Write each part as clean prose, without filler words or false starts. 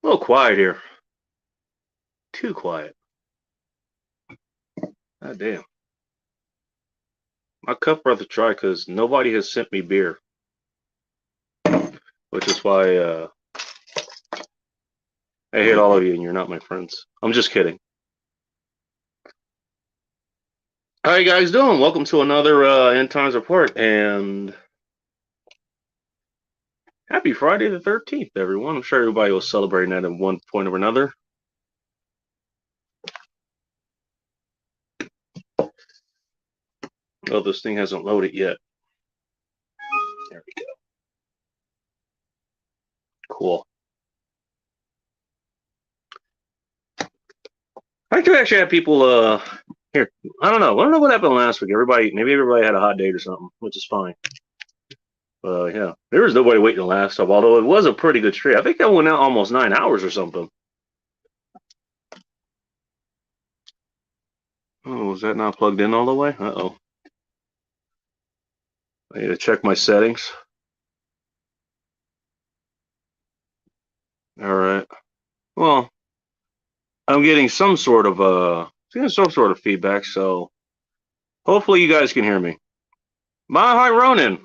A little quiet here. Too quiet. God damn. My cup rather dry because nobody has sent me beer, which is why I hate all of you and you're not my friends. I'm just kidding. How you guys doing? Welcome to another End Times Report and happy Friday the 13th, everyone. I'm sure everybody was celebrating that at one point or another. Oh, this thing hasn't loaded yet. There we go. Cool. I do actually have people here. I don't know. I don't know what happened last week. Maybe everybody had a hot date or something, which is fine. Yeah, there was nobody waiting to last up. Although it was a pretty good stream. I think that went out almost 9 hours or something. Oh, was that not plugged in all the way? Uh-oh. I need to check my settings. All right. Well, I'm getting some sort of feedback, so hopefully you guys can hear me. Hi Ronan.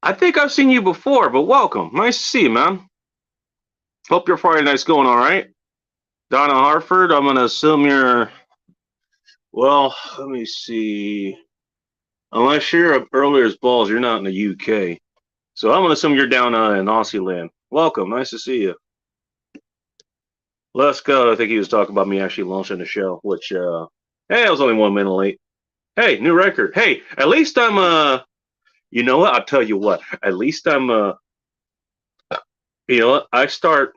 I think I've seen you before, but welcome. Nice to see you, man. Hope your Friday night's going all right. Donna Hartford, I'm gonna assume you're let me see. Unless you're up earlier as balls, you're not in the UK. So I'm gonna assume you're down in Aussie land. Welcome, nice to see you. Les Go, I think he was talking about me actually launching the show, which hey, I was only 1 minute late. Hey, new record. Hey, at least I'm you know what? I'll tell you what. At least I'm you know what? I start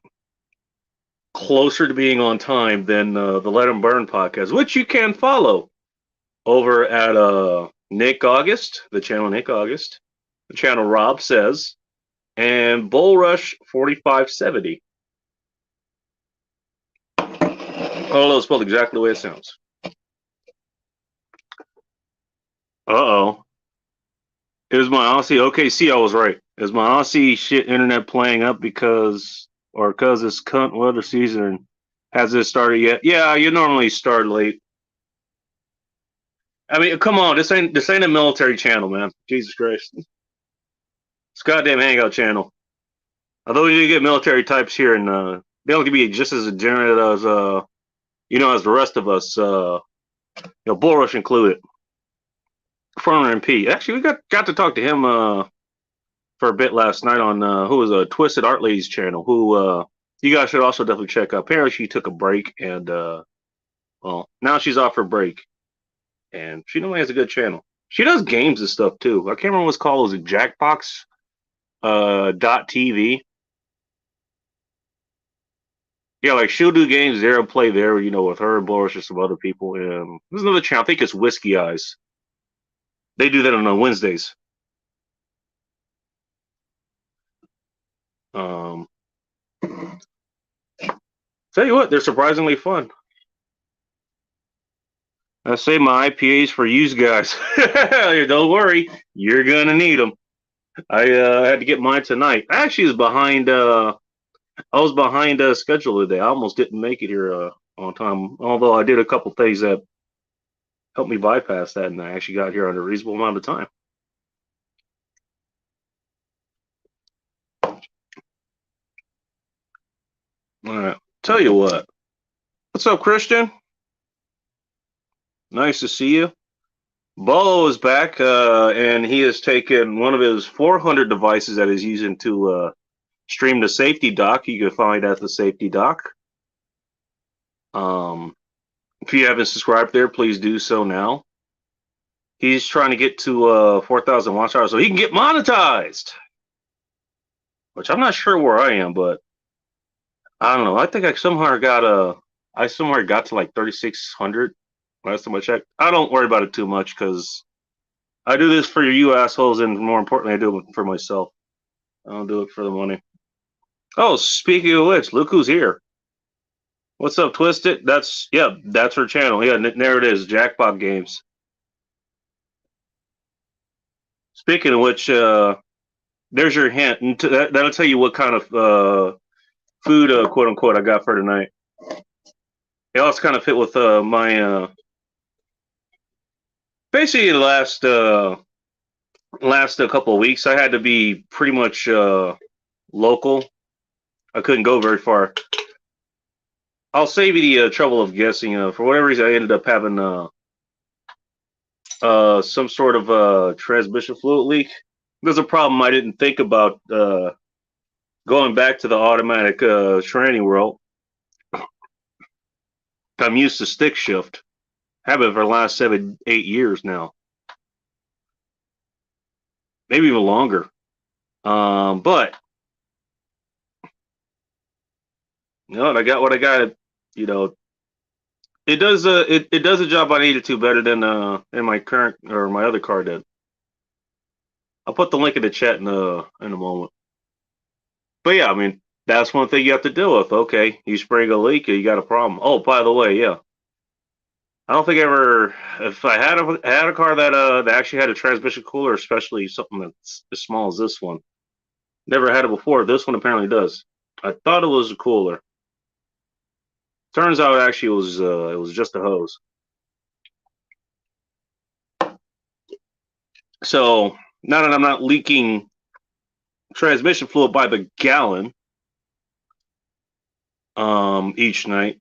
closer to being on time than the Let 'Em Burn podcast, which you can follow over at Nick August, the channel Nick August, the channel Rob Says, and Bull Rush 4570. All those spelled exactly the way it sounds. Uh-oh. Is my Aussie OKC? I was right. Is my Aussie shit internet playing up because this cunt weather season has it started yet? Yeah, you normally start late. I mean, come on, this ain't a military channel, man. Jesus Christ. It's a goddamn hangout channel. Although you do get military types here, and they don't be just as degenerate as as the rest of us. Bull Rush included. Front MP. Actually, we got to talk to him for a bit last night on who was a Twisted Art Lady's channel. Who you guys should also definitely check out. Apparently, she took a break, and now she's off her break, and she normally has a good channel. She does games and stuff too. I can't remember what it's called. Was it Jackbox .tv? Yeah, like she'll do games there and play there, with her and Boris or some other people. And there's another channel. I think it's Whiskey Eyes. They do that on Wednesdays. Um, Tell you what, they're surprisingly fun. I say my IPAs for you guys. Don't worry, you're gonna need them. I had to get mine tonight. I actually was behind. I was behind schedule today. I almost didn't make it here on time. Although I did a couple things that helped me bypass that, and I actually got here in a reasonable amount of time. All right. Tell you what. What's up, Christian? Nice to see you. Bolo is back, and he has taken one of his 400 devices that he's using to stream the safety doc. You can find at the safety doc. If you haven't subscribed there, please do so now. He's trying to get to 4,000 watch hours so he can get monetized, which I'm not sure where I am, but I don't know. I think I somehow got to like 3,600 last time I checked. I don't worry about it too much because I do this for you assholes, and more importantly, I do it for myself. I don't do it for the money. Oh, speaking of which, look who's here. What's up, Twisted? That's her channel. Yeah, there it is, Jackpot Games. Speaking of which, there's your hint. And that'll tell you what kind of food, quote unquote, I got for tonight. It also kind of fit with my basically the last couple of weeks. I had to be pretty much local. I couldn't go very far. I'll save you the trouble of guessing. For whatever reason, I ended up having some sort of transmission fluid leak. There's a problem I didn't think about going back to the automatic training world. I'm used to stick shift. Have it for the last 7, 8 years now, maybe even longer. But you know, I got what I got. You know, it does it does a job I needed to better than in my current or my other car did. I'll put the link in the chat in a moment. But yeah, I mean that's one thing you have to deal with. Okay, you spring a leak, you got a problem. Oh, by the way, yeah, I don't think I ever if I had a car that actually had a transmission cooler, especially something that's as small as this one. Never had it before. This one apparently does. I thought it was a cooler. Turns out actually it was just a hose. So now that I'm not leaking transmission fluid by the gallon each night.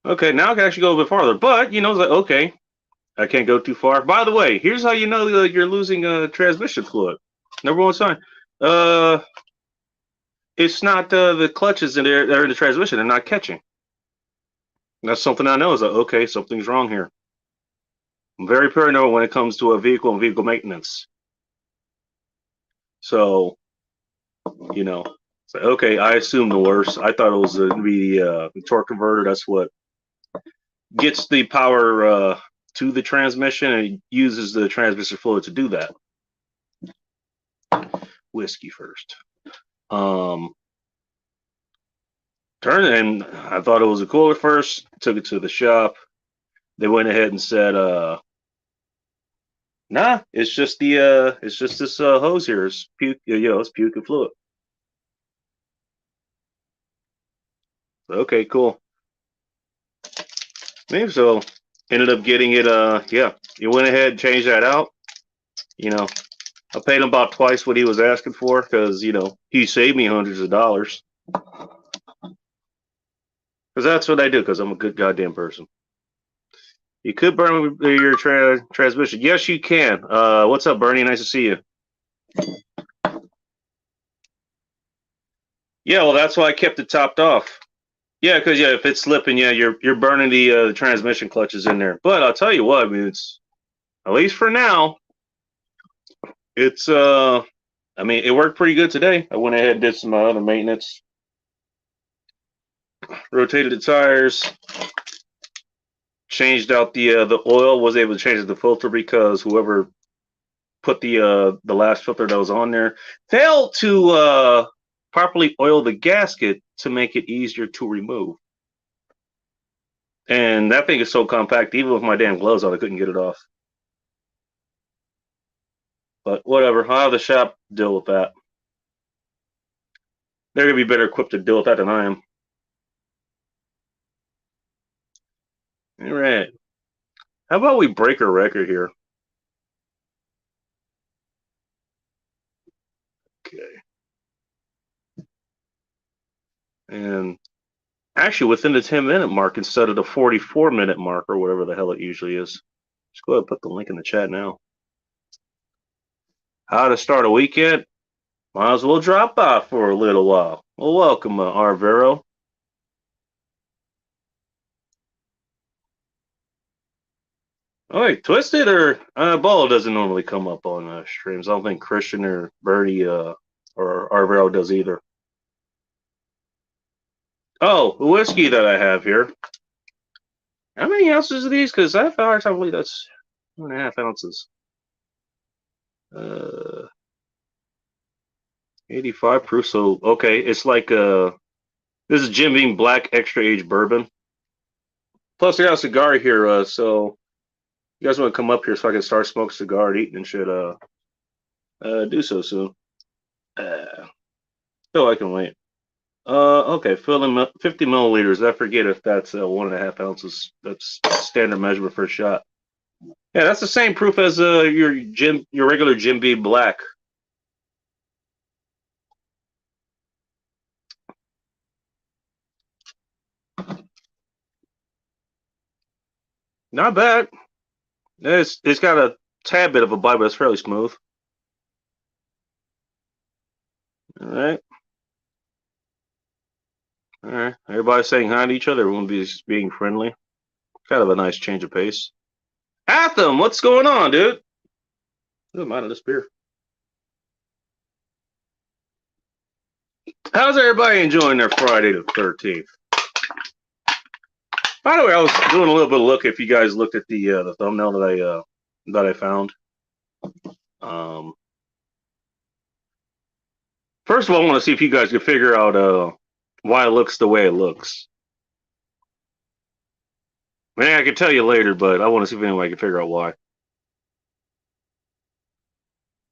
Okay, now I can actually go a bit farther. But you know, it's like okay, I can't go too far. By the way, here's how you know you're losing transmission fluid. Number one sign. Uh, it's not the clutches in there that are in the transmission. They're not catching. That's something I know is like okay, something's wrong here. I'm very paranoid when it comes to a vehicle and vehicle maintenance. So, you know, it's like, okay, I assumed the worst. I thought it was the torque converter. That's what gets the power to the transmission and uses the transmission fluid to do that. Whiskey first. Turned and I thought it was a cooler first. Took it to the shop. They went ahead and said, "Nah, it's just this hose here. It's puke, it's puke and fluid." Okay, cool. Maybe so. Ended up getting it. Yeah, you went ahead and changed that out. You know, I paid him about twice what he was asking for because you know he saved me hundreds of dollars. Because that's what I do. Because I'm a good goddamn person. You could burn your transmission. Yes, you can. What's up, Bernie? Nice to see you. Yeah, well, that's why I kept it topped off. Yeah, because yeah, if it's slipping, yeah, you're burning the transmission clutches in there. But I'll tell you what, I mean, it's at least for now, it's I mean, it worked pretty good today. I went ahead and did some other maintenance, rotated the tires, changed out the oil. Was able to change the filter because whoever put the last filter that was on there failed to properly oil the gasket to make it easier to remove. And that thing is so compact, even with my damn gloves on, I couldn't get it off. But whatever, I'll have the shop deal with that. They're gonna be better equipped to deal with that than I am. All right. How about we break a record here? Okay. And actually, within the 10-minute mark instead of the 44-minute mark or whatever the hell it usually is. Just go ahead and put the link in the chat now. How to start a weekend? Might as well drop by for a little while. Well, welcome, Arvero. Oh, wait, Twisted or Ball doesn't normally come up on streams. I don't think Christian or Bernie or Arvero does either. Oh, the whiskey that I have here. How many ounces are these? Because I believe that's 2.5 ounces. 85 proof. So okay, it's like this is Jim Beam Black Extra Age Bourbon. Plus, I got a cigar here. So you guys want to come up here so I can start smoking cigar and eating and shit? Do so soon. So I can wait. Okay, filling 50 milliliters. I forget if that's 1.5 ounces. That's standard measurement for a shot. Yeah, that's the same proof as your regular Jim Beam Black. Not bad. It's got a tad bit of a bite, but it's fairly smooth. All right. All right. Everybody's saying hi to each other. Everyone being friendly. Kind of a nice change of pace. Atham, what's going on, dude? Doesn't mind this beer. How's everybody enjoying their Friday the 13th? By the way, I was doing a little bit of look. If you guys looked at the thumbnail that I found. First of all, I want to see if you guys can figure out why it looks the way it looks. Maybe I can tell you later, but I want to see if anybody can figure out why.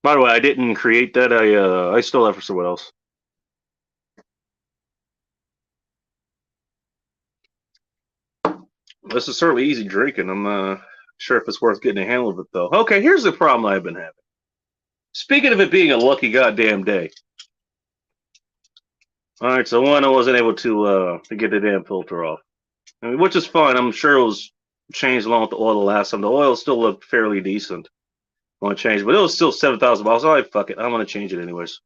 By the way, I didn't create that. I stole that for someone else. This is certainly easy drinking. I'm not sure if it's worth getting a handle of it though. Okay, here's the problem I've been having. Speaking of it being a lucky goddamn day. All right, so one, I wasn't able to get the damn filter off, I mean, which is fine. I'm sure it was changed along with the oil the last time. The oil still looked fairly decent. I want to change, but it was still 7,000 miles. All right, fuck it. I'm gonna change it anyways.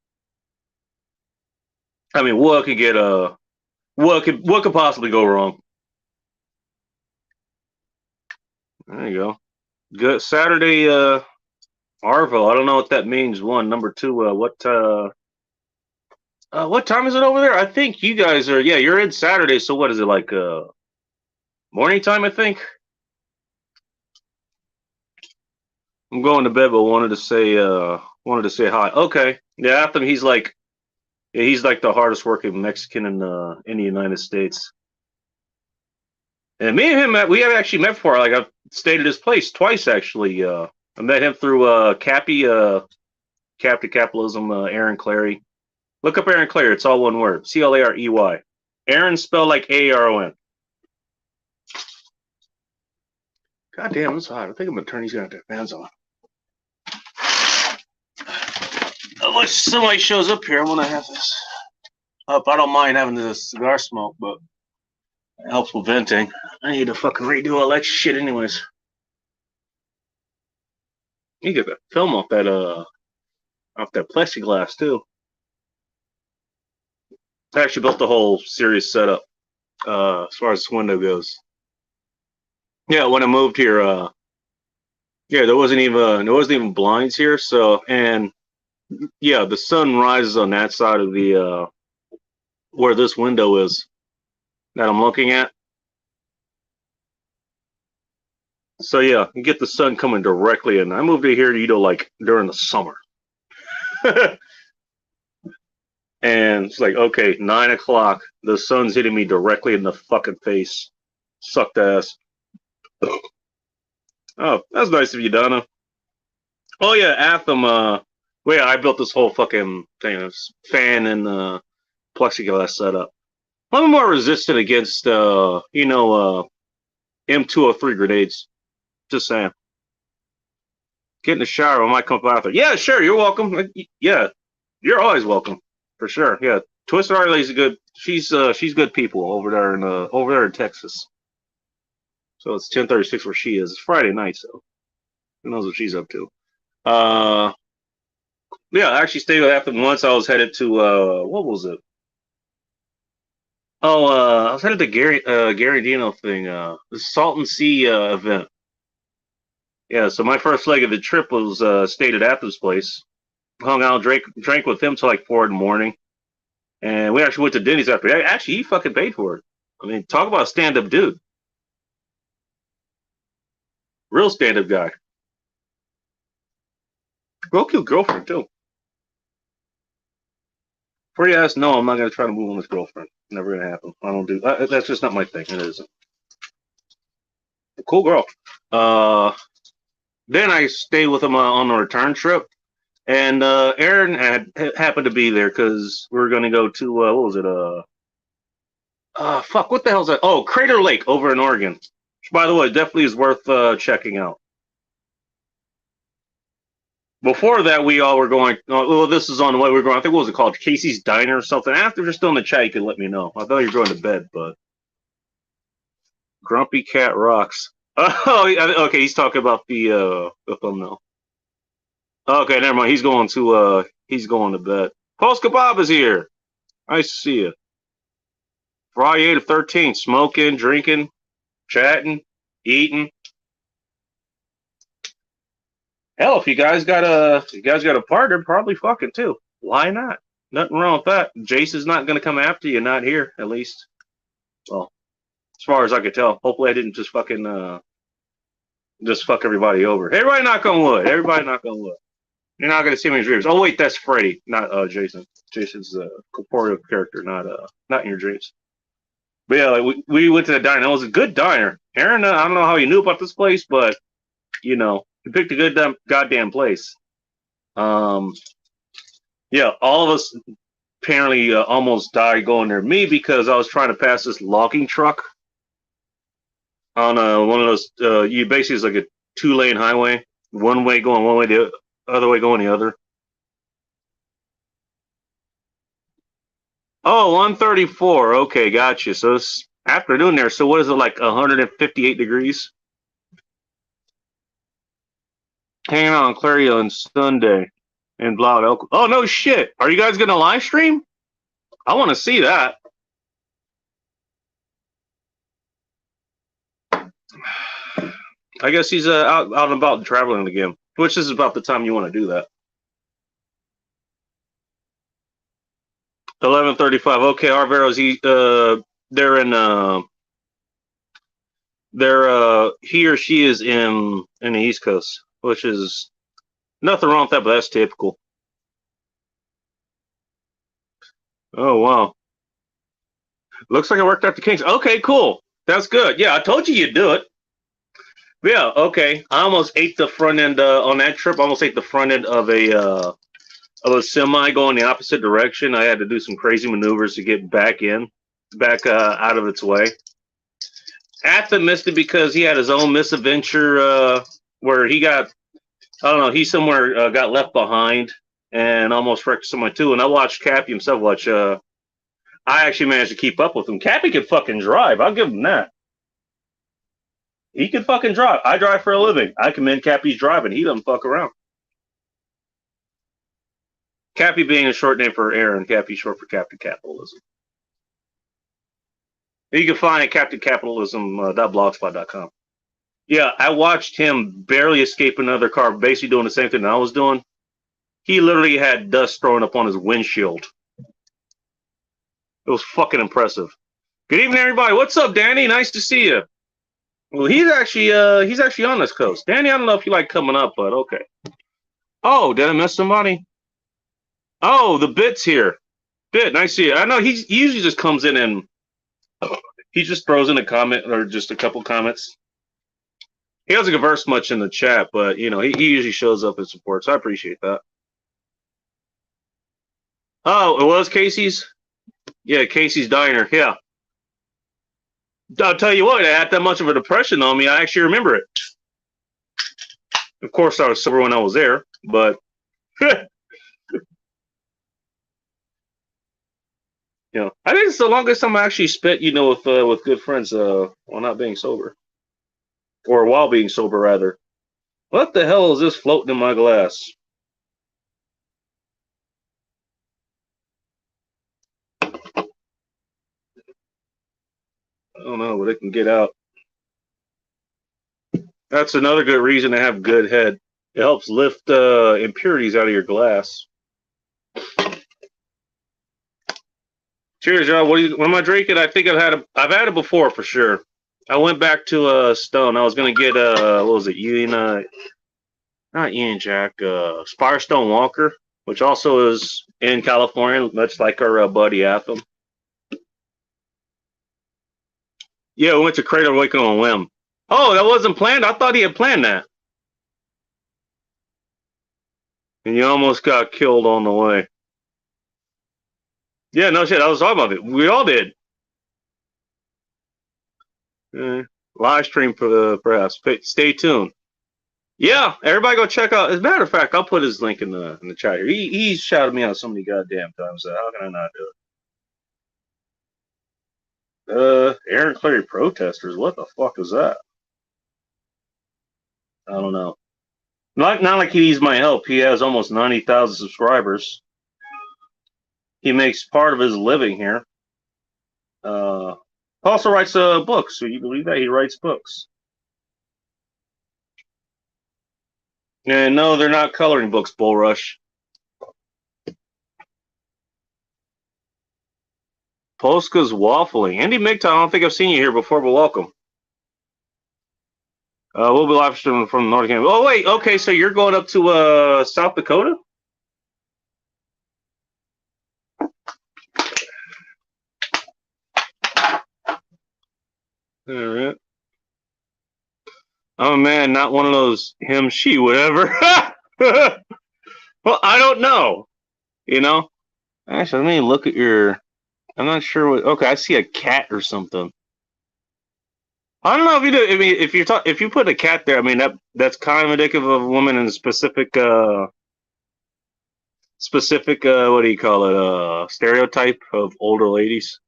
I mean, what could possibly go wrong? There you go. Good Saturday, Arvo. I don't know what that means. One, number two. What time is it over there? I think you guys are. Yeah, you're in Saturday. So what is it like? Morning time, I think. I'm going to bed, but wanted to say hi. Okay, yeah. After he's like the hardest working Mexican in the United States. And me and him, we have actually met before. Like I've stayed at his place twice actually. I met him through Cappy, Captain Capitalism, Aaron Clary. Look up Aaron Clary. It's all one word. Clarey. Aaron spelled like Aron. God damn, it's hot. I think I'm gonna turn these goddamn fans on. Unless somebody shows up here, I'm gonna have this up. I don't mind having the cigar smoke, but it helps with venting. I need to fucking redo all that shit anyways. You get that film off that plexiglass too. I actually built the whole series setup as far as this window goes. Yeah, when I moved here, yeah, there wasn't even blinds here. So, and yeah, the sun rises on that side of the where this window is that I'm looking at. So yeah, you get the sun coming directly in. I moved to here, like during the summer. And it's like, okay, 9 o'clock. The sun's hitting me directly in the fucking face. Sucked ass. Oh, that's nice of you, Donna. Oh yeah, Atham. Well, yeah, I built this whole fucking thing, this fan and plexiglass setup. I'm more resistant against M203 grenades. Just saying. Get in the shower. I might come up after. Yeah, sure. You're welcome. Yeah, you're always welcome for sure. Yeah, Twisted Harley's good. She's good people over there in Texas. So it's 10:36 where she is. It's Friday night, so who knows what she's up to. Yeah, I actually stayed with Atham once. I was headed to what was it? Oh, I was headed to Gary Dino thing, the Salton Sea event. Yeah, so my first leg of the trip was stayed at Atham's place. Hung out, drank with him till like 4 in the morning. And we actually went to Denny's after. Actually, he fucking paid for it. I mean, talk about a stand-up dude. Real stand-up guy. Real cute girlfriend, too. For you ask, no, I'm not going to try to move on this girlfriend. Never going to happen. I don't do that's just not my thing. It isn't. Cool girl. Then I stayed with him on the return trip. And Aaron happened to be there because we were going to go to, what was it? Fuck, what the hell's that? Oh, Crater Lake over in Oregon. Which, by the way, definitely is worth checking out. Before that, we all were going. Well, this is on the way we were going. I think what was it called? Casey's Diner or something. After you're still in the chat, you can let me know. I thought you were going to bed, but Grumpy Cat rocks. Oh, okay. He's talking about the thumbnail. Okay, never mind. He's going to bed. Post Kebab is here. Nice to see you. Friday 8 of 13, smoking, drinking, chatting, eating. Hell, if you guys got a partner, probably fucking too. Why not? Nothing wrong with that. Jason's not gonna come after you, not here, at least. Well, as far as I could tell. Hopefully I didn't just fucking just fuck everybody over. Everybody knock on wood. Everybody knock on wood. You're not gonna see me in dreams. Oh wait, that's Freddy, not Jason. Jason's a corporeal character, not in your dreams. But yeah, like we went to the diner. It was a good diner. Aaron, I don't know how you knew about this place, but you picked a good goddamn place. Yeah, all of us apparently almost died going there. Me because I was trying to pass this logging truck on one of those. You basically is like a 2-lane highway, one way going one way, the other way going the other. Oh, 134. Okay, gotcha. So it's afternoon there. So what is it, like 158 degrees? Hanging out on Clario on Sunday in Blood Elk. Oh, no shit. Are you guys going to live stream? I want to see that. I guess he's out and about traveling again, which is about the time you want to do that. 11:35. Okay, Arvero's he or she is in the East Coast, which is nothing wrong with that, but that's typical. Oh wow. Looks like it worked out the Kings. Okay, cool. That's good. Yeah, I told you you'd do it. Yeah, okay. I almost ate the front end on that trip. I almost ate the front end of a semi going the opposite direction. I had to do some crazy maneuvers to get back out of its way. Atha missed it because he had his own misadventure where he got, I don't know, he somewhere got left behind and almost wrecked someone too. And I watched Cappy himself watch. I actually managed to keep up with him. Cappy can fucking drive. I'll give him that. He can fucking drive. I drive for a living. I commend Cappy's driving. He doesn't fuck around. Cappy being a short name for Aaron. Cappy short for Captain Capitalism. You can find it at captaincapitalism.blogspot.com. Yeah, I watched him barely escape another car, basically doing the same thing I was doing. He literally had dust thrown up on his windshield. It was fucking impressive. Good evening, everybody. What's up, Danny? Nice to see you. Well, he's actually on this coast. Danny, I don't know if you like coming up, but okay. Oh, did I miss somebody? Oh, the Bit's here. Bit, nice to see you. I know he usually just comes in and he just throws in a comment or just a couple comments. He doesn't converse much in the chat, but he usually shows up and supports. So I appreciate that. Oh, it was Casey's? Yeah, Casey's Diner. Yeah. I'll tell you what, it had that much of a depression on me. I actually remember it. Of course, I was sober when I was there, but I think it's the longest time I actually spent, with good friends while not being sober, or while being sober rather. What the hell is this floating in my glass? I don't know, but it can get out. That's another good reason to have good head. It helps lift impurities out of your glass. Cheers, y'all. What am I drinking? I think I've had it before for sure. I went back to Stone. I was gonna get what was it? Not Ian Jack. Firestone Walker, which also is in California, much like our buddy Atham. Yeah, we went to Crater Lake on a whim. Oh, that wasn't planned? I thought he had planned that. And you almost got killed on the way. Yeah, no shit. I was talking about it. We all did. Live stream perhaps. Stay tuned. Yeah, everybody go check out. As a matter of fact, I'll put his link in the chat here. He's shouted me out so many goddamn times. So how can I not do it? Aaron Clarey protesters. What the fuck is that? I don't know. Not like he needs my help. He has almost 90,000 subscribers. He makes part of his living here. Also writes books. Would you believe that? He writes books. And no, they're not coloring books, Bull Rush. Polska's waffling. Andy Migton, I don't think I've seen you here before, but welcome. We'll be live streaming from North Canada. Oh, wait. Okay, so you're going up to South Dakota? All right. I'm a man, not one of those him, she, whatever. Well, I don't know. You know? Actually, let me look at your... I'm not sure what... Okay, I see a cat or something. I don't know if you do. I mean, if you put a cat there, I mean that's kind of indicative of a woman in a specific what do you call it? Stereotype of older ladies.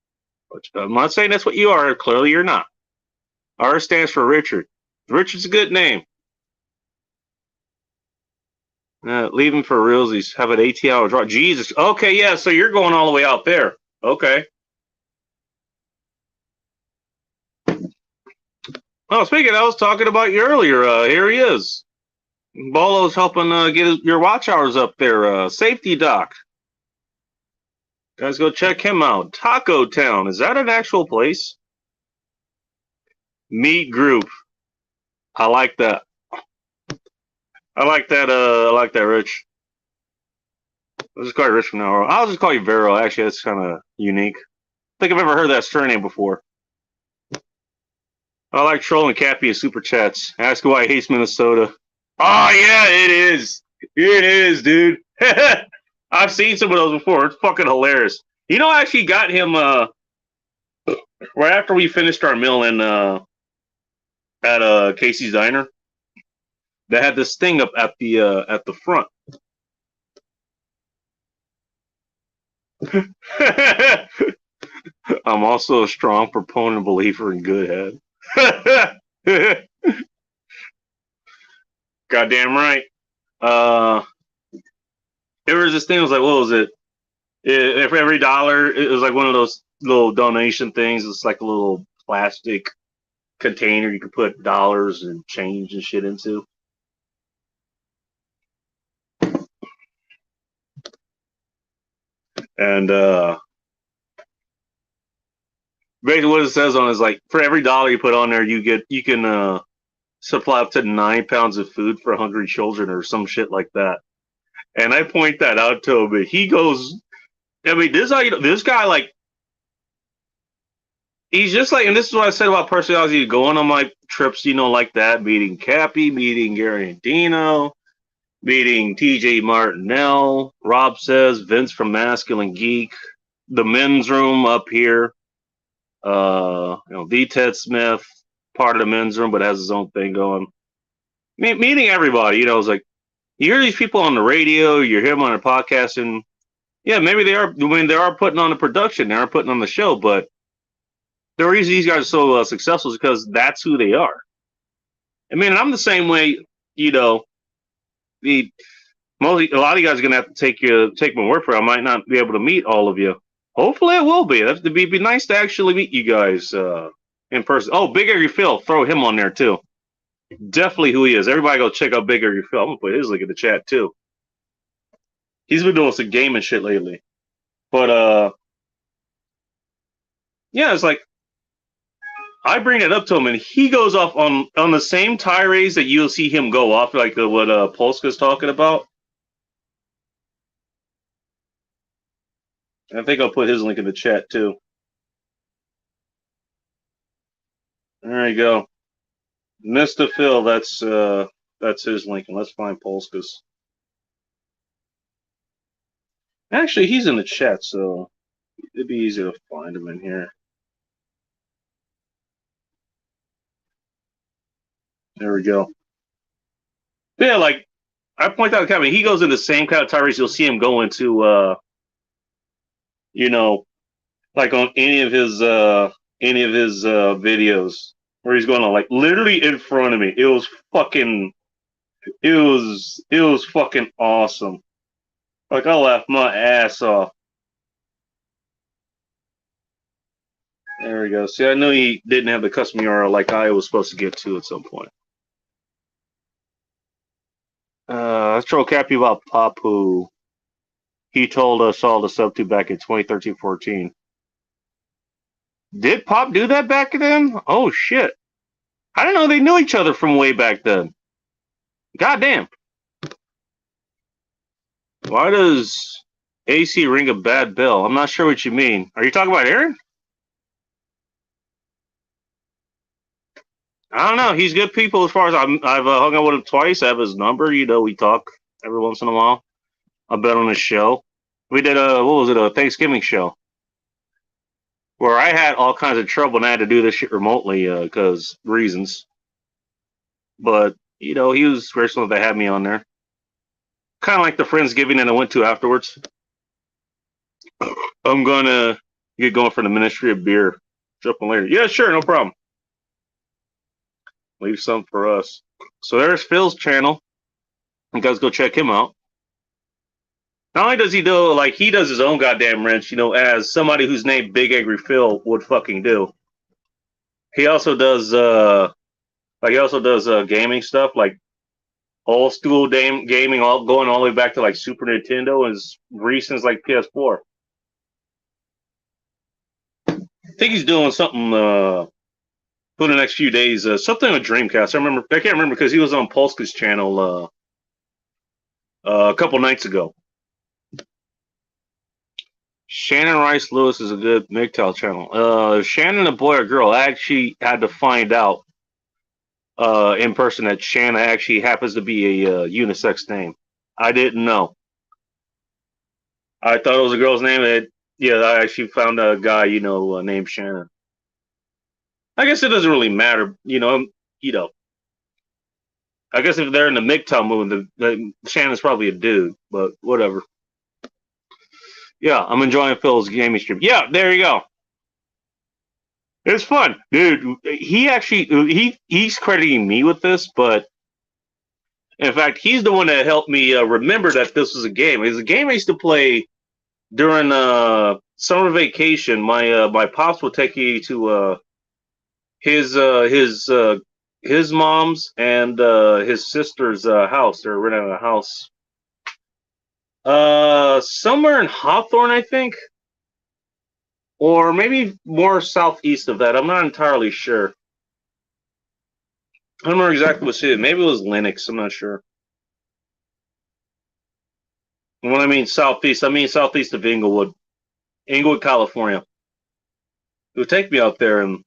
Which, I'm not saying that's what you are. Clearly, you're not. R stands for Richard. Richard's a good name. Leaving for realsies. Have an 18-hour drive. Jesus. Okay, yeah. So you're going all the way out there. Okay. Oh, speaking, I was talking about you earlier. Here he is. Bolo's helping get your watch hours up there. Safety Doc. Guys, go check him out. Taco Town. Is that an actual place? Meat Group. I like that. I like that, Rich. I'll just call you Rich from now on. I'll just call you Vero. Actually, that's kind of unique. I think I've ever heard that surname before. I like trolling Cappy in super chats. Ask why he hates Minnesota. Oh yeah, it is. It is, dude. I've seen some of those before. It's fucking hilarious. You know, I actually got him right after we finished our meal in at Casey's Diner. They had this thing up at the front. I'm also a strong proponent and believer in good head. Goddamn right. There was this thing. It was like, what was it? For every dollar, it was like one of those little donation things. It's like a little plastic container you could put dollars and change and shit into. And basically, what it says on it is like for every dollar you put on there, you can supply up to 9 pounds of food for hungry children or some shit like that. And I point that out to him, but he goes, I mean, this guy, like, he's just like, and this is what I said about personality, going on my trips, like that, meeting Cappy, meeting Gary Andino, meeting TJ Martinell, Rob Says, Vince from Geek, the men's room up here, D. Ted Smith, part of the men's room, but has his own thing going. Meeting everybody, it's like, you hear these people on the radio, you hear them on a podcast, and yeah, maybe they are. I mean, they are putting on the production, they are putting on the show, but the reason these guys are so successful is because that's who they are. I mean, I'm the same way. A lot of you guys are gonna have to take my word for it. I might not be able to meet all of you. Hopefully, it will be. It'd be nice to actually meet you guys in person. Oh, Big Area Phil, throw him on there too. Definitely who he is. Everybody go check out Big Area Phil. I'm gonna put his link in the chat too. He's been doing some gaming shit lately. But yeah, it's like I bring it up to him and he goes off on the same tirades that you'll see him go off, like what Polska's talking about. I think I'll put his link in the chat too. There you go. Mr. Phil, that's his link, and let's find Polska's. Actually, he's in the chat, so it'd be easier to find him in here. There we go. Yeah, like I point out, Kevin, he goes in the same kind of tirades you'll see him go into, you know, like on any of his videos where he's going on like literally in front of me. It was fucking it was fucking awesome. Like I laughed my ass off. There we go. See, I knew he didn't have the custom URL like I was supposed to get to at some point. Let's troll Cappy about Papu. He told us all to sub to back in 2013-14. Did Pop do that back then? Oh shit. I didn't know they knew each other from way back then. Goddamn. Why does AC ring a bad bell? I'm not sure what you mean. Are you talking about Aaron? I don't know. He's good people as far as I've hung out with him twice. I have his number. You know, we talk every once in a while. I've been on his show. We did a Thanksgiving show where I had all kinds of trouble and I had to do this shit remotely because reasons. But you know, he was grateful that they had me on there. Kind of like the Friendsgiving that I went to afterwards. I'm gonna get going for the Ministry of Beer. Jumping later. Yeah, sure, no problem. Leave some for us. So there's Phil's channel. You guys go check him out. Not only does he do like he does his own goddamn wrench, you know, as somebody who's named Big Angry Phil would fucking do. He also does gaming stuff like old school gaming, all going all the way back to like Super Nintendo and as recent as like PS4. I think he's doing something for the next few days. Something with Dreamcast. I can't remember because he was on Polska's channel a couple nights ago. Shannon Rice Lewis is a good MGTOW channel. Shannon, a boy or girl, I actually had to find out in person that Shannon actually happens to be a unisex name. I didn't know. I thought it was a girl's name. I actually found a guy, you know, named Shannon. I guess it doesn't really matter, you know. I guess if they're in the MGTOW movement, the Shannon's probably a dude, but whatever. Yeah, I'm enjoying Phil's gaming stream. Yeah, there you go. It's fun, dude. He actually he's crediting me with this, but in fact, he's the one that helped me remember that this was a game. It was a game I used to play during summer vacation. My pops would take me to his mom's and his sister's house. They're renting a house somewhere in Hawthorne, I think, or maybe more southeast of that. I'm not entirely sure. I don't remember exactly what city. Maybe it was Lenox. I'm not sure. And when I mean southeast of Inglewood, California. It would take me out there, and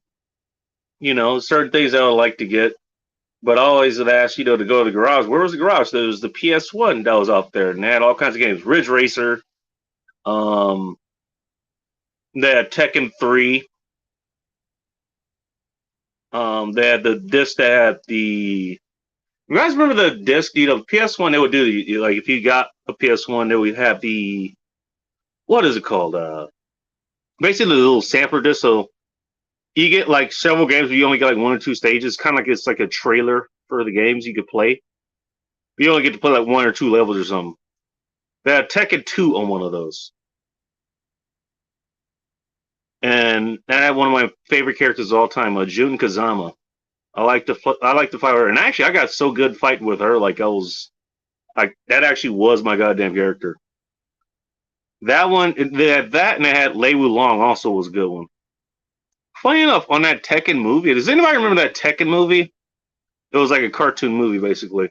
you know, certain things I would like to get. But I always would ask, you know, to go to the garage. Where was the garage? There was the PS1 that was out there, and they had all kinds of games. Ridge Racer. They had Tekken 3. They had the disc that had the. You guys remember the disc? You know, PS1. They would do like if you got a PS1, they would have the. What is it called? Basically, the little sampler disc. So you get like several games, but you only get like one or two stages. Kind of like it's like a trailer for the games you could play. But you only get to play like one or two levels or something. They had Tekken 2 on one of those. And I had one of my favorite characters of all time, Jun Kazama. I like to fight her, and actually, I got so good fighting with her, like that actually was my goddamn character. That one, they had that, and they had Lei Wulong also was a good one. Funny enough, on that Tekken movie, does anybody remember that Tekken movie? It was like a cartoon movie, basically.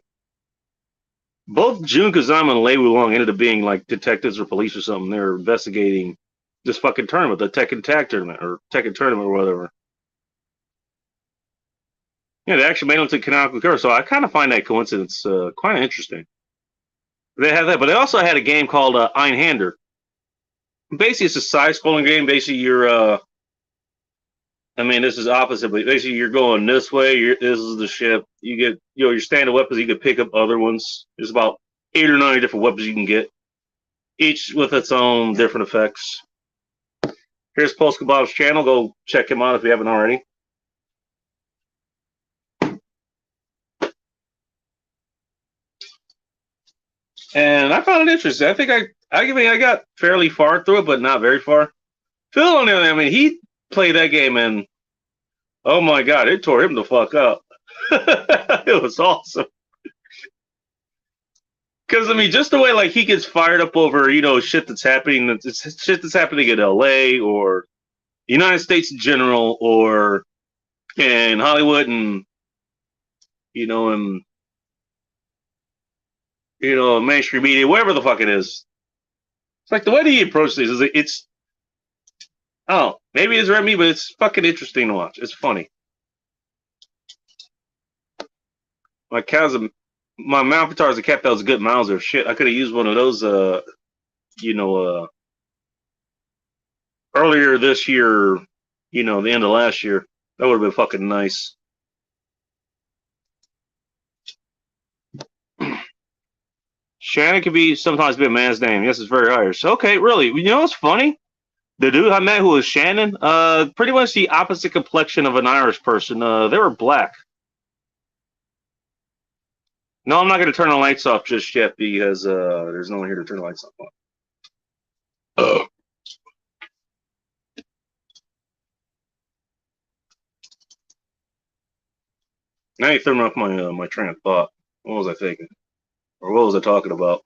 Both Jun Kazama and Lei Wulong ended up being like detectives or police or something. They were investigating this fucking tournament, the Tekken Tag Tournament or Tekken Tournament or whatever. Yeah, they actually made them to canonical characters, so I kind of find that coincidence quite interesting. They had that, but they also had a game called Einhander. Basically, it's a side-scrolling game. Basically, you're I mean, this is opposite, but basically you're going this way. This is the ship. You get, your standard weapons. You can pick up other ones. There's about 8 or 9 different weapons you can get, each with its own different effects. Here's Post Kebab's channel. Go check him out if you haven't already. And I found it interesting. I think I got fairly far through it, but not very far. Phil, on the other hand, I mean, he played that game and oh my god, it tore him the fuck up. It was awesome. Because I mean, just the way like he gets fired up over shit that's happening, shit that's happening in L.A. or the United States in general, or in Hollywood, and and mainstream media, whatever the fuck it is. It's like the way that he approaches these it's oh, maybe it's red me, but it's fucking interesting to watch. It's funny. My cousin, my mouth guitar is a cat that was a good Mauser. Shit, I could have used one of those. Earlier this year, the end of last year. That would have been fucking nice. Shannon could be sometimes be a man's name. Yes, it's very Irish. Okay, really. You know what's funny? The dude I met who was Shannon, pretty much the opposite complexion of an Irish person. They were black. No, I'm not going to turn the lights off just yet because there's no one here to turn the lights off. Oh. Now you threw me off my train of thought. What was I thinking? Or what was I talking about?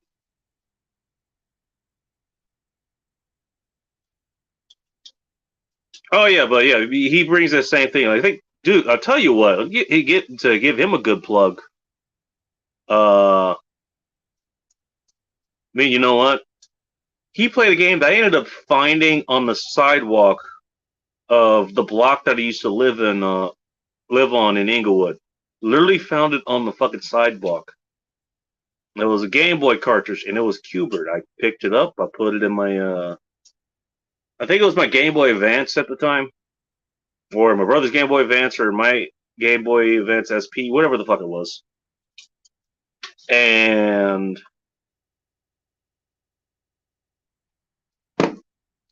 Oh yeah, but yeah, he brings the same thing. I think, dude, I'll tell you what. He get to give him a good plug. I mean, you know what? He played a game that I ended up finding on the sidewalk of the block that I used to live on in Inglewood. Literally found it on the fucking sidewalk. It was a Game Boy cartridge, and it was Q*bert. I picked it up. I put it in my, I think it was my Game Boy Advance at the time, or my brother's Game Boy Advance, or my Game Boy Advance SP, whatever the fuck it was. And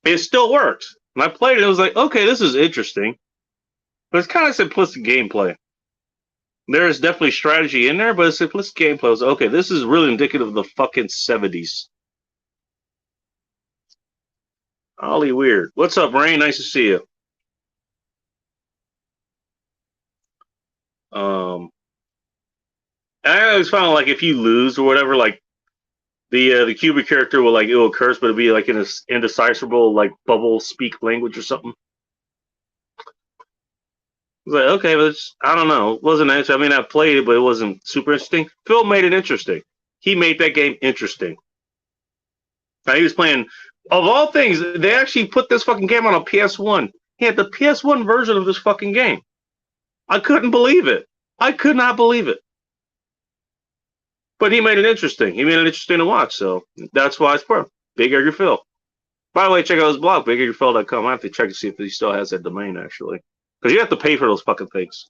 it still worked. And I played it. It was like, okay, this is interesting, but it's kind of simplistic gameplay. There's definitely strategy in there, but it's simplistic gameplay. I was like, okay, this is really indicative of the fucking 70s. Ollie Weird. What's up, Rain? Nice to see you. I always found like if you lose or whatever, like the Q*bert character will it will curse, but it'll be like in an indecipherable like bubble speak language or something. I was like, okay, but I don't know. It wasn't interesting. I mean, I played it, but it wasn't super interesting. Phil made it interesting. He made that game interesting. Now, he was playing, of all things, they actually put this fucking game on a PS1. He had the PS1 version of this fucking game. I couldn't believe it. I could not believe it. But he made it interesting. He made it interesting to watch, so that's why it's for Big Edgar Phil. By the way, check out his blog, bigedgarphil.com. I have to check to see if he still has that domain, actually. Because you have to pay for those fucking things.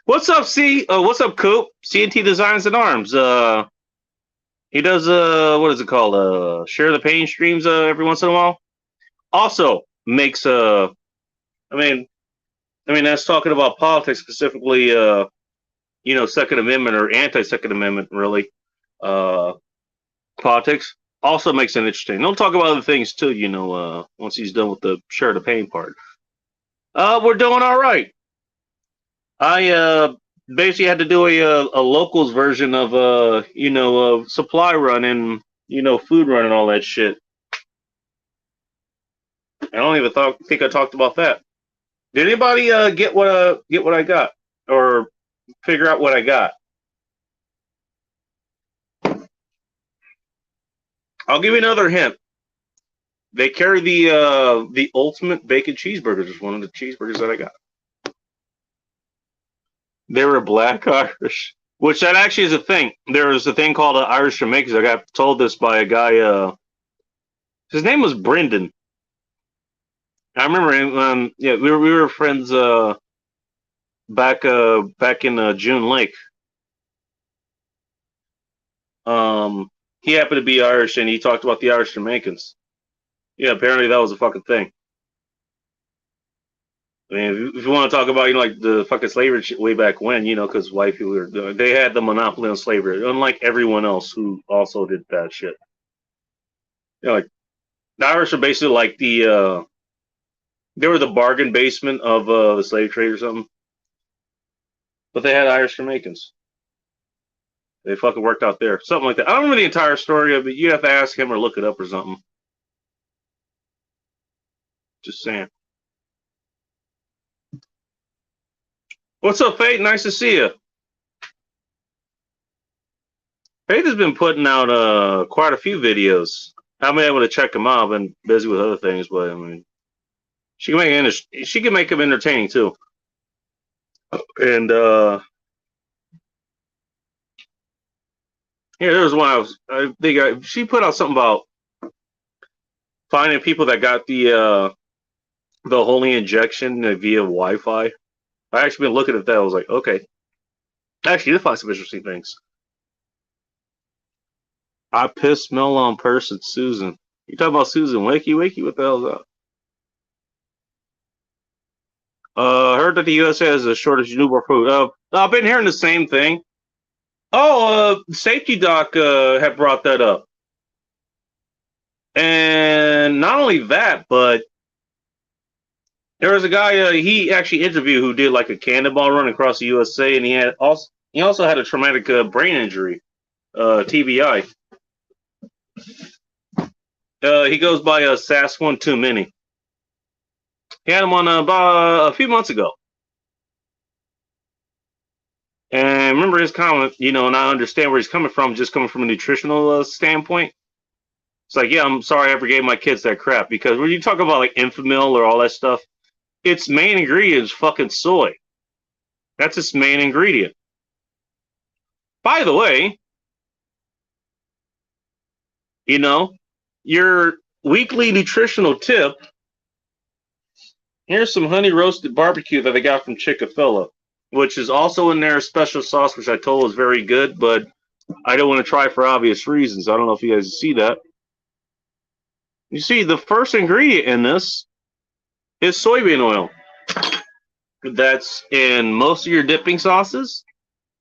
What's up, C? What's up, Coop? CNT Designs and Arms. He does, what is it called? Share the Pain streams every once in a while. Also makes, I mean, that's talking about politics, specifically, Second Amendment or anti-Second Amendment, really. Politics. Also makes it interesting. They'll talk about other things, too, once he's done with the Share the Pain part. We're doing all right. I basically had to do a locals version of a supply run and food run and all that shit. I don't even think I talked about that. Did anybody get what I got or figure out what I got? I'll give you another hint. They carry the ultimate bacon cheeseburgers. It's one of the cheeseburgers that I got. They were black Irish, which that actually is a thing. There was a thing called Irish Jamaicans. I got told this by a guy. His name was Brendan. I remember him. Yeah, we were friends. Back in June Lake. He happened to be Irish, and he talked about the Irish Jamaicans. Yeah, apparently that was a fucking thing. I mean, if you want to talk about like the fucking slavery shit way back when, because white people they had the monopoly on slavery, unlike everyone else who also did that shit. Like the Irish are basically like they were the bargain basement of the slave trade or something, but they had Irish Jamaicans. They fucking worked out there, something like that. I don't remember the entire story of it. You have to ask him or look it up or something. Just saying. What's up, Faith? Nice to see you. Faith has been putting out quite a few videos. I haven't been able to check them out. I've been busy with other things, but I mean, she can make them entertaining too. And yeah, there was one I think she put out something about finding people that got the holy injection via Wi-Fi. I actually been looking at that. I was like, okay, actually, did find some interesting things. I pissed smell on person, Susan. You talking about Susan Wakey? What the hell's that? Heard that the USA has a shortage of newborn food. I've been hearing the same thing. Oh, Safety Doc had brought that up. And not only that, but there was a guy he actually interviewed who did like a cannonball run across the USA, and he also had a traumatic brain injury, TBI. He goes by SAS 1 Too Many. He had him on about a few months ago. And remember his comment, and I understand where he's coming from, just coming from a nutritional standpoint. It's like, yeah, I'm sorry I ever gave my kids that crap, because when you talk about like Enfamil or all that stuff, its main ingredient is fucking soy. That's its main ingredient. By the way, your weekly nutritional tip, here's some honey roasted barbecue that I got from Chick-fil-A, which is also in their special sauce, which I told was very good, but I don't want to try for obvious reasons. I don't know if you guys see that. You see, the first ingredient in this is soybean oil. That's in most of your dipping sauces.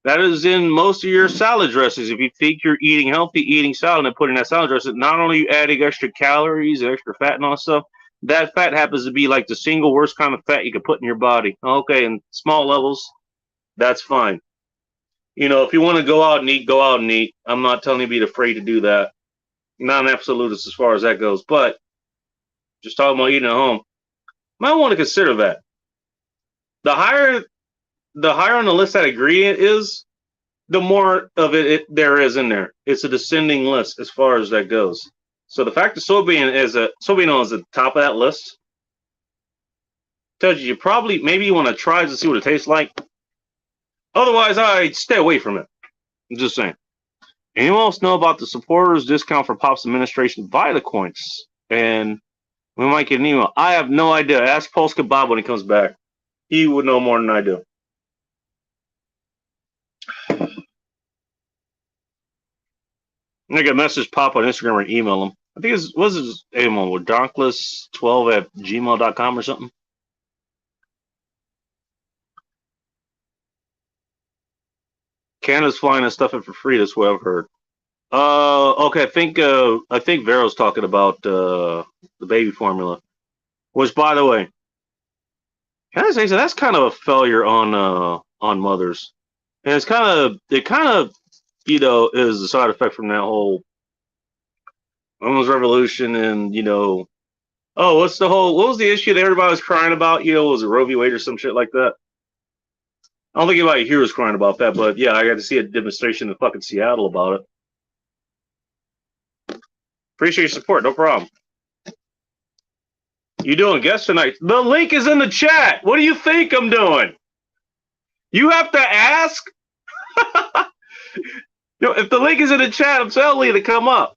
That is in most of your salad dressings. If you think you're eating healthy, eating salad and putting that salad dressing, not only are you adding extra calories and extra fat and all that stuff, that fat happens to be like the single worst kind of fat you can put in your body. Okay, in small levels, that's fine. If you want to go out and eat, go out and eat. I'm not telling you to be afraid to do that. Not an absolutist as far as that goes, but just talking about eating at home, might want to consider that. The higher on the list that ingredient is, the more of it there is in there. It's a descending list as far as that goes. So the fact that soybean oil is at the top of that list tells you maybe you want to try to see what it tastes like. Otherwise, I'd stay away from it. I'm just saying. Anyone else know about the supporters discount for Pop's administration via the coins? And we might get an email. I have no idea. Ask Polska Bob when he comes back. He would know more than I do. I got a message pop on Instagram or email him. I think his email with donkless12@gmail.com or something. Canada's flying and stuff it for free. That's what I've heard. Okay. I think Vero's talking about the baby formula, which, by the way, can I say so? That's kind of a failure on mothers, and it kind of is a side effect from that whole women's revolution, and what was the issue that everybody was crying about? Was it Roe v. Wade or some shit like that? I don't think anybody here was crying about that, but yeah, I got to see a demonstration in fucking Seattle about it. Appreciate your support, no problem. You doing guest tonight? The link is in the chat. What do you think I'm doing? You have to ask. If the link is in the chat, I'm telling you to come up.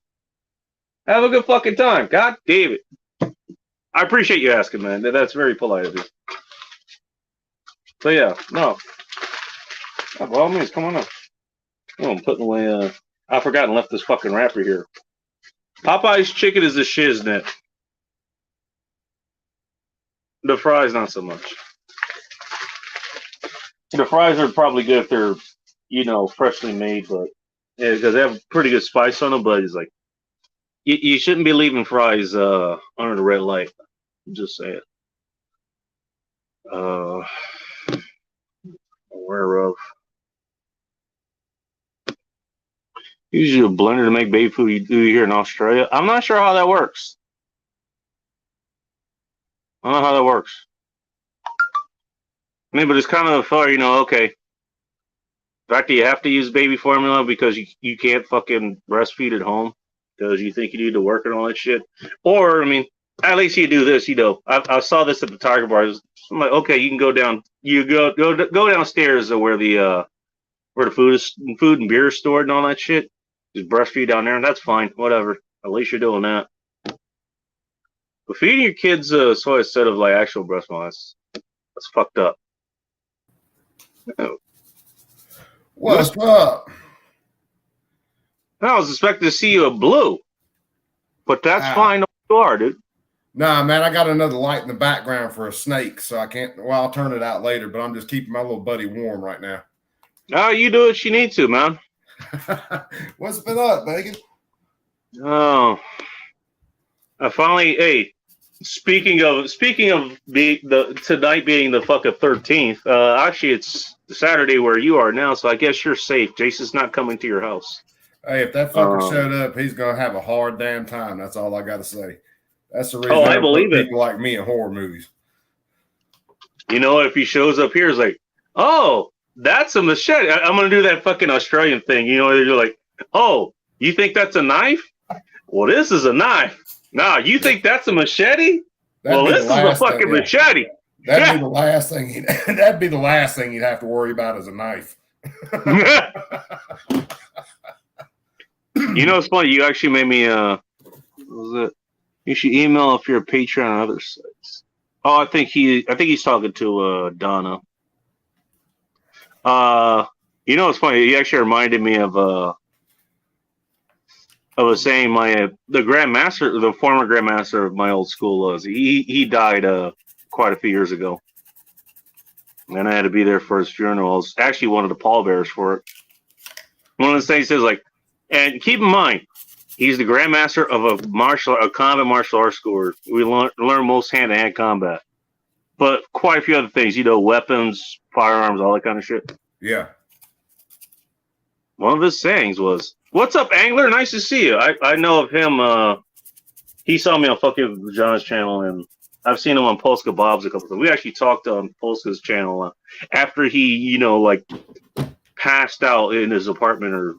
Have a good fucking time. God damn it. I appreciate you asking, man. That's very polite of you. So yeah, no. Oh, by all means, come on up. Oh, I'm putting away. I forgot and left this fucking wrapper here. Popeye's chicken is a shiznit. The fries, not so much. The fries are probably good if they're, freshly made, but yeah, because they have pretty good spice on them. But it's like you shouldn't be leaving fries under the red light. Just say it. Aware of. Usually a blender to make baby food you do here in Australia. I'm not sure how that works. I don't know how that works. I mean, but it's kind of okay. The fact that you have to use baby formula because you can't fucking breastfeed at home because you think you need to work and all that shit. Or, I mean, at least you do this, I saw this at the Tiger Bar. I'm like, okay, you can go down. You go downstairs where the food and beer is stored and all that shit. Just breastfeed down there, and that's fine. Whatever. At least you're doing that. But feeding your kids soy instead of like actual breast milk, that's fucked up. Oh. What's up? I was expecting to see you a blue, but that's fine. You are, dude. Nah, man, I got another light in the background for a snake, so I can't. Well, I'll turn it out later, but I'm just keeping my little buddy warm right now. Oh, you do what you need to, man. What's been up, Megan? Oh, I finally. Hey, speaking of the tonight being the fucking 13th. Actually, it's Saturday where you are now, so I guess you're safe. Jason's not coming to your house. Hey, if that fucker showed up, he's gonna have a hard damn time. That's all I got to say. That's the reason. I believe it. People like me in horror movies. If he shows up here, it's like, oh, that's a machete. I'm gonna do that fucking Australian thing. They're like, oh, you think that's a knife? Well, this is a knife. Nah, you think that's a machete? Well, this is a fucking machete. That'd be the last thing. That'd be the last thing you'd have to worry about is a knife. It's funny. You actually made me. What was it? You should email if you're a Patreon on other sites. Oh, I think he's talking to Donna. It's funny. He actually reminded me of I was saying the grandmaster, the former grandmaster of my old school was he died quite a few years ago, and I had to be there for his funeral. I was actually one of the pallbearers for it. One of the things is like, and keep in mind, he's the grandmaster of a combat martial arts school. We learn most hand-to-hand combat, but quite a few other things, weapons, firearms, all that kind of shit. Yeah. One of his sayings was, "What's up, Angler? Nice to see you." I know of him. He saw me on fucking John's channel, and I've seen him on Polska Bob's a couple times. We actually talked on Polska's channel after he, passed out in his apartment or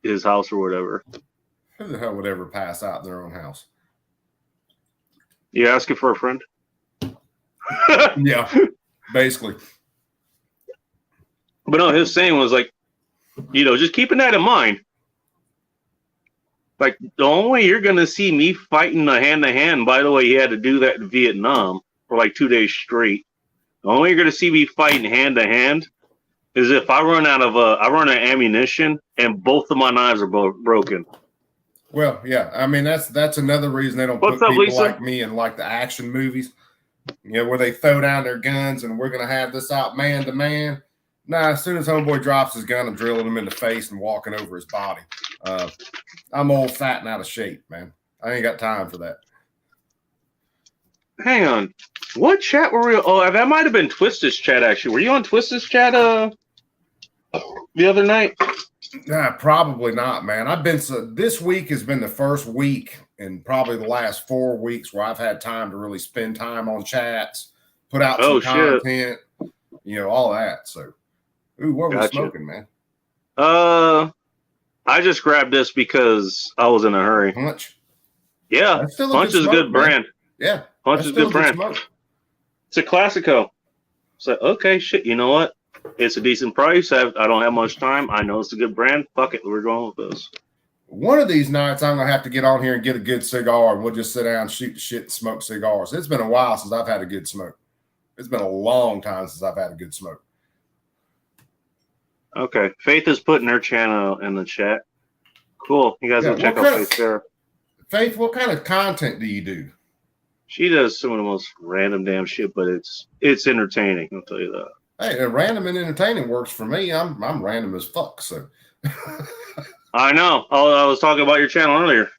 his house or whatever. Who the hell would ever pass out in their own house? You asking for a friend? Yeah, basically. But no, his saying was like, just keeping that in mind. Like, the only way you're going to see me fighting a hand-to-hand, by the way, he had to do that in Vietnam for like 2 days straight. The only way you're going to see me fighting hand-to-hand is if I run out of ammunition and both of my knives are both broken. Well, yeah. I mean, that's another reason they don't put people like me in like the action movies, where they throw down their guns and we're going to have this out man-to-man. Nah, as soon as homeboy drops his gun, I'm drilling him in the face and walking over his body. I'm old, fat, and out of shape, man. I ain't got time for that. Hang on. What chat were we? Oh, that might have been Twisted's chat, actually. Were you on Twisted's chat the other night? Nah, probably not, man. This week has been the first week in probably the last 4 weeks where I've had time to really spend time on chats, put out some content, all that. So, what were we smoking, man? I just grabbed this because I was in a hurry. Punch? Yeah, Punch is a good brand. Yeah, Punch is a good brand. It's a Classico. So, okay, shit, you know what? It's a decent price. I don't have much time. I know it's a good brand. Fuck it, we're going with this. one of these nights I'm gonna have to get on here and get a good cigar, and we'll just sit down, shoot the shit, and smoke cigars. It's been a while since I've had a good smoke. It's been a long time since I've had a good smoke. Okay, Faith is putting her channel in the chat. Cool, you guys will check out Faith there. Faith, what kind of content do you do? She does some of the most random damn shit, but it's entertaining. I'll tell you that. Hey, random and entertaining works for me. I'm random as fuck. So I know. I was talking about your channel earlier.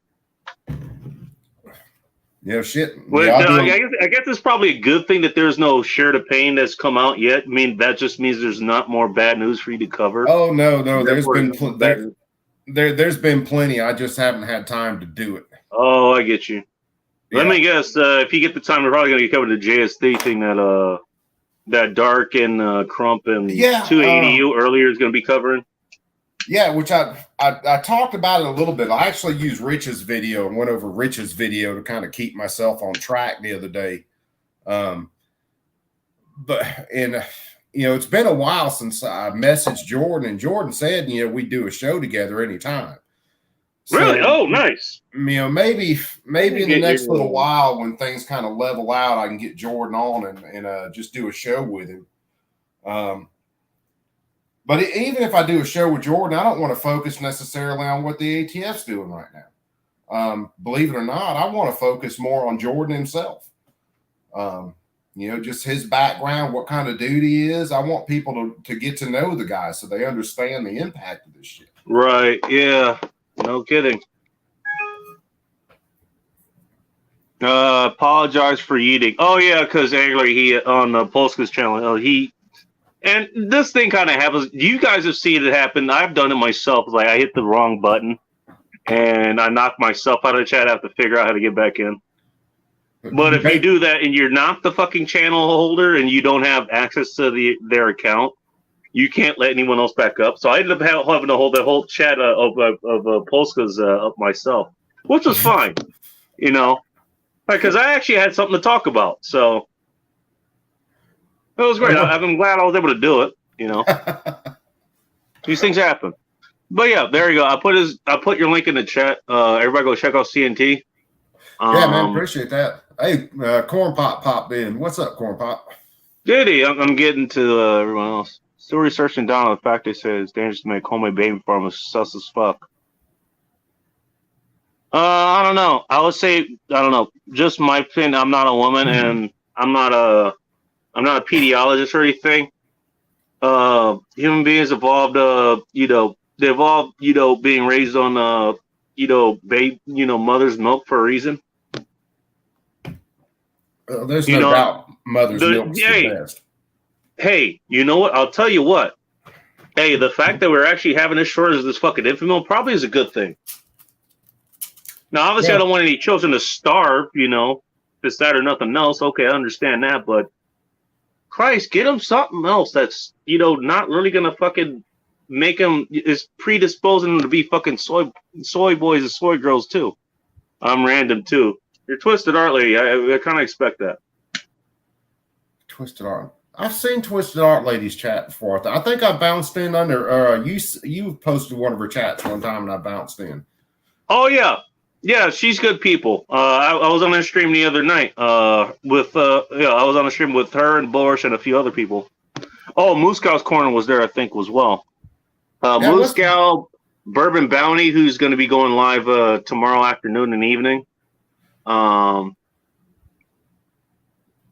Yeah, shit. Well, yeah, I guess it's probably a good thing that there's no Share the Pain that's come out yet. I mean, that just means there's not more bad news for you to cover. Oh no, there's been plenty. I just haven't had time to do it. Oh, I get you. Yeah. Let me guess. If you get the time, we're probably going to cover the JSD thing that Dark and Crump and 280U earlier is going to be covering. Yeah, which I talked about it a little bit. I actually used Rich's video and went over Rich's video to kind of keep myself on track the other day. It's been a while since I messaged Jordan, and Jordan said, we'd do a show together anytime. So, really? Oh, nice. Maybe in the next little while when things kind of level out, I can get Jordan on and just do a show with him. But even if I do a show with Jordan, I don't want to focus necessarily on what the ATF's doing right now. Believe it or not, I want to focus more on Jordan himself. Just his background, what kind of dude he is. I want people to get to know the guy so they understand the impact of this shit. Right. Yeah. No kidding. Apologize for eating. Oh, yeah, because Angler, he on Polska's channel, and this thing kind of happens. You guys have seen it happen. I've done it myself. Like, I hit the wrong button, and I knocked myself out of the chat. I have to figure out how to get back in. But if you do that and you're not the fucking channel holder and you don't have access to their account, you can't let anyone else back up. So I ended up having to hold that whole chat of Polska's up myself, which was fine, because I actually had something to talk about. So it was great. I'm glad I was able to do it. These things happen. But yeah, there you go. I put your link in the chat. Everybody go check out CNT. Yeah, man, appreciate that. Hey, Corn Pop popped in. What's up, Corn Pop? Did he? I'm getting to everyone else. Still researching down on the fact they say it's dangerous to make homemade baby formula sus as fuck. I don't know. I would say, I don't know. Just my opinion. I'm not a woman, and I'm not a pediatrician or anything. Human beings evolved. They evolved. Being raised on mother's milk for a reason. There's no doubt mother's milk is the best. Hey, you know what? I'll tell you what. Hey, the fact that we're actually having this shortage of this fucking infant milk probably is a good thing. Now, obviously, I don't want any children to starve, if it's that or nothing else. Okay, I understand that, but Christ, get them something else that's, not really going to fucking make them, is predisposing them to be fucking soy boys and soy girls, too. I'm random, too. You're Twisted Art Lady. I kind of expect that. Twisted Art. I've seen Twisted Art Lady's chat before. I think I bounced in under. You posted one of her chats one time, and I bounced in. Oh yeah, she's good people. I was on a stream the other night. I was on a stream with her and Boris and a few other people. Oh, Moose Cow's Corner was there, I think, as well. Moose Cow, Bourbon Bounty, who's going to be going live tomorrow afternoon and evening.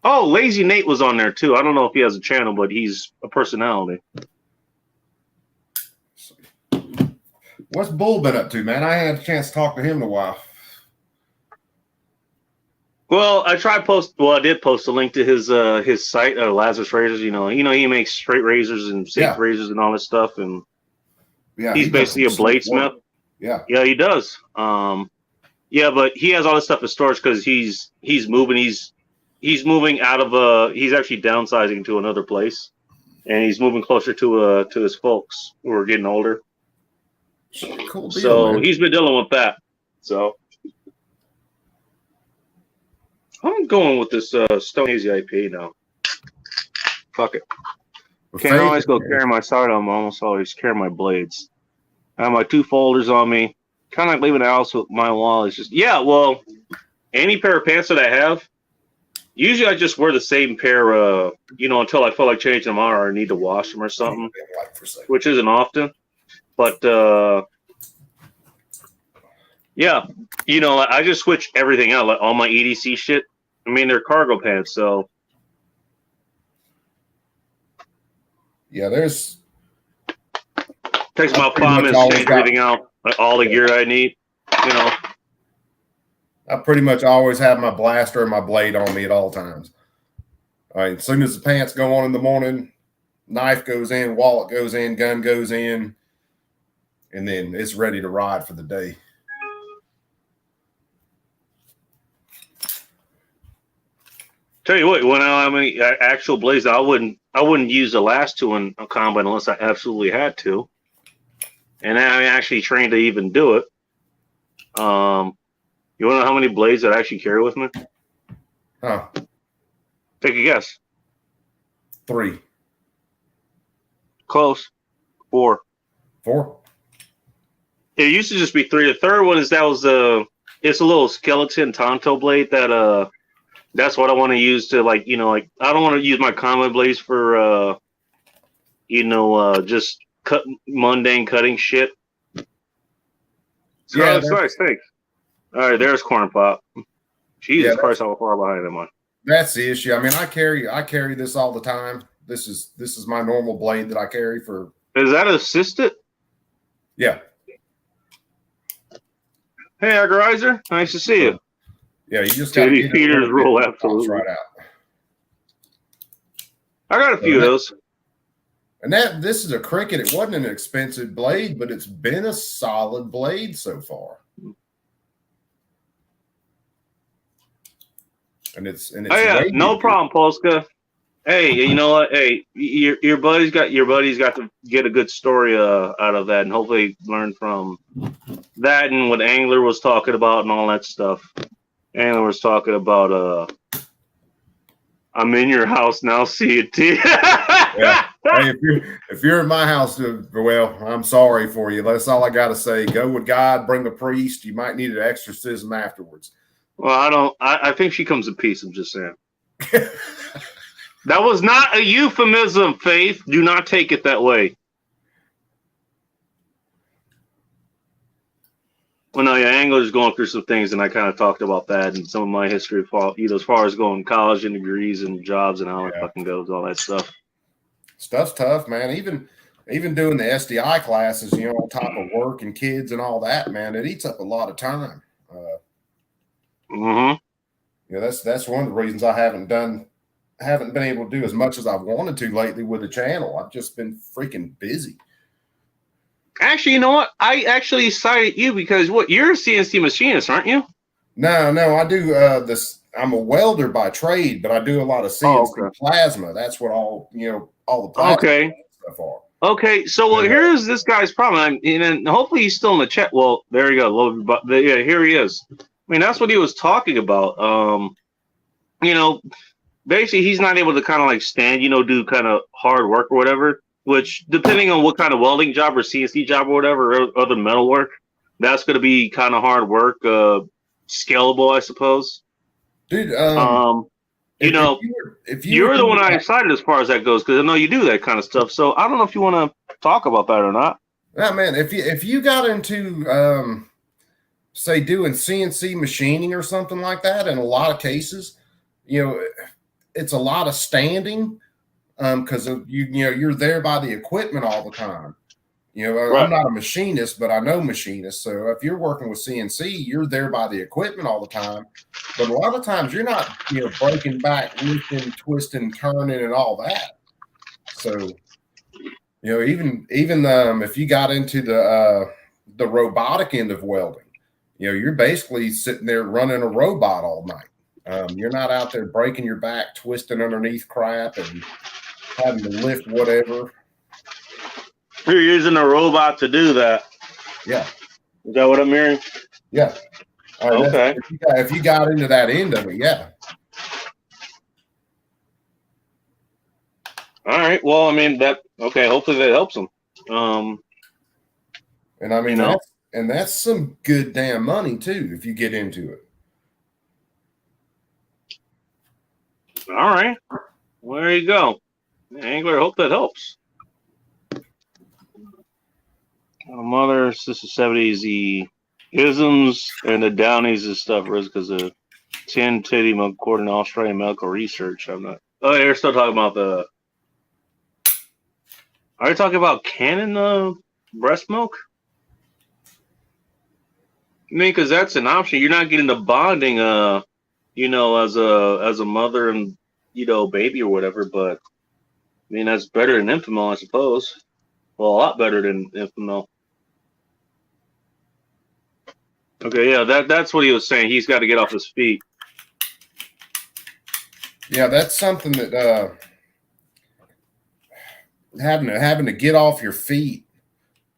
Lazy Nate was on there too. I don't know if he has a channel, but he's a personality. What's Bull been up to, man? I had a chance to talk to him in a while. Well, I did post a link to his site, Lazarus Razors. He makes straight razors and safe razors and all this stuff, and he's basically a bladesmith. Yeah, he does. But he has all this stuff in storage because he's moving. He's moving out of he's actually downsizing to another place, and he's moving closer to his folks who are getting older. Cool deal, so man. He's been dealing with that. So I'm going with this Stone Hazy IP now. Fuck it. Can't always go carry my sidearm. I almost always carry my blades. I have my 2 folders on me. kind of like leaving the house with my wall is just well, any pair of pants that I have, usually I just wear the same pair, until I feel like changing them out or I need to wash them or something, which isn't often. But I just switch everything out, like all my EDC shit. I mean, they're cargo pants, so yeah, there's takes about 5 minutes to change everything out, like all the gear I need. I pretty much always have my blaster and my blade on me at all times. All right, as soon as the pants go on in the morning, knife goes in, wallet goes in, gun goes in, and then it's ready to ride for the day. Tell you what, when I mean actual blades, I wouldn't use the last two in a combat unless I absolutely had to, and I actually trained to even do it. You want to know how many blades I actually carry with me? Huh? Take a guess. 3. Close. 4. 4. It used to just be 3. The third one it's a little skeleton Tonto blade that that's what I want to use to I don't want to use my common blades for just mundane cutting shit. So it's nice, thanks. All right, there's Corn Pop. Jesus Christ, how far behind am I? That's the issue. I mean, I carry this all the time. This is my normal blade that I carry for. Is that assisted? Yeah. Hey, Agorizer, nice to see you. Yeah, you just got to Peter's rule, absolutely. Right out. I got a few of those. And this is a Cricket. It wasn't an expensive blade, but it's been a solid blade so far. And it's no problem, Polska. Hey, you know what? Hey, your buddy's got to get a good story out of that, and hopefully learn from that and what Angler was talking about and all that stuff. Angler was talking about I'm in your house now, see it. Yeah. Hey, if you're in my house, well, I'm sorry for you. That's all I got to say. Go with God, bring a priest. You might need an exorcism afterwards. Well, I think she comes in peace. I'm just saying. That was not a euphemism, Faith. Do not take it that way. Well, no, Angler's going through some things, and I kind of talked about that and some of my history, as far as going to college and degrees and jobs and how it fucking goes, all that stuff. Stuff's tough, man. Even doing the SDI classes, on top of work and kids and all that, man, it eats up a lot of time. That's one of the reasons I haven't been able to do as much as I've wanted to lately with the channel. I've just been freaking busy. Actually, you know what? I actually cited you because you're a CNC machinist, aren't you? No, I do this. I'm a welder by trade, but I do a lot of CNC plasma. That's what all the plasma stuff are. Okay, so here's this guy's problem, and hopefully he's still in the chat. Well, there you go. Yeah, here he is. I mean, that's what he was talking about. Basically, he's not able to kind of stand, do kind of hard work or whatever. Which, depending on what kind of welding job or CNC job or whatever, or other metal work, that's going to be kind of hard work, scalable, I suppose. Dude, if you're the one I excited as far as that goes, because I know you do that kind of stuff. So I don't know if you want to talk about that or not. Yeah, man. If you got into say doing CNC machining or something like that, in a lot of cases, it's a lot of standing. Because you're there by the equipment all the time. I'm not a machinist, but I know machinists. So if you're working with CNC, you're there by the equipment all the time. But a lot of times you're not, breaking back, lifting, twisting, turning, and all that. So, even if you got into the robotic end of welding, you're basically sitting there running a robot all night. You're not out there breaking your back, twisting underneath crap, and having to lift whatever. You're using a robot to do that. Yeah. Is that what I'm hearing? Yeah. Okay. If you got into that end of it, yeah. All right. Well, I mean hopefully that helps them. And I mean, And that's some good damn money too, if you get into it. All right. Well, there you go. Angler, hope that helps. Mother, Sister 70s, the isms and the downies and stuff is because of 10 titty milk according to Australian medical research. I'm not. Oh, they're still talking about the. Are you talking about Canon breast milk? I mean, because that's an option. You're not getting the bonding, you know, as a mother and baby or whatever. But I mean, that's better than Enfamil, I suppose. Well, a lot better than Enfamil. Okay, yeah, that's what he was saying. He's got to get off his feet. Yeah, that's something that having to get off your feet.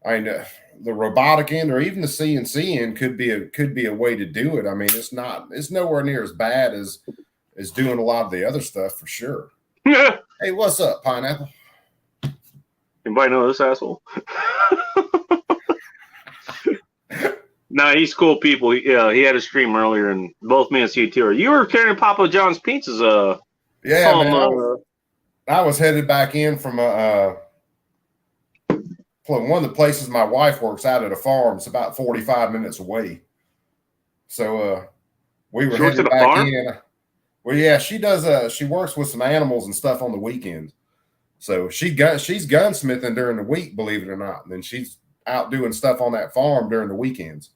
I mean, the robotic end or even the CNC end could be a way to do it. I mean, it's nowhere near as bad as doing a lot of the other stuff for sure. Hey, what's up, Pineapple? Anybody know this asshole? Nah, he's cool people. He had a stream earlier, and both me and CT. You were carrying Papa John's pizzas. Yeah, man, I was headed back in from one of the places my wife works out at a farm. It's about 45 minutes away. So we were headed back farm? In. Well, yeah, she does. She works with some animals and stuff on the weekends. So she's gunsmithing during the week, believe it or not. And then she's out doing stuff on that farm during the weekends.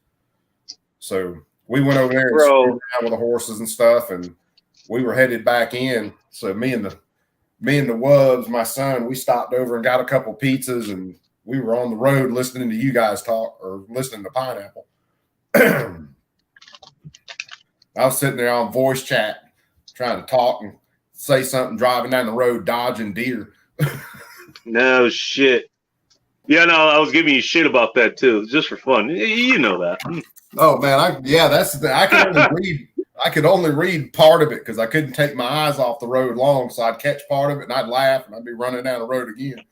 So we went over there and screwed around with the horses and stuff, and we were headed back in. So me and the Wubs, my son, we stopped over and got a couple pizzas, and we were on the road listening to you guys talk or listening to Pineapple. I was sitting there on voice chat trying to talk and say something, driving down the road, dodging deer. No shit. Yeah, no, I was giving you shit about that too, just for fun. You know that. Oh man, I could only read part of it because I couldn't take my eyes off the road long, so I'd catch part of it and I'd laugh and I'd be running down the road again.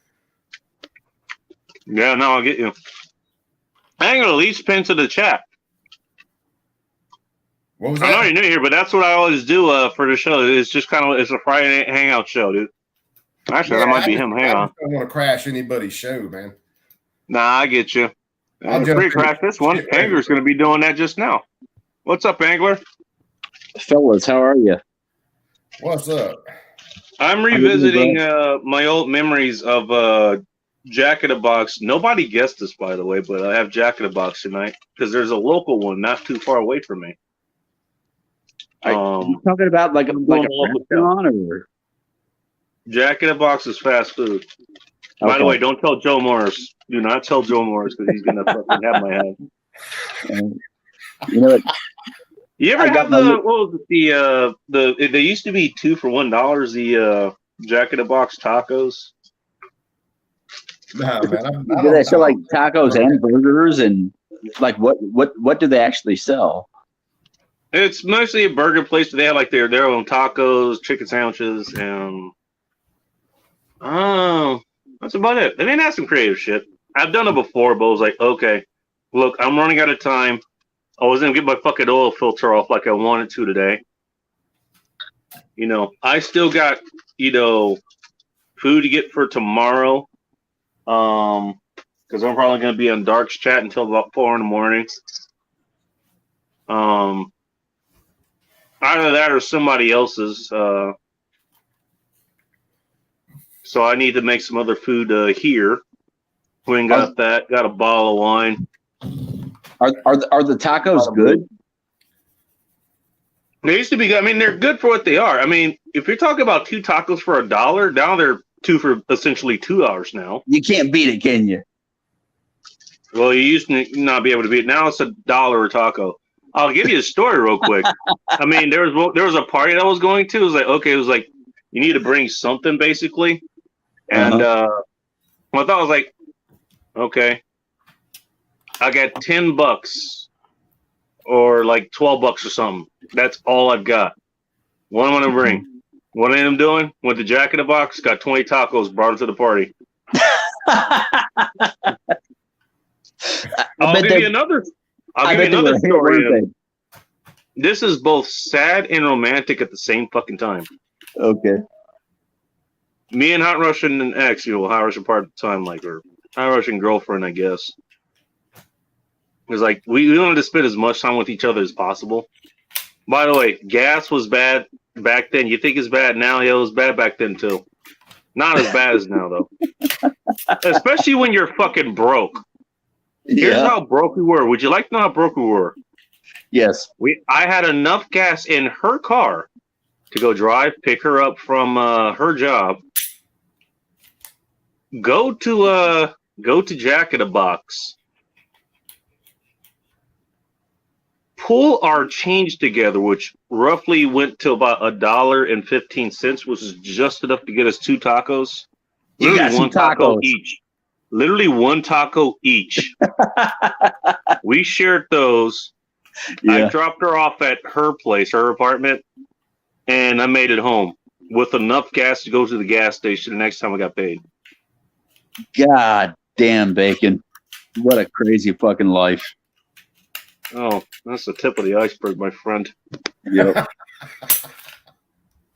Yeah, no, I'll get you. I'm gonna at least pin to the chat. What was that? I know you're new here, but that's what I always do for the show. It's just it's a Friday hangout show, dude. Actually, that might be him. Hang on. I don't want to crash anybody's show, man. Nah, I get you. I'm pretty crash this one. Angler's going to be doing that just now. What's up, Angler? Fellas, how are you? What's up? I'm revisiting my old memories of Jack in the Box. Nobody guessed this, by the way, but I have Jack in the Box tonight because there's a local one not too far away from me. Are you talking about like a restaurant or? Jack in the Box is fast food. Okay. By the way, don't tell Joe Morris. Do not tell Joe Morris because he's gonna fucking have my head. You know what? You ever have what was it, they used to be 2 for $1, the Jack in the Box tacos? No, man. Do they sell like tacos and burgers and like what do they actually sell? It's mostly a burger place, but they have like their own tacos, chicken sandwiches, and that's about it. They didn't have some creative shit. I've done it before, but I was like, okay, look, I'm running out of time. I wasn't gonna get my fucking oil filter off like I wanted to today. I still got, food to get for tomorrow. Because I'm probably gonna be on Dark's chat until about 4 a.m. Either that or somebody else's. So I need to make some other food here. We ain't got that. Got a bottle of wine. Are the tacos good? They used to be good. I mean, they're good for what they are. I mean, if you're talking about 2 tacos for $1, now they're 2 for essentially $2 now. You can't beat it, can you? Well, you used to not be able to beat it. Now it's $1 a taco. I'll give you a story real quick. I mean, there was a party that I was going to. It was like you need to bring something basically, and I thought I was like, okay, I got $10 or like $12 or something. That's all I've got. What I'm gonna bring? What I am doing? Went to Jack in the Box, got 20 tacos, brought them to the party. I'll give you another story. This is both sad and romantic at the same fucking time. Okay. Me and Hot Russian and ex, Hot Russian part of the time, like, or Hot Russian girlfriend, I guess. It was like, we wanted to spend as much time with each other as possible. By the way, gas was bad back then. You think it's bad now? Yeah, it was bad back then, too. Not as bad as now, though. Especially when you're fucking broke. Here's how broke we were. Would you like to know how broke we were? Yes. I had enough gas in her car to go drive, pick her up from her job, go to Jack in the Box, pull our change together, which roughly went to about $1.15, which is just enough to get us 2 tacos. You got some taco each. Literally 1 taco each. We shared those. Yeah. I dropped her off at her place, her apartment, and I made it home with enough gas to go to the gas station the next time I got paid. God damn, Bacon. What a crazy fucking life. Oh, that's the tip of the iceberg, my friend. Yep.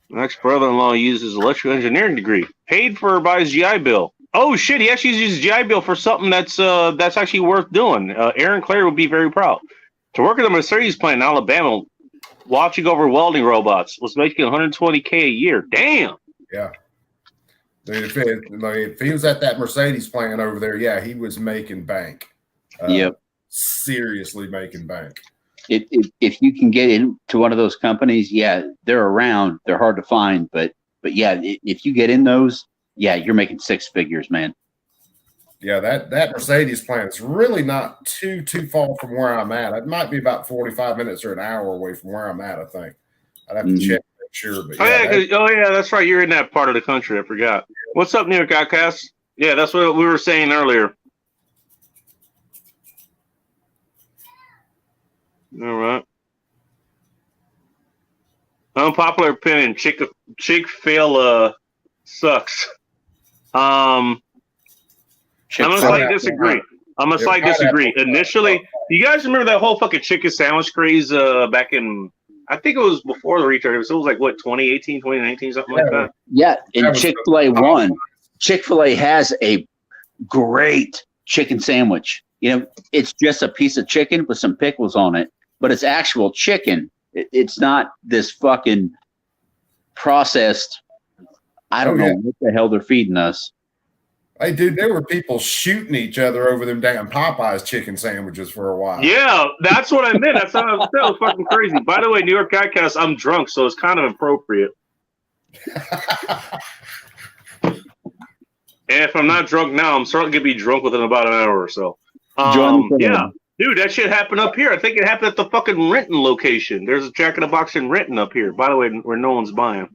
My ex-brother-in-law uses his electrical engineering degree, paid for by his GI Bill. Oh shit, he actually uses his GI Bill for something that's actually worth doing. Aaron Clare would be very proud. To work at a Mercedes plant in Alabama, watching over welding robots, was making $120K a year. Damn. Yeah. Dude, if he was at that Mercedes plant over there, yeah, he was making bank. Yep. Seriously making bank. If you can get into one of those companies, yeah, they're around. They're hard to find, but yeah, if you get in those, yeah, you're making 6 figures, man. Yeah, that Mercedes plant is really not too far from where I'm at. It might be about 45 minutes or an hour away from where I'm at, I think. I'd have to check to make sure. But yeah, that's right. You're in that part of the country. I forgot. What's up, New York Outcast? Yeah, that's what we were saying earlier. All right. Unpopular opinion: Chick-fil-A sucks. I'm gonna slightly disagree. Initially, you guys remember that whole fucking chicken sandwich craze back in, I think it was before the return. It was like, what, 2018, 2019, something like that? Yeah, and Chick-fil-A won. Chick-fil-A has a great chicken sandwich. It's just a piece of chicken with some pickles on it, but it's actual chicken. It's not this fucking processed, I don't know what the hell they're feeding us. Hey, dude, there were people shooting each other over them damn Popeyes chicken sandwiches for a while. Yeah, that's what I meant. That was fucking crazy. By the way, New York Podcast, I'm drunk, so it's kind of appropriate. And if I'm not drunk now, I'm certainly going to be drunk within about an hour or so. Yeah. Dude, that shit happened up here. I think it happened at the fucking Renton location. There's a Jack in the Box in Renton up here, by the way, where no one's buying.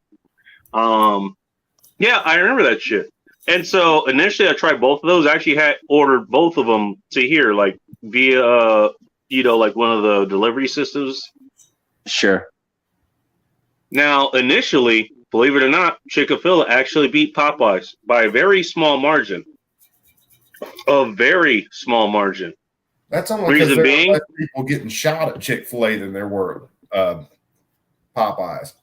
Yeah, I remember that shit. And so initially I tried both of those. I actually had ordered both of them to here, like via, like one of the delivery systems. Sure. Now, initially, believe it or not, Chick-fil-A actually beat Popeyes by a very small margin. A very small margin. That's only because there were less people getting shot at Chick-fil-A than there were Popeyes.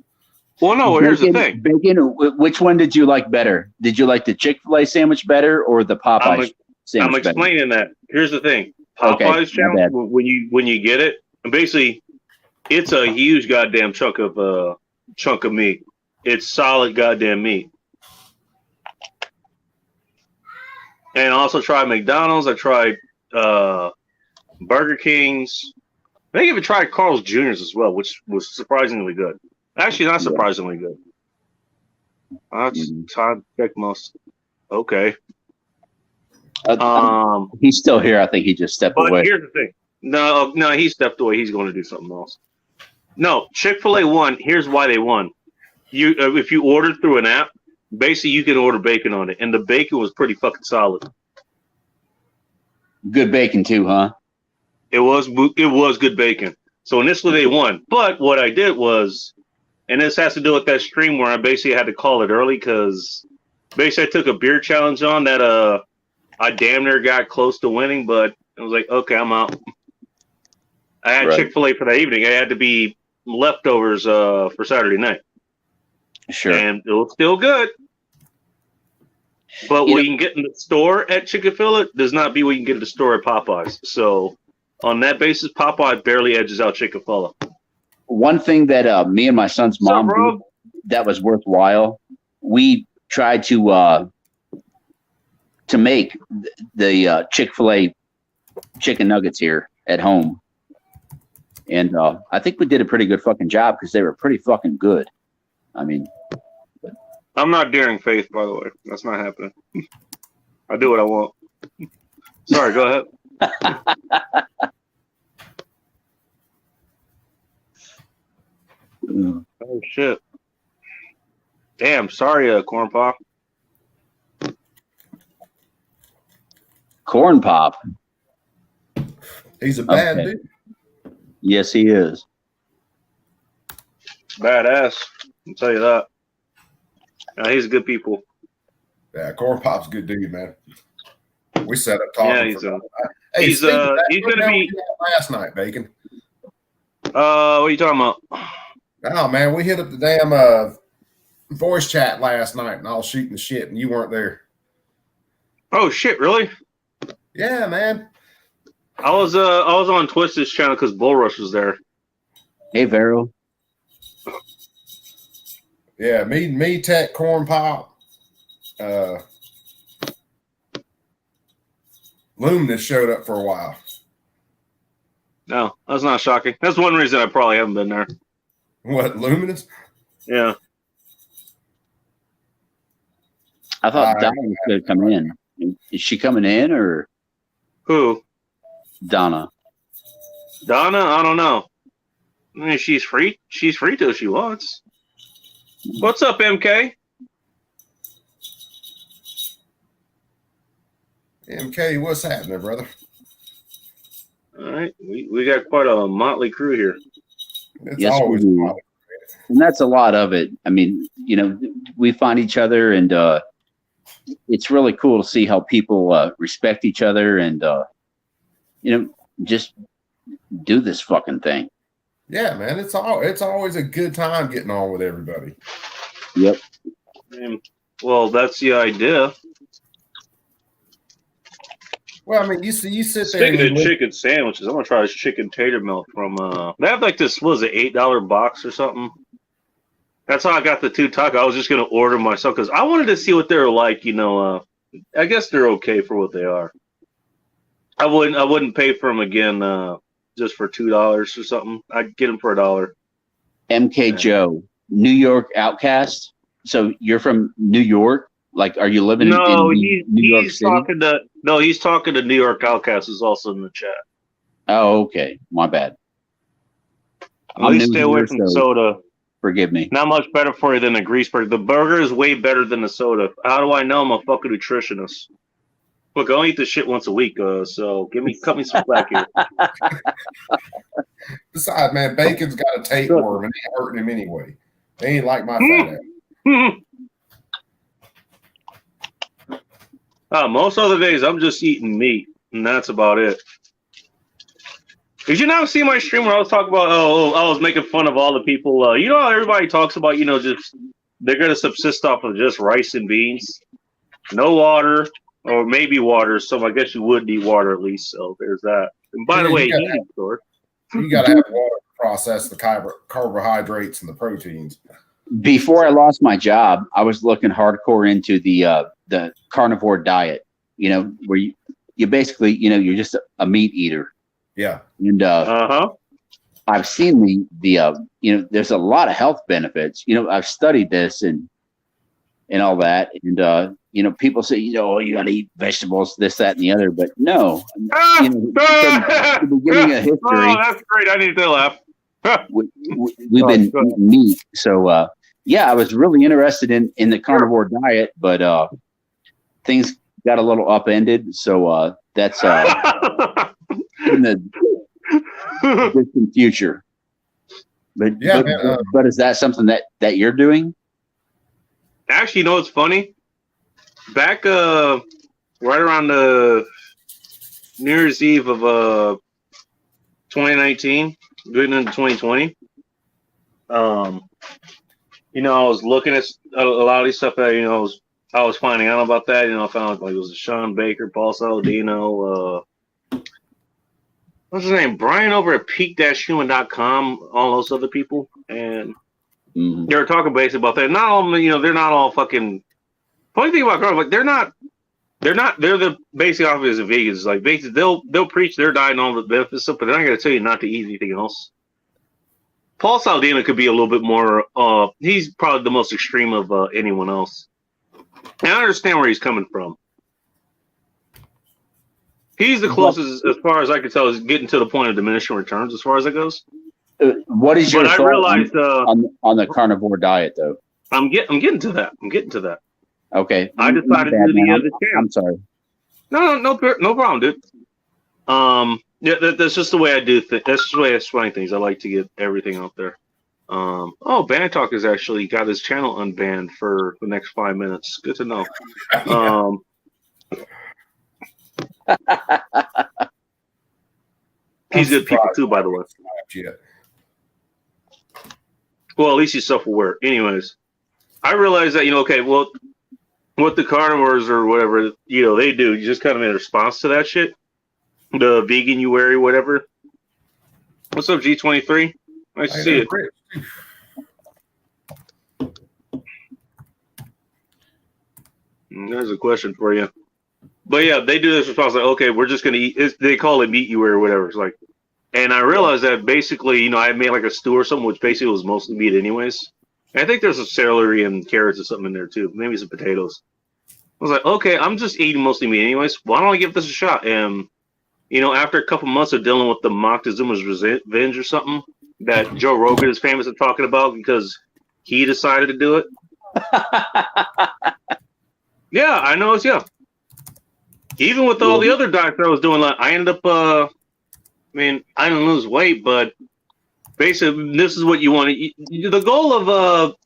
Well, no, here's the thing. Bacon, which one did you like better? Did you like the Chick-fil-A sandwich better or the Popeyes sandwich I'm explaining that. Here's the thing. Popeyes channel, when you get it, basically, it's a huge goddamn chunk of meat. It's solid goddamn meat. And I also tried McDonald's. I tried Burger King's. I think I even tried Carl's Jr.'s as well, which was surprisingly good. Actually, not surprisingly good. That's Todd Beckmost. Okay. He's still here. I think he just stepped away. But here's the thing. No, he stepped away. He's going to do something else. No, Chick-fil-A won. Here's why they won. If you ordered through an app, basically you can order bacon on it, and the bacon was pretty fucking solid. Good bacon too, huh? It was good bacon. So initially they won. But what I did was, and this has to do with that stream where I basically had to call it early because basically I took a beer challenge on that I damn near got close to winning, but I was like, okay, I'm out. I had Right. Chick-fil-A for that evening. I had to be leftovers for Saturday night. Sure. And it was still good. But what you can get in the store at Chick-fil-A does not be what you can get in the store at Popeyes. So on that basis, Popeye barely edges out Chick-fil-A. One thing that me and my son's mom did that was worthwhile, we tried to make the Chick-fil-A chicken nuggets here at home. And I think we did a pretty good fucking job because they were pretty fucking good. I mean, I'm not daring Faith, by the way. That's not happening. I do what I want. Sorry, go ahead. Oh shit! Damn, sorry, Corn Pop. Corn Pop. He's a bad dude. Yes, he is. Badass. I'll tell you that. He's a good people. Yeah, Corn Pop's a good dude, man. We set up talking. Yeah, he's he's gonna be last night, Bacon. What are you talking about? Oh man, we hit up the damn voice chat last night, and I was shooting the shit, and you weren't there. Oh shit! Really? Yeah, man. I was on Twisted's channel because Bull Rush was there. Hey, Vero. Yeah, me, Tech, Corn Pop, Luminous showed up for a while. No, that's not shocking. That's one reason I probably haven't been there. What, Luminous? Yeah. I thought Donna was going to come in. Is she coming in or Who? Donna? Donna? I don't know. I mean, she's free. She's free till she wants. What's up, MK? MK, what's happening, brother? All right, we got quite a motley crew here. It's Yes, always we do. And that's a lot of it. I mean, you know, we find each other, and it's really cool to see how people respect each other and, you know, just do this fucking thing. Yeah, man. It's always a good time getting on with everybody. Yep. Well, that's the idea. Well, I mean, you sit there. Speaking of chicken sandwiches, I'm gonna try this chicken tater melt from. They have like this. Was it $8 box or something? That's how I got the 2 tacos. I was just gonna order myself because I wanted to see what they're like. You know, I guess they're okay for what they are. I wouldn't pay for them again just for $2 or something. I'd get them for $1. MK Joe, New York outcast. So you're from New York? Like, are you living in New York City? He's talking to New York Outcast, who's also in the chat. Oh, okay. My bad. Please stay away from the soda. Forgive me. Not much better for you than a grease burger. The burger is way better than the soda. How do I know? I'm a fucking nutritionist. Look, I only eat this shit once a week, so cut me some slack here. Besides, man, Bacon's got a tapeworm and he hurting him anyway. He ain't like my fat ass. Most other days, I'm just eating meat, and that's about it. Did you not see my stream where I was talking about, I was making fun of all the people, you know how everybody talks about, just they're going to subsist off of just rice and beans? No water, or maybe water, so I guess you would need water at least, so there's that. And by the way, you got to have water to process the carbohydrates and the proteins. Before I lost my job, I was looking hardcore into the carnivore diet, where you basically, you're just a meat eater. Yeah. And I've seen the there's a lot of health benefits. I've studied this and all that. And, people say, you got to eat vegetables, this, that, and the other. But no, from the beginning of history. Oh, that's great. I need to laugh. We've been eating meat. So, I was really interested in the carnivore diet, but things got a little upended. So that's in the distant future. But is that something that you're doing? Actually, what's funny? Back right around the New Year's Eve of 2019, going into 2020. You know, I was looking at a lot of these stuff that I was finding out about that. You know, I found like it was Sean Baker, Paul Saladino, what's his name, Brian over at peak-human.com, all those other people, and they were talking basically about that. Not all, they're not all fucking. Funny thing about girls, like they're the basic obvious of vegans. Like basically, they'll preach their diet and all the benefits stuff, but they're not going to tell you not to eat anything else. Paul Saladino could be a little bit more. He's probably the most extreme of anyone else. And I understand where he's coming from. He's the closest, as far as I can tell, is getting to the point of diminishing returns, as far as it goes. What is your thought on the carnivore diet, though? I'm getting to that. Okay. I decided to do the other channel. I'm sorry. No problem, dude. Yeah, that's just the way I do things. That's just the way I explain things. I like to get everything out there. Band Talk has actually got his channel unbanned for the next 5 minutes. Good to know. He's good people too, by the way. Well, at least he's self-aware. Anyways, I realized that what the carnivores or whatever they do, just kind of in response to that shit. The vegan you wear, whatever. What's up, G23? Nice to see you. There's a question for you. But yeah, they do this response like, okay, we're just gonna eat. They call it meat you wear, or whatever. It's like, and I realized that basically, I made like a stew or something, which basically was mostly meat, anyways. And I think there's some celery and carrots or something in there too, maybe some potatoes. I was like, okay, I'm just eating mostly meat, anyways. Why don't I give this a shot? And after a couple months of dealing with the Montezuma's revenge or something that Joe Rogan is famous at talking about because he decided to do it. Yeah, I know. Even with all the other diets I was doing, like I ended up, I didn't lose weight, but basically this is what you want to. The goal of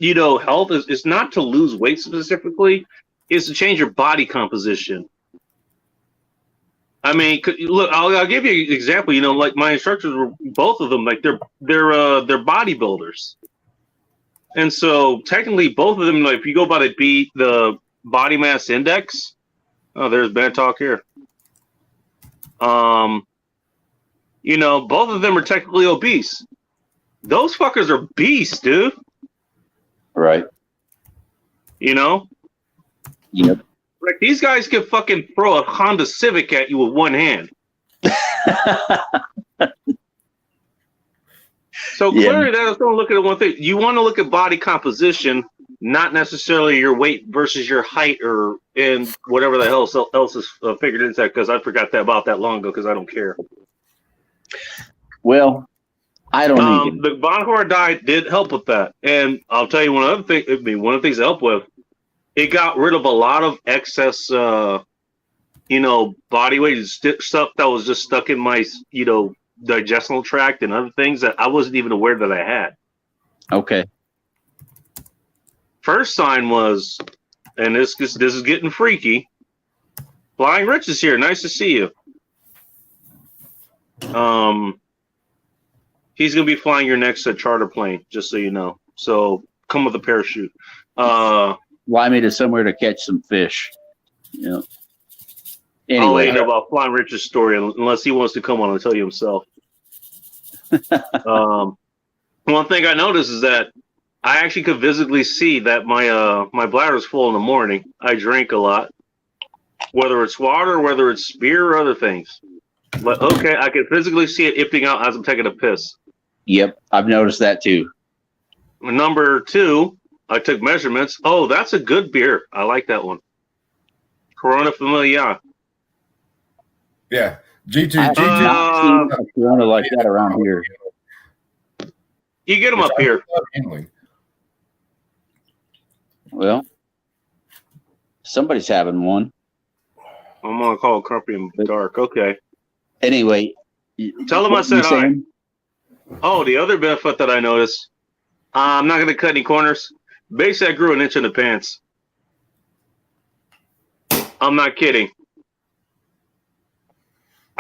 health is not to lose weight specifically, is to change your body composition. I mean, look, I'll give you an example. Like my instructors were both of them, like they're bodybuilders, and so technically both of them, like if you go by the body mass index, there's Bad Talk here. Both of them are technically obese. Those fuckers are beasts, dude. Right. Yep. Like these guys can fucking throw a Honda Civic at you with one hand. So clearly, that's going to look at one thing. You want to look at body composition, not necessarily your weight versus your height or and whatever the hell else is figured into that. Because I forgot about that long ago. Because I don't care. Well, I don't even. The Bonhor diet did help with that, and I'll tell you one other thing. One of the things it helped with. It got rid of a lot of excess, body weight stuff that was just stuck in my, digestional tract and other things that I wasn't even aware that I had. Okay. First sign was, and this is getting freaky. Flying Rich is here. Nice to see you. He's gonna be flying your next charter plane, just so you know. So come with a parachute. Fly me to somewhere to catch some fish. Anyway, I'll let you know about Flying Rich's story unless he wants to come on and tell you himself. One thing I noticed is that I actually could visibly see that my bladder is full in the morning. I drink a lot, whether it's water, whether it's beer, or other things. But okay, I can physically see it emptying out as I'm taking a piss. Yep, I've noticed that too. Number 2. I took measurements. Oh, that's a good beer. I like that one. Corona Familiar. Yeah. G2. I've not seen a Corona like that around here. You get them up here. Well, somebody's having one. I'm going to call it Crumpy and Dark. Okay. Anyway. Tell them I said hi. Oh, the other benefit that I noticed. I'm not going to cut any corners. Basically, I grew an inch in the pants. I'm not kidding.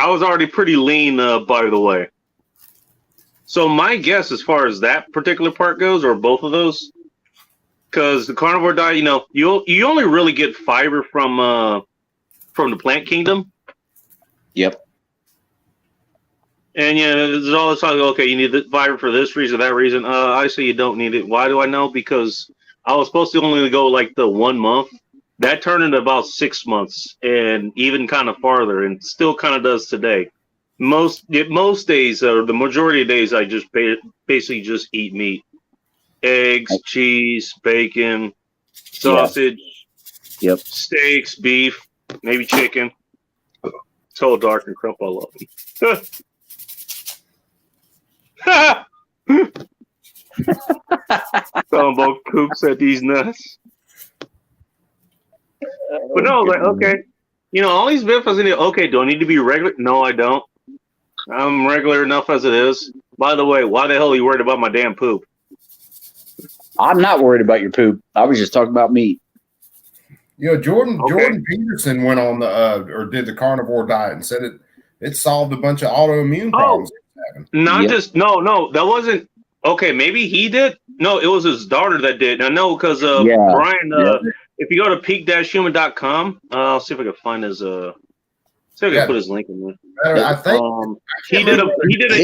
I was already pretty lean, by the way. So my guess, as far as that particular part goes, or both of those, because the carnivore diet, you only really get fiber from the plant kingdom. Yep. And there's all this talk. Okay, you need the fiber for this reason, that reason. I say you don't need it. Why do I know? Because I was supposed to only go like the 1 month. That turned into about 6 months, and even kind of farther, and still kind of does today. Most days, or the majority of days, I just basically just eat meat, eggs, cheese, bacon, sausage, steaks, beef, maybe chicken. Tell Dark and Crump I love him. Talking about coops at these nuts. But no, like, okay, all these benefits in it. Okay, do I need to be regular? No, I don't. I'm regular enough as it is. By the way, why the hell are you worried about my damn poop? I'm not worried about your poop. I was just talking about meat. Jordan Peterson went on or did the carnivore diet and said it solved a bunch of autoimmune problems. No, that wasn't okay. Maybe he did. No, it was his daughter that did. I know because Brian. If you go to peak-human.com, I'll see if I can find his. See if I can put his link in there. I think he did an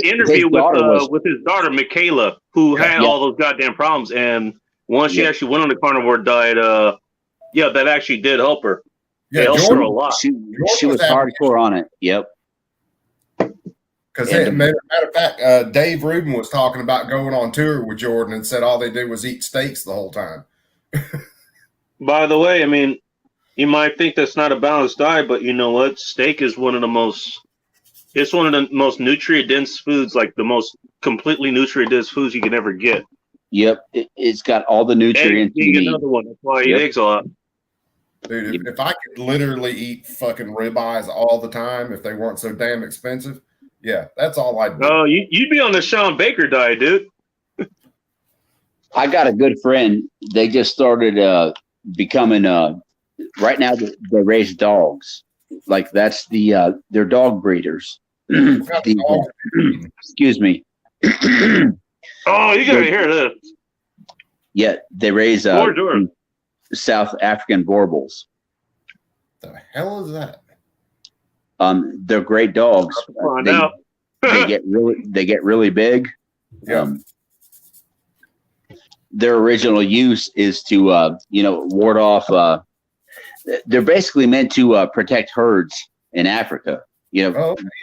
interview with his daughter Michaela, who had all those goddamn problems, and once she actually went on the carnivore diet, that actually did help her. Yeah, it helped her a lot. She was hardcore on it. Yep. Because matter of fact, Dave Rubin was talking about going on tour with Jordan and said all they did was eat steaks the whole time. By the way, I mean, you might think that's not a balanced diet, but you know what? Steak is one of the most nutrient-dense foods, like the most completely nutrient-dense foods you can ever get. Yep. It's got all the nutrients you need. Another one. That's why I eat eggs a lot. Dude, if I could literally eat fucking ribeyes all the time if they weren't so damn expensive, that's all I'd do. Oh, you'd be on the Sean Baker diet, dude. I got a good friend. They just started becoming right now they raise dogs. Like that's they're dog breeders. Excuse me. Oh, you gotta hear this. Yeah, they raise South African Borbals. The hell is that? They're great dogs. They get really big. Yeah. Their original use is to ward off. They're basically meant to protect herds in Africa.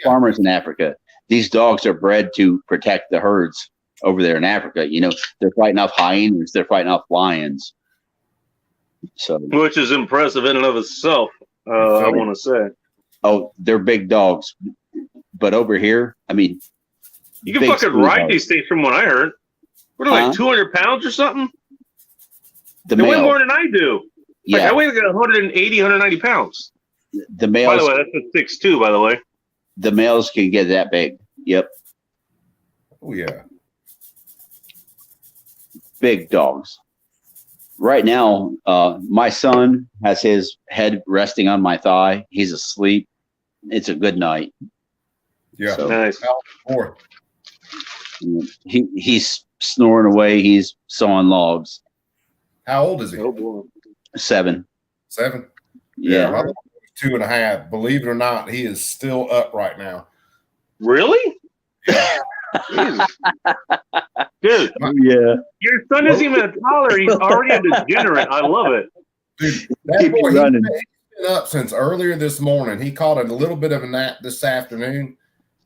Farmers in Africa. These dogs are bred to protect the herds over there in Africa. They're fighting off hyenas. They're fighting off lions. So, which is impressive in and of itself. I want to say. Oh, they're big dogs, but over here, I mean, you can fucking ride these things. From what I heard, what are like 200 pounds or something? They weigh more than I do. Yeah, I weigh like 180, 190 pounds. The males. By the way, that's a 6'2". By the way, the males can get that big. Yep. Oh yeah. Big dogs. Right now, my son has his head resting on my thigh. He's asleep. It's a good night. Yeah, so, nice. He's snoring away. He's sawing logs. How old is he? Oh boy. 7. 7? Yeah. My 2.5. Believe it or not, he is still up right now. Really? Yeah. Dude, yeah. Your son isn't even a toddler. He's already a degenerate. I love it. Dude, that boy, he's been up since earlier this morning. He caught a little bit of a nap this afternoon.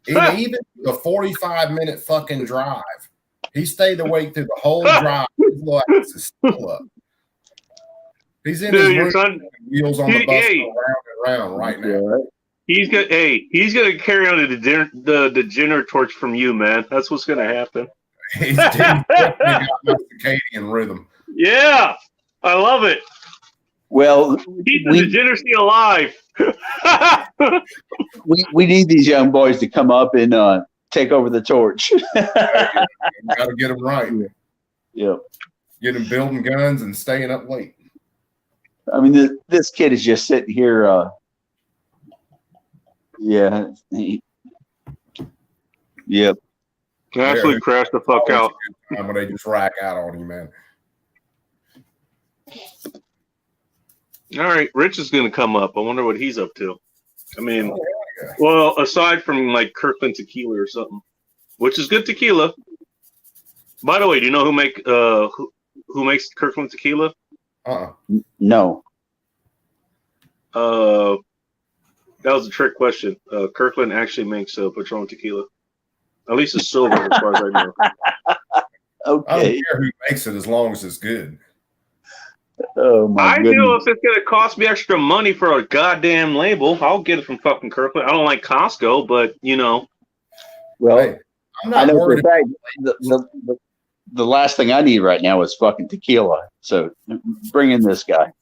Even the 45-minute fucking drive. He stayed awake through the whole drive. His little ass is still up. He's in his room, wheels on the bus around and around right now. He's gonna carry on the degenerate torch from you, man. That's what's gonna happen. He's definitely got my circadian rhythm. Yeah, I love it. Well, keep the degeneracy alive. we need these young boys to come up and take over the torch. Got to get them right. Yeah, get them building guns and staying up late. I mean, this kid is just sitting here Yeah. Yep. Actually crashed the fuck out. When they just rack out on you, man. All right, Rich is going to come up. I wonder what he's up to. I mean, well, aside from like Kirkland tequila or something, which is good tequila. By the way, do you know who makes Kirkland tequila? No. That was a trick question. Kirkland actually makes Patron tequila. At least it's silver, as far as I know. Okay. I don't care who makes it as long as it's good. Oh my goodness. do if it's gonna cost me extra money for a goddamn label. I'll get it from fucking Kirkland. I don't like Costco, but you know. Well, hey, I'm not worried. The last thing I need right now is fucking tequila. So bring in this guy.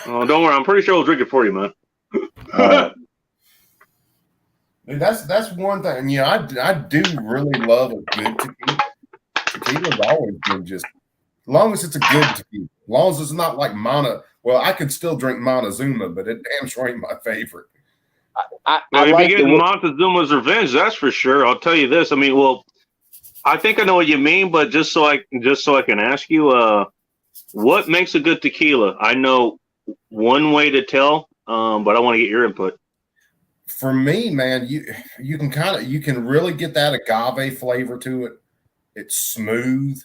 Oh, don't worry. I'm pretty sure I'll drink it for you, man. Dude, that's one thing. You know, I do really love a good tequila. Tequila's always been just, as long as it's a good tequila, as long as it's not like Well, I could still drink Montezuma, but it damn sure ain't my favorite. If you get Montezuma's Revenge, that's for sure. I'll tell you this. I mean, well, I think I know what you mean, but just so I can ask you, what makes a good tequila? I know one way to tell, but I want to get your input. For me, man, you can really get that agave flavor to it. It's smooth.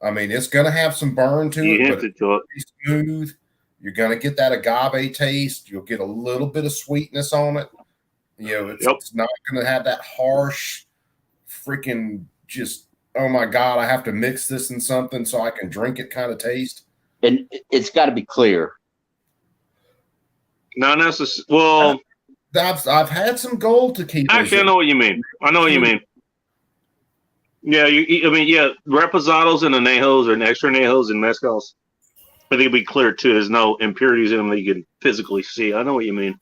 I mean, it's gonna have some burn to it, but it's smooth. You're gonna get that agave taste. You'll get a little bit of sweetness on it. You know, it's not gonna have that harsh, freaking just, oh my God, I have to mix this in something so I can drink it kind of taste. And it's got to be clear. Not necessarily. Well, I've had some gold tequila. Actually, I know what you mean. Yeah, reposados and anejos and extra anejos and mezcals, I think it'd be clear too. There's no impurities in them that you can physically see. I know what you mean.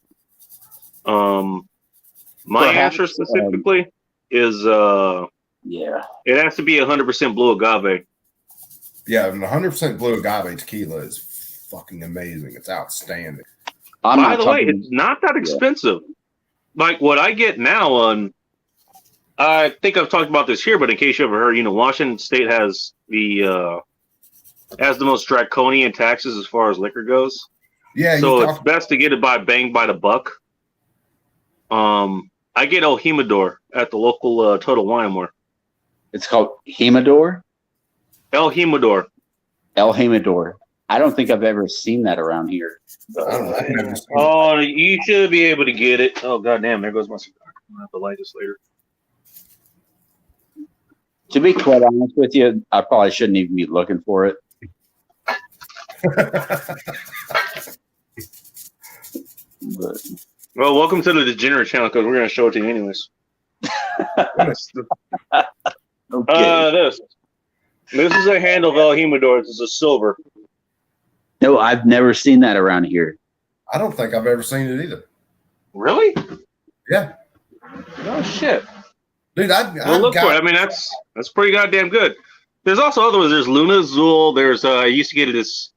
My answer specifically is it has to be 100% blue agave. Yeah, and 100% blue agave tequila is fucking amazing. It's outstanding. By the way, it's not that expensive. Like what I get now on, I think I've talked about this here, but in case you ever heard, Washington State has the most draconian taxes as far as liquor goes. Yeah, so it's best to get it by the buck. I get El Jimador at the local Total Wine Mart. It's called Jimador? El Jimador. El Jimador. I don't think I've ever seen that around here. Oh, you should be able to get it. Oh, goddamn, there goes my cigar. I'll have to light this later. To be quite honest with you, I probably shouldn't even be looking for it. Well, welcome to the Degenerate channel because we're going to show it to you anyways. Okay. This is a handle of El Jimador. This is a silver. No, I've never seen that around here. I don't think I've ever seen it either. Really? Yeah. Oh shit, dude! Well, look for it. I mean, that's pretty goddamn good. There's also other ones. There's Luna Azul. There's I used to get this.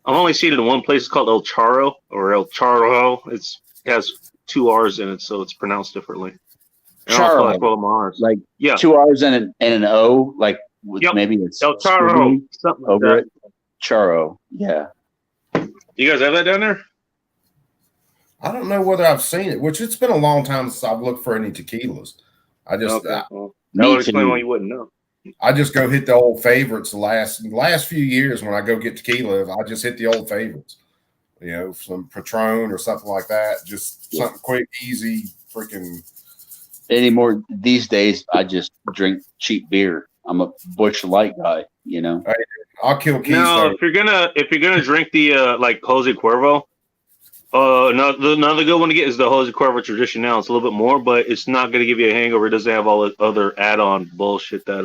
I've only seen it in one place. It's called El Charro or El Charro. It has 2 R's in it, so it's pronounced differently. Charro, like 2 R's and an O, like maybe it's El Charro, something like that. Charro, yeah. You guys have that down there? I don't know whether I've seen it, which it's been a long time since I've looked for any tequilas. I just that would explain why you wouldn't know. I just go hit the old favorites. The last few years when I go get tequila, I just hit the old favorites. Some Patron or something like that. Just something quick, easy, freaking. Anymore these days, I just drink cheap beer. I'm a Busch Light guy, I'll kill Keystone. No, if you're gonna drink the like Jose Cuervo, another good one to get is the Jose Cuervo Tradicional. It's a little bit more, but it's not gonna give you a hangover. It doesn't have all the other add-on bullshit that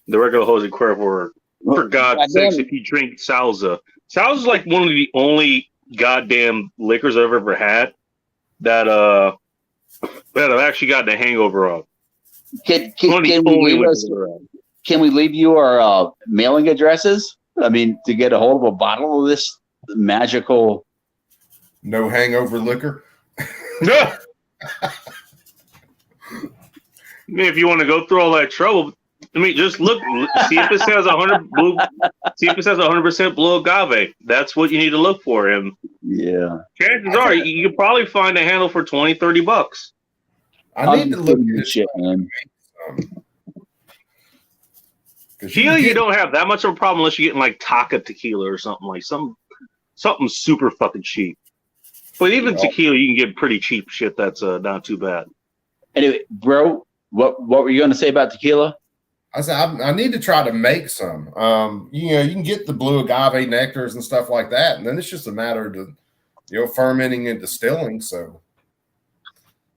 the regular Jose Cuervo. For God's sakes, if you drink Salsa is like one of the only goddamn liquors I've ever had that I've actually gotten a hangover of. Can we leave you our mailing addresses? I mean, to get a hold of a bottle of this magical no hangover liquor. If you want to go through all that trouble, I mean, just look, see if it says 100% blue agave. That's what you need to look for. And chances are you could probably find a handle for $20-$30. I need to look at this shit, man. Tequila, you don't have that much of a problem unless you're getting like Taka tequila or something like something super fucking cheap. But even tequila, you can get pretty cheap shit that's not too bad. Anyway, bro, what were you going to say about tequila? I said I need to try to make some. You can get the blue agave nectars and stuff like that, and then it's just a matter of fermenting and distilling. So,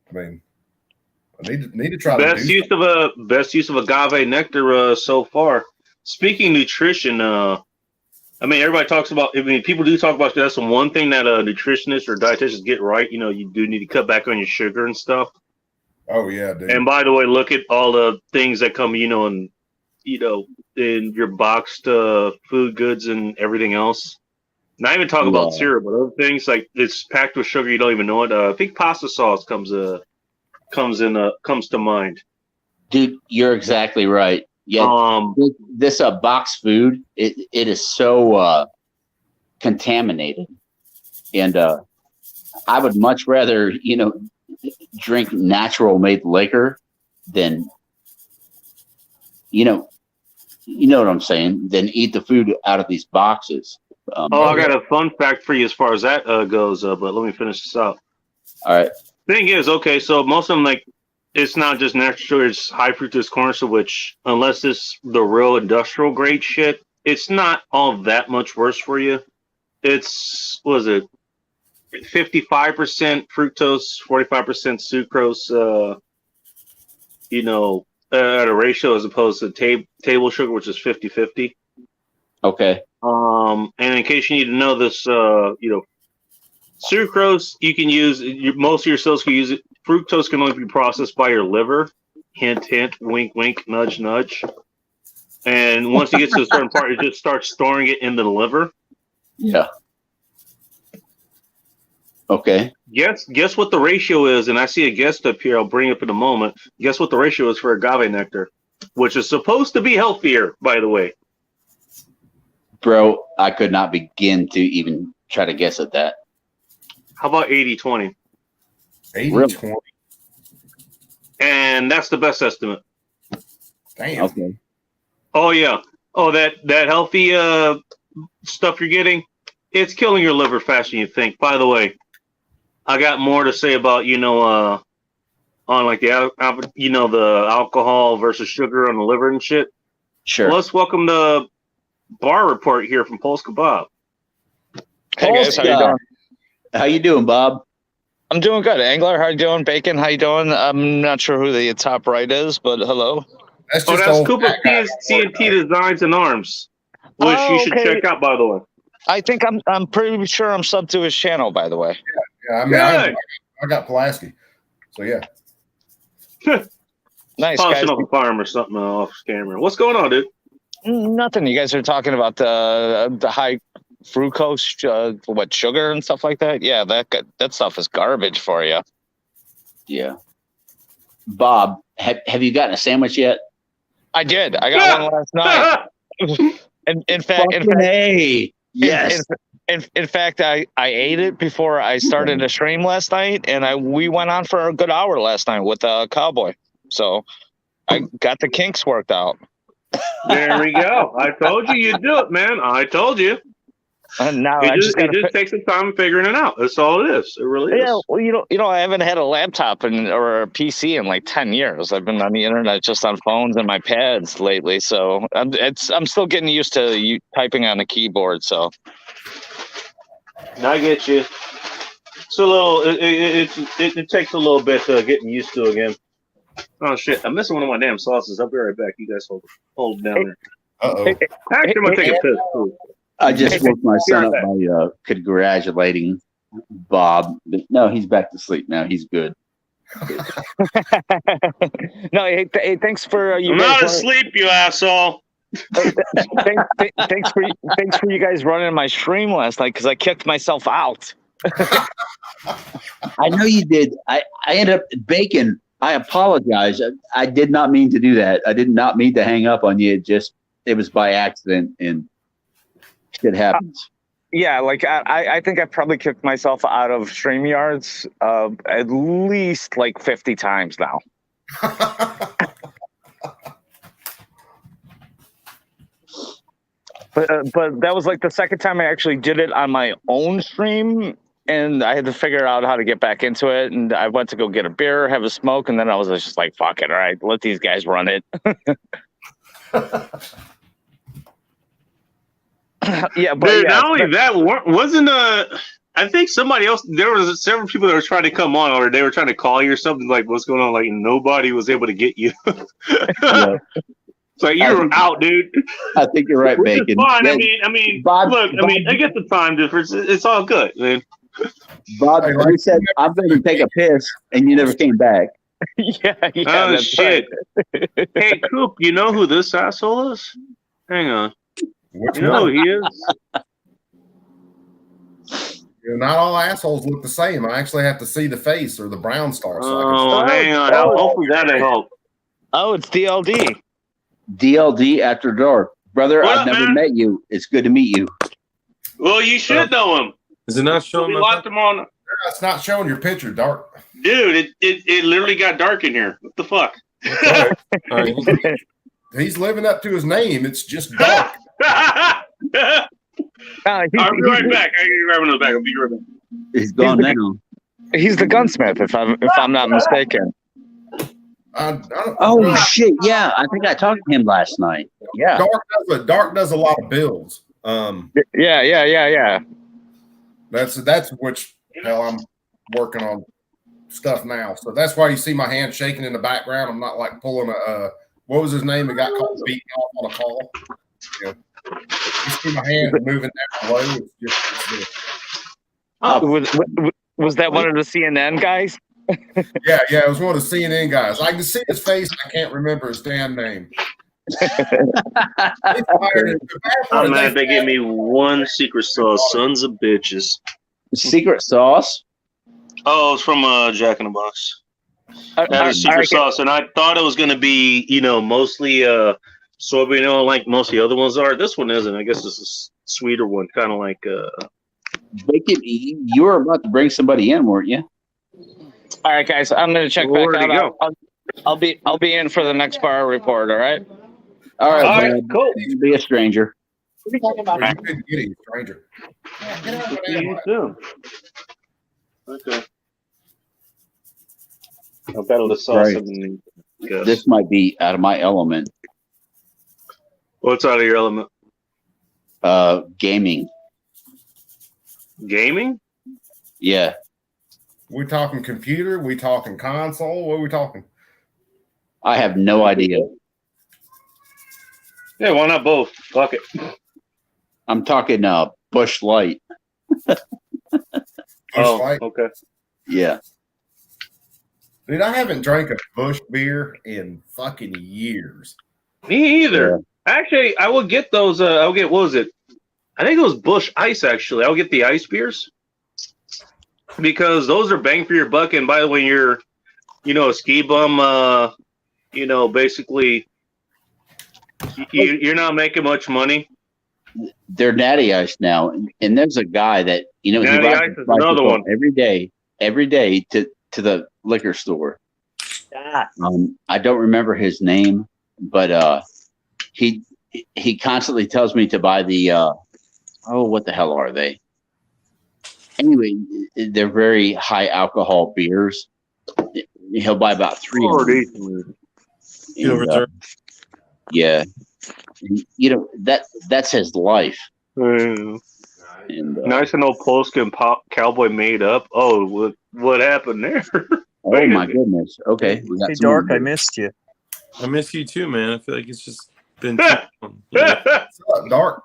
I mean, I need to try best use of agave nectar so far. Speaking nutrition, I mean, everybody talks about. I mean, people do talk about that's the one thing that nutritionists or dietitians get right. You do need to cut back on your sugar and stuff. Oh yeah, dude. And by the way, look at all the things that come, in your boxed food goods and everything else. Not even talk about syrup, but other things like it's packed with sugar you don't even know it. I think pasta sauce comes to mind. Dude, you're exactly right. Yeah, this box food, it is so contaminated, and I would much rather drink natural made liquor than what I'm saying, than eat the food out of these boxes. I got a fun fact for you as far as that goes, but let me finish this out. All right. Thing is, okay, so most of them, like, it's not just natural sugar, it's high fructose corn syrup, which, unless it's the real industrial grade shit, it's not all that much worse for you. It's, 55% fructose, 45% sucrose, at a ratio as opposed to table sugar, which is 50-50. Okay. And in case you need to know this, sucrose, you can use, most of your cells can use it. Fructose can only be processed by your liver. Hint, hint, wink, wink, nudge, nudge. And once it gets to a certain part, it just starts storing it in the liver. Yeah. Okay. Guess what the ratio is, and I see a guest up here. I'll bring up in a moment. Guess what the ratio is for agave nectar, which is supposed to be healthier, by the way. Bro, I could not begin to even try to guess at that. How about 80-20? 80-20. And that's the best estimate. Damn. Okay. Oh yeah. Oh, that healthy stuff you're getting, it's killing your liver faster than you think. By the way, I got more to say about on like the alcohol versus sugar on the liver and shit. Sure. Let's welcome the bar report here from Pulse Kebab. Hey guys, how you doing? How you doing, Bob? I'm doing good. Angler, how you doing? Bacon, how you doing? I'm not sure who the top right is, but hello. That's Cooper CNT Designs and Arms, which you should check out, by the way. I think I'm pretty sure I'm sub to his channel, by the way. Yeah, I mean, I got Pulaski, so yeah. Nice, Polishing guys. off a farm or something off camera. What's going on, dude? Nothing. You guys are talking about the high fructose, sugar and stuff like that. Yeah, that stuff is garbage for you. Yeah. Bob, have you gotten a sandwich yet? I did. I got one last night. In fact, hey, yes. In fact, I ate it before I started a stream last night, and we went on for a good hour last night with Cowboy. So I got the kinks worked out. There we go. I told you you'd do it, man. I told you. And now it just takes some time figuring it out. That's all it is. It really is. Yeah, well, I haven't had a laptop or a PC in like 10 years. I've been on the internet just on phones and my pads lately. So I'm still getting used to typing on the keyboard. So I get you. It's a little. It takes a little bit to getting used to again. Oh shit! I'm missing one of my damn sauces. I'll be right back. You guys hold down there. Uh-oh. Actually, I'm gonna take a piss too. I just woke my son up by congratulating Bob. But no, he's back to sleep now. He's good. No, hey, thanks for you. I'm not asleep, you asshole. Thanks for you guys running my stream last night because I kicked myself out. I know you did. I ended up baking. I apologize. I did not mean to do that. I did not mean to hang up on you. It was by accident, and shit happens. Yeah, like I think I probably kicked myself out of StreamYards at least like 50 times now. But that was like the second time I actually did it on my own stream, and I had to figure out how to get back into it. And I went to go get a beer, have a smoke, and then I was just like, "Fuck it, all right, let these guys run it." Yeah, but dude, yeah, not only that, wasn't I think somebody else. There was several people that were trying to come on, or they were trying to call you or something. Like, what's going on? Like, nobody was able to get you. Yeah. It's like you're out, dude. I think you're right, Bacon. Fine. I mean, Bob, look. I mean, I get the time difference. It's all good, man. Bob, you said I'm going to take a piss, and you never came back. yeah. Oh That's shit! right. Hey, Coop, you know who this asshole is? Hang on. Which You know who one? he is? Not all assholes look the same. I actually have to see the face or the brown star. So Oh, hang on. Hopefully that'll help. Oh, it's DLD. DLD After Dark. Brother, What I've up, never man? met you. It's good to meet you. Well, you should know him. Is it not showing? We locked him on. it's not showing your picture, Dark. Dude, it literally got dark in here. What the fuck? All right. He's living up to his name. It's just Dark. I'll be right back. I can grab another back. I'll be right back. He's gone now. He's the gunsmith, if I'm not mistaken. Oh shit! Yeah, I think I talked to him last night. Yeah, Dark does a lot of builds. Yeah. That's which hell I'm working on stuff now. So that's why you see my hand shaking in the background. I'm not like pulling a what was his name? It got caught beating off on a call. You see my hand moving down low. It's Was that one of the CNN guys? yeah. It was one of the CNN guys. I can see his face. I can't remember his damn name. I'm mad they gave me one secret sauce. Sons of bitches. secret sauce. Oh, it's from Jack in the Box. That is secret sauce, and I thought it was going to be, mostly soybean oil like most of the other ones are. This one isn't. I guess it's a sweeter one, kind of like. Bacon, you were about to bring somebody in, weren't you? All right, guys, I'm gonna check Where'd back he out. I'll be in for the next bar report. All right. All right, All right, bud. cool. You be a stranger. You couldn't get him, stranger. See you soon. Okay. I'll battle the sauce. Right. And guess. This might be out of my element. What's out of your element? Gaming. Gaming? Yeah. We talking computer? We talking console? What are we talking? I have no idea. Yeah, why not both? Fuck it. I'm talking Busch Light. Oh, Light? okay. Yeah. Dude, I haven't drank a Busch beer in fucking years. Me either. Actually, I will get those. I'll get, what was it? I think it was Busch Ice, actually. I'll get the ice beers because those are bang for your buck. And by the way, you're, a ski bum, basically, you're not making much money. They're Natty Ice now. And there's a guy that, he Natty rides Ice his is another bicycle one. every day to the liquor store. I don't remember his name, but he constantly tells me to buy the what the hell are they? Anyway, they're very high alcohol beers. He'll buy about 3 of them. And, yeah. And, that's his life. And, Nice and old Polskin cowboy made up. Oh, what happened there? Oh my goodness. Okay. We got Hey, some more Dark, I beers. missed you. I miss you too, man. I feel like it's just been too long. What's up, Dark?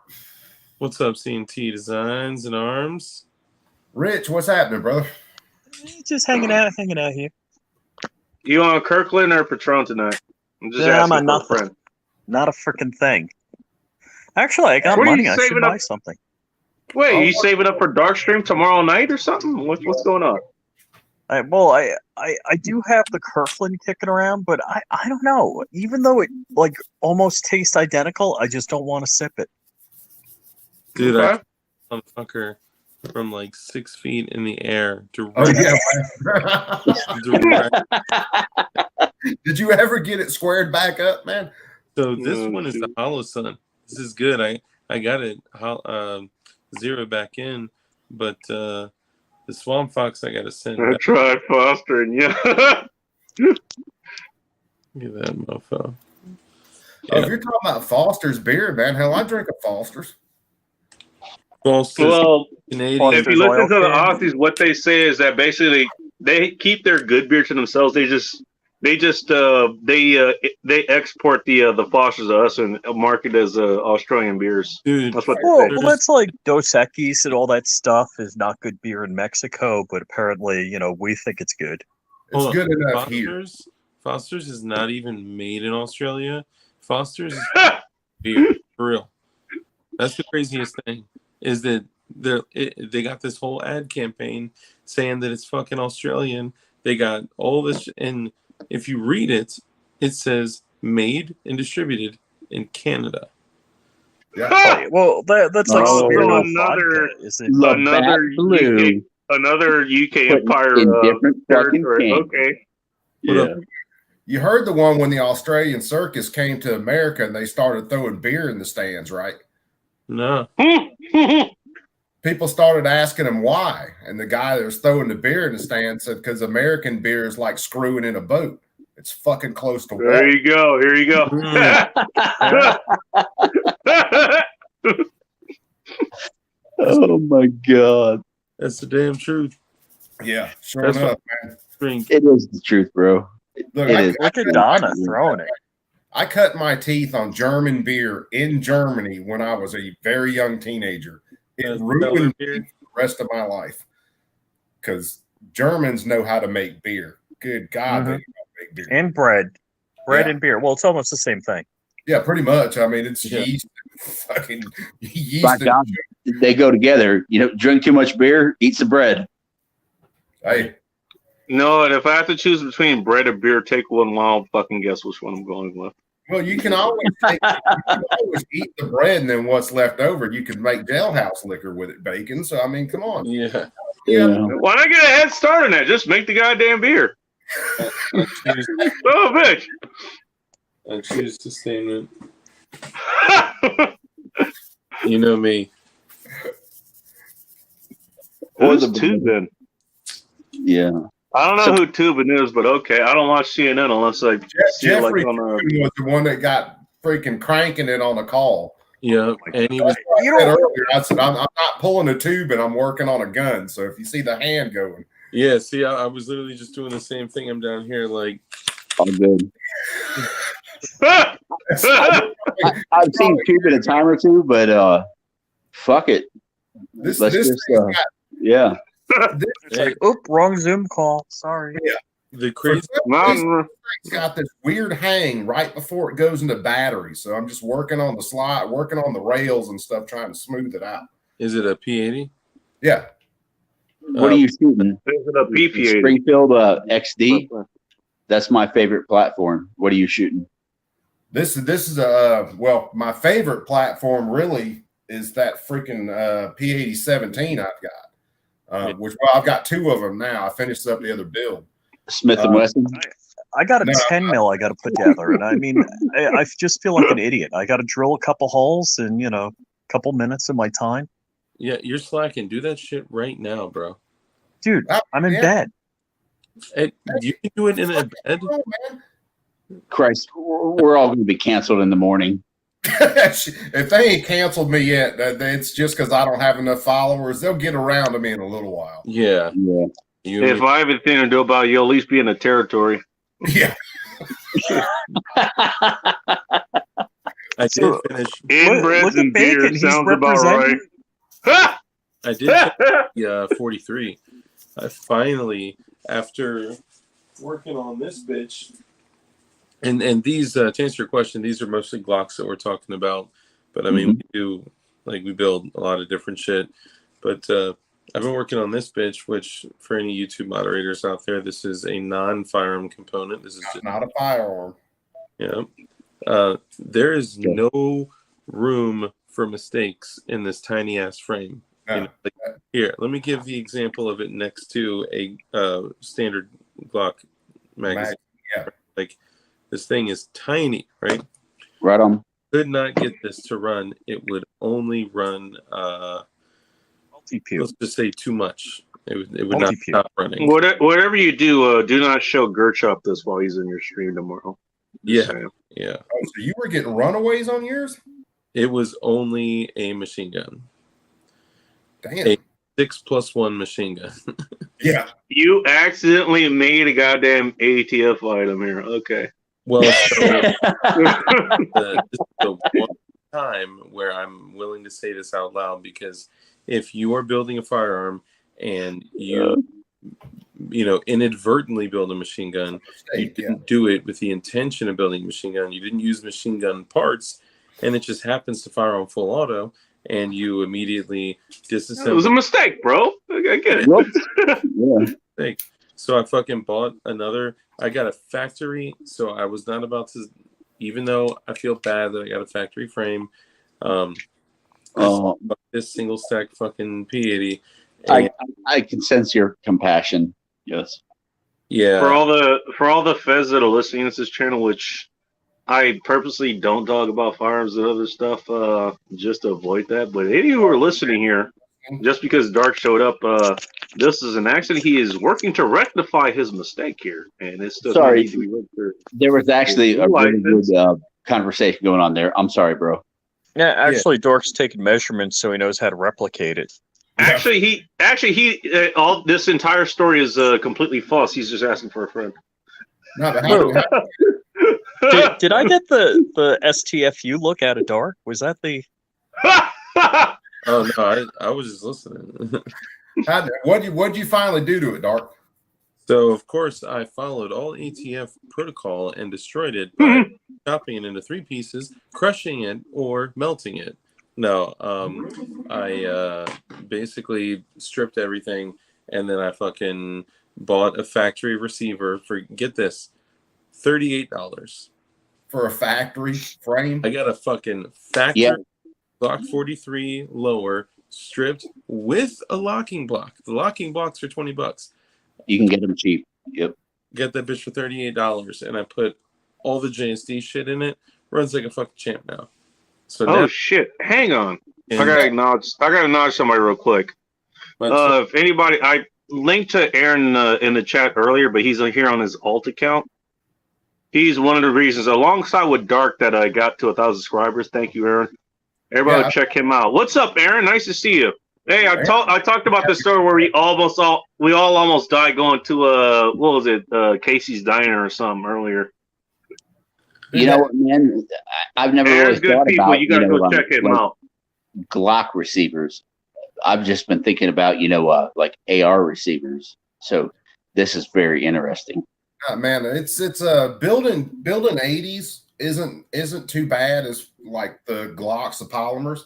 What's up, C&T Designs and Arms? Rich, what's happening, brother? Just hanging out here. You on Kirkland or Patron tonight? I'm just Yeah, I'm asking a for a nothing. friend. Not a freaking thing. Actually, I got What are you money. I should saving buy up- something. Wait, you saving up for Darkstream tomorrow night or something? What's going on? I do have the Kirkland kicking around, but I don't know. Even though it like almost tastes identical, I just don't want to sip it. Dude, Okay. I motherfucker from like 6 feet in the air. Oh yeah. Direct. Did you ever get it squared back up, man? So this No, one is the dude. Hollow Sun. This is good. I got it zero back in, but the Swamp Fox I got to send. I Back. tried fostering, yeah. Look at that mofo. Oh, if you're talking about Foster's beer, man, hell, I drink a Foster's. Foster's Well, Canadian. if you listen to the Oil can. Aussies, what they say is that basically they keep their good beer to themselves. They export the Fosters to us and market as Australian beers. Dude, That's what they Well, say. that's like Dos Equis and all that stuff is not good beer in Mexico, but apparently, we think it's good. It's hold good on. enough here. Foster's is not even made in Australia. Foster's is beer, for real. That's the craziest thing, is that they got this whole ad campaign saying that it's fucking Australian. They got all this, and if you read it, it says made and distributed in Canada. Yeah. Well, that's like Oh, Smirnoff another- vodka, is it? Another Labatt Blue Another UK Put Empire in different fucking territory. cans. Okay. Yeah. You heard the one when the Australian circus came to America and they started throwing beer in the stands, right? No. People started asking him why. And the guy that was throwing the beer in the stand said, because American beer is like screwing in a boat. It's fucking close to There water. you go. Here you go. Oh my God. That's the damn truth. Yeah, sure That's enough, man. Drink. It is the truth, bro. Look, It I, is. Look at Donna throwing it. I cut my teeth on German beer in Germany when I was a very young teenager. It That's ruined me beer. for the rest of my life because Germans know how to make beer. Good God, they know how to make beer. And bread. Bread Yeah. and beer. Well, it's almost the same thing. Yeah, pretty much. I mean, it's Yeah. yeast, fucking yeast. By and- God, they go together. Drink too much beer, eat some bread. Hey, No, and if I have to choose between bread or beer, take one. I'll fucking guess which one I'm going with. well, you can always eat the bread, and then what's left over, you can make jailhouse liquor with it, bacon. So I mean, come on. Yeah. Yeah. Why not get a head start on that? Just make the goddamn beer. I choose, Oh, bitch. I choose sustainment. You know me. Who's Tubin? Yeah. I don't know who Tubin is, but okay. I don't watch CNN unless I see it like Jeffrey on a. was the one that got freaking cranking it on a call. Yeah. And he was That's what I said earlier. I said, I'm not pulling a tube and I'm working on a gun. So if you see the hand going, yeah, see, I was literally just doing the same thing. I'm down here like All good. I've seen Tubin a time or two, but fuck it. this Let's this just thing's got yeah. It's like, oop, wrong Zoom call. Sorry. the crazy. Mountain. it's got this weird hang right before it goes into battery. So I'm just working on the slide, working on the rails and stuff, trying to smooth it out. Is it a P80? Yeah. What are you shooting? Is it a PPA? Springfield XD. That's my favorite platform. What are you shooting? This is well, my favorite platform really is that freaking P8017 I've got. Which I've got two of them now. I finished up the other build. Smith and Wesson. I got a No. 10 mil I got to put together. And I mean, I just feel like an idiot. I got to drill a couple holes in, a couple minutes of my time. Yeah, you're slacking. Do that shit right now, bro. Dude, I'm in Yeah. bed. Hey, you can do it in a bed. Oh, man. Christ, we're all going to be canceled in the morning. If they ain't canceled me yet, it's just because I don't have enough followers. They'll get around to me in a little while. Yeah. Yeah. You If I have anything to do about it, you'll at least be in the territory. Yeah. I did So- finish. Inbreds look at and beer Bacon. He's sounds about right. representing. I did finish 43. I finally, after working on this bitch, and these to answer your question, these are mostly Glocks that we're talking about. But I mean, we do Like we build a lot of different shit. But I've been working on this bitch, which for any YouTube moderators out there, this is a non-firearm component. This is just, not a firearm. Yeah. There is no room for mistakes in this tiny ass frame. No. You know, like, here, let me give the example of it next to a standard Glock magazine. Yeah. Like this thing is tiny, right? Right on. Could not get this to run. It would only run Multi-pew. let's just say too much. It would not stop running. Whatever you do, do not show Gerchop this while he's in your stream tomorrow. Yeah. Yeah. Oh, so you were getting runaways on yours? It was only a machine gun. Damn. A 6+1 machine gun. Yeah. You accidentally made a goddamn ATF item here. Okay. Well, so, this is the one time where I'm willing to say this out loud, because if you are building a firearm and you inadvertently build a machine gun, you didn't do it with the intention of building a machine gun. You didn't use machine gun parts, and it just happens to fire on full auto, and you immediately disassemble. It was a mistake, bro. I get it. Yeah. So I fucking bought another. I got a factory, so I was not about to, even though I feel bad that I got a factory frame. This single stack fucking P80. I can sense your compassion. Yes. Yeah. For all the feds that are listening to this channel, which I purposely don't talk about firearms and other stuff, just to avoid that. But any of you who are listening here, just because Dark showed up, this is an accident. He is working to rectify his mistake here, and it's still sorry. Need to be registered. There was actually a really good conversation going on there. I'm sorry, bro. Yeah, actually, Dork's taking measurements so he knows how to replicate it. Actually, all this entire story is completely false. He's just asking for a friend. No, but Did I get the STFU look out of Dark? Was that the? Oh no, I was just listening. What'd you finally do to it, Dark? So of course I followed all ATF protocol and destroyed it by chopping it into 3 pieces, crushing it, or melting it. No, I basically stripped everything, and then I fucking bought a factory receiver for, get this, $38 for a factory frame. I got a fucking factory Glock 43 lower, stripped with a locking block. The locking blocks are $20. You can get them cheap. Yep. Get that bitch for $38, and I put all the JSD shit in it. Runs like a fucking champ now. So oh shit! Hang on. I gotta acknowledge somebody real quick. If anybody, I linked to Aaron in the chat earlier, but he's here on his alt account. He's one of the reasons, alongside with Dark, that I got to 1,000 subscribers. Thank you, Aaron. Everybody check him out. What's up, Aaron? Nice to see you. Hey, I talked about the story where we all almost died going to what was it, Casey's Diner or something earlier. You know what, man? I've never really thought about, you gotta go check him out. Glock receivers. I've just been thinking about, like AR receivers. So this is very interesting. Man, it's building 80s isn't too bad as like the Glocks, the polymers.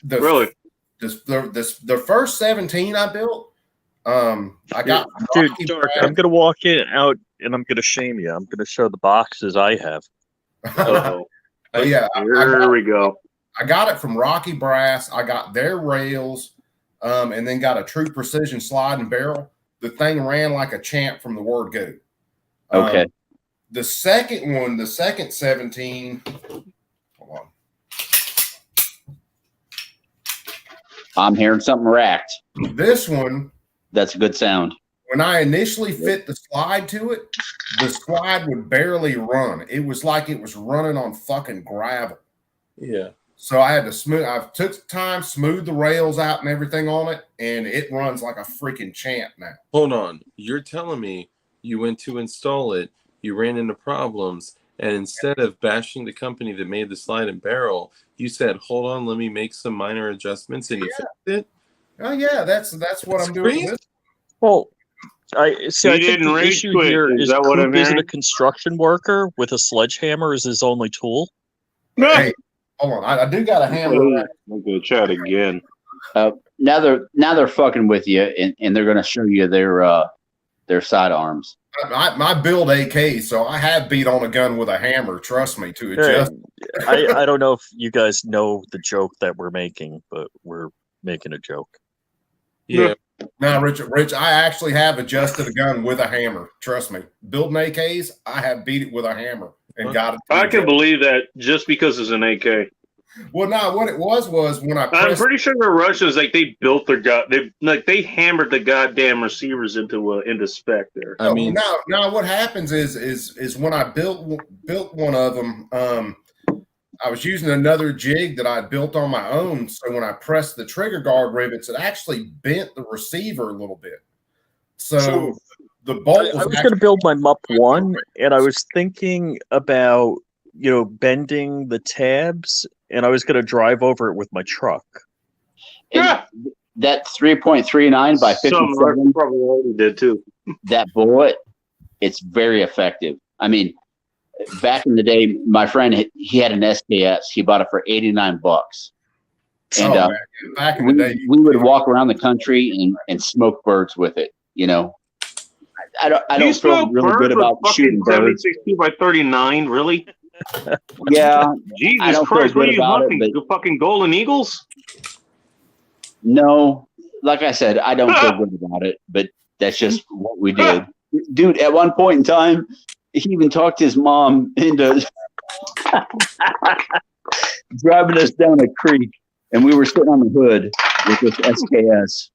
The first 17 I built, I got. Dude, Dark, I'm gonna walk out and I'm gonna shame you. I'm gonna show the boxes I have. Oh yeah, here we go. I got it from Rocky Brass. I got their rails, and then got a True Precision sliding barrel. The thing ran like a champ from the word go. Okay. The second 17. Hold on. I'm hearing something racked. This one. That's a good sound. When I initially fit the slide to it, the slide would barely run. It was like it was running on fucking gravel. Yeah. So I had to I took time, smooth the rails out and everything on it, and it runs like a freaking champ now. Hold on. You're telling me you went to install it, you ran into problems, and instead of bashing the company that made the slide and barrel, you said, "Hold on, let me make some minor adjustments," and you fixed it? Oh yeah, that's what I'm doing. With this. Well, I think the issue here is Coop isn't a construction worker with a sledgehammer as his only tool. Hey, Hold on, I do got a hammer. I'm gonna chat again. Now they're fucking with you, and they're going to show you their sidearms. My build AK, so I have beat on a gun with a hammer. Trust me, to adjust. I don't know if you guys know the joke that we're making, but we're making a joke. Yeah. Now, Rich, I actually have adjusted a gun with a hammer. Trust me. Building AKs, I have beat it with a hammer and got it. I can believe that just because it's an AK. Well, no, what it was when I I'm pretty sure the Russians, like, they built their they hammered the goddamn receivers into spec there. I mean, now what happens is when I built one of them, I was using another jig that I built on my own. So when I pressed the trigger guard rivets, it actually bent the receiver a little bit. So the bolt I was going to build my MUP 1, and I was thinking about, bending the tabs, and I was going to drive over it with my truck. And that 3.39 by 57 probably already did too. That bullet, it's very effective. I mean, back in the day, my friend, he had an SKS. He bought it for $89. And back in the day, we would walk around the country and smoke birds with it. I don't feel really good about shooting birds. 7.62 by 39, really? Yeah. Jesus Christ, what are you hunting? The fucking golden eagles? No, like I said, I don't feel good about it, but that's just what we did. Dude, at one point in time, he even talked his mom into driving us down a creek, and we were sitting on the hood with this SKS,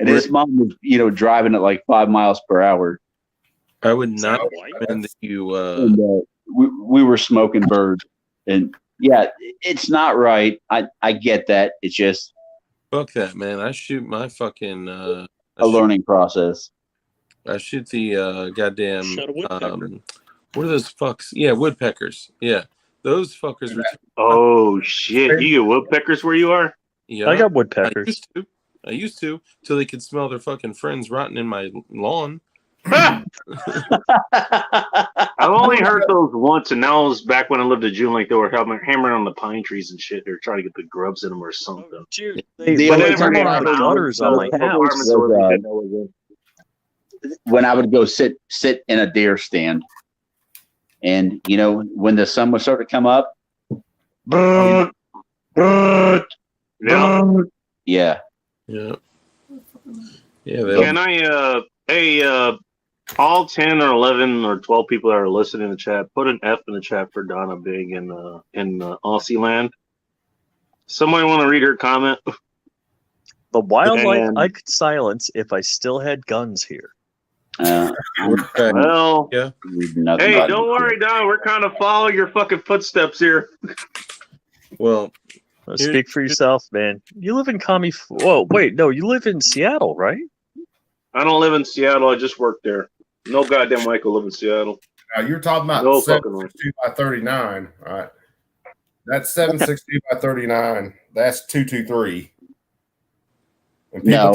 and his mom was, driving at like 5 miles per hour. I would not recommend that you. And, we were smoking birds, and yeah, it's not right. I get that. It's just fuck that, man. I shoot my fucking a learning process. I shoot the goddamn what are those fucks? Yeah, woodpeckers. Yeah, those fuckers. Oh shit! You get woodpeckers where you are? Yeah, I got woodpeckers. I used to till they could smell their fucking friends rotting in my lawn. I've only heard those once, and that was back when I lived in June. Like they were hammering on the pine trees and shit. They were trying to get the grubs in them or something. They only time gutters on my house. When I would go sit in a deer stand, and when the sun would start to come up, yeah. Can I all 10 or 11 or 12 people that are listening in the chat, put an F in the chat for Donna Big in Aussie land. Somebody want to read her comment? The wildlife I could silence if I still had guns here. Well, yeah. Hey, don't worry, Don. We're kind of follow your fucking footsteps here. Well, speak for yourself, man. You live in Whoa, wait, no, you live in Seattle, right? I don't live in Seattle. I just work there. No goddamn Michael live in Seattle. Now you're talking about 762 by 39, all right? That's 762 by 39. That's 223. When people talk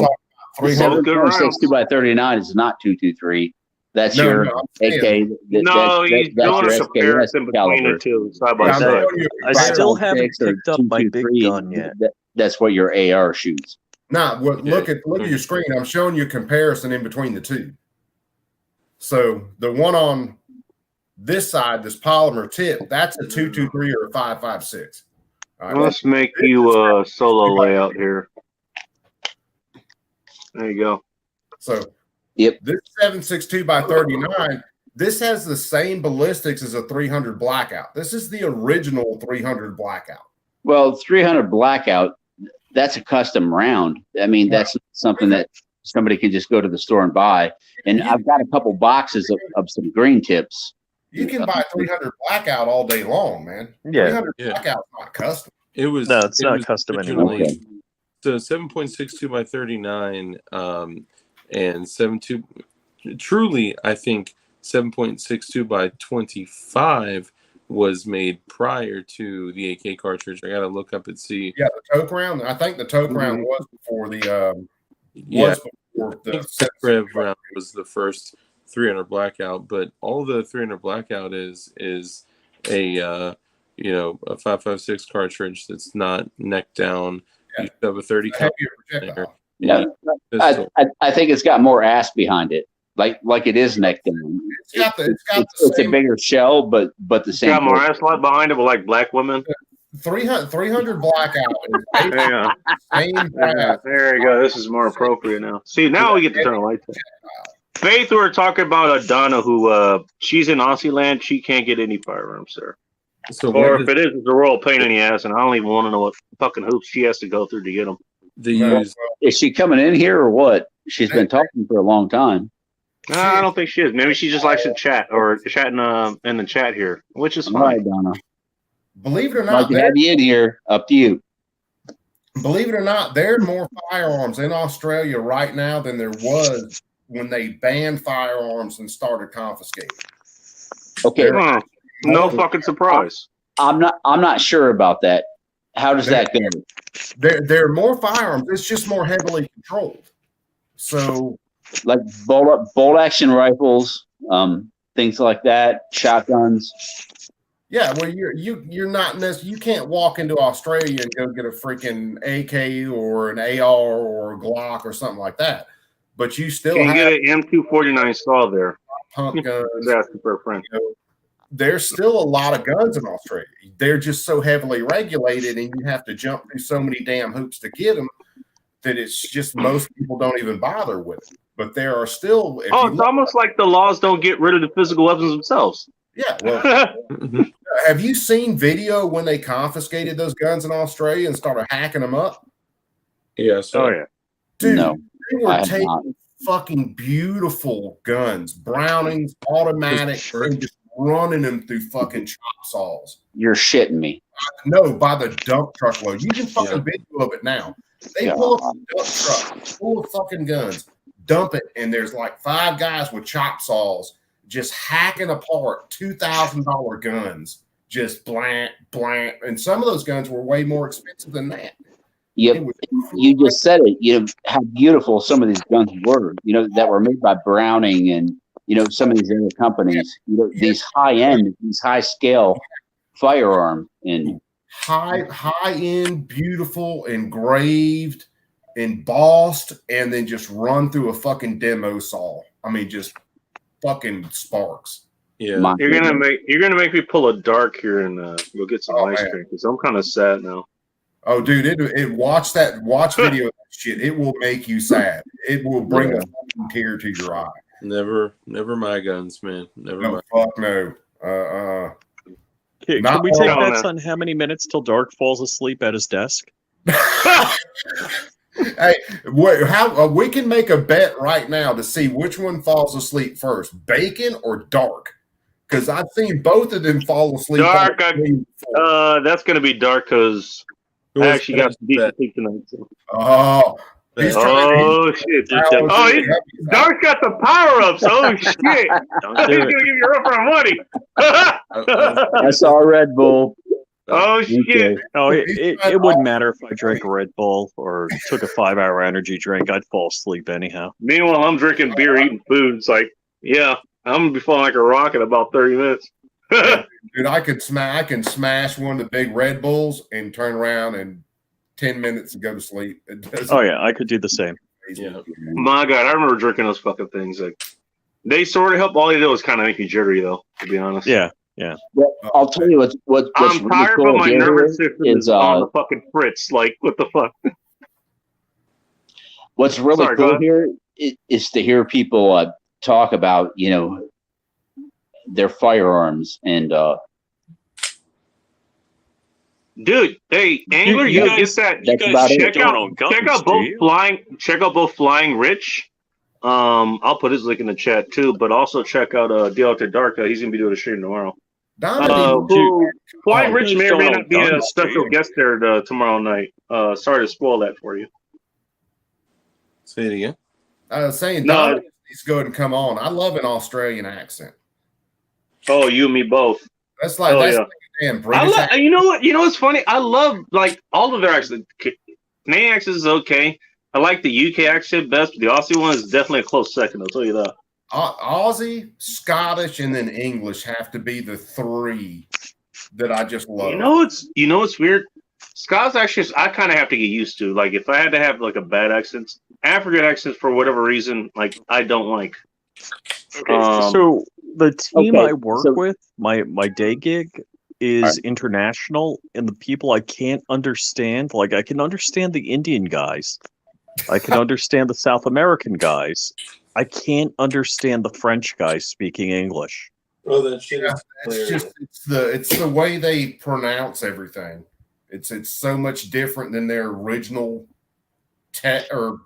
about 762 by 39 is not 223. That's your AK. No, he's doing a comparison between the two side by side. I still haven't picked up my big gun yet. That's what your AR shoots. Now, look at your screen. I'm showing you a comparison in between the two. So the one on this side, this polymer tip, that's a 223 or a 5.56. Right, let's make you a solo layout here. There you go. So this 7.62 by 39, this has the same ballistics as a 300 Blackout. This is the original 300 Blackout. Well, 300 Blackout, that's a custom round. I mean, that's something that somebody can just go to the store and buy. And I've got a couple boxes of some green tips. You can buy 300 Blackout all day long, man. Yeah. 300 Blackout's not custom. It's not custom anymore. Okay. So 7.62 by 39 and 7.2. Truly, I think 7.62 by 25 was made prior to the AK cartridge. I got to look up and see. Yeah, the Toke round. I think the Toke round was before the. Rev round was the first 300 Blackout, but all the 300 Blackout is a you know, a 5.56 cartridge that's not neck down. Yeah. You shove a 30 Heavier cal in there. projectile. Yeah, Pistol. I think it's got more ass behind it, like it is neck down. It's a bigger shell, but the same. Got more ass lot behind it, but like black women. 300 blackout. Is Yeah. same Yeah, there you go. This is more appropriate now. See, now we get to turn the lights on. Faith, we were talking about Donna, who she's in Aussie land. She can't get any firearms there. So Or what if it is, it's a royal pain in the ass, and I don't even want to know what fucking hoops she has to go through to get them. they use? Is she coming in here or what? She's been talking for a long time. I don't think she is. Maybe she just likes to chat or chatting in the chat here, which is All fine. right, Donna. Believe it or I'd like not, to have you in here. Up to you. believe it or not, there are more firearms in Australia right now than there was when they banned firearms and started confiscating. Okay, Huh. No fucking surprise. I'm not sure about that. How does that go? There are more firearms. It's just more heavily controlled. So Like bolt action rifles, things like that, shotguns. yeah, well, you're not necessarily, you can't walk into Australia and go get a freaking AK or an AR or a Glock or something like that. But you still Can you have get an M249 saw there? pump guns. Asking for a friend. You know, there's still a lot of guns in Australia. They're just so heavily regulated, and you have to jump through so many damn hoops to get them that it's just most people don't even bother with it. But there are still. Oh, it's almost like the laws don't get rid of the physical weapons themselves. Yeah. Well, have you seen video when they confiscated those guns in Australia and started hacking them up? Yeah. So Oh yeah. Dude, No, they I were have taking not. fucking beautiful guns, Brownings, automatic, and just running them through fucking chop saws. You're shitting me. No, by the dump truck load. You can fucking video of it now. They Yeah. pull up a dump truck full of fucking guns, dump it, and there's like 5 guys with chop saws just hacking apart $2,000 guns. Just blank. And some of those guns were way more expensive than that. Yep. It was- You just said it. You know how beautiful some of these guns were. You know that were made by Browning and some of these other companies. These high end, these high scale firearms and high end, beautiful, engraved, embossed, and then just run through a fucking demo saw. I mean, just fucking sparks. yeah. my- You're gonna make me pull a dark here and go get some Oh, ice man. cream because I'm kind of sad now. Oh, dude, watch video of that shit. It will make you sad. It will bring a fucking tear to your eye. Never my guns, man. Never No, my. fuck no. Can Not we take all, bets man. on how many minutes till Dark falls asleep at his desk? Hey, how we can make a bet right now to see which one falls asleep first, Bacon or Dark? Because I've seen both of them fall asleep. Dark, before. that's gonna be dark because Who I was actually got best some decent bet? sleep tonight. So. Oh, he's Bet. trying Oh shit! Oh, Dark's got the power ups. Oh shit! Don't He's do gonna it. give your girlfriend money. I saw a Red Bull. Oh shit! Okay. No, it wouldn't matter if I drank a Red Bull or took a 5-hour energy drink. I'd fall asleep anyhow. Meanwhile, I'm drinking beer, eating food. It's like, yeah, I'm gonna be falling like a rock in about 30 minutes. Dude, I can smash one of the big Red Bulls and turn around in 10 minutes and go to sleep. It doesn't- Oh yeah, I could do the same. Yeah. My God, I remember drinking those fucking things. Like, they sort of help. All they do is kind of make you jittery, though. To be honest. Yeah, yeah. Well, I'll tell you what's I'm really tired, cool but my here nervous system is, is on the fucking fritz. Like, what the fuck? what's really Sorry, go cool ahead. here is to hear people talk about their firearms and Dude, hey, Angler, You you guys- get that? that's about it. Check don't out, own guns, check out do both you? flying. Check out both Flying Rich. I'll put his link in the chat too, but also check out Deal After Dark. He's gonna be doing a stream tomorrow. Donna, Flying Oh, Rich you may or may don't not be own a guns, do special you? guest there tomorrow night. Sorry to spoil that for you. Say it again. I was saying, No. Donna needs to go ahead and come on. I love an Australian accent. Oh, you and me both. That's like Oh, that's yeah. like a damn I British love. accent. You know what? You know what's funny? I love like all of their accents. Canadian accent is okay. I like the UK accent best, but the Aussie one is definitely a close second. I'll tell you that. Aussie, Scottish, and then English have to be the 3 that I just love. You know it's weird. Scots actually, I kind of have to get used to. Like, if I had to have like a bad accent, African accents for whatever reason, like I don't like. So the team okay, I work so- with, my day gig is international, and the people I can't understand, like I can understand the Indian guys, I can understand the South American guys, I can't understand the French guys speaking English. Oh, that shit Yeah, is it's hilarious. just it's the way they pronounce everything. It's so much different than their original or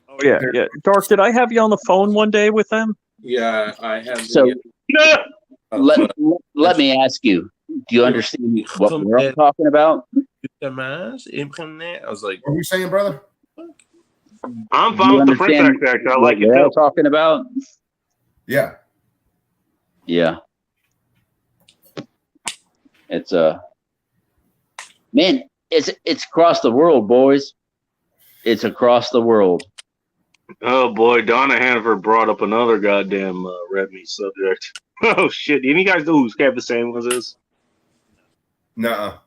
Oh yeah, yeah. Dark, did I have you on the phone one day with them? Yeah, I have. So The, let me ask you, do you understand what we're all talking about? I was like, what are we saying, brother? I'm Do fine you with the French understand accent. I what like it we're all too. talking about? Yeah. Yeah. It's man, it's across the world, boys. It's across the world. Oh boy, Donna Hanover brought up another goddamn red meat subject. Oh shit! Any guys know who Kevin Samuels is? Nuh-uh.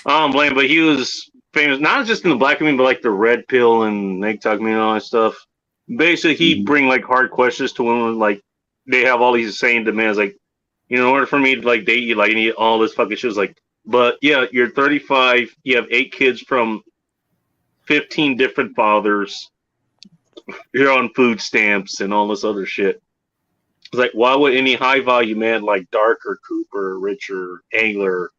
I don't blame, but he was famous not just in the black community, but like the red pill and egg talk community and all that stuff. Basically, he'd bring like hard questions to women, like they have all these insane demands, like in order for me to like date you, like you need all this fucking shit. Like, but yeah, you're 35, you have 8 kids from 15 different fathers, you're on food stamps and all this other shit. It's like, why would any high value man like Dark or Cooper, Rich or Angler,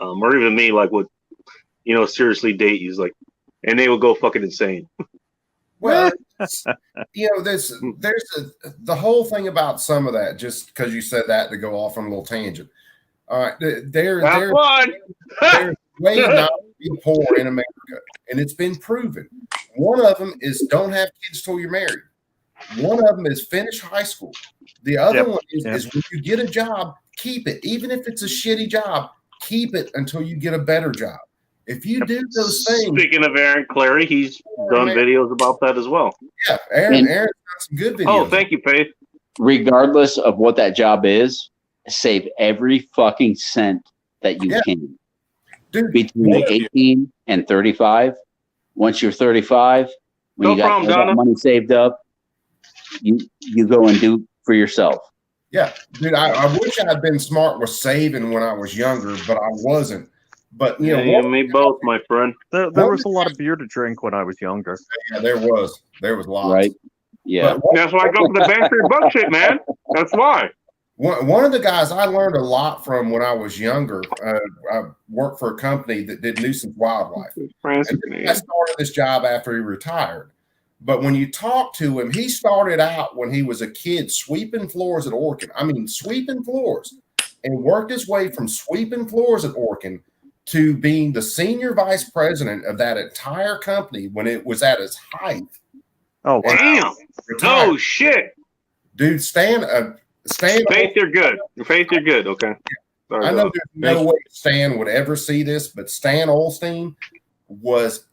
or even me, like would seriously date you? Like, and they would go fucking insane. Well, there's the whole thing about some of that. Just because you said that, to go off on a little tangent. All right, there's way not to be poor in America, and it's been proven. One of them is don't have kids till you're married. One of them is finish high school. The other one is when you get a job, keep it. Even if it's a shitty job, keep it until you get a better job. If you do those things. Speaking of Aaron Clary, he's done videos about that as well. Yeah, Aaron's got some good videos. Oh, thank you, Faith. Regardless of what that job is, save every fucking cent that you can. Dude, between 18 and 35. Once you're 35, when you got that money saved up, you go and do for yourself. Yeah, dude, I wish I had been smart with saving when I was younger, but I wasn't. But you know, me both, my friend. There was a lot of beer to drink when I was younger. Yeah, there was lots. Right? Yeah. That's why I go for the bank for your buck shit, man. That's why. One of the guys I learned a lot from when I was younger, I worked for a company that did nuisance wildlife. And I started this job after he retired. But when you talk to him, he started out when he was a kid sweeping floors at Orkin. I mean, sweeping floors, and worked his way from sweeping floors at Orkin to being the senior vice president of that entire company when it was at its height. Oh, wow. Damn. Oh, shit. Dude, Stan. Faith, you're good. Faith, you're good. Okay. Sorry, I know there's no way Stan would ever see this, but Stan Olstein was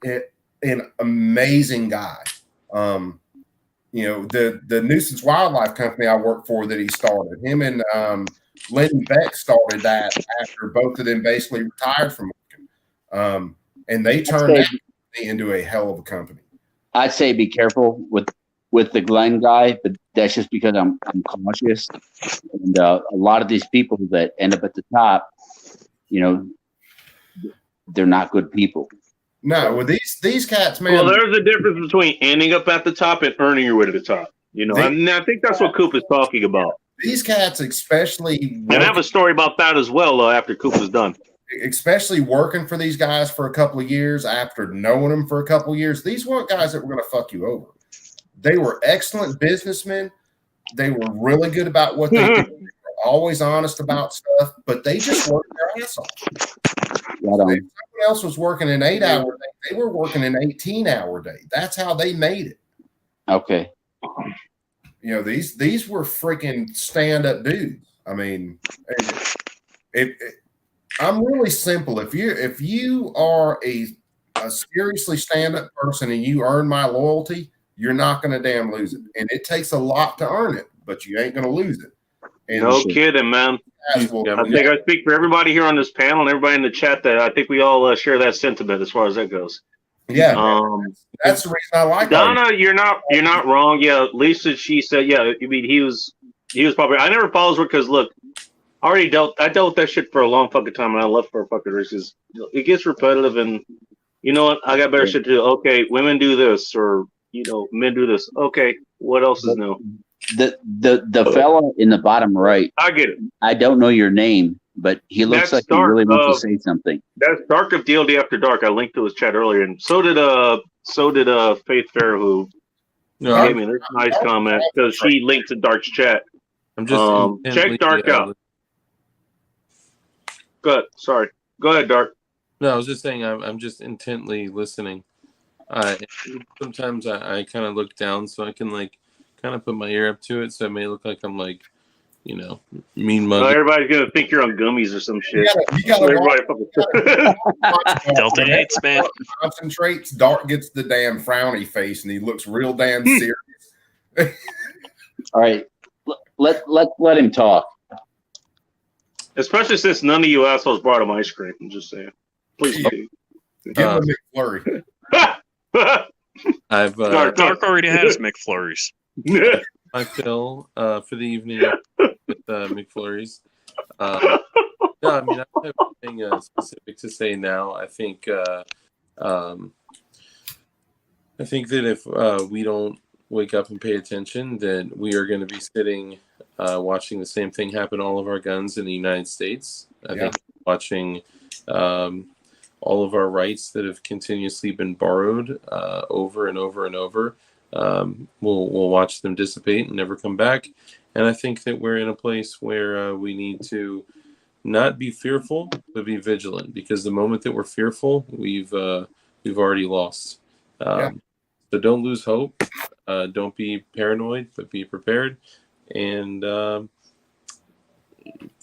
an amazing guy. The nuisance wildlife company I worked for that he started, him and Lyndon Beck started that after both of them basically retired from working. And they turned that into a hell of a company. I'd say be careful with the Glenn guy, but that's just because I'm cautious. And a lot of these people that end up at the top, they're not good people. No, with these cats, man. Well, there's a difference between ending up at the top and earning your way to the top. And I think that's what Coop is talking about. These cats, especially, and I have a story about that as well. After Coop is done, especially working for these guys for a couple of years, after knowing them for a couple of years, these weren't guys that were going to fuck you over. They were excellent businessmen. They were really good about what they did. They were always honest about stuff, but they just worked their ass off. Someone else was working an 8-hour day. They were working an 18-hour day. That's how they made it. Okay. These were freaking stand-up dudes. I mean, I'm really simple. If you are a seriously stand-up person and you earn my loyalty, you're not going to damn lose it. And it takes a lot to earn it, but you ain't going to lose it. And No kidding, man. casual. I think I speak for everybody here on this panel and everybody in the chat that I think we all share that sentiment as far as that goes. Yeah, That's the reason I like Donna. You're not wrong. Yeah, Lisa. She said, yeah. I mean, he was probably. I never followed her because look, I dealt with that shit for a long fucking time, and I left for fucking reasons. It gets repetitive, and you know what? I got better shit to do. Okay, women do this, or men do this. Okay, what else is new? The fella in the bottom right. I get it. I don't know your name, but he looks like he really wants to say something. That's Dark of DLD After Dark. I linked to his chat earlier, and so did Faith Fair, who gave me this nice comment because she linked to Dark's chat. I'm just check Dark out. Good. Sorry. Go ahead, Dark. No, I was just saying I'm just intently listening. Sometimes I kind of look down so I can kind of put my ear up to it, so it may look like I'm mean mug. Everybody's gonna think you're on gummies or some shit. You gotta Delta 8s, man. Concentrates. Dark gets the damn frowny face, and he looks real damn serious. All right, let him talk. Especially since none of you assholes brought him ice cream. I'm just saying. Please do. Give him a McFlurry. I've Dark already has McFlurries. my fill for the evening with McFlurries. No, I mean, I don't have anything specific to say now. I think that if we don't wake up and pay attention, then we are going to be sitting watching the same thing happen to all of our guns in the United States. I think watching all of our rights that have continuously been borrowed over and over and over. We'll watch them dissipate and never come back. And I think that we're in a place where we need to not be fearful, but be vigilant. Because the moment that we're fearful, we've already lost. So don't lose hope. Don't be paranoid, but be prepared. And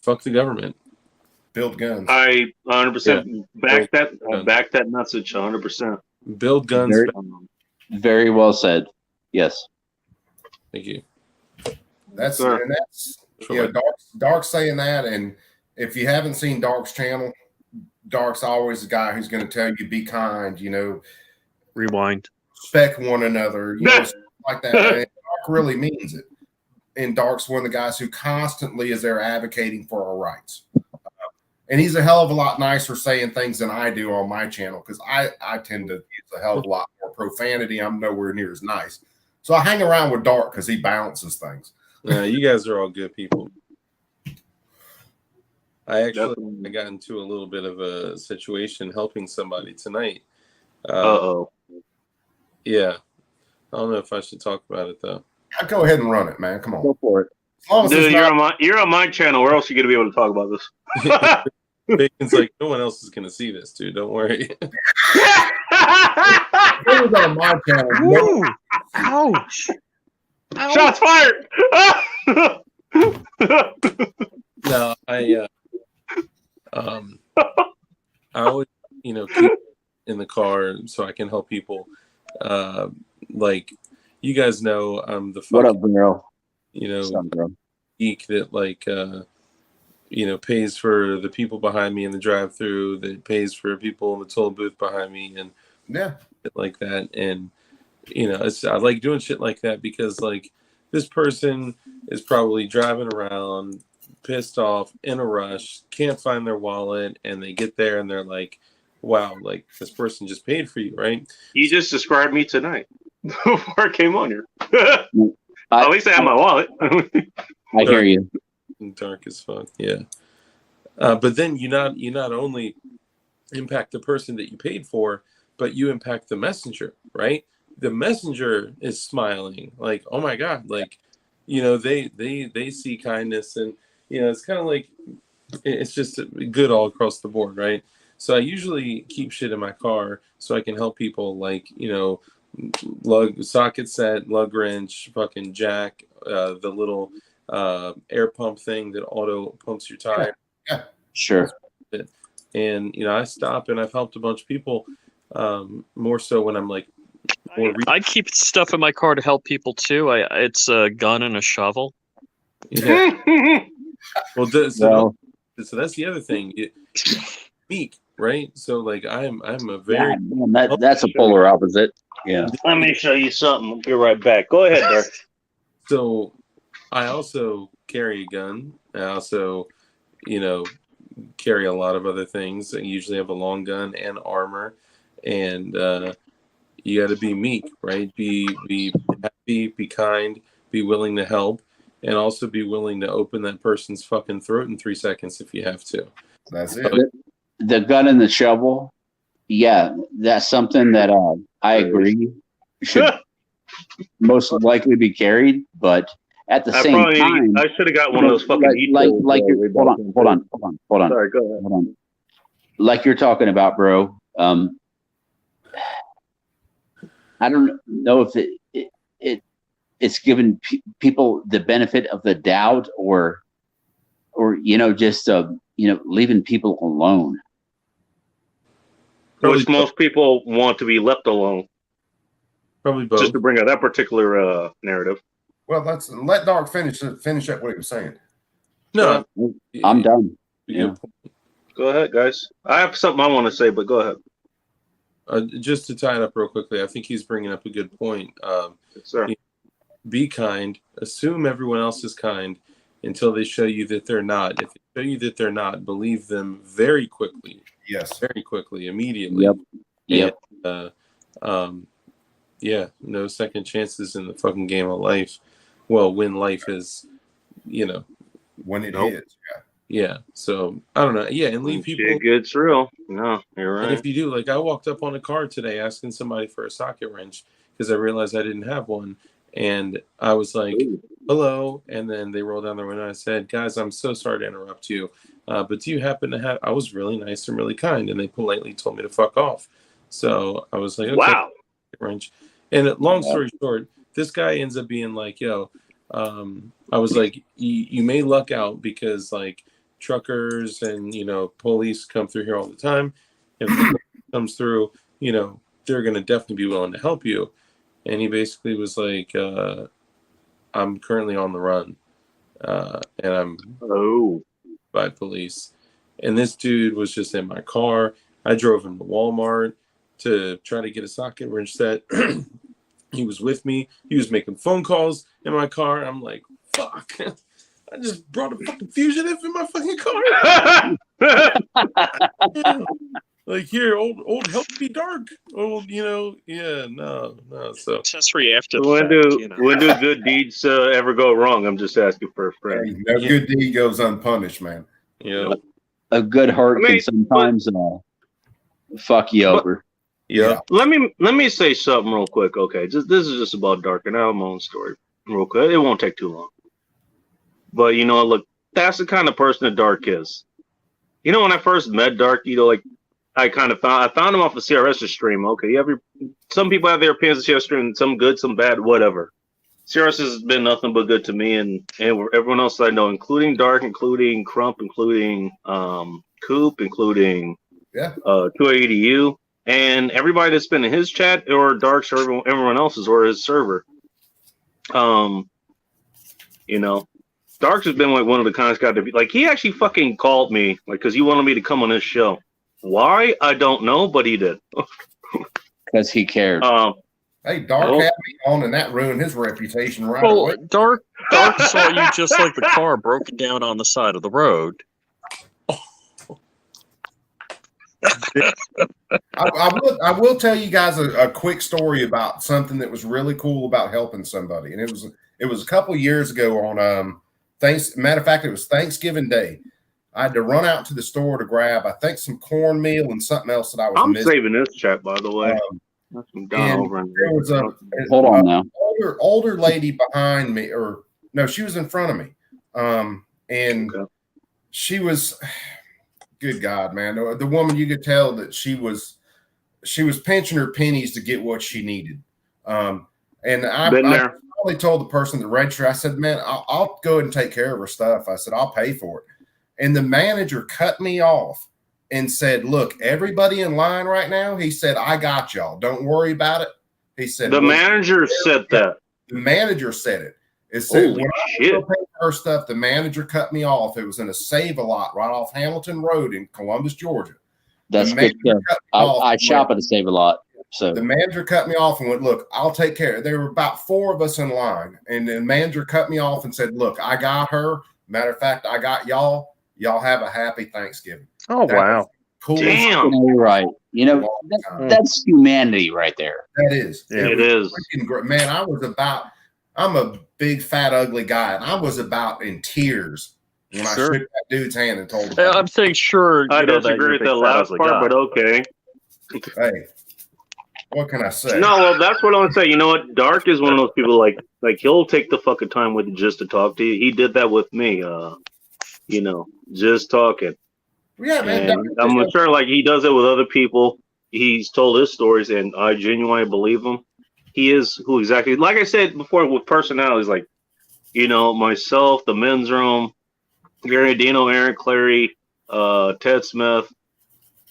fuck the government. Build guns. I 100% back that message 100%. Build guns. Very well said. Yes. Thank you. That's Sure. Dark's saying that, and if you haven't seen Dark's channel, Dark's always the guy who's going to tell you be kind, Rewind. respect one another, stuff like that. And Dark really means it. And Dark's one of the guys who constantly is there advocating for our rights. And he's a hell of a lot nicer saying things than I do on my channel because I tend to use a hell of a lot more profanity. I'm nowhere near as nice. So I hang around with Dark because he balances things. You guys are all good people. I got into a little bit of a situation helping somebody tonight. Yeah. I don't know if I should talk about it, though. I'll go ahead and run it, man. Come on. Go for it. As long as Dude, you're on my channel. Where else are you going to be able to talk about this? Bacon's like, no one else is going to see this, dude. Don't worry. It was on my channel. Ooh, ouch. Shots fired! No, I always, keep in the car so I can help people. Like, you guys know, I'm the what up, bro? Geek that pays for the people behind me in the drive-through, that pays for people in the toll booth behind me, and shit like that. And I like doing shit like that because this person is probably driving around pissed off in a rush, can't find their wallet, and they get there and they're like, wow, this person just paid for you, right? You just described me tonight before I came on here. At least I have my wallet. I hear you. Dark as fuck, yeah. But then you not only impact the person that you paid for, but you impact the messenger, right? The messenger is smiling, like, oh my god, they see kindness, and it's kind of like it's just good all across the board, right? So I usually keep shit in my car so I can help people, lug socket set, lug wrench, fucking jack, the little air pump thing that auto pumps your tire. Yeah, sure. And I stop, and I've helped a bunch of people. More so when I'm I keep stuff in my car to help people too. It's a gun and a shovel. Yeah. Well, Well, so that's the other thing. Meek, right? So like I'm a very man, that's a polar opposite. Yeah. Let me show you something. I'll be right back. Go ahead, Dirk. so I also carry a gun. I also, carry a lot of other things. I usually have a long gun and armor, and you got to be meek, right? Be happy, be kind, be willing to help, and also be willing to open that person's fucking throat in 3 seconds if you have to. That's it. The gun and the shovel, yeah, that's something that I agree should most likely be carried, but at the same time, I should have got one of those fucking hold on. Sorry, go ahead. Hold on. Like you're talking about, bro. I don't know if it's given people the benefit of the doubt, or just leaving people alone. Which most people want to be left alone. Probably both. Just to bring out that particular narrative. Well, let Dark finish up what he was saying. No, I'm done. Yeah. Go ahead, guys. I have something I want to say, but go ahead. Just to tie it up real quickly, I think he's bringing up a good point. Yes, sir. Be kind. Assume everyone else is kind until they show you that they're not. If they show you that they're not, believe them very quickly. Yes. Very quickly, immediately. Yep. And, no second chances in the fucking game of life. Well, when life is, when it is. Yeah. So I don't know. Yeah, and leave people. Shit gets real. No, you're right. And if you do, like I walked up on a car today asking somebody for a socket wrench because I realized I didn't have one, and I was like, "Hello," and then they rolled down their window. And I said, "Guys, I'm so sorry to interrupt you, but do you happen to have?" I was really nice and really kind, and they politely told me to fuck off. So I was like, "Okay, wow." Wrench. And long story short, this guy ends up being like, "Yo," I was like, "You may luck out because like truckers and police come through here all the time. If the comes through, they're gonna definitely be willing to help you." And he basically was like, "I'm currently on the run, and I'm by police." And this dude was just in my car. I drove him to Walmart to try to get a socket wrench set. He was with me. He was making phone calls in my car. I'm like, fuck. I just brought a fucking fugitive in my fucking car. Like, here, old help me Dark. Old, no. So accessory after the when do good deeds ever go wrong? I'm just asking for a friend. No good deed goes unpunished, man. Yeah. A good heart can sometimes fuck you over. Yeah. Let me say something real quick. Okay, this is just about Dark, and I have my own story real quick. It won't take too long. But look, that's the kind of person that Dark is. When I first met Dark, I found him off of CRS's stream. Okay, some people have their opinions of CRS stream, some good, some bad, whatever. CRS has been nothing but good to me and everyone else I know, including Dark, including Crump, including Coop, including 280U. And everybody that's been in his chat or Dark's or everyone else's or his server, Dark's has been like one of the kindest guys to be. Like, he actually fucking called me, like, because he wanted me to come on his show. Why? I don't know, but he did. Because he cared. Hey, Dark had me on, and that ruined his reputation right away. Dark saw you just like the car broken down on the side of the road. I will tell you guys a quick story about something that was really cool about helping somebody, and it was a couple years ago on matter of fact, it was Thanksgiving Day. I had to run out to the store to grab, I think, some cornmeal and something else that I was missing. I'm saving this chat, by the way. There was hold on now. Older lady behind me, or no, she was in front of me, and she was. Good God, man! The woman, you could tell that she was pinching her pennies to get what she needed. And I finally told the person at the register, I said, "Man, I'll go ahead and take care of her stuff." I said, "I'll pay for it." And the manager cut me off and said, "Look, everybody in line right now," he said, "I got y'all. Don't worry about it." He said, the manager said that. The manager said it. It said Holy when shit. I was paying her stuff, the manager cut me off. It was in a Save-A-Lot right off Hamilton Road in Columbus, Georgia. That's good stuff. I shop at a Save-A-Lot. So the manager cut me off and went, look, I'll take care. There were about 4 of us in line. And the manager cut me off and said, look, I got her. Matter of fact, I got y'all. Y'all have a happy Thanksgiving. Oh, wow. Cool. Damn. you're right. You know, that's humanity right there. That is. Yeah. It is. Great. Man, I'm a big, fat, ugly guy, and I was about in tears when I shook that dude's hand and told him. I'm saying sure. I disagree with that last part, but okay. Hey, what can I say? No, well, that's what I want to say. You know what? Dark is one of those people like he'll take the fucking time with you just to talk to you. He did that with me. Just talking. Yeah, man. And I'm sure like he does it with other people. He's told his stories, and I genuinely believe him. He is who exactly, like I said before, with personalities, like, myself, the men's room, Gary Dino, Aaron Clary, Ted Smith,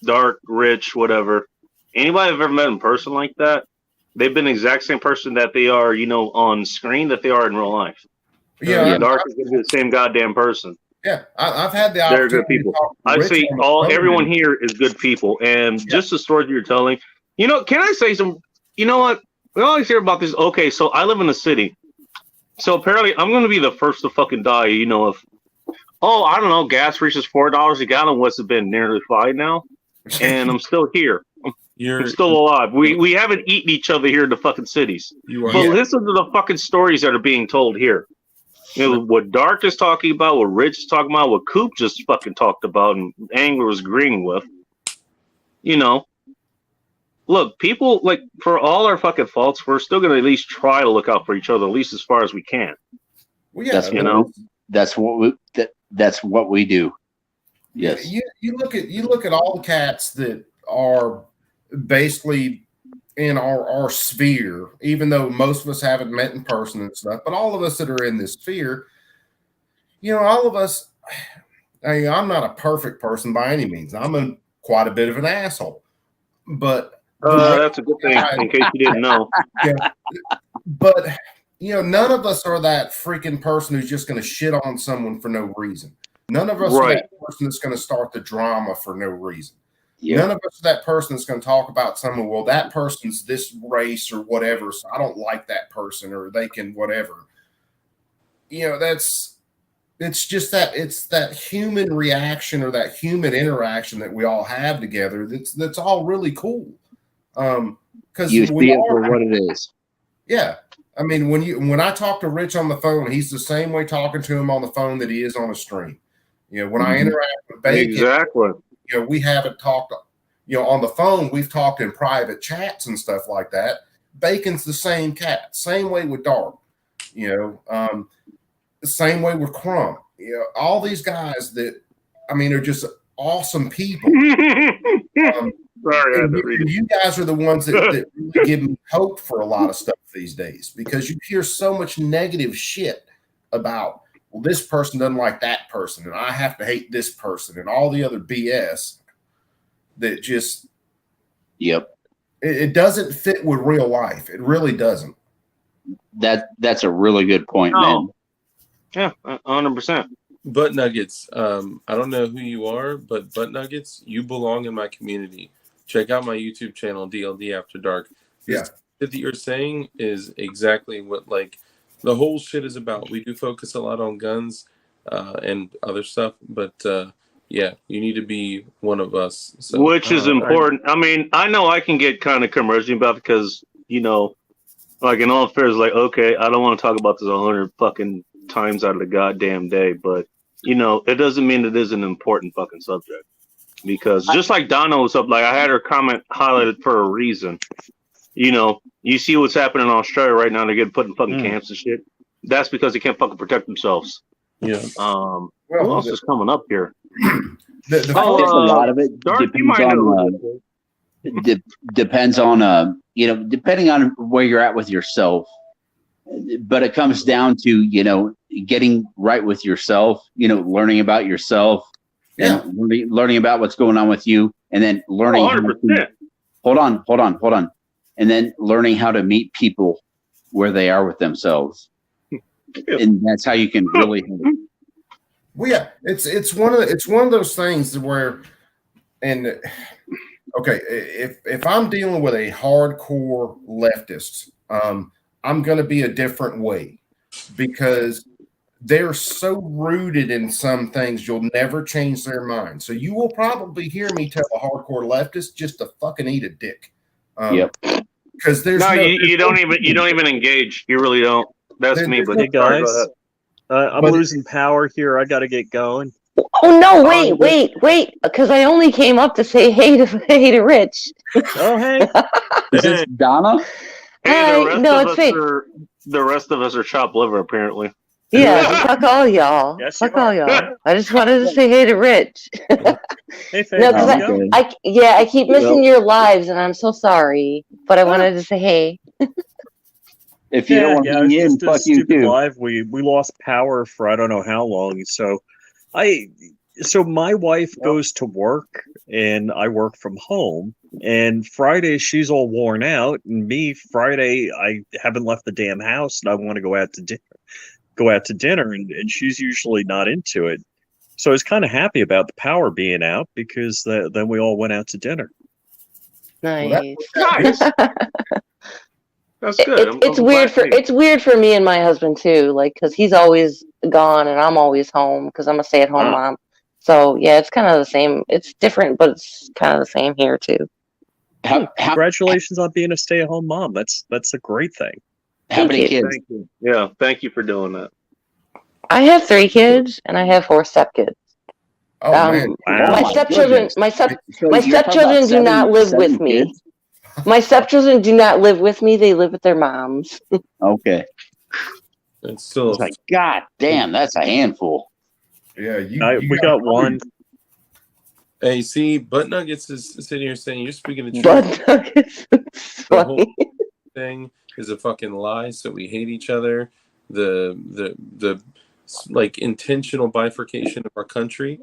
Dark, Rich, whatever. Anybody I've ever met in person like that, they've been the exact same person that they are, on screen that they are in real life. Yeah, Dark is going to be the same goddamn person. Yeah, I've had the They're opportunity. good people. I see everyone here is good people, and just the stories you're telling. Can I say some? You know what? We always hear about this. Okay, so I live in a city, so apparently I'm going to be the first to fucking die. If I don't know, gas reaches $4 a gallon. What's it been? Nearly 5 now, and I'm still here. I'm still alive. We haven't eaten each other here in the fucking cities. But listen to the fucking stories that are being told here. What Dark is talking about, what Rich is talking about, what Coop just fucking talked about, and Angler was agreeing with. Look, people, like, for all our fucking faults, we're still going to at least try to look out for each other, at least as far as we can. Well, yeah, that's what we do. Yes. You look at all the cats that are basically in our sphere, even though most of us haven't met in person and stuff, but all of us that are in this sphere, all of us, I'm not a perfect person by any means. I'm quite a bit of an asshole, but that's a good thing in case you didn't know. Yeah, but none of us are that freaking person who's just going to shit on someone for no reason. None of us are that person that's going to start the drama for no reason. Yeah. None of us are that person that's going to talk about someone, well, that person's this race or whatever, so I don't like that person, or they can whatever. It's just that it's that human reaction or that human interaction that we all have together. That's all really cool. Because you see it for what it is. Yeah. I mean, when I talk to Rich on the phone, he's the same way talking to him on the phone that he is on a stream. When I interact with Bacon, exactly. We haven't talked, on the phone. We've talked in private chats and stuff like that. Bacon's the same cat. Same way with Dark. The same way with Crumb. All these guys that, are just awesome people. You guys are the ones that really give me hope for a lot of stuff these days, because you hear so much negative shit about, well, this person doesn't like that person, and I have to hate this person, and all the other BS that just, it doesn't fit with real life. It really doesn't. That's a really good point, man. Yeah, 100%. Butt Nuggets. I don't know who you are, but Butt Nuggets, you belong in my community. Check out my YouTube channel, DLD After Dark. Yeah. That you're saying is exactly what the whole shit is about. We do focus a lot on guns and other stuff, but you need to be one of us. So, which is important. I know I can get kind of commercial about it because, like in all affairs, like, okay, I don't want to talk about this 100 fucking times out of the goddamn day, but it doesn't mean it isn't an important fucking subject. Because just like Donna was up, like I had her comment highlighted for a reason. You see what's happening in Australia right now. They're getting put in fucking camps and shit. That's because they can't fucking protect themselves. Yeah. Who else is coming up here? A lot of it depends on depending on where you're at with yourself. But it comes down to getting right with yourself. Learning about yourself. Yeah. And learning about what's going on with you, and then learning. 100%. Hold on. And then learning how to meet people where they are with themselves. and that's how you can really. Well, yeah, it's one of those things where, and okay, if I'm dealing with a hardcore leftist, I'm going to be a different way because they're so rooted in some things you'll never change their mind. So you will probably hear me tell a hardcore leftist just to fucking eat a dick. Yep. Because there's you don't even engage. You really don't. That's me. But hey guys, I'm losing power here. I got to get going. Oh no! Wait! Because I only came up to say hey to Rich. Oh hey, is this Donna? Hey, No, it's fake. The rest of us are chopped liver, apparently. Yeah, fuck all y'all. Yes, fuck all y'all. I just wanted to say hey to Rich. hey, Faye, No, because I keep missing your lives, and I'm so sorry. But I wanted to say hey. If you don't want to be in, fuck you too. Live, we lost power for I don't know how long. So my wife goes to work and I work from home. And Friday she's all worn out, and me Friday I haven't left the damn house and I want to go out to dinner, and she's usually not into it. So I was kind of happy about the power being out because then we all went out to dinner. Nice. Nice. That's good. It's weird for me and my husband too, like because he's always gone and I'm always home because I'm a stay-at-home mom. So yeah, it's kind of the same. It's different, but it's kind of the same here too. Congratulations on being a stay-at-home mom. That's a great thing. How many kids? Thank you. Yeah, thank you for doing that. I have 3 kids and I have 4 stepkids. Oh man! Wow. My stepchildren do not live with me. Kids? My stepchildren do not live with me. They live with their moms. Okay. It's still It's like, God damn, that's a handful. Yeah, we got one. Hey, see, Butt Nuggets is sitting here saying you're speaking the truth. Butt Nuggets. The whole thing is a fucking lie. So we hate each other. The like intentional bifurcation of our country,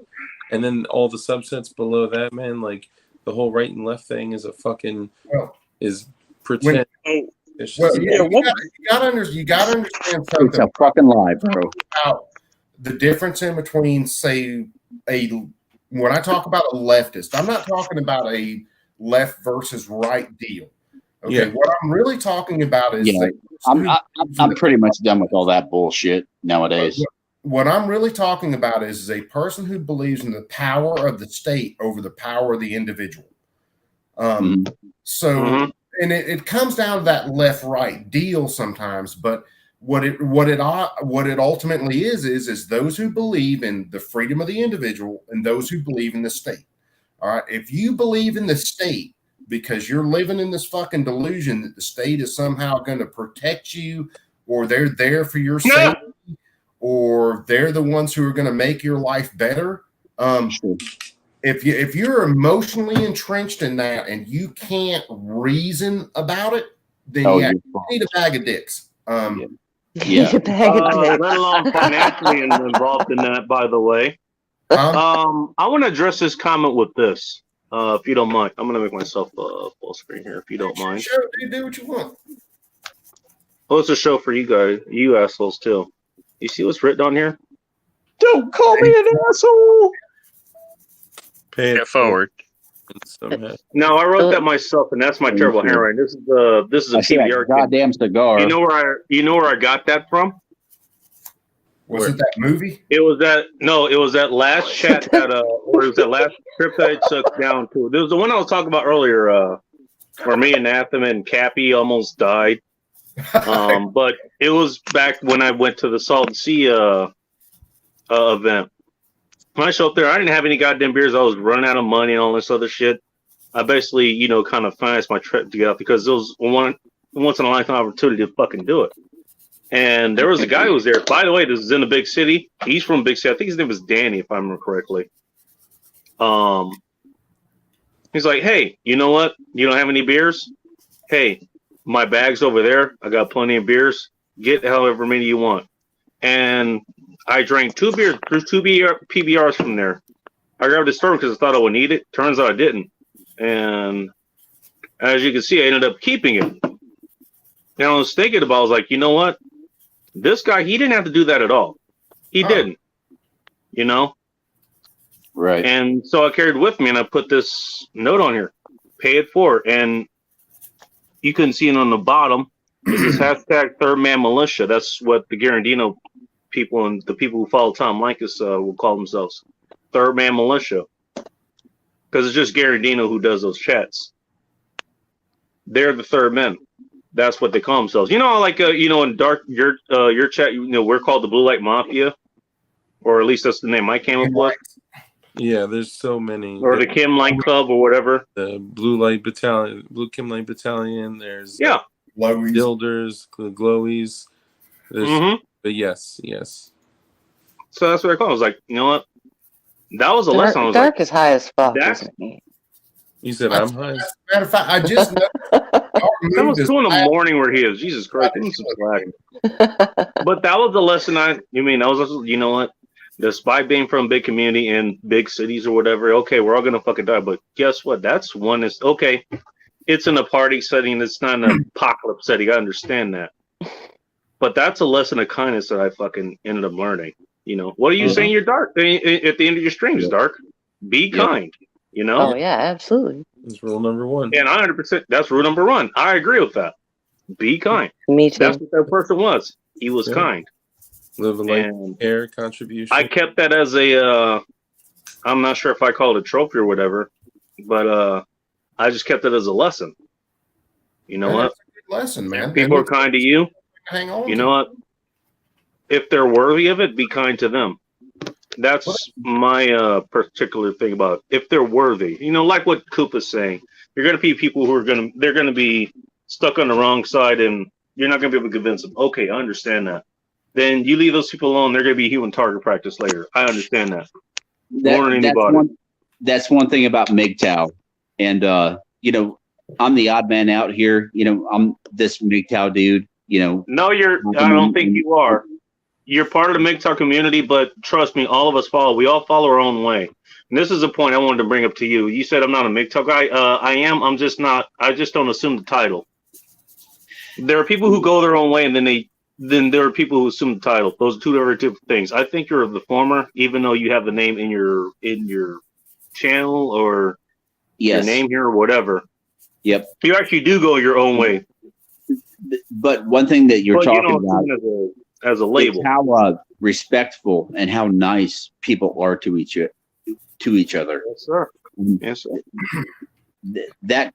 and then all the subsets below that, man, like the whole right and left thing is a fucking is pretend. You gotta understand something. It's a fucking lie, bro. About the difference in between, say, when I talk about a leftist, I'm not talking about a left versus right deal. Okay, Yeah. what I'm really talking about is I'm pretty much done with all that bullshit nowadays. What I'm really talking about is a person who believes in the power of the state over the power of the individual. So, and it comes down to that left-right deal sometimes. But what it ultimately is those who believe in the freedom of the individual and those who believe in the state. All right, if you believe in the state because you're living in this fucking delusion that the state is somehow going to protect you, or they're there for your safety, or they're the ones who are going to make your life better. If you're emotionally entrenched in that and you can't reason about it, then you need a bag of dicks. Yeah. Let alone financially involved in that, by the way. I want to address this comment with this, if you don't mind. I'm going to make myself full screen here, if you don't mind. Sure, do what you want. Well, it's a show for you guys, you assholes, too. You see what's written on here? Don't call me an asshole. Pay it forward. No, I wrote that myself, and that's my terrible handwriting. This is a PBR. Goddamn cigar. You know where I got that from? Was it that movie? It was that last chat that or it was that last trip that I took down to. There was the one I was talking about earlier, where me and Nathan and Cappy almost died. But it was back when I went to the Salton Sea event. When I showed up there, I didn't have any goddamn beers. I was running out of money and all this other shit. I basically, kind of financed my trip to get out because it was once in a lifetime opportunity to fucking do it. And there was a guy who was there. By the way, this is in a big city. He's from a big city. I think his name was Danny, if I remember correctly. He's like, hey, you know what? You don't have any beers? Hey, my bag's over there. I got plenty of beers. Get however many you want. And I drank 2 beers. There's 2 PBRs from there. I grabbed a storm because I thought I would need it. Turns out I didn't. And as you can see, I ended up keeping it. And I was thinking about, I was like, you know what? This guy, he didn't have to do that at all. He didn't. You know? Right. And so I carried with me and I put this note on here. Pay it forward. And you couldn't see it on the bottom. This is hashtag Third Man Militia. That's what the Garandino people and the people who follow Tom Likas will call themselves. Third Man Militia. Because it's just Garandino who does those chats. They're the third men. That's what they call themselves. You know, like in Dark, your chat, we're called the Blue Light Mafia, or at least that's the name I came up with. Yeah, there's so many. Or the Kim Light Club, or whatever. The Blue Light Battalion, Blue Kim Light Battalion. There's Glowies. Builders, Glowies. There's, but yes. So that's what I call it. I was like, you know what? That was a lesson. I was Dark like, is high as fuck, isn't he? You said I'm high. Matter of fact, I just know. That was 2 in the morning where he is. Jesus Christ. Give him some slack. But that was the lesson that was, you know what? Despite being from a big community in big cities or whatever, okay, we're all going to fucking die. But guess what? That's one is, okay, it's in a party setting. It's not an apocalypse setting. I understand that. But that's a lesson of kindness that I fucking ended up learning. You know, what are you saying? You're dark. At the end of your streams, Dark. Be kind. You know? Oh, yeah, absolutely. That's rule number 1. And 100%, that's rule number 1. I agree with that. Be kind. Me too. That's what that person was. He was kind. Live a life, care, contribution. I kept that as a, I'm not sure if I call it a trophy or whatever, but I just kept it as a lesson. You know what? That's a good lesson, man. People are kind to you. Hang on. You know what? If they're worthy of it, be kind to them. That's my particular thing about it. If they're worthy. You know, like what Koopa's saying. You're going to be people who they're going to be stuck on the wrong side and you're not going to be able to convince them. Okay, I understand that. Then you leave those people alone. They're going to be human target practice later. I understand that. That's one thing about MGTOW. And, I'm the odd man out here. I'm this MGTOW dude, No, I don't think you are. You're part of the MGTOW community, but trust me, all of us we all follow our own way. And this is a point I wanted to bring up to you. You said I'm not a MGTOW guy. I am. I'm just not. I just don't assume the title. There are people who go their own way, and then there are people who assume the title. Those are two different things. I think you're the former, even though you have the name in your channel or your name here or whatever. Yep. You actually do go your own way. But one thing that you're talking about as a label, how respectful and how nice people are to each other. Yes, sir. Yes, sir. That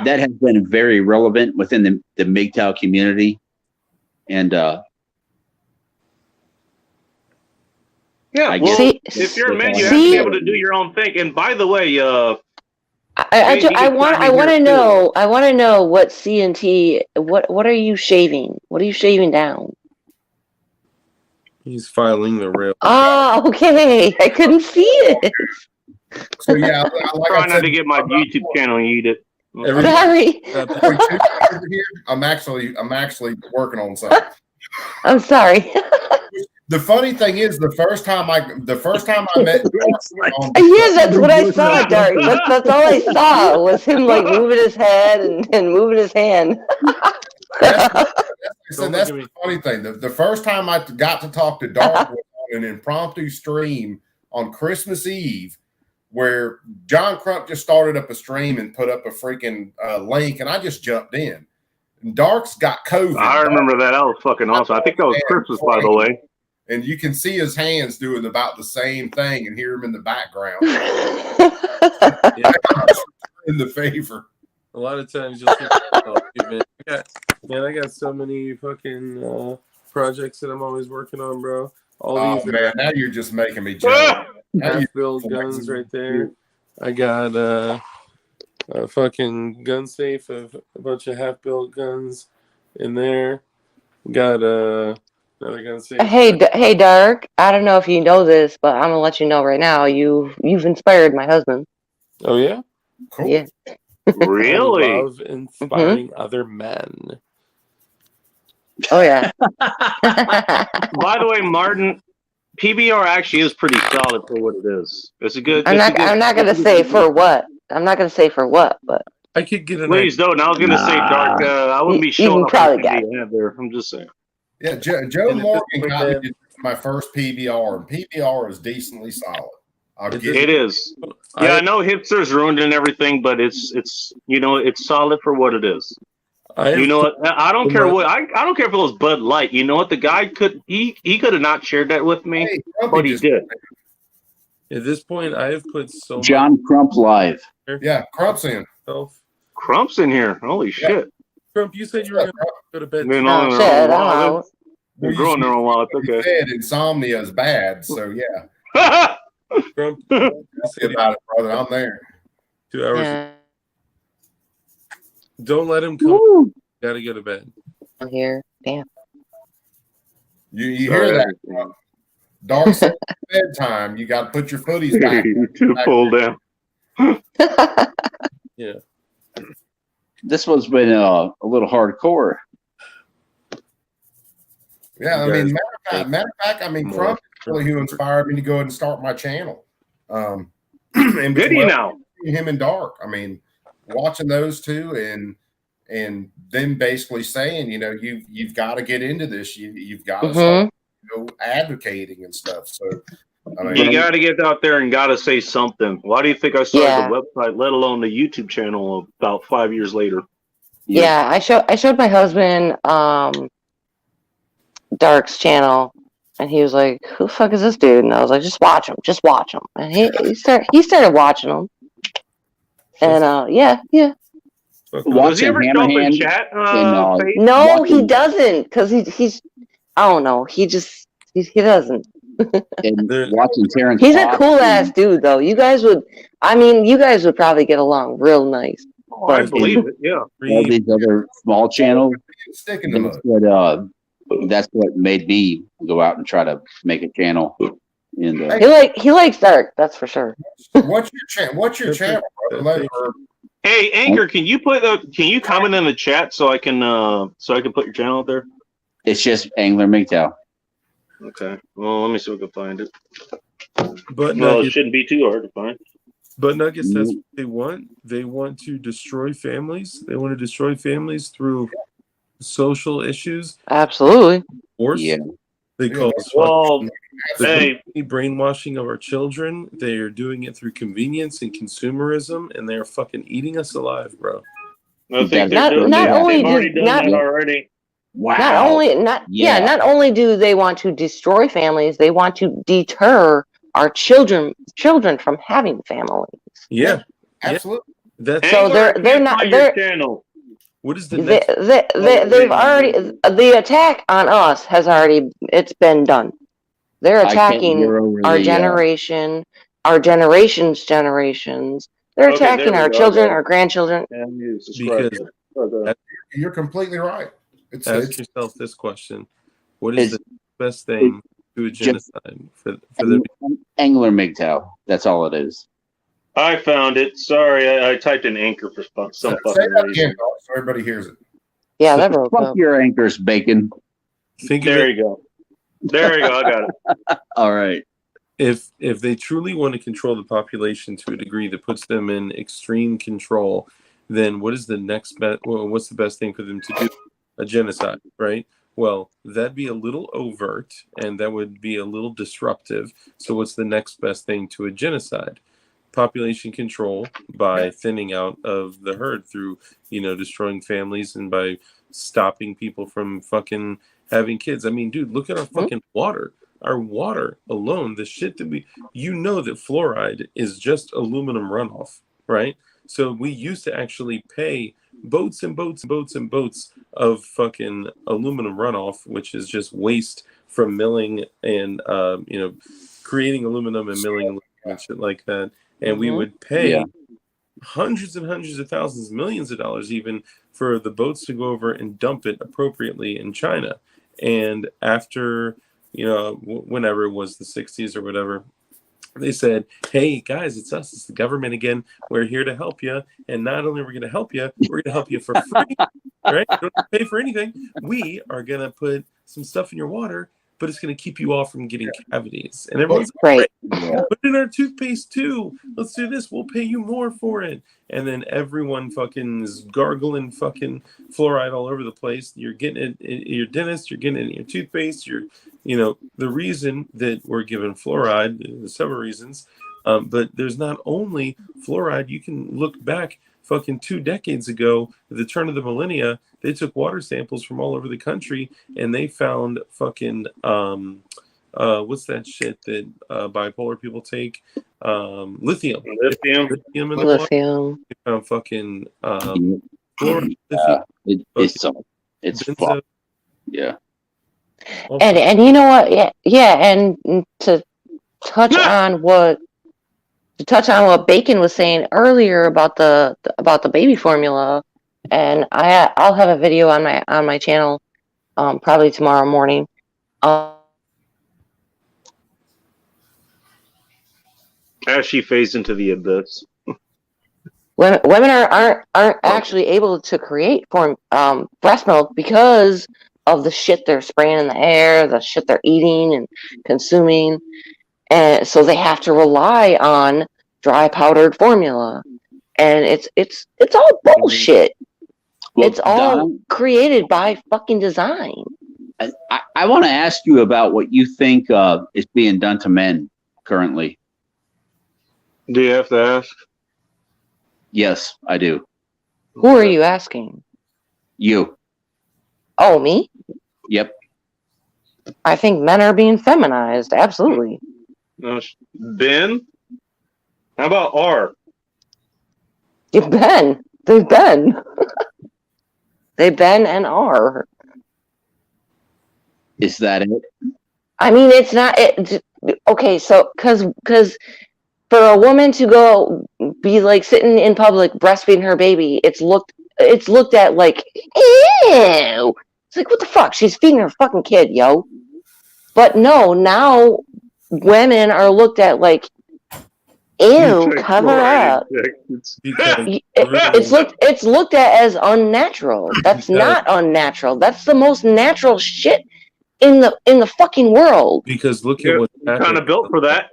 has been very relevant within the MGTOW community, and if you're a man, you have to be able to do your own thing. And by the way, I want to know what CNT. What are you shaving? What are you shaving down? He's filing the rail. Oh, okay. I couldn't see it. So yeah, try not to get my YouTube channel and eat it. Sorry. I'm actually working on something. I'm sorry. The funny thing is, the first time I met, yeah, that's what I saw, Dark. That's all I saw was him like moving his head and moving his hand. That's the funny thing. The first time I got to talk to Dark was on an impromptu stream on Christmas Eve, where John Crump just started up a stream and put up a freaking link, and I just jumped in. And Dark's got COVID. I remember that. That was fucking awesome. I think that was Christmas, by the way. And you can see his hands doing about the same thing and hear him in the background. In the favor. A lot of times you'll see, I got so many fucking projects that I'm always working on, bro. All these man, now you're just making me jealous. Half-built guns right there. I got a fucking gun safe of a bunch of half-built guns in there. Got another gun safe. Hey, Dark. I don't know if you know this, but I'm gonna let you know right now. You've inspired my husband. Oh yeah. Cool. Yeah. Really? I love inspiring other men. Oh yeah. By the way, Martin, PBR actually is pretty solid for what it is. It's a good. I'm not gonna say for what. I'm not gonna say for what, but I could get an. Please don't. I was gonna say Dark. I wouldn't be showing up. Probably got there. I'm just saying. Yeah, Joe Morgan got me my first PBR, and PBR is decently solid. It is. Yeah, I know hipsters ruined and everything, but it's it's solid for what it is. You know what? I don't care what I don't care if it was Bud Light. You know what? The guy could have not shared that with me, but he did. At this point, I have put so John Crump live. Yeah, Crump's in. Crump's in here. Holy shit! Crump, you said you were going to go to bed. Oh shit! I'm out. They're growing their own wild. It's okay. Said insomnia is bad, so yeah. Crump, say about it, brother. I'm there. 2 hours. Yeah. Don't let him come. Got to go to bed. I'm here. Damn. You hear that? Dark side bedtime. You got to put your footies back. Too pulled down. Yeah. This one's been a little hardcore. Yeah, I mean, matter of fact, I mean, Crump is really who inspired me to go ahead and start my channel. And did he now? Him and Dark. I mean, watching those two and them basically saying, you've got to get into this. You've got to start, advocating and stuff. So I mean, you got to get out there and got to say something. Why do you think I started the website, let alone the YouTube channel, about 5 years later? Yeah, I showed my husband Dark's channel, and he was like, "Who the fuck is this dude?" And I was like, "Just watch him, And he started watching them, and yeah. Does he ever show up in chat? No, he doesn't, because he's I don't know. He doesn't. Watching Terrence. He's a cool ass dude, though. You guys would probably get along real nice. Oh, I believe it. Yeah. All these other small channels. That's what made me go out and try to make a channel. He likes Dark, that's for sure. What's your channel? Hey, Anchor, can you comment in the chat so I can put your channel out there? It's just Angler MGTOW. Okay. Well, let me see if I can find it. But it shouldn't be too hard to find. But Nuggets, that's what they want. They want to destroy families. They want to destroy families through social issues. Absolutely. Force. Yeah. They call brainwashing of our children. They are doing it through convenience and consumerism, and they're fucking eating us alive, bro. I think not already. Wow. Not only do they want to destroy families, they want to deter our children from having families. Yeah. Absolutely. So they're not channel. What is the they've already the attack on us has already been done. They're attacking our generation, our generations. They're attacking our children, our grandchildren. Because you're completely right. Ask yourself this question: what is the best thing to a genocide for the Angler MGTOW? That's all it is. I found it. Sorry, I typed in Anchor for some fucking reason. So everybody hears it. Yeah, that broke up. Fuck your anchors, Bacon. There you go. I got it. All right. If they truly want to control the population to a degree that puts them in extreme control, then what is the next best? Well, what's the best thing for them to do? A genocide, right? Well, that'd be a little overt, and that would be a little disruptive. So, what's the next best thing to a genocide? Population control by thinning out of the herd through, destroying families and by stopping people from fucking having kids. I mean, dude, look at our fucking water. Our water alone, the shit that that fluoride is just aluminum runoff, right? So we used to actually pay boats and boats and boats and boats of fucking aluminum runoff, which is just waste from milling and, creating aluminum and milling aluminum and shit like that. And we would pay hundreds and hundreds of thousands, millions of dollars even for the boats to go over and dump it appropriately in China. And after, whenever it was the 60s or whatever, they said, hey, guys, it's us. It's the government again. We're here to help you. And not only are we going to help you, we're going to help you for free, right? You don't have to pay for anything. We are going to put some stuff in your water but it's going to keep you off from getting cavities. And everyone's right. Put in our toothpaste too. Let's do this. We'll pay you more for it. And then everyone fucking is gargling fucking fluoride all over the place. You're getting it in your dentist. You're getting it in your toothpaste. The reason that we're given fluoride, there's several reasons, but there's not only fluoride. You can look back fucking 2 decades ago, at the turn of the millennia, they took water samples from all over the country and they found fucking what's that shit that bipolar people take? Lithium. Lithium in the water. They found fucking fluoride. It's fucked. Yeah. And you know what? Yeah, and to touch on what Bacon was saying earlier about the baby formula, and I'll have a video on my channel probably tomorrow morning. As she fades into the abyss. Women aren't actually able to create breast milk because of the shit they're spraying in the air, the shit they're eating and consuming, and so they have to rely on dry powdered formula, and it's all bullshit. Well, it's all created by fucking design. I want to ask you about what you think is being done to men currently. Do you have to ask? Yes, I do. Who are you asking? You. Oh, me? Yep. I think men are being feminized. Absolutely. Ben? How about R? They've been. They've been and are. Is that it? I mean, it's not. Okay, so because for a woman to go be like sitting in public breastfeeding her baby, it's looked at like, ew. It's like, what the fuck? She's feeding her fucking kid, yo. But no, now women are looked at like, ew, cover up. It's looked at as unnatural. That's not unnatural. That's the most natural shit in the fucking world. Because look at what's happened. Kind of built for that,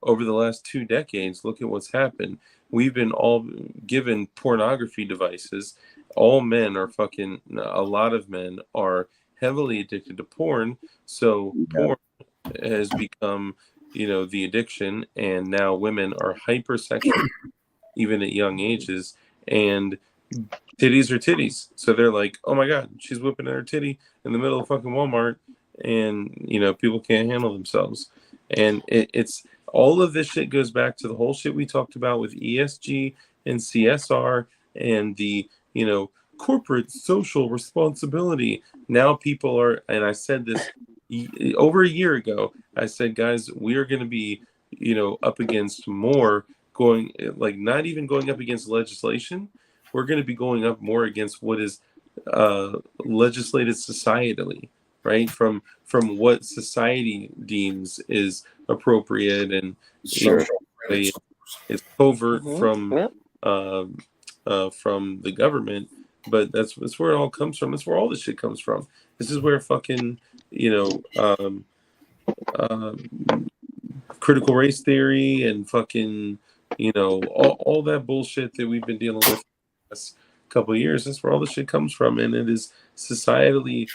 Over the last 2 decades, look at what's happened. We've been all given pornography devices. All men are a lot of men are heavily addicted to porn. So porn has become, the addiction. And now women are hypersexual, even at young ages. And titties are titties. So they're like, oh my God, she's whipping her titty in the middle of fucking Walmart. And, people can't handle themselves. And it's all of this shit goes back to the whole shit we talked about with ESG and CSR and the, corporate social responsibility. Now people are, and I said this over a year ago, I said, guys, we are going to be, up against more not even going up against legislation. We're going to be going up more against what is legislated societally, right? From what society deems is appropriate and it's covert from the government, but that's where it all comes from. That's where all this shit comes from. This is where fucking critical race theory and fucking all that bullshit that we've been dealing with the last couple of years. That's where all this shit comes from, and it is societally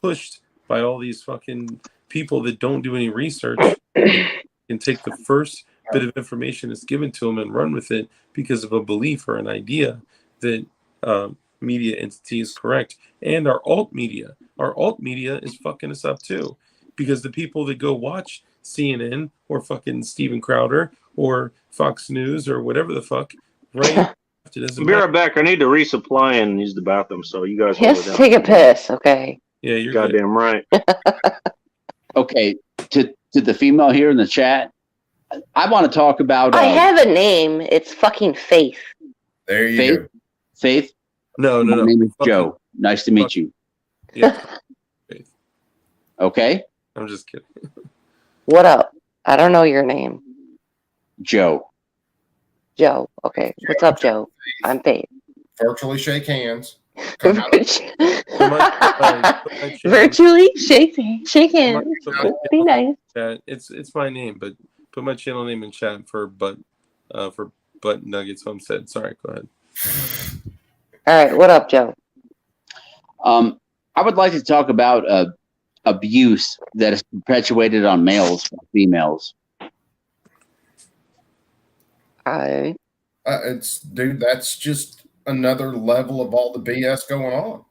pushed by all these fucking people that don't do any research and take the first bit of information that's given to them and run with it because of a belief or an idea that media entity is correct. And our alt media is fucking us up too, because the people that go watch CNN or fucking Steven Crowder or Fox News or whatever the fuck, right? Be right back. I need to resupply and use the bathroom, so you guys just take a piss, okay? Yeah, you're goddamn right. Okay, to the female here in the chat, I want to talk about. I have a name. It's fucking Faith. There you Faith? go. Faith? No. My name is Joe. Nice to meet you. Yeah. Faith. Okay. I'm just kidding. What up? I don't know your name. Joe. Joe. Okay. What's up, Joe? I'm Faith. Virtually shake hands. Virtually shake hands. Be nice. It's my name, but put my channel name in chat for butt nuggets homestead. Sorry, go ahead. All right, what up, Joe? I would like to talk about abuse that is perpetuated on males by females. That's just another level of all the BS going on.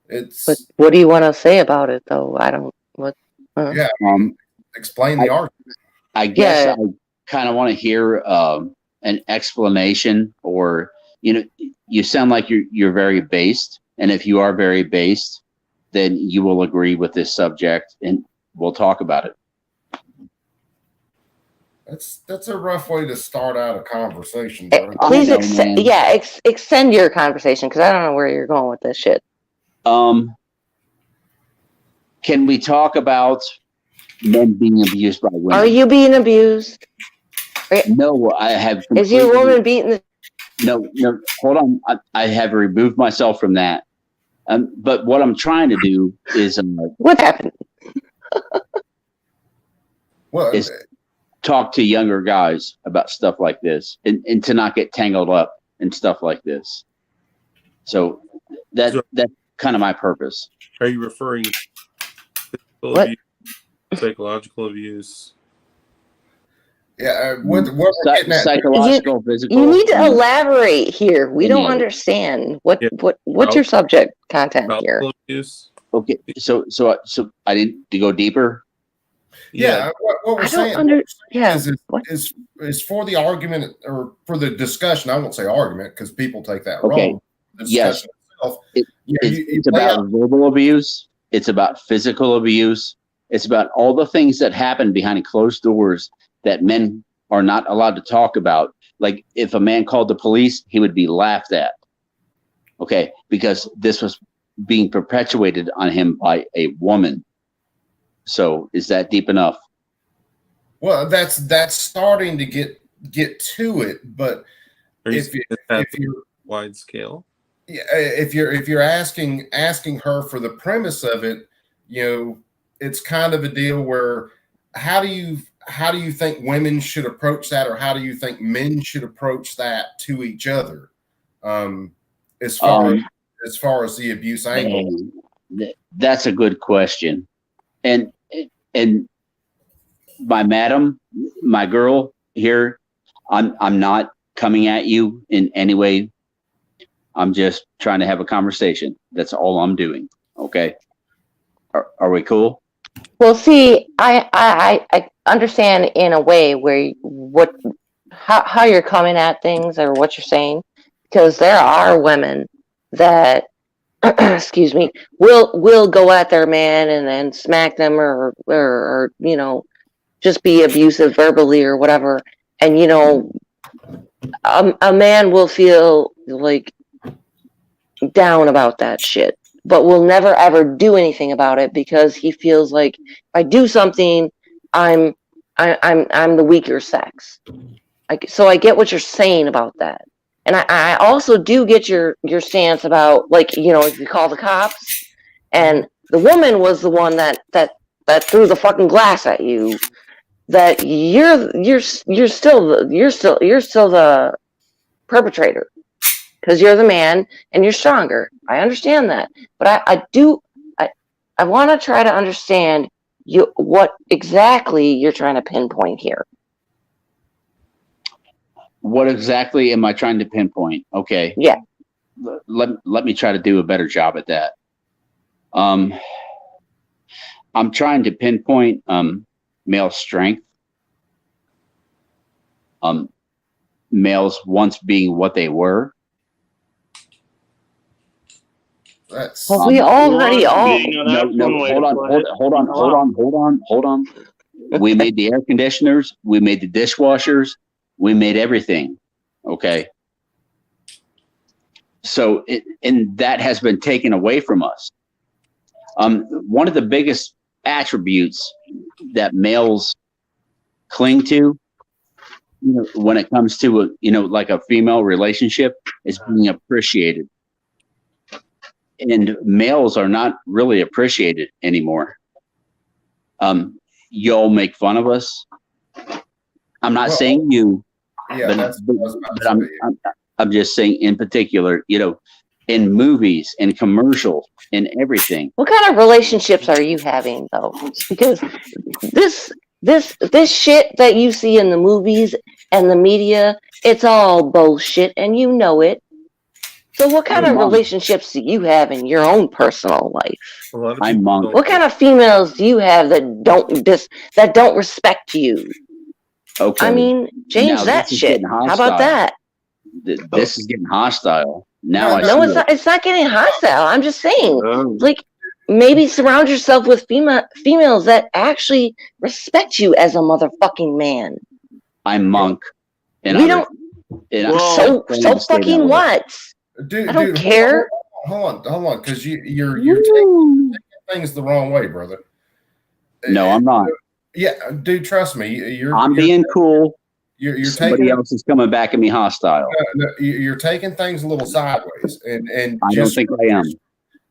But what do you want to say about it, though? I don't. What? Yeah. Explain the argument. I guess I kind of want to hear an explanation, or you sound like you're very based, and if you are very based, then you will agree with this subject, and we'll talk about it. That's a rough way to start out a conversation. Please extend your conversation, because I don't know where you're going with this shit. Can we talk about men being abused by women? Are you being abused? No, I have. Is your woman beating? No, hold on. I have removed myself from that. But what I'm trying to do is what happened? Is talk to younger guys about stuff like this, and to not get tangled up in stuff like this. So that's kind of my purpose. Are you referring to physical abuse, psychological abuse? Yeah, what we're getting at, psychological, physical. You need to elaborate here. We don't understand what's your subject content here. Abuse. Okay, so I need to go deeper. Yeah, what we're saying is for the argument or for the discussion. I won't say argument because people take that wrong. Yes, it's about verbal abuse. It's about physical abuse. It's about all the things that happen behind closed doors that men are not allowed to talk about. Like if a man called the police, he would be laughed at. Okay, because this was being perpetuated on him by a woman. So is that deep enough? Well, that's starting to get to it, but if you're wide scale, if you're asking her for the premise of it, it's kind of a deal where how do you think women should approach that, or how do you think men should approach that to each other, as far as the abuse angle? That's a good question. And my girl here, I'm not coming at you in any way. I'm just trying to have a conversation. That's all I'm doing. Okay. Are we cool? Well, see, I understand in a way where how you're coming at things or what you're saying, because there are women that excuse me, will go at their man and then smack them or just be abusive verbally or whatever. And a man will feel like down about that shit, but will never ever do anything about it because he feels like if I do something, I'm the weaker sex. So I get what you're saying about that. And I also do get your stance about, like, if you call the cops and the woman was the one that threw the fucking glass at you, that you're still the perpetrator because you're the man and you're stronger. I understand that, but I want to try to understand what exactly you're trying to pinpoint here. What exactly am I trying to pinpoint? Okay. Yeah. Let me try to do a better job at that. I'm trying to pinpoint male strength. Males once being what they were. We already all. Hold on. We made the air conditioners. We made the dishwashers. We made everything. Okay. So and that has been taken away from us. One of the biggest attributes that males cling to, when it comes to like a female relationship, is being appreciated. and males are not really appreciated anymore. Y'all make fun of us. I'm not saying you, but I'm just saying in particular, in movies, in commercials, in everything. What kind of relationships are you having though? Because this shit that you see in the movies and the media, it's all bullshit, and you know it. So what kind of relationships do you have in your own personal life? I'm Monk. What kind of females do you have that don't respect you? Okay. I mean, change Now, that shit. How about that? This is getting hostile. Now it's not getting hostile. I'm just saying, like, maybe surround yourself with females that actually respect you as a motherfucking man. I'm Monk, and we don't. So fucking what? Dude, I don't care. Hold on, because you're taking things the wrong way, brother. No, I'm not. Yeah, dude, trust me. I'm being cool. You're somebody else is coming back at me hostile. You're taking things a little sideways, and I don't think I am.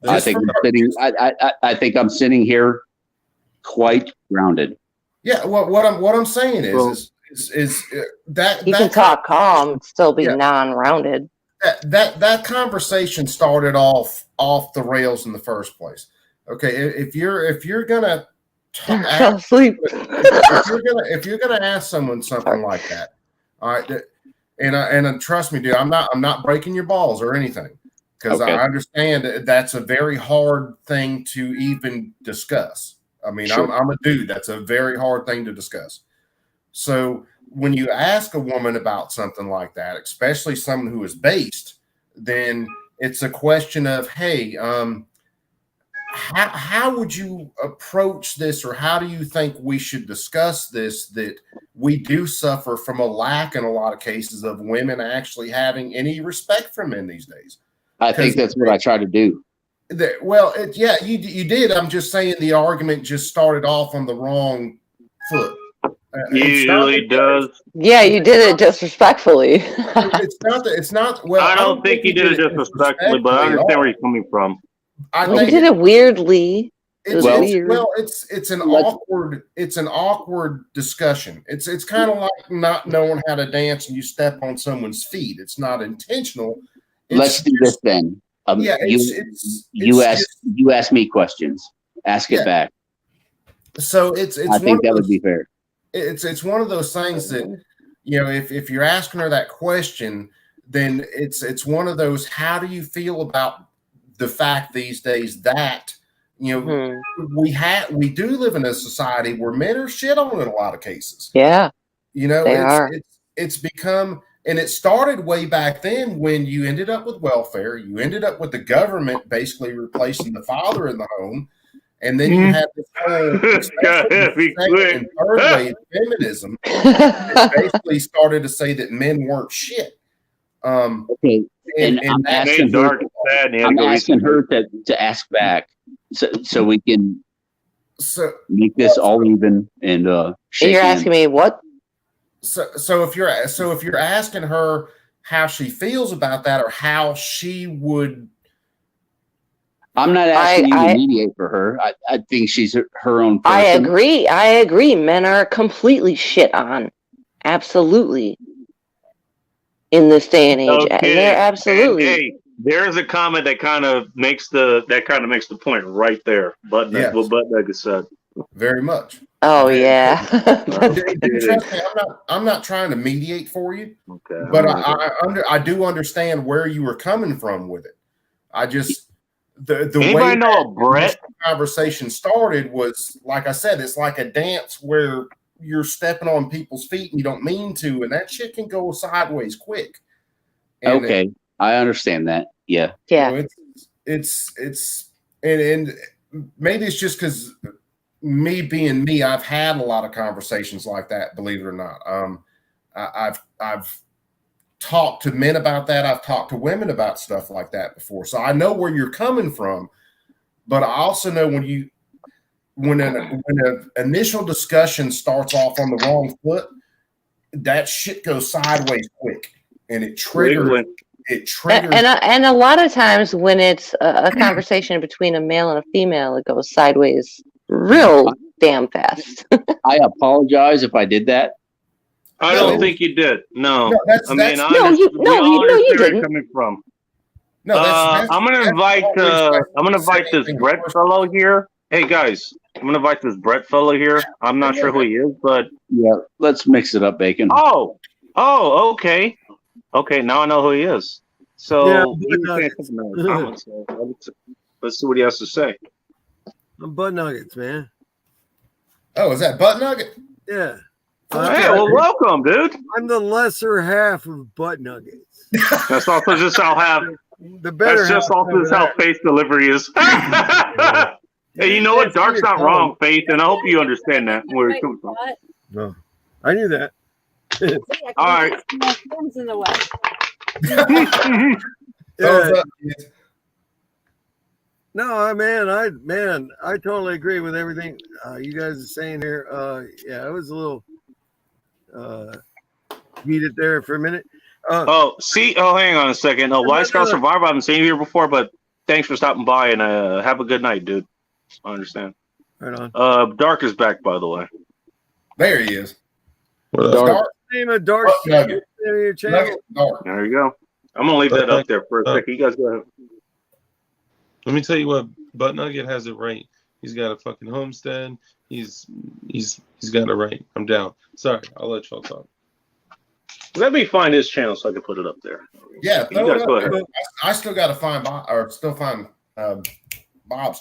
I think I'm sitting. I think I'm sitting here quite grounded. Yeah. What I'm saying is that you can talk calm, still be non-rounded. That conversation started off the rails in the first place. Okay, if you're gonna if you're gonna ask someone something like that, all right, and trust me, dude, I'm not breaking your balls or anything, because I understand that that's a very hard thing to even discuss. I mean, sure. I'm a dude. That's a very hard thing to discuss. So when you ask a woman about something like that, especially someone who is based, then it's a question of, hey, how would you approach this, or how do you think we should discuss this, that we do suffer from a lack in a lot of cases of women actually having any respect for men these days? I think that's what I try to do. Well, you did. I'm just saying the argument just started off on the wrong foot. Usually does. Yeah, you did it disrespectfully. It's not. Well, I don't think you did it disrespectfully, but I understand where you're coming from. You did it weirdly. It's an awkward discussion. It's kind of like not knowing how to dance and you step on someone's feet. It's not intentional. Let's do this then. You ask me questions. Ask it back. So I think that would be fair. It's one of those things that, if you're asking her that question, then it's one of those, how do you feel about the fact these days that we do live in a society where men are shit on in a lot of cases. Yeah, it's become, and it started way back then when you ended up with welfare. You ended up with the government basically replacing the father in the home. And then you had this whole second and third wave feminism that basically started to say that men weren't shit. Okay, and I'm asking her to ask back, so we can make this all even. And you're asking me what? So if you're asking her how she feels about that, or how she would. I'm not asking you to mediate for her. I think she's her own person. I agree. Men are completely shit on. Absolutely. In this day and age. Okay. They're absolutely. Hey, there's a comment that kind of makes the point right there. What Buttigieg said. Very much. Oh yeah. Trust me, I'm not trying to mediate for you. Okay. But I do understand where you were coming from with it. I just the way that conversation started was, like I said, it's like a dance where you're stepping on people's feet and you don't mean to, and that shit can go sideways quick. And I understand that. Yeah. It's and maybe it's just because me being me, I've had a lot of conversations like that, believe it or not. I've talked to men about that. I've talked to women about stuff like that before. So I know where you're coming from, but I also know when an initial discussion starts off on the wrong foot, that shit goes sideways quick, and it triggers it triggers. And a lot of times when it's a conversation between a male and a female, it goes sideways real damn fast. I apologize if I did that. I don't think you did. No, you didn't. Coming from. No, I'm gonna invite this Brett fellow here. Hey guys, I'm gonna invite this Brett fellow here. I'm not sure who he is, but yeah, let's mix it up, Bacon. Oh, okay. Now I know who he is. So let's see what he has to say. I'm Butt Nuggets, man. Oh, is that Butt Nugget? Yeah. Hey, well, welcome, dude. I'm the lesser half of Butt Nuggets. That's also just how That's just also how Faith delivery is. Hey, you know what? Dark's not wrong, Faith, and I hope you understand that where it comes from. No, I knew that. All right. In the way. No, man, I totally agree with everything you guys are saying here. Yeah, it was a little heated there for a minute. Hang on a second. White Scout Survivor, I haven't seen you here before, but thanks for stopping by and have a good night, dude. I understand. Right on. Dark is back, by the way. There he is. Dark. Name of Dark. Nugget. Your channel. There you go. I'm gonna leave that up there for a second. You guys go ahead. Let me tell you what, Butt Nugget has it right. He's got a fucking homestead. He's got it right. I'm down. Sorry, I'll let y'all talk. Let me find his channel so I can put it up there. Yeah, you guys go ahead. I still got to find Bob's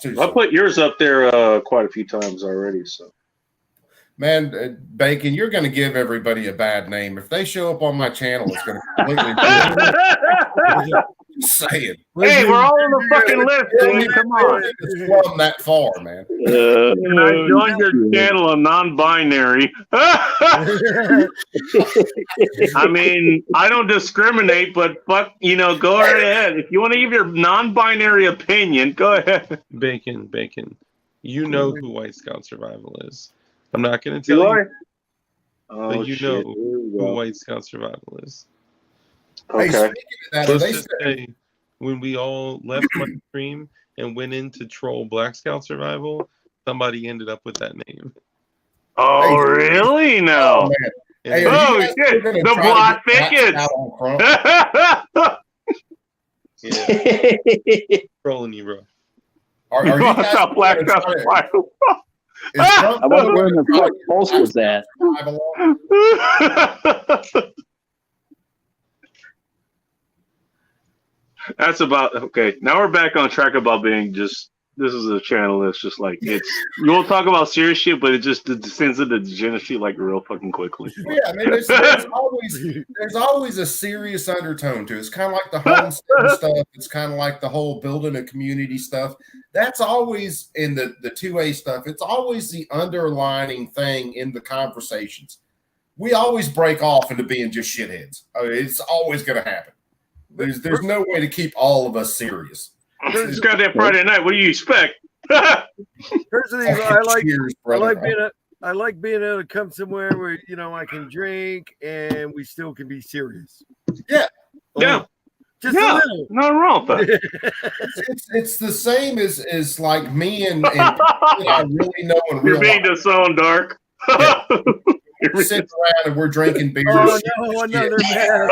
too. I put yours up there quite a few times already. So, man, Bacon, you're going to give everybody a bad name if they show up on my channel. It's going to completely. Say it. Hey, we're all on the fucking list, dude. Come on. From that far, man. And I joined your channel a non-binary. I mean, I don't discriminate, but fuck, go right ahead. If you want to give your non-binary opinion, go ahead. Bacon. You know who White Scout Survival is. I'm not going to tell you. But you know who White Scout Survival is. Okay. Let's just say when we all left my stream and went in to troll Black Scout Survival, somebody ended up with that name. Oh, really? No. Hey, shit. The plot thickens. Yeah. Trolling you, bro. Are you guys Black Scout Survival? I wonder where the fuck Pulse was at. That's about okay. Now we're back on track about being just. This is a channel that's just like it's. You won't talk about serious shit, but it just descends into degeneracy like real fucking quickly. Yeah, I mean, there's always a serious undertone to it. It's kind of like the homestead stuff. It's kind of like the whole building a community stuff. That's always in the 2A stuff. It's always the underlining thing in the conversations. We always break off into being just shitheads. I mean, it's always going to happen. There's no way to keep all of us serious. It's goddamn Friday night. What do you expect? Personally, I like being able to come somewhere where I can drink and we still can be serious. Yeah. Just a little. Nothing wrong with that. It's the same as like me and I really know in real You're being disowned, Dark. Yeah. We're sitting around and we're drinking beers. Oh no, another man.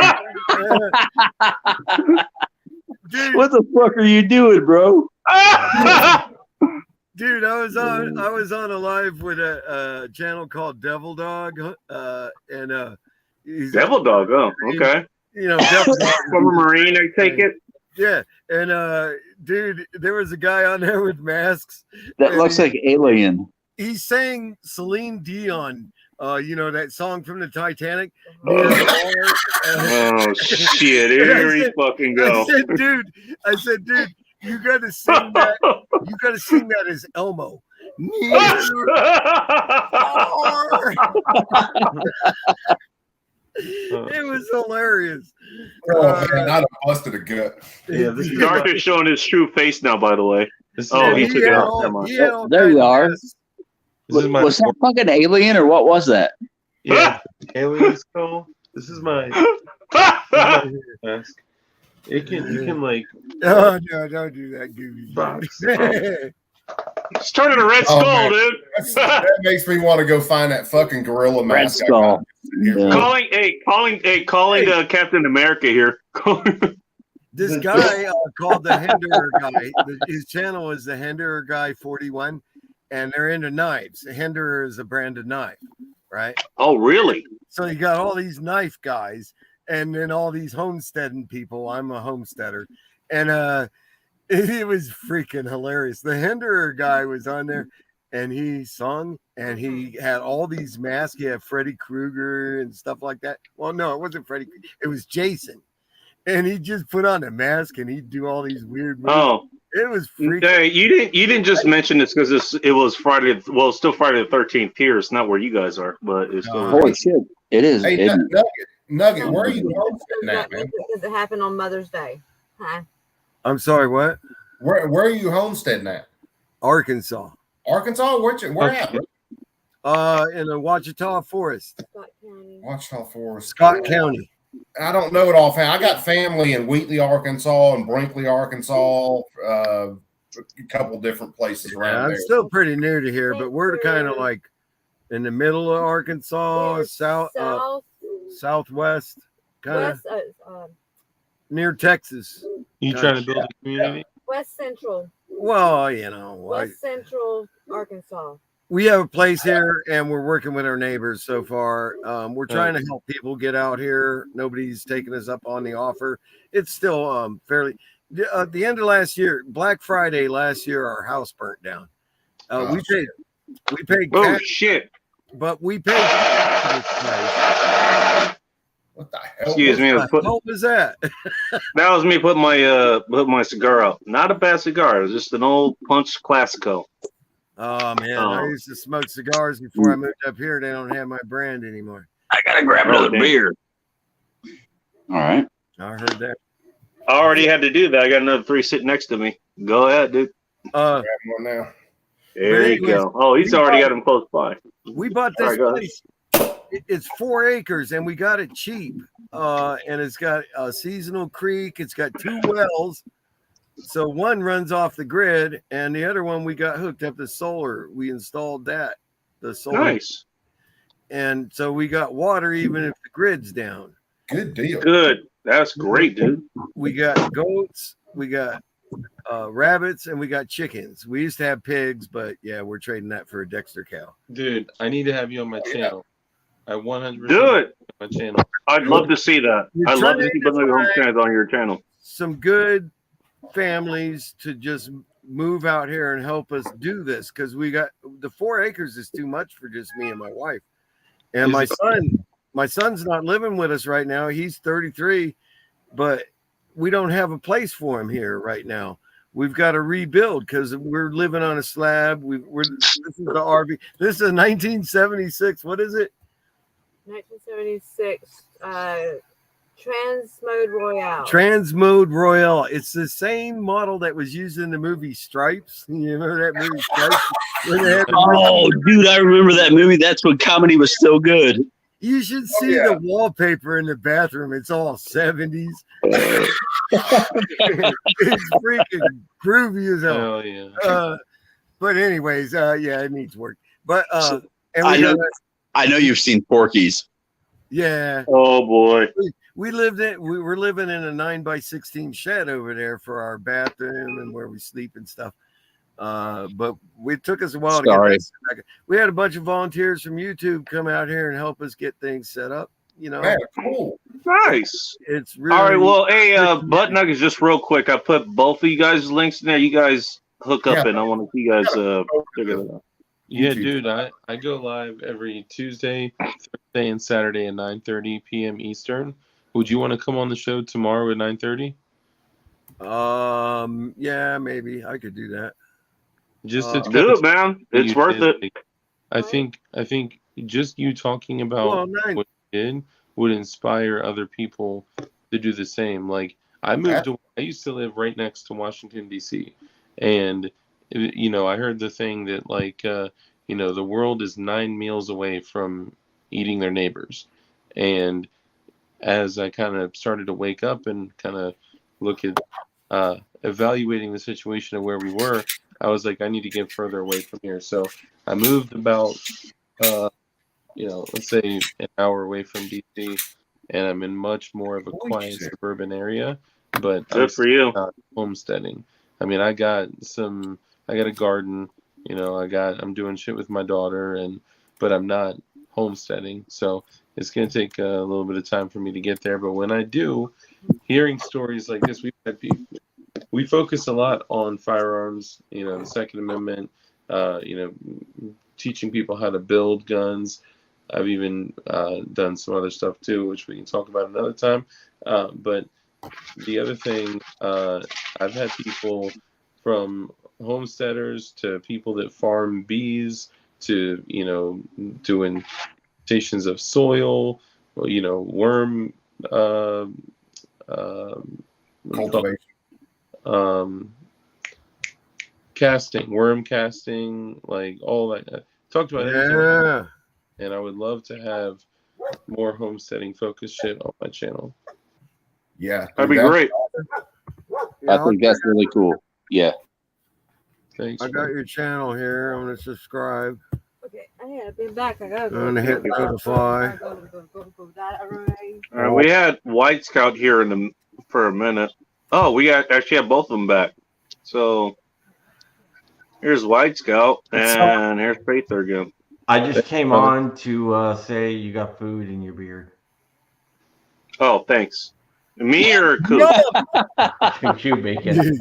Dude, what the fuck are you doing, bro? Dude, I was on a live with a channel called Devil Dog, and he's Devil Dog. Oh, okay. Devil Dog from a Marine, I take it. Yeah, and dude, there was a guy on there with masks that looks like Alien. He sang Celine Dion. That song from the Titanic. Oh shit! Here we fucking go. I said, dude, you gotta sing that. You gotta sing that as Elmo. It was hilarious. Oh man, I'd have busted a gut. Yeah, this Dark is showing his true face now. By the way. He took it out. There you are. Was that fucking Alien or what was that? Yeah, Alien skull. This is my mask. You can like. Oh no! Don't do that, Goofy. It's turning a red skull, dude. That makes me want to go find that fucking gorilla Red mask. Skull. Yeah. Calling Captain America here. This guy called the Henderer guy. His channel is the Henderer Guy 41, and they're into knives. Henderer is a brand of knife, right? Oh, really? So you got all these knife guys, and then all these homesteading people. I'm a homesteader, and it was freaking hilarious. The Henderer guy was on there, and he sung, and he had all these masks. He had Freddy Krueger and stuff like that. Well, no, it wasn't Freddy. It was Jason. And he just put on a mask, and he'd do all these weird moves. Oh, it was freaking. Hey, you didn't just mention this because it was Friday. Well, it's still Friday the 13th here. It's not where you guys are, but it's still. Holy shit! It is. Hey, Nugget, where are you homesteading at, man? Because it happened on Mother's Day. Hi. I'm sorry, what? Where are you homesteading at? Arkansas. Arkansas? Where at? In the Ouachita Forest. Scott County. Ouachita Forest. Scott County. I don't know it offhand. I got family in Wheatley, Arkansas, and Brinkley, Arkansas. A couple different places around I'm there. still pretty new to here, but we're kind of like in the middle of Arkansas, southwest, kind of near Texas. You trying to build a community? West Central. Well, you know, West Central Arkansas. we have a place here, and we're working with our neighbors so far. We're trying to help people get out here. Nobody's taking us up on the offer. It's still fairly. At the end of last year, Black Friday last year, our house burnt down. We paid. Oh cash, shit! But we paid. What the hell? Excuse me. What was that? That was me putting my cigar out. Not a bad cigar. It was just an old Punch Classico. Oh man, I used to smoke cigars before I moved up here. They don't have my brand anymore. I gotta grab another beer. All right. I heard that. I already had to do that. I got another 3 sitting next to me. Go ahead, dude. Grab one now. There you go. Oh, he's already got him close by. We bought this place. It's 4 acres, and we got it cheap. And it's got a seasonal creek. It's got 2 wells. So one runs off the grid, and the other one we got hooked up to solar. We installed that, the solar. Nice. And so we got water even if the grid's down. Good deal. Good. That's great, dude. We got goats, we got rabbits, and we got chickens. We used to have pigs, but yeah, we're trading that for a Dexter cow. Dude, I need to have you on my channel. I 100% do it. On my channel. I'd love to see that. I'd love to see the home on your channel. Some good families to just move out here and help us do this, because we got the 4 acres is too much for just me and my wife. And my son's not living with us right now. He's 33, but we don't have a place for him here right now. We've got to rebuild because we're living on a slab. This is the RV. This is a 1976. What is it? 1976. Transmode Royale. Transmode Royale. It's the same model that was used in the movie Stripes. You remember that movie Stripes? Oh, dude, I remember that movie. That's when comedy was so good. You should see the wallpaper in the bathroom. It's all 70s. It's freaking groovy as hell. Oh, yeah. But anyways, yeah, it needs work. But and I know you've seen Porky's. Yeah. Oh boy. We were living in a 9x16 shed over there for our bathroom and where we sleep and stuff. But it took us a while to get this back. We had a bunch of volunteers from YouTube come out here and help us get things set up. You know, man, cool, nice. It's really all right. Well, hey, Butt Nuggets, just real quick, I put both of you guys' links in there. You guys hook up, and I want to see you guys figure it out. Yeah, dude, I go live every Tuesday, Thursday, and Saturday at 9:30 p.m. Eastern. Would you want to come on the show tomorrow at 9:30? Yeah, maybe I could do that. Just to do it, man. It's worth it. I think just you talking about what you did would inspire other people to do the same. Like I used to live right next to Washington D.C. and you know I heard the thing that like you know the world is 9 meals away from eating their neighbors, and as I kind of started to wake up and kind of look at evaluating the situation of where we were, I was like, I need to get further away from here. So I moved about, let's say an hour away from DC, and I'm in much more of a quiet suburban area. But good for you. Not homesteading. I mean, I got a garden. I'm doing shit with my daughter, but I'm not homesteading. So it's gonna take a little bit of time for me to get there. But when I do, hearing stories like this, we focus a lot on firearms. The Second Amendment. Teaching people how to build guns. I've even done some other stuff too, which we can talk about another time. But the other thing, I've had people from homesteaders to people that farm bees to, doing stations of soil, worm cultivation. Worm casting, like all that. I talked about everything. And I would love to have more homesteading focused shit on my channel. Yeah, that'd be great. I think that's really cool. Yeah. Thanks. I got your channel here. I'm gonna subscribe. Okay, I have been back. I gotta I'm gonna hit notify. All right, we had White Scout here for a minute. Oh, we actually have both of them back. So here's White Scout, and here's Prather again. I just came on to say you got food in your beard. Oh, thanks. Me or Coop? Q bacon.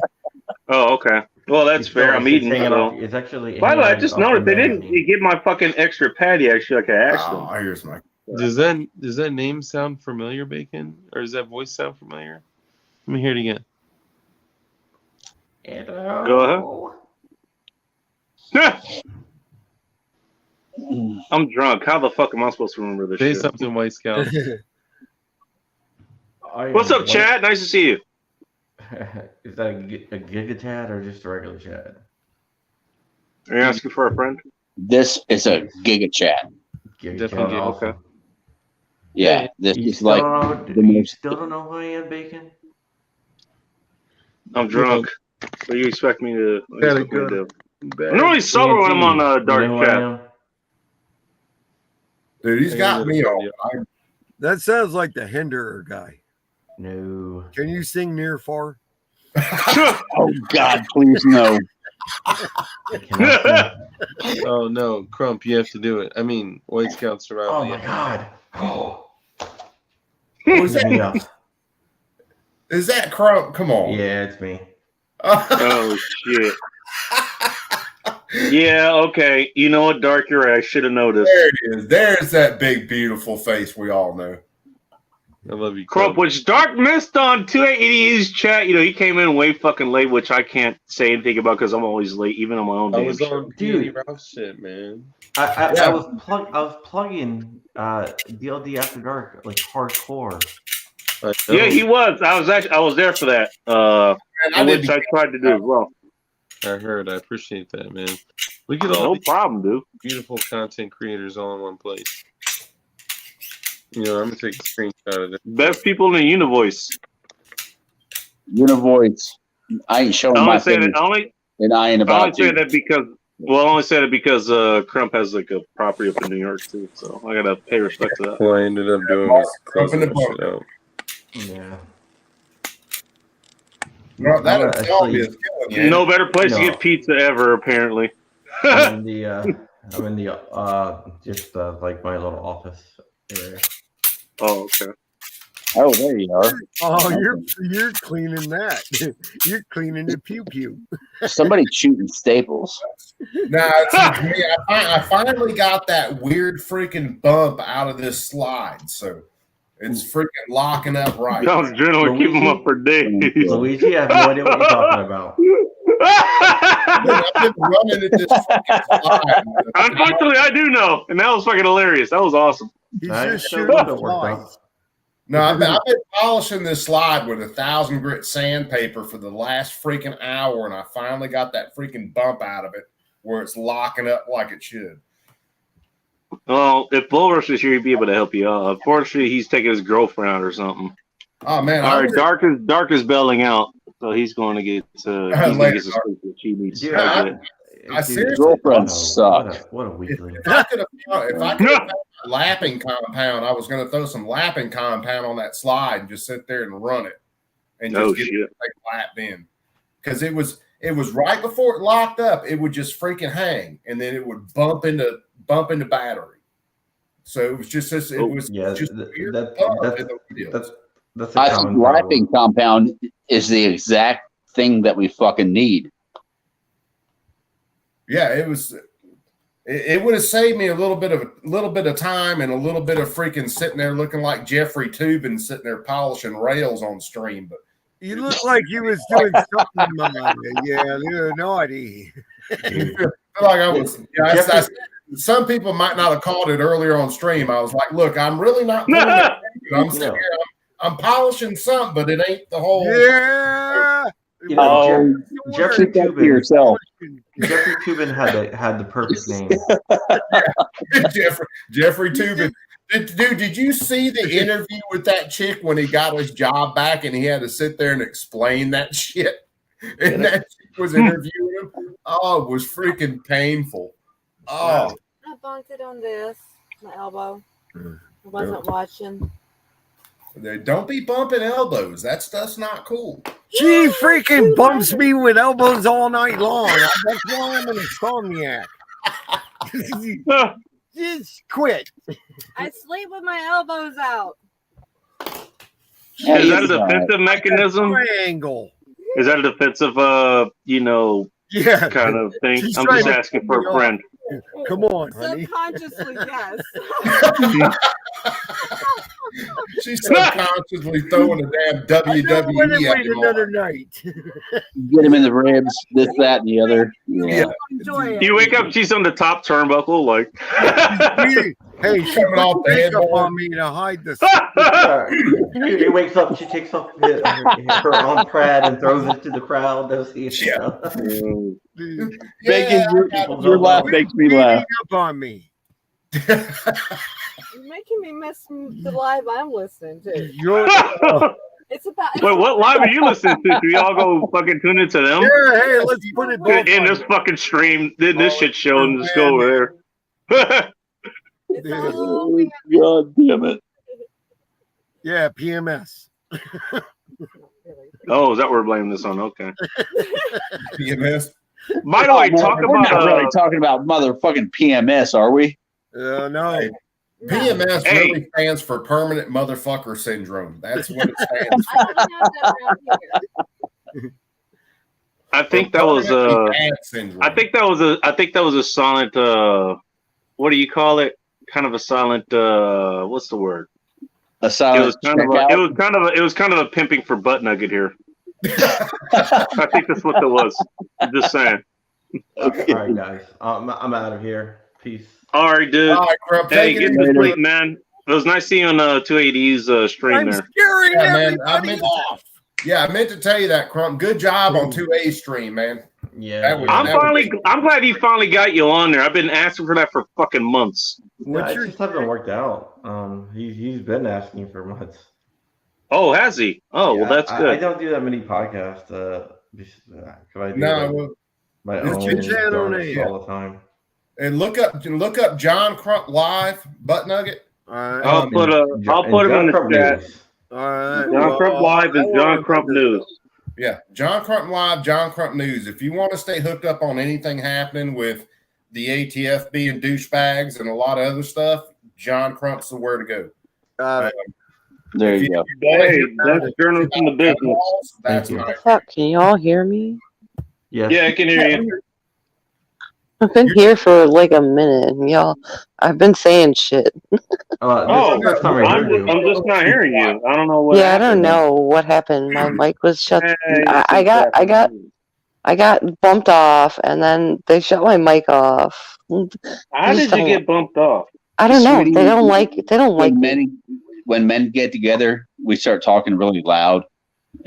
Oh, okay. Well, that's fair. I'm eating. It's actually. By the way, I just noticed they didn't get my fucking extra patty. Actually, like I asked them. Here's my. Does that name sound familiar, Bacon, or does that voice sound familiar? Let me hear it again. Go ahead. I'm drunk. How the fuck am I supposed to remember this Say shit? something, White Scout. What's up, Chad? Nice to see you. Is that a Giga Chad or just a regular Chad? Are you asking for a friend? This is a Giga Chat. Definitely. Okay. Yeah, this is like the You most. still don't know who I am, Bacon? I'm drunk. What do you expect me to do? Bad. I'm normally sober when I'm on Dark You know who I Chat. am? Dude, he's got me on. That sounds like the Hinderer guy. No. Can you sing near far? Oh God, please no. Oh no, Crump, you have to do it. I mean, White Scout survival. Oh my God. Oh. Who's that? Yeah. Is that Crump? Come on. Yeah, it's me. Oh shit. Yeah, okay. You know what, Dark? You're right. I should have noticed. There it is. There's that big, beautiful face we all know. I love you, Crump, which Dark missed on 280's chat. He came in way fucking late, which I can't say anything about because I'm always late, even on my own I damn was show. on Dude Ralph shit, man. I was plugging DLD After Dark like hardcore. Yeah, he was. I was there for that. Which I tried to do as well. I heard. I appreciate that, man. Look at all No problem, dude. Beautiful content creators all in one place. I'm gonna take a screenshot of it. Best people in the Univoice. Univoice. I ain't showing my face. And I ain't about to. I only say that because Crump has like a property up in New York too, so I gotta pay respect to that. Well, I ended up doing was crossing in the shit out. Yeah. No, that dog is killing you. No better place to get pizza ever, apparently. I'm in the just like my little office area. Oh, okay. Oh, there you are. Oh, you're cleaning that. You're cleaning the pew pew. Somebody shooting staples. Nah, it's me. I finally got that weird freaking bump out of this slide, so it's freaking locking up right. Sounds generally keep them up for days. Luigi, I have no idea what you're talking about. I've been running at this freaking slide. Unfortunately, I do know, and that was fucking hilarious. That was awesome. He's I just still shooting got the it worked out. flies. No, I've been polishing this slide with 1,000 grit sandpaper for the last freaking hour, and I finally got that freaking bump out of it where it's locking up like it should. Well, if Bullrush was here, he'd be able to help you out. Unfortunately, he's taking his girlfriend out or something. Oh man! All right, Dark is bailing out, so he's going to get he's going to get some sleep that she needs. I seriously, girlfriend sucks. What a weakling. If I could have found a lapping compound, I was going to throw some lapping compound on that slide and just sit there and run it, and just get it lapped in, because it was right before it locked up. It would just freaking hang, and then it would bump into battery. So it was just this. It was just that's I think lapping compound is the exact thing that we fucking need. Yeah, it was. It would have saved me a little bit of time and a little bit of freaking sitting there looking like Jeffrey Toobin sitting there polishing rails on stream. But you look like you was doing something. Yeah, no idea. I feel like I was. Yeah, some people might not have caught it earlier on stream. I was like, "Look, I'm really not. I'm sitting here. I'm polishing something, but it ain't the whole." Yeah. Jeffrey Toobin. Jeffrey Toobin had the perfect name. Jeffrey Toobin. Dude, did you see the interview with that chick when he got his job back and he had to sit there and explain that shit? And that chick was interviewing him. Oh, it was freaking painful. Oh. I bumped it on this, my elbow. I wasn't watching. Don't be bumping elbows. That stuff's not cool. She freaking bumps me with elbows all night long. That's why I'm an insomniac. Just quit. I sleep with my elbows out. Is that a defensive mechanism? Triangle. Is that a defensive, kind of thing? I'm just asking for a friend. Come on, honey. Subconsciously, yes. She's subconsciously throwing a damn WWE at him. Another night. Get him in the ribs, this, that, and the other. Yeah. You wake up, she's on the top turnbuckle, like. Hey, she's coming off the head on me to hide this. He wakes up, she takes off her on pad and throws it to the crowd. Your laugh makes me laugh. Up on me. You're making me miss the live I'm listening to. It's about. Wait, what live are you listening to? Do y'all go fucking tune into them? Yeah, hey, let's put it both in this fucking stream. This shit show and just go over there. God damn it. Yeah, PMS. Oh, is that what we're blaming this on? Okay. PMS. By the way, we're not really talking about motherfucking PMS, are we? No. PMS really stands for permanent motherfucker syndrome. That's what it stands for. I think that was a silent what do you call it? Kind of a silent what's the word? A silent it was kind of a pimping for butt nugget here. I think that's what it was. I'm just saying. Okay. All right, guys. I'm out of here. Peace. All right, dude. All right, Grub, hey, get to sleep, man. It was nice seeing you on 280's stream there. I meant to tell you that, Crump. Good job on 2A stream, man. Yeah. I'm glad he finally got you on there. I've been asking for that for fucking months. Yeah, it just hasn't worked out. He's been asking for months. Oh, has he? Oh, yeah, well, that's good. I don't do that many podcasts. My own all the time. And look up John Crump live butt nugget. I'll put him in the chat. All right. John Crump live and John Crump news. Yeah, John Crump live, John Crump news. If you want to stay hooked up on anything happening with the ATF being douchebags and a lot of other stuff, John Crump's the where to go. There you go. Hey, that's journalists in the business. That's nice. Can you all hear me? Yes. Yeah, I can hear you. I've been here for like a minute, and I've been saying shit. I'm just not hearing you. I don't know what. Yeah, I don't know what happened. My mic was shut. I got bumped off, and then they shut my mic off. How did you get bumped off? I don't know. They don't like men. When men get together, we start talking really loud,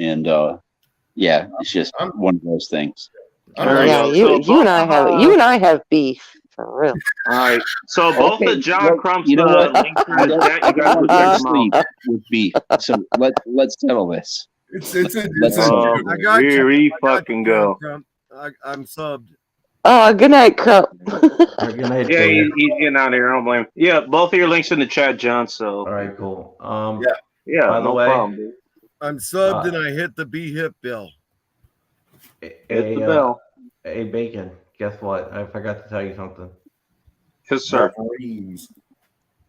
and it's just one of those things. Yeah, you and I have beef. for real. All right. So both Okay, the John well, Crump's you know what? links in the chat, you guys I will don't check them sleep out. with beef. So let's settle this. It's Let's a Oh, I got you. here we I got fucking you, go. Crump. I'm subbed. Oh, good night, Crump. Good night, Yeah, Dave. he's getting out of here. I don't blame him. Yeah, both of your links in the chat, John. So All right, cool. yeah, By the no way, problem, dude. I'm subbed and I hit the B hip bill. Hit the bell. Hey, Bacon. Guess what? I forgot to tell you something. Yes, sir. Wolverines.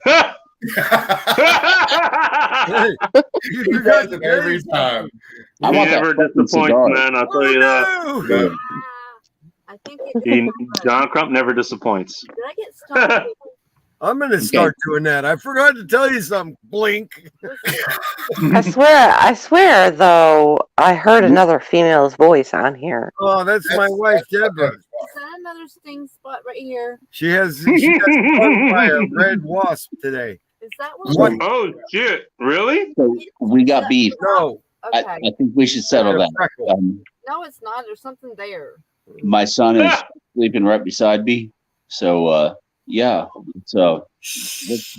Hey, You guys it every time. I He want that never fucking disappoints, cigar. man. I'll tell you that. no! Yeah. I think it John Crump never disappoints. Did I get stuck? I'm gonna start doing that. I forgot to tell you something. Blink. I swear, though, I heard another female's voice on here. Oh, that's my wife, Deborah. Is that another sting spot right here? She got stung by a red wasp today. Is that what? Oh shit! Really? So we got beef. No. Okay. I think we should settle that. No, it's not. There's something there. My son is sleeping right beside me, so yeah. So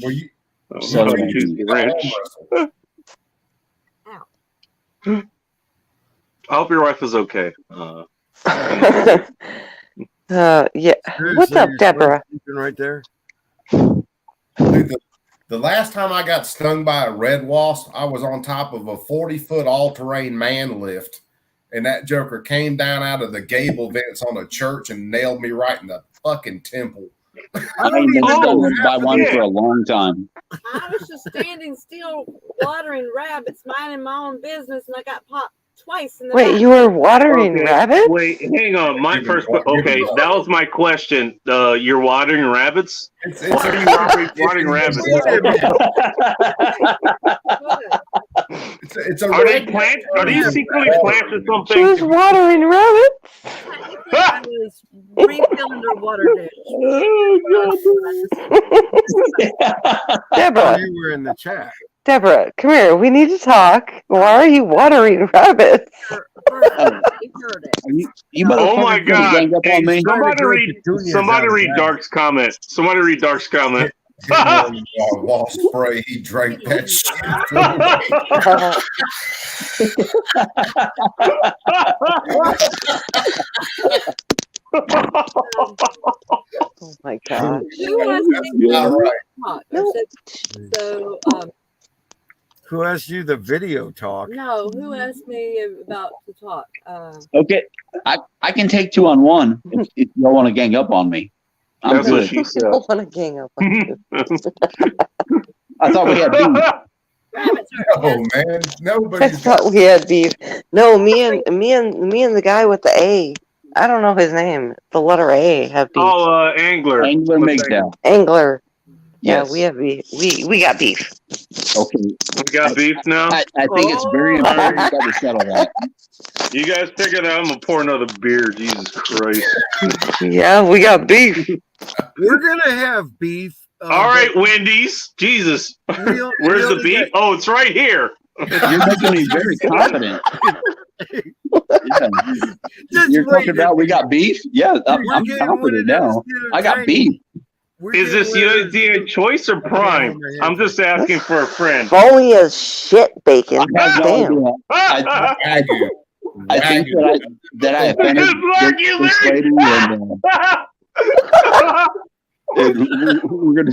Were you, settle Oh, choose the ranch. Ow. I hope your wife is okay. Yeah. What's Seriously, up, your Deborah? son's sleeping right there. dude, the last time I got stung by a red wasp, I was on top of a 40-foot all-terrain man lift, and that joker came down out of the gable vents on a church and nailed me right in the fucking temple. I ain't been stung by one for a long time. I was just standing still watering rabbits, minding my own business, and I got popped twice in the Wait, back. you were watering Okay, rabbits? Wait, hang on. My first. Okay, that was my question. You're watering rabbits? It's Why are you watering rabbits? It's a Are they red- plants? Are these secretly plants or She was something? watering rabbits? Technically, I was refilling their water dish. Deborah, You were in the chat. Deborah, come here. We need to talk. Why are you watering rabbits? You Oh my motherfuckers gonna god! gang up Hey, on me? somebody read Dark's comment. Somebody read Dark's comment. Wasp spray. He drank that Oh my god. Who asked me All right. talk? No. So, Who asked you the video talk? no, who asked me about to talk? Okay, I can take 2-on-1 if y'all want to gang up on me. I'm That's what good. she said. I don't want to gang up on you. I thought we had beef. Rabbits Oh man, I nobody's thought we had beef. No, me and the guy with the A. I don't know his name. The letter A have beef. Oh, Angler. Angler MGTOW. Angler. Yeah, Yes. we have beef. We got beef. Okay. We got beef now. I think it's very important that we settle that. You guys figured out I'm gonna pour another beer. Jesus Christ! Yeah, we got beef. We're gonna have beef. All right, Wendy's. Jesus, where's the beef? Oh, it's right here. You're making me very confident. Yeah. You're talking about we got beef? Yeah, I'm confident now. I got beef. Is this USDA Choice or Prime? I'm just asking for a friend. Phony as shit, Bacon. I have no Damn. idea. I think that I offended this lady, and we're gonna.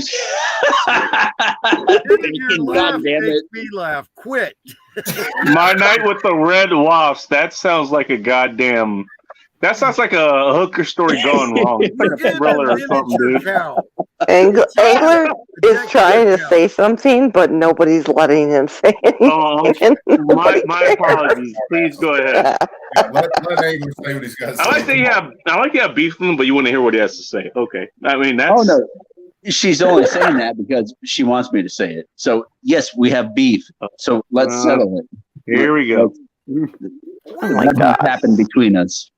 God damn it! Me laugh. Quit. My night with the red wasps. That sounds like a goddamn. That sounds like a hooker story gone wrong. It's like a thriller or something, dude. Angler is trying to say something, but nobody's letting him say anything. My apologies. Please go ahead. Let Angler say what he's got to say. I like that you have beef with him, but you want to hear what he has to say. Okay. I mean, that's. Oh no, she's only saying that because she wants me to say it. So yes, we have beef. So let's settle it. Here we go. Oh my God. Happened between us.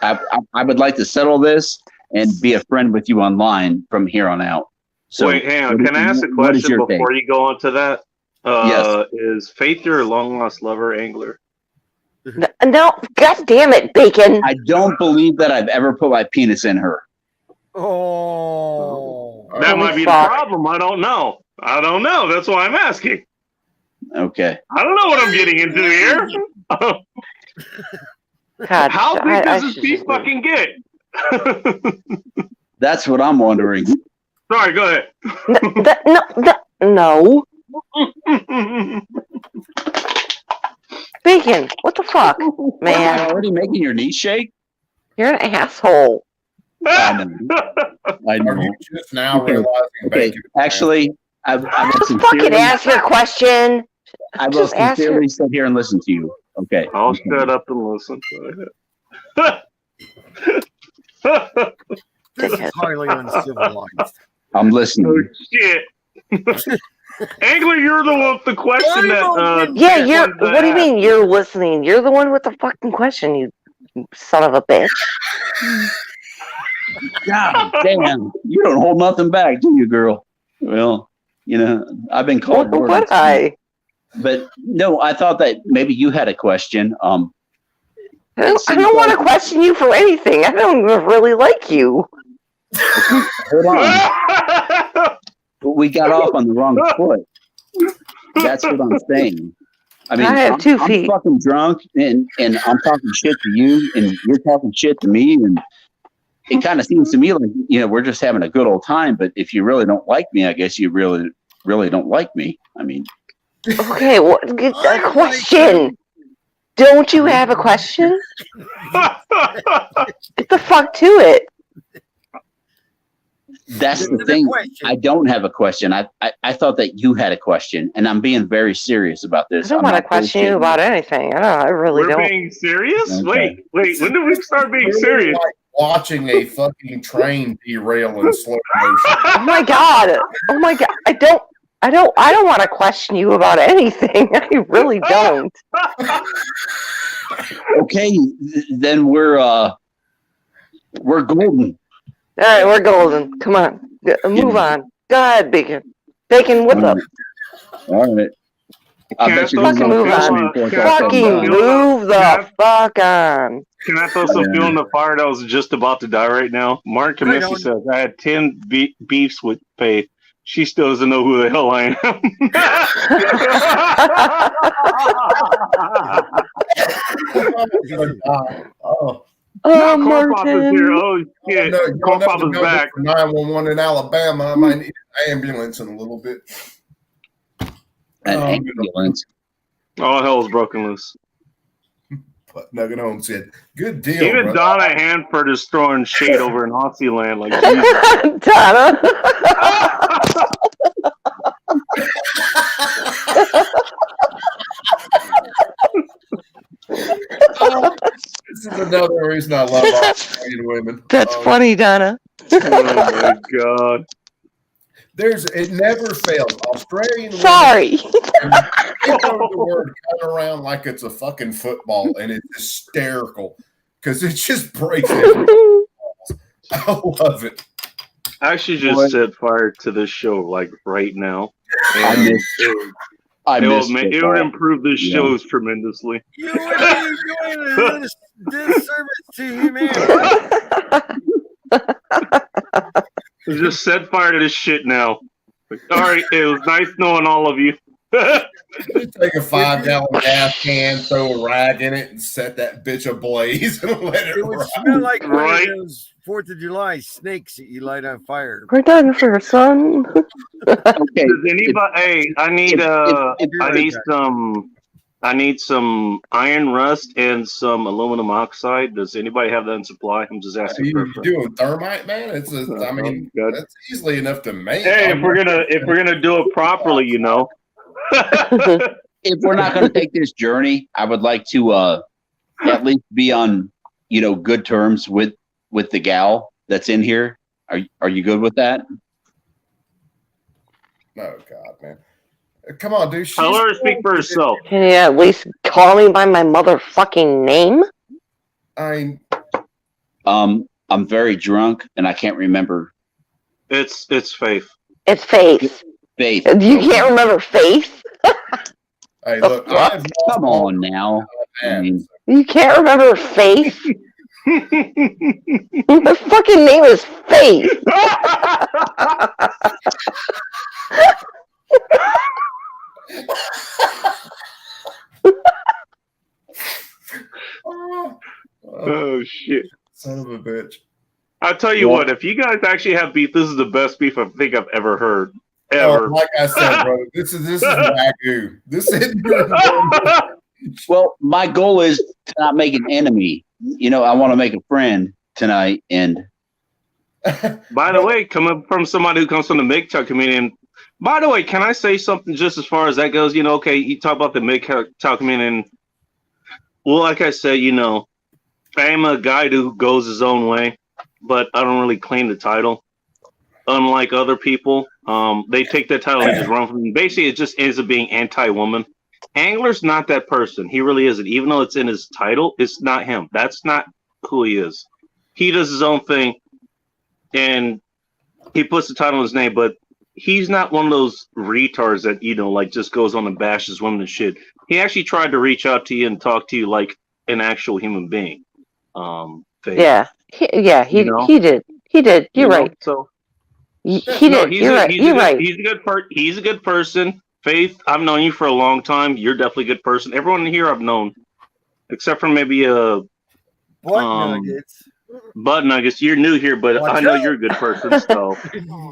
I would like to settle this and be a friend with you online from here on out. So wait, hang on. Can I ask a what is question your before take? you go on to that? Yes. Is Faith your long lost lover, Angler? No, God damn it, Bacon. I don't believe that I've ever put my penis in her. Oh, That might be the problem. I don't know. That's why I'm asking. Okay. I don't know what I'm getting into here. God, How big does this beef fucking get? That's what I'm wondering. Sorry, go ahead. No. Bacon, what the fuck, man? You're already making your knees shake? You're an asshole. I know. Are you just now realizing bacon? Actually, I will Fucking ask your question. I will sincerely sit here and listen to you. Okay. I'll shut up and listen. this is highly uncivilized. I'm listening. Oh, shit. Angler, you're the one with the question that. Yeah, what do you mean you're listening? You're the one with the fucking question, you son of a bitch. God damn. You don't hold nothing back, do you, girl? Well, I've been called. What I? But no, I thought that maybe you had a question. I don't want to question you for anything. I don't really like you. Hold on. We got off on the wrong foot. That's what I'm saying. I mean, I have 2 feet. I'm fucking drunk, and I'm talking shit to you, and you're talking shit to me, and it kind of seems to me like we're just having a good old time. But if you really don't like me, I guess you really, really don't like me. I mean, okay, a question. Don't you have a question? Get the fuck to it. That's the thing. I don't have a question. I thought that you had a question, and I'm being very serious about this. I don't want to question you about anything. I really don't. We're being serious? Okay. Wait. When did we start being serious? Like watching a fucking train derail in slow motion. Oh my god. I don't want to question you about anything. I really don't. Okay, then we're golden. All right, we're golden. Come on, move on. Go ahead, Bacon. Bacon, what's up? All right. I bet you fucking move on. Fucking move the fuck on. Can I throw some fuel in the fire that was just about to die right now? Mark Kamisi says, I had 10 beefs with Faith. She still doesn't know who the hell I am. Oh, Corpop is here. Oh, shit. Corpop is back. 911 in Alabama. I might need an ambulance in a little bit. An ambulance? All hell's broken loose. But Nugget Home said, good deal. Even brother. Donna Hanford is throwing shade over in Aussie land. Like, Donna. This is another reason I love Australian women. That's funny, Donna. Oh my god. It never fails. Australian Sorry. women throw the word cut around like it's a fucking football, and it's hysterical because it just breaks every I love it. I should just set fire to this show like right now. It would improve the shows tremendously. You would be doing a disservice to humanity. Just set fire to this shit now. All right, it was nice knowing all of you. Take a 5-gallon gas can, throw a rag in it, and set that bitch ablaze and let it would ride. smell like one of those 4th of July snakes that you light on fire. We're done for son. Okay. Does anybody? Hey, I need some iron rust and some aluminum oxide. Does anybody have that in supply? I'm just asking. You doing thermite, man? That's easily enough to make. Hey, if we're gonna do it properly, you know. If we're not going to take this journey, I would like to at least be on good terms with the gal that's in here. Are you good with that? Oh God, man. Come on, dude. I'll let her speak for herself. Can you at least call me by my motherfucking name? I'm very drunk and I can't remember. It's Faith. It's Faith. Faith. You can't remember Faith? Hey, look, come on now. You can't remember Faith? The fucking name is Faith. Oh shit! Son of a bitch. I'll tell you what. If you guys actually have beef, this is the best beef I think I've ever heard. Oh, Ever. like I said, bro, this is Wagyu. This is. Well, my goal is to not make an enemy. You know, I want to make a friend tonight. And by the way, coming from somebody who comes from the MGTOW community, and by the way, can I say something just as far as that goes? You know, okay, you talk about the MGTOW community, and well, like I said, you know, I am a guy who goes his own way, but I don't really claim the title. Unlike other people, they take that title and just run from it. Basically, it just ends up being anti-woman. Angler's not that person. He really isn't. Even though it's in his title, it's not him. That's not who he is. He does his own thing, and he puts the title in his name, but he's not one of those retards that, you know, like just goes on and bashes women and shit. He actually tried to reach out to you and talk to you like an actual human being. Yeah. He did. He did. You're right. So he did. You're right. You're right. He's a good person. Faith, I've known you for a long time. You're definitely a good person. Everyone here I've known, except for maybe Butt Nuggets. Butt Nuggets. You're new here, but I know you're a good person. So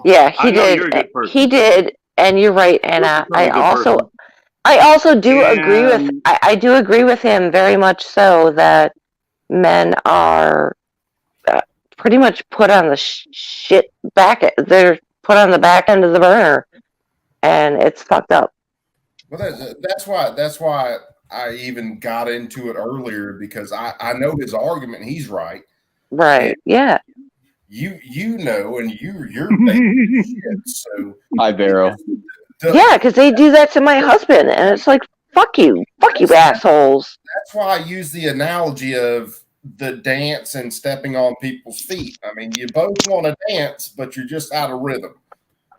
yeah, he did. You're a good person. He did, and you're right. And I also do agree with. I do agree with him very much so that men are pretty much put on the shit back. They're put on the back end of the burner. And it's fucked up. Well, that's why I even got into it earlier, because I know his argument. He's right. Right. And yeah. You know, and you're shit, so hi, Vero. Yeah, because they do that to my husband, and it's like, fuck you, assholes. That's why I use the analogy of the dance and stepping on people's feet. I mean, you both want to dance, but you're just out of rhythm.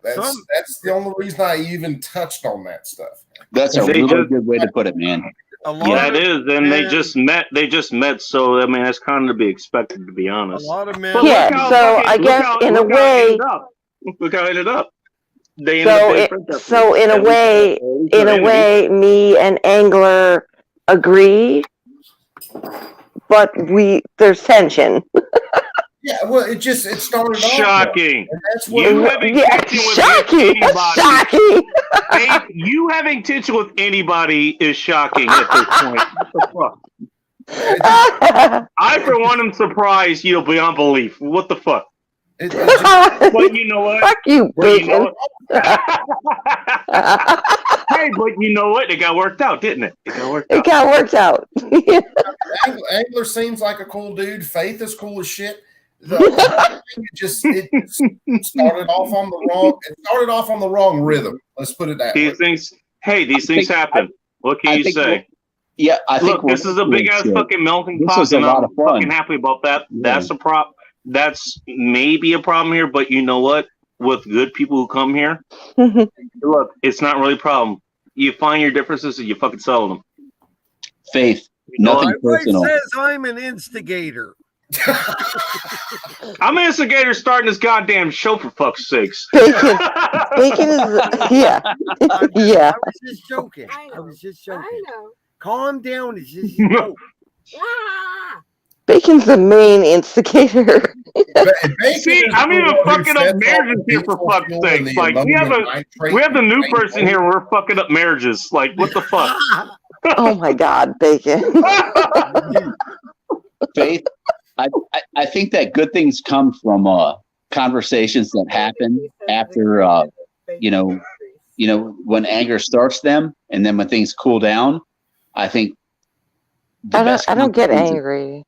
That's the only reason I even touched on that stuff. That's a really good way to put it, man. Yeah, it is. And they just met. So I mean, that's kind of to be expected, to be honest. A lot of men. Yeah. So I guess in a way. Look how it ended up. So in a way, me and Angler agree, but there's tension. Yeah, well, it started off. Shocking. That's what shocking. Hey, you having tension with anybody is shocking at this point. What the fuck? I, for one, am surprised, beyond belief. What the fuck? But you know what? Fuck you, Bacon. Hey, but you know what? It got worked out, didn't it? It got worked out. Angler seems like a cool dude. Faith is cool as shit. It started off on the wrong rhythm. Let's put it that way. These things happen. What can you say? Yeah, I think this is a big ass fucking melting pot. This was a lot of fun. I'm fucking happy about that. Yeah. That's a prop. That's maybe a problem here, but you know what? With good people who come here, look, it's not really a problem. You find your differences and you fucking solve them. Faith, nothing personal. My wife says I'm an instigator. I'm an instigator starting this goddamn show, for fuck's sakes. Bacon is yeah. I was just joking. I was just joking. I know. Calm down. It's just a joke. Bacon's the main instigator. See, I'm even fucking up marriages here, for fuck's sake. Like we have the new person here. We're fucking up marriages. Like what the fuck? Oh my god, Bacon. Faith, I think that good things come from conversations that happen after when anger starts them, and then when things cool down. I think I don't get angry.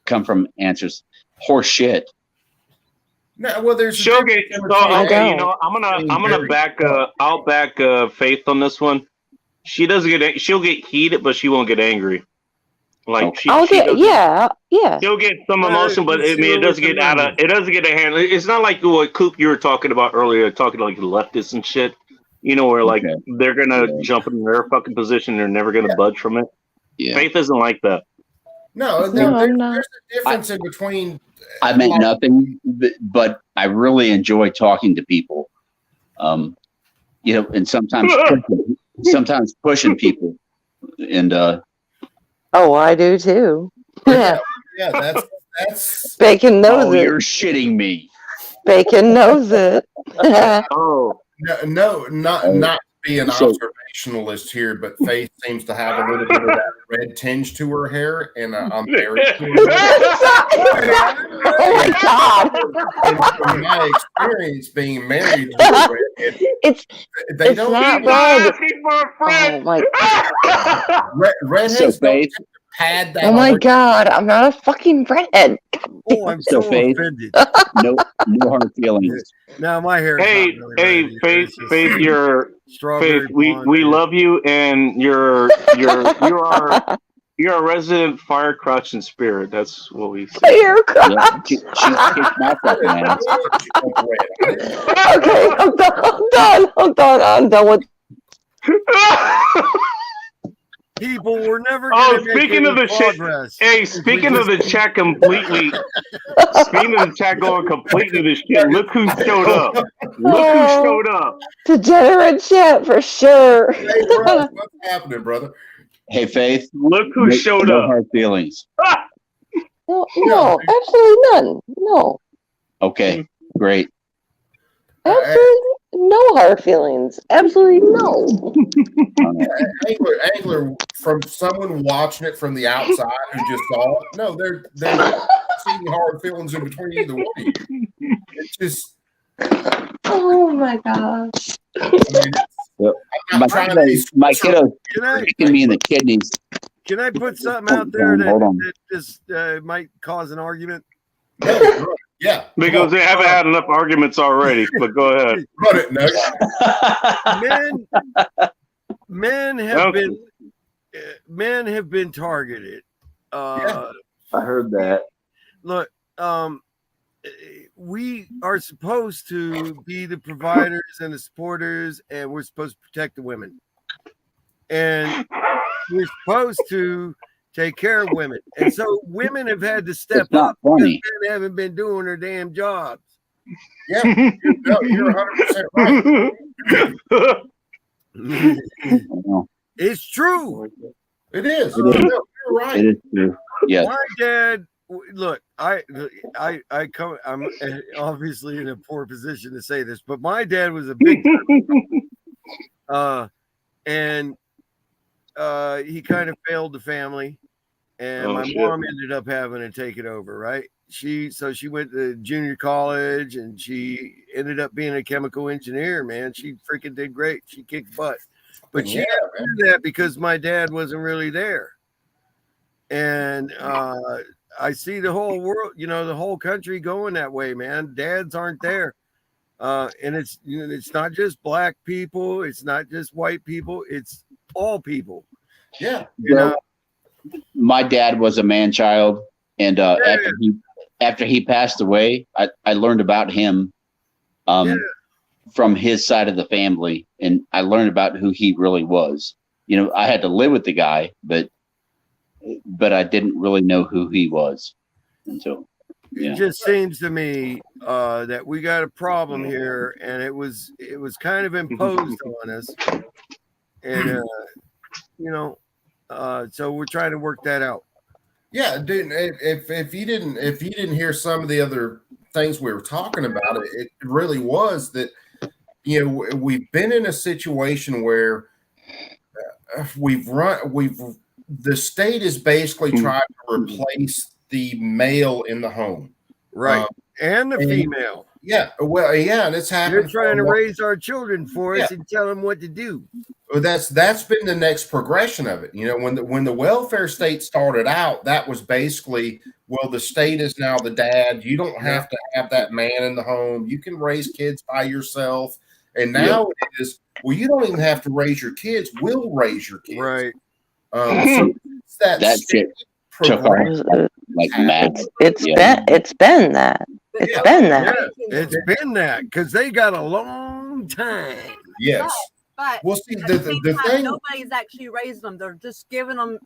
Come from answers. Horse shit. No, well, there's okay. So, okay, I'm gonna back. I'll back Faith on this one. She doesn't get. She'll get heated, but she won't get angry. Like she'll get some emotion, but it doesn't get out of. It doesn't get a hand. It's not like what Coop you were talking about earlier, talking like leftists and shit. Where like they're gonna jump in their fucking position, they're never gonna budge from it. Yeah. Faith isn't like that. No, there's a difference in between. I meant nothing, but I really enjoy talking to people. And sometimes pushing people, and oh, I do too. Yeah, that's Bacon knows oh, it. you're shitting me. Bacon knows it. Oh no, not be an observationalist here, but Faith seems to have a little bit of that red tinge to her hair, and I'm very. Oh my God! And from my experience being married to a redhead, it's don't not red. Oh my! Redheads don't pad that. Oh my God! I'm not a fucking redhead. Oh, I'm so offended. No hard feelings. Now my hair. Hey, Faith, you're Faith. We love you, and you're a resident fire crotch in spirit. That's what we say. Fire crotch. She kicked my fucking ass. Okay, I'm done with. People were never. Speaking of the shit. Hey, speaking of the chat completely. Speaking of the chat going completely to shit. Look who showed up. Look who showed up. Degenerate chat for sure. Hey, bro, what's happening, brother? Hey, Faith. Look who showed no up. Hard feelings. No, absolutely none. No. Okay, great. Absolutely no hard feelings. Absolutely no. Angler, from someone watching it from the outside who just saw it, no, they're not seeing hard feelings in between either one of you. It's just. Oh my gosh. My kiddo's kicking me in the kidneys. Can I put something out there that just might cause an argument? Yeah, because they haven't had enough arguments already. But go ahead. Men have been targeted. I heard that. Look, we are supposed to be the providers and the supporters, and we're supposed to protect the women, and we're supposed to take care of women. And so women have had to step up because men haven't been doing their damn jobs. Yeah, you're 100% right. It's true. It is. It is. You're right. It is true. Yeah. My dad, look, I'm obviously in a poor position to say this, but my dad was a big and he kind of failed the family, and my mom ended up having to take it over, right? She went to junior college, and she ended up being a chemical engineer, man. She freaking did great. She kicked butt. But she had to do that because my dad wasn't really there. And I see the whole world, the whole country going that way, man. Dads aren't there. And it's not just black people, it's not just white people, it's all people. Yeah. My dad was a man child, and after he passed away, I learned about him from his side of the family, and I learned about who he really was. I had to live with the guy, but I didn't really know who he was until. It just seems to me that we got a problem here, and it was kind of imposed on us, and so we're trying to work that out. Yeah, dude. If you didn't hear some of the other things we were talking about, it really was that we've been in a situation where the state is basically trying to replace the male in the home, right, and the female. Yeah, well, yeah, and it's happening. They're trying to raise our children for us and tell them what to do. Well, that's been the next progression of it. When the welfare state started out, that was basically, well, the state is now the dad. You don't have to have that man in the home. You can raise kids by yourself. And now it is, well, you don't even have to raise your kids. We'll raise your kids. Right. So that shit took off like mad. It's been that. It's been that because they got a long time. Yes. But well, see, at the the thing, nobody's actually raised them. They're just giving them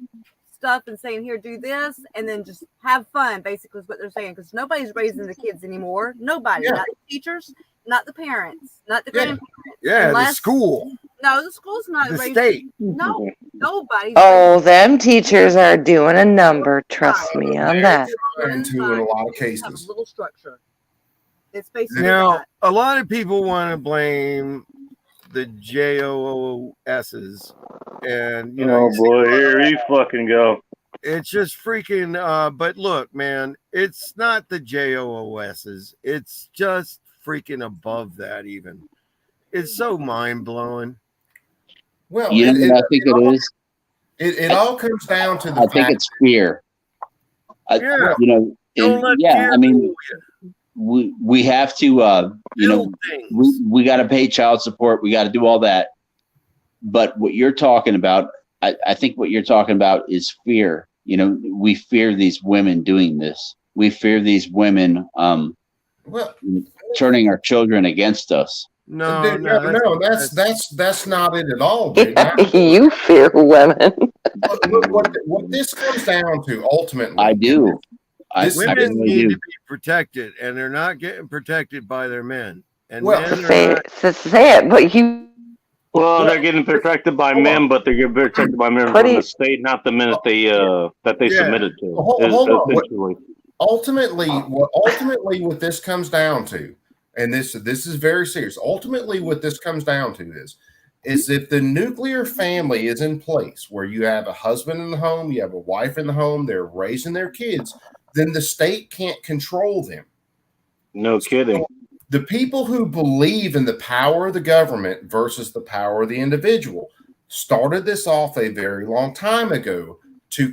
stuff and saying, here, do this, and then just have fun, basically, is what they're saying. Because nobody's raising the kids anymore. Nobody. Not the teachers, not the parents, not the grandparents. Yeah, the school. No, the school's not The raising. state. No, nobody. Oh, them teachers are doing a number. Trust me on that. Into in a lot of Have cases. a little structure. It's basically Now, that. a lot of people want to blame the JOOSs, and you know, Oh boy, here we fucking go. it's just freaking. But look, man, it's not the JOOSs. It's just freaking above that. Even it's so mind blowing. Well, You know what I think it is? it all comes down to the I think fact. it's fear. Yeah. You know, Don't and, let yeah, fear I mean, rule you. we have to, you know, Build things. we got to pay child support. We got to do all that. But what you're talking about, I think what you're talking about is fear. You know, we fear these women doing this. We fear these women Well, turning our children against us. No, that's not it at all, dude. You fear women. What this comes down to ultimately, I do. I women really need do. to be protected, and they're not getting protected by their men. And Well, men are Say not, it, say it, but you. Well, they're getting protected by men, but they're getting protected by men from the state, not the men that they Yeah. submitted to. Hold on. Essentially. ultimately what this comes down to, and this is very serious. Ultimately, what this comes down to is if the nuclear family is in place, where you have a husband in the home, you have a wife in the home, they're raising their kids, then the state can't control them. No kidding. The people who believe in the power of the government versus the power of the individual started this off a very long time ago to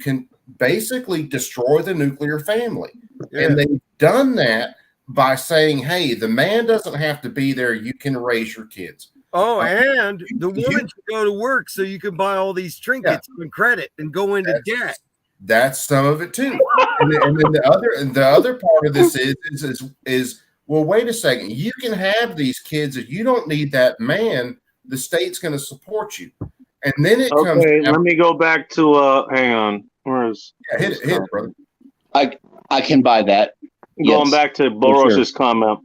basically destroy the nuclear family. Yeah. And they've done that by saying, hey, the man doesn't have to be there. You can raise your kids. Oh, and the woman should go to work so you can buy all these trinkets and credit and go into debt. That's some of it too. And then the other part of this is well, wait a second. You can have these kids if you don't need that man. The state's going to support you. And then it comes. Okay, let me go back to hang on. Where's hit it, brother. I can buy that. Going Yes, back to for Boros's comment.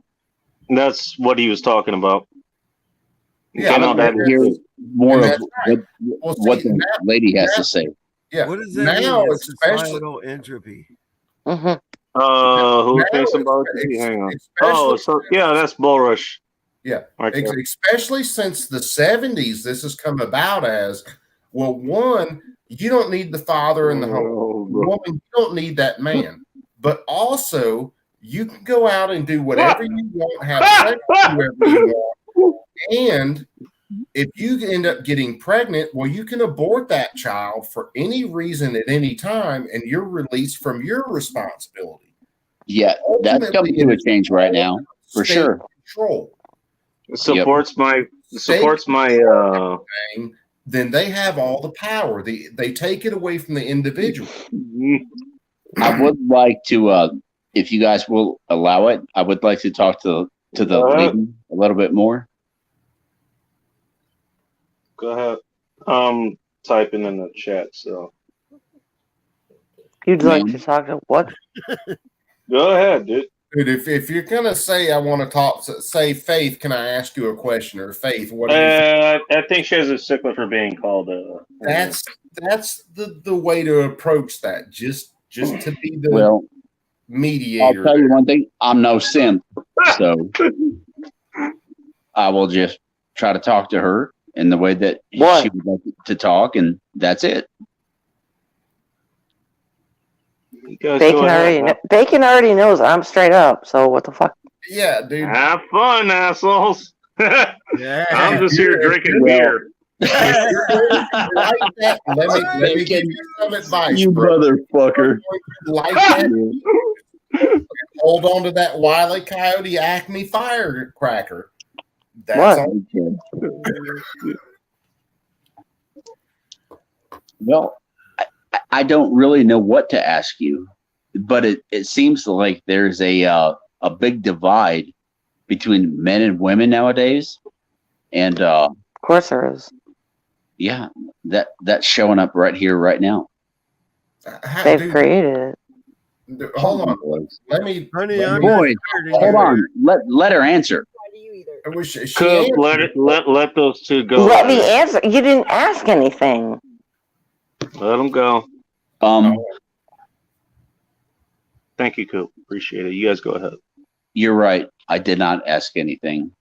That's what he was talking about. Yeah, I want to hear more of what the lady has to say. Yeah. What does that now, mean? especially Societal entropy. Who thinks about it? Hang on. Oh, so yeah, that's Borush. Yeah, Right there. especially since the 70s, this has come about as well. One, you don't need the father in the home. Woman, you don't need that man. But also, you can go out and do whatever you want, have sex whoever you want, and if you end up getting pregnant, well, you can abort that child for any reason at any time, and you're released from your responsibility. Yeah, that's coming to a change right now, for sure. Control. Supports my then they have all the power. They take it away from the individual. I would like to, if you guys will allow it, I would like to talk to the lady a little bit more. Go ahead. I'm typing in the chat, so You'd like to talk to what? go ahead, dude. Dude, if you're gonna say I want to talk, say Faith, can I ask you a question? Or Faith, what? I think she has a stickler for being called. That's the way to approach that. Just to be the Well, mediator. I'll tell you one thing. I'm no simp, so I will just try to talk to her in the way that she would like to talk, and that's it. Bacon already knows I'm straight up. So what the fuck? Yeah, dude. Have fun, assholes. Yeah. I'm just here drinking beer. Like that, let me give you some advice, You bro. motherfucker. Like that, hold on to that Wile E. Coyote Acme firecracker. That's all. Well, I don't really know what to ask you, but it seems like there's a big divide between men and women nowadays, and of course there is. Yeah, that's showing up right here, right now. They've created it. Hold on. Let me. Honey, let I'm me- Boy, hold on. Let her answer. Coop, let those two go. Let me answer. You didn't ask anything. Let them go. Thank you, Coop. Appreciate it. You guys go ahead. You're right. I did not ask anything.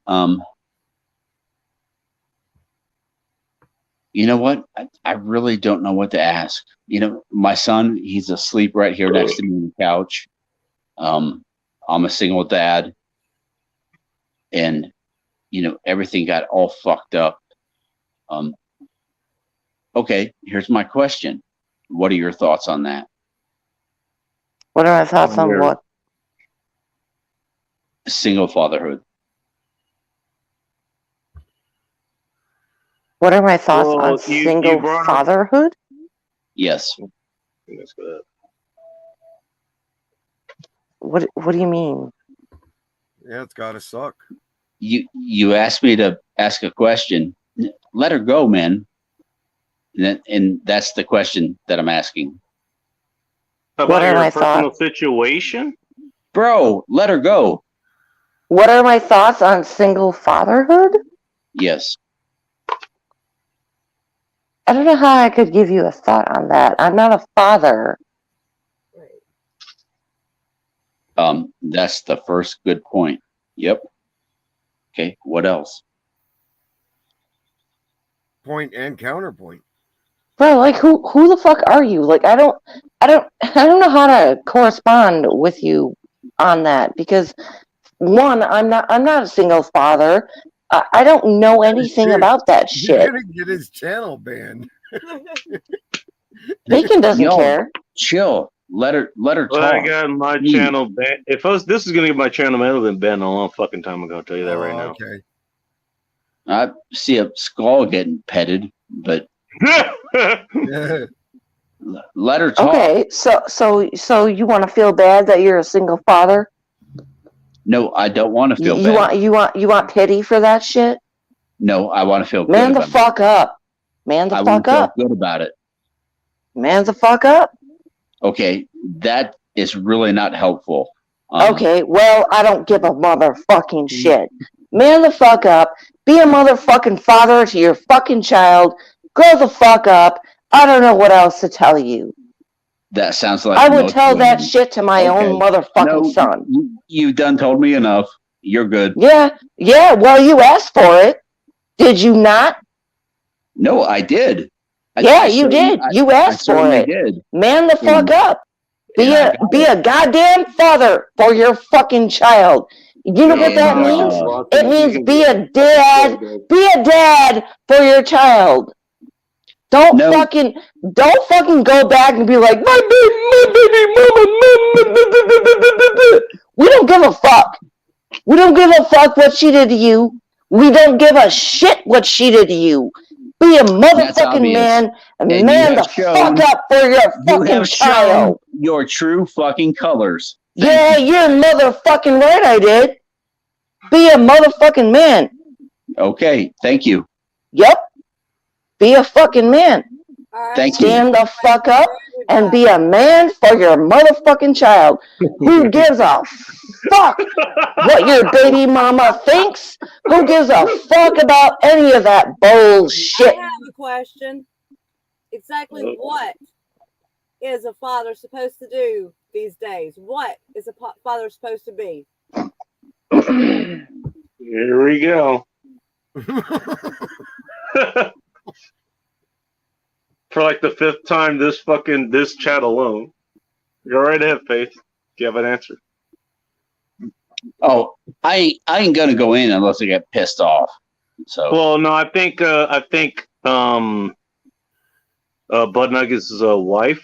You know what? I really don't know what to ask. You know, my son, he's asleep right here next to me on the couch. I'm a single dad. And, you know, everything got all fucked up. Okay, here's my question. What are your thoughts on that? What are my thoughts on what? Single fatherhood. What are my thoughts on single fatherhood? Yes. What do you mean? Yeah, it's gotta suck. You asked me to ask a question. Let her go, man. And that's the question that I'm asking. About your personal situation? Bro, let her go. What are my thoughts on single fatherhood? Yes. I don't know how I could give you a thought on that. I'm not a father. That's the first good point. Yep. Okay, what else? Point and counterpoint. Bro, like who the fuck are you? Like I don't know how to correspond with you on that because one, I'm not a single father. I don't know anything about that shit. He's gonna get his channel banned. Bacon doesn't care. Chill. Let her talk. Well, I got my channel banned. If this is gonna get my channel banned, it would have been banned a long fucking time ago. I'll tell you that right now. Okay. I see a skull getting petted, but let her talk. Okay, so you want to feel bad that you're a single father? No, I don't want to feel bad. You want pity for that shit? No, I want to feel Man good the about fuck up. Man the I fuck feel up. good about it. Man the fuck up. Okay, that is really not helpful. Okay, well, I don't give a motherfucking shit. Man the fuck up. Be a motherfucking father to your fucking child. Grow the fuck up. I don't know what else to tell you. That sounds like I would most tell that women. shit to my own motherfucking son. You've done told me enough. You're good. Yeah, well, you asked for it. Did you not? No, I did. You did. You asked for it. Did. Man the fuck up. Be a goddamn father for your fucking child. You know what that means? It means be a dad. Be a dad for your child. Don't fucking go back and be like my baby mama. We don't give a fuck. We don't give a fuck what she did to you. We don't give a shit what she did to you. Be a motherfucking man and man the fuck up for your fucking child. Your true fucking colors. Yeah, you're motherfucking right, I did. Be a motherfucking man. Okay, thank you. Yep. Be a fucking man. Thank you. Stand the fuck up and be a man for your motherfucking child. Who gives a fuck what your baby mama thinks? Who gives a fuck about any of that bullshit? I have a question. Exactly what is a father supposed to do these days? What is a father supposed to be? Here we go. For like the fifth time this chat alone. Go right ahead, Faith. Do you have an answer? Oh, I ain't gonna go in unless I get pissed off. So well, no, I think Bud Nuggets' wife,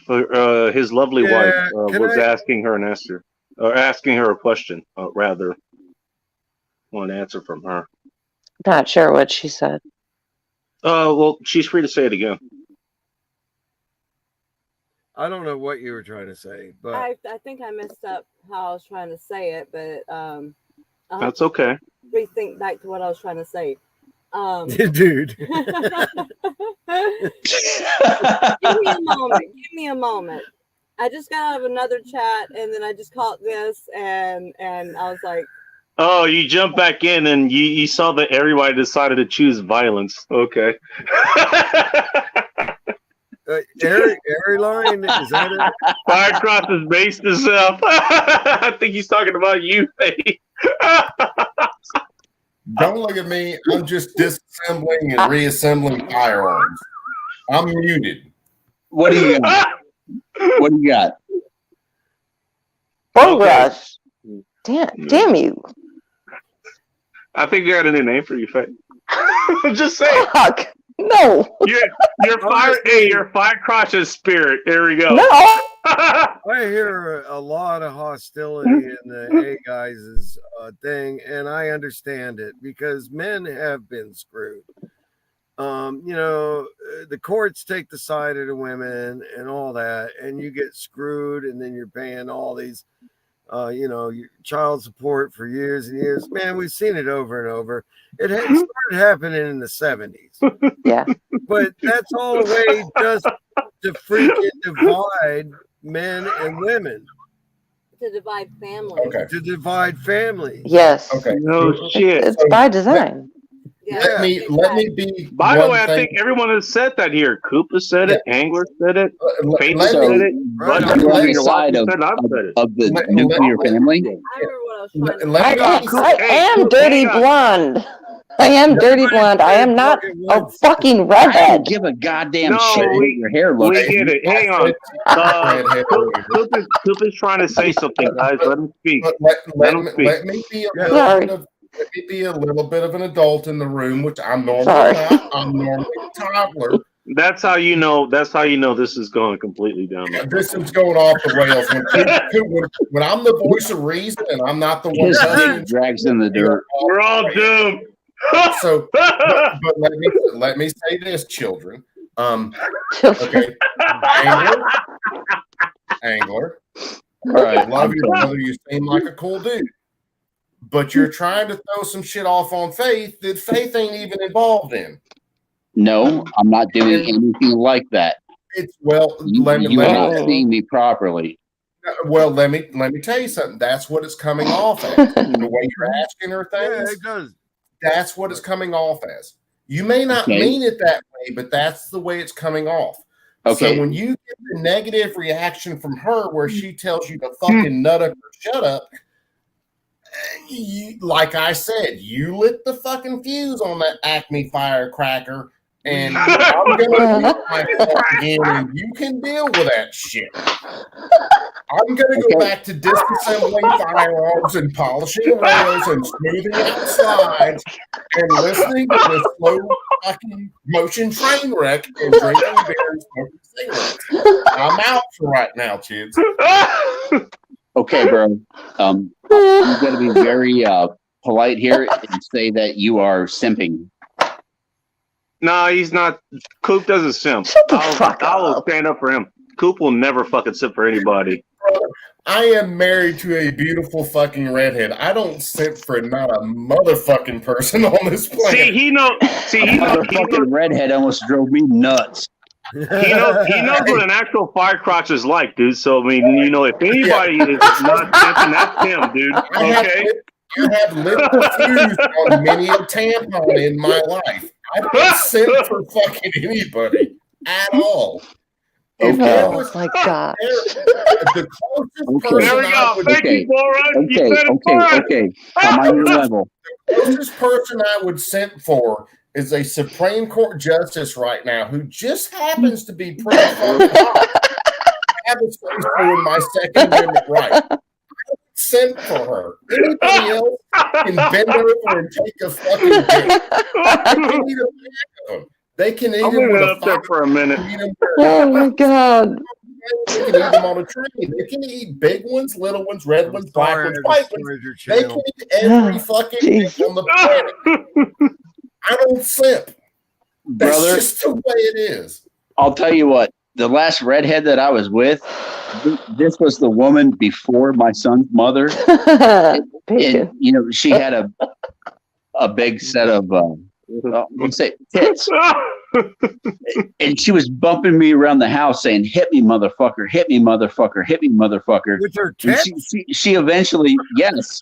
his lovely wife, was asking her an answer, or asking her a question. Rather, want an answer from her. Not sure what she said. Well, she's free to say it again. I don't know what you were trying to say, but I think I messed up how I was trying to say it, but that's okay. Rethink back to what I was trying to say. Dude. Give me a moment. I just got out of another chat, and then I just caught this, and I was like, oh, you jumped back in, and you saw that everybody decided to choose violence. Okay. Airy line, is that it? Firecross is based himself. I think he's talking about you, Faye. Don't look at me. I'm just disassembling and reassembling firearms. I'm muted. What do you got? What do you got? Rush. Damn you. I think you got a new name for you, Faye. I'm just saying. Fuck. No. Your Firecross's spirit. There we go. No. I hear a lot of hostility in the A guys' thing, and I understand it because men have been screwed. The courts take the side of the women and all that, and you get screwed, and then you're paying all these, your child support for years and years. Man, we've seen it over and over. It had started happening in the 70s. Yeah. But that's all a way just to freaking divide men and women. to divide families. Okay. To divide families. Yes. Okay. No shit. It's by design. Let me be. By the way, I think everyone has said that here. Cooper said it. Angler said it. Faith said it. Right. On the side of the nuclear family. I am dirty blonde. I am dirty blonde. I am not a fucking I redhead. don't give a goddamn shit how your hair looks. We get it. Hang on. Cooper's trying to say something, guys. Let him speak. Let me be a little bit of an adult in the room, which I'm normally not. I'm normally a toddler. That's how you know. That's how you know this is going completely down. This is going off the rails. When I'm the voice of reason and I'm not the one His that dick drags in the dirt. We're all doomed. So, but let me say this, children. Okay, Angler. All right, Love your brother. You seem like a cool dude. But you're trying to throw some shit off on Faith that Faith ain't even involved in. No, I'm not doing anything like that. It's well. You are not seeing me properly. Well, let me tell you something. That's what it's coming off as. The way you're asking her things. Yeah, it does. That's what it's coming off as. You may not mean it that way, but that's the way it's coming off. Okay. So when you get the negative reaction from her where she tells you to fucking nut up or shut up, like I said, you lit the fucking fuse on that Acme firecracker, and I'm gonna mute myself again, and you can deal with that shit. I'm gonna go back to disassembling firearms and polishing rails and smoothing out slides and listening to this slow fucking motion train wreck and drinking beer and smoking cigarettes. I'm out for right now, kids. Okay, bro. I'm going to be very polite here and say that you are simping. No, he's not. Coop doesn't simp. I'll stand up for him. Coop will never fucking simp for anybody. I am married to a beautiful fucking redhead. I don't simp for not a motherfucking person on this planet. See, he knows. Fucking redhead almost drove me nuts. He knows what an actual firecrotch is like, dude. So I mean, if anybody is not simping, that's him, dude. Okay. I have lived confused on many a tampon in my life. I don't simp for fucking anybody at all. Oh my gosh. The closest person I would Okay. Come on your level. The closest person I would simp for is a Supreme Court justice right now who just happens to be pretty fucking hot. I have a space doing my Second Amendment right. I would simp for her. Anybody else can bend over and take a fucking dick. They can eat a bag of them. They can eat them with a there for a minute. Oh my god. They can eat them on a train. They can eat big ones, little ones, red ones, black ones, white ones. They can eat every fucking thing on the planet. I don't simp. That's Brother, just the way it is. I'll tell you what. The last redhead that I was with, this was the woman before my son's mother. and she had a big set of let's say tits. And she was bumping me around the house saying, "Hit me, motherfucker! Hit me, motherfucker! Hit me, motherfucker!" With her And tits? she eventually, yes,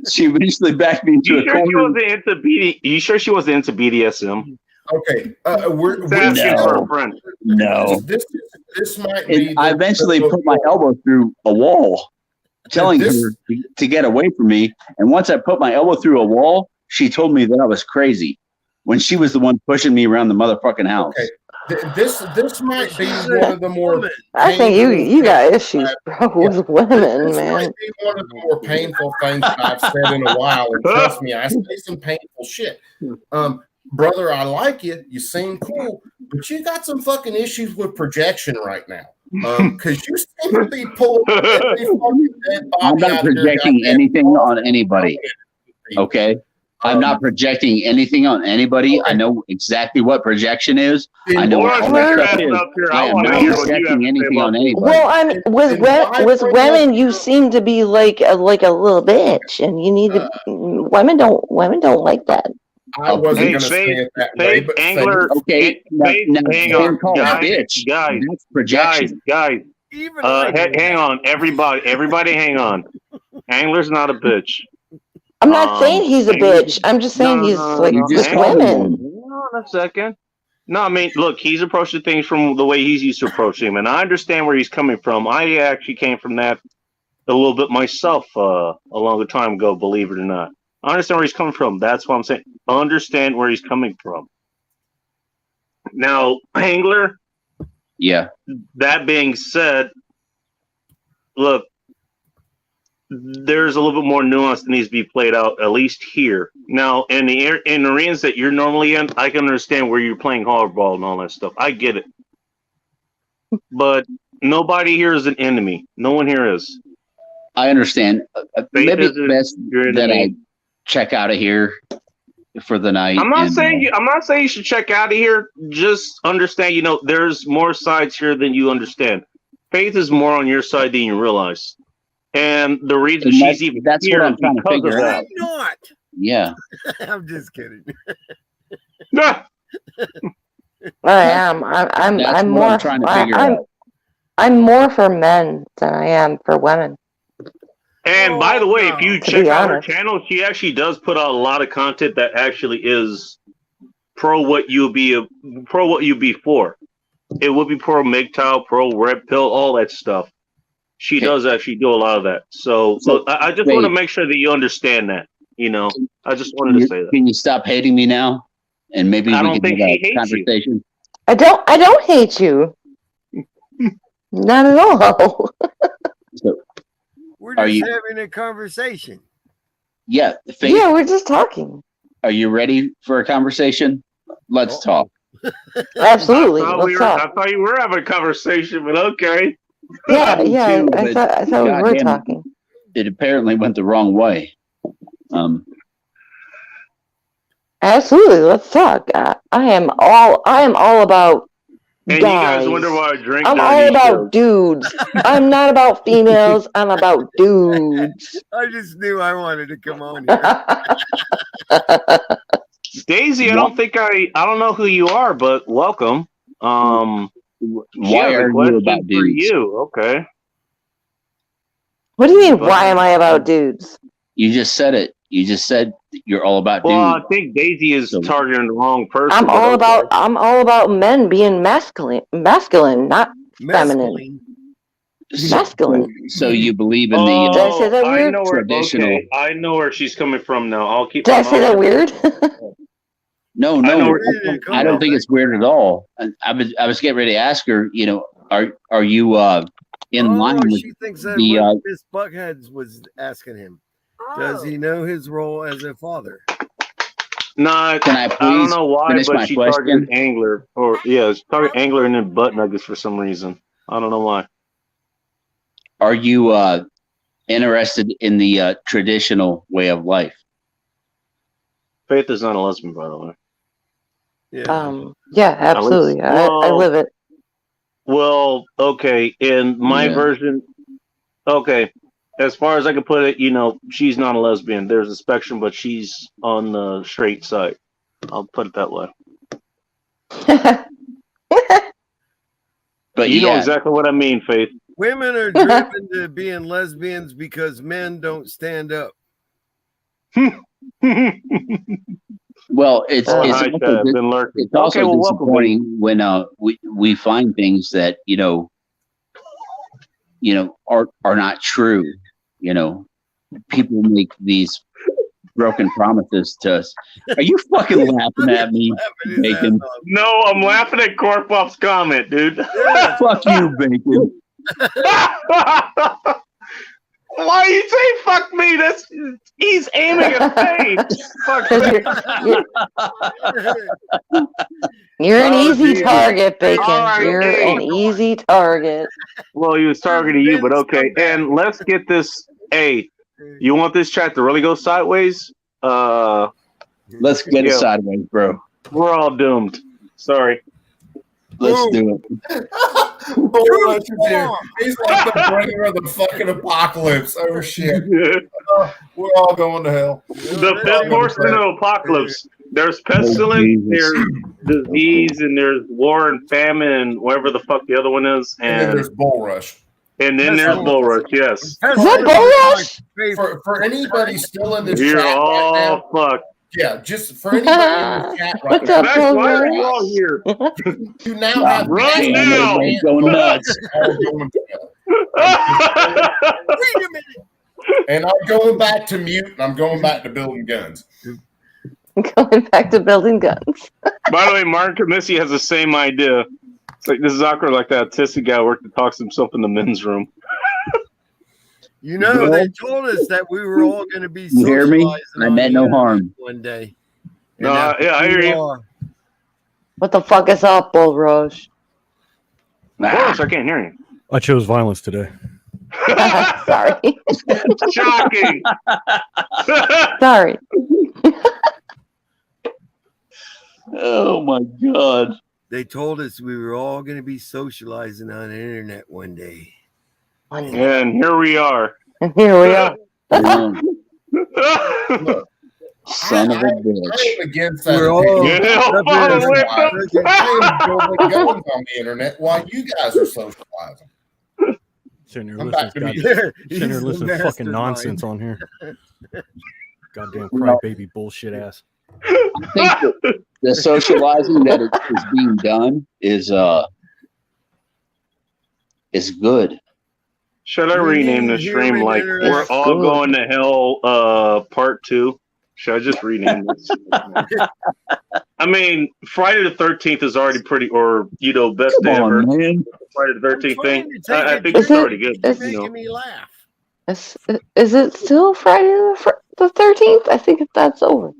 she eventually backed me into You a sure she corner. wasn't into BD? You sure she wasn't into BDSM? Okay, we're Asking for No. a friend. No. This might be. I eventually put my elbow through a wall, telling her to get away from me. And once I put my elbow through a wall, she told me that I was crazy when she was the one pushing me around the motherfucking house. Okay. This might be one of the more. I think you got issues, bro, with women, This man. might be one of the more painful things that I've said in a while. And trust me, I say some painful shit. Brother, I like you. You seem cool, but you got some fucking issues with projection right now. Because you seem to be pulling every fucking dead body I'm not out of your projecting goddamn anything mouth. on anybody. Okay? I'm not projecting anything on anybody. I know exactly what projection is. I know what all that stuff is. I am not projecting anything on anybody. Well, I mean, with women, you seem to be like a little bitch, and you need to. Women don't like that. I wasn't going to say it that way, but Angler. Okay, now Hang on, bitch. guys, That's projection. guys. Hang on, everybody, hang on. Angler's not a bitch. I'm not saying he's a bitch. I'm just saying he's like with women. Hang on a second. No, I mean, look, he's approaching things from the way he's used to approaching them, and I understand where he's coming from. I actually came from that a little bit myself a long time ago, believe it or not. I understand where he's coming from. That's what I'm saying. Understand where he's coming from. Now, Angler. Yeah. That being said, look, there's a little bit more nuance that needs to be played out, at least here. Now, in the arenas that you're normally in, I can understand where you're playing hardball and all that stuff. I get it. But nobody here is an enemy. No one here is. I understand. Maybe it's best that I check out of here for the night. I'm not saying you should check out of here. Just understand, there's more sides here than you understand. Faith is more on your side than you realize. And the reason she's even that's here what I'm trying to figure out. I'm not. Yeah. I'm just kidding. I am. I'm more. I'm trying to figure out. I'm more for men than I am for women. And by the way, if you check out her channel, she actually does put out a lot of content that actually is pro what you be for. It would be pro MGTOW, pro red pill, all that stuff. She does actually do a lot of that. So I just want to make sure that you understand that. I just wanted to say that. Can you stop hating me now? And maybe we can have a conversation. I don't hate you. Not at all. We're just having a conversation. Yeah. Yeah, we're just talking. Are you ready for a conversation? Let's talk. Absolutely. I thought you were having a conversation, but okay. Yeah. I thought we were talking. It apparently went the wrong way. Absolutely. Let's talk. I am all about. And guys. You guys wonder why I drink. I'm all about dudes. I'm not about females. I'm about dudes. I just knew I wanted to come on here. Daisy, I don't know who you are, but welcome. Why are you about dudes? For you, okay. What do you mean? Why am I about dudes? You just said it. You just said you're all about dudes. Well, I think Daisy is targeting the wrong person. I'm all about men being masculine, not feminine. Masculine. So you believe in the Did I say that weird? Traditional. Okay, I know where she's coming from now. I'll keep. Did I say that weird? No, I don't think it's weird at all. I was getting ready to ask her. Are you in line with she thinks that Miss Buckheads was asking him. Does he know his role as a father? No, can I don't know why, but she targeted question? Angler, targeted Angler and then butt nuggets for some reason. I don't know why. Are you interested in the traditional way of life? Faith is not a lesbian, by the way. Yeah, absolutely. I live it. Well, okay. In my version, okay. As far as I can put it, she's not a lesbian. There's a spectrum, but she's on the straight side. I'll put it that way. But you know yeah, exactly what I mean, Faith. Women are driven to being lesbians because men don't stand up. well, it's Oh, it's hi, also, Chad. Been lurking. it's also Okay, well, welcome, disappointing when we find things that are not true. People make these broken promises to us. Are you fucking laughing at me, Bacon? No, I'm laughing at Korpoff's comment, dude. Fuck you, Bacon. Why you say fuck me? He's aiming at me. Fuck me. You're an easy geez. target, Bacon. Right, You're hey. an easy target. Well, he was targeting you, but okay. And let's get this. Hey, you want this chat to really go sideways? Let's get it sideways, bro. We're all doomed. Sorry. Let's do it. He's like the bringer of the fucking apocalypse. Oh shit! We're all going to hell. The fifth horseman of apocalypse. There's pestilence, there's disease, and there's war and famine, and whatever the fuck the other one is. And then there's bull rush. And then there's bull rush. Yes. Is that bull rush? For anybody still in this You're chat all right now, fucked. yeah, just for anybody in the chat right What's now, up, That's bull why rush? we're all here. you now have Right now. Going nuts. all going to hell. Wait a minute. And I'm going back to mute. And I'm going back to building guns. Going back to building guns. By the way, Mark Missy has the same idea. It's like this is awkward, like that autistic guy worked that talks himself in the men's room. You know, they told us that we were all going to be You hear me? socializing I on meant the no internet harm. one day. No, And yeah, I hear we you. are. What the fuck is up, bull rush? Boris, I can't hear you. I chose violence today. Sorry. Shocking. Sorry. Oh my god. They told us we were all going to be socializing on the internet one day. And here we are. And here we are. Son of a bitch. I am against that. We're all I am building guns on the internet while you guys are socializing. Sitting here I'm listening, back to God, me. sitting here listening to fucking nonsense on here. Goddamn crybaby bullshit ass. I think the socializing that is being done is good. Should I rename the stream like "We're All Going to Hell" Part 2? Should I just rename this? I mean, Friday the 13th is already pretty, or best day ever. Man. Friday the 13th thing. I think Is it's already good. It's Making me laugh. Is it still Friday the 13th? I think that's over.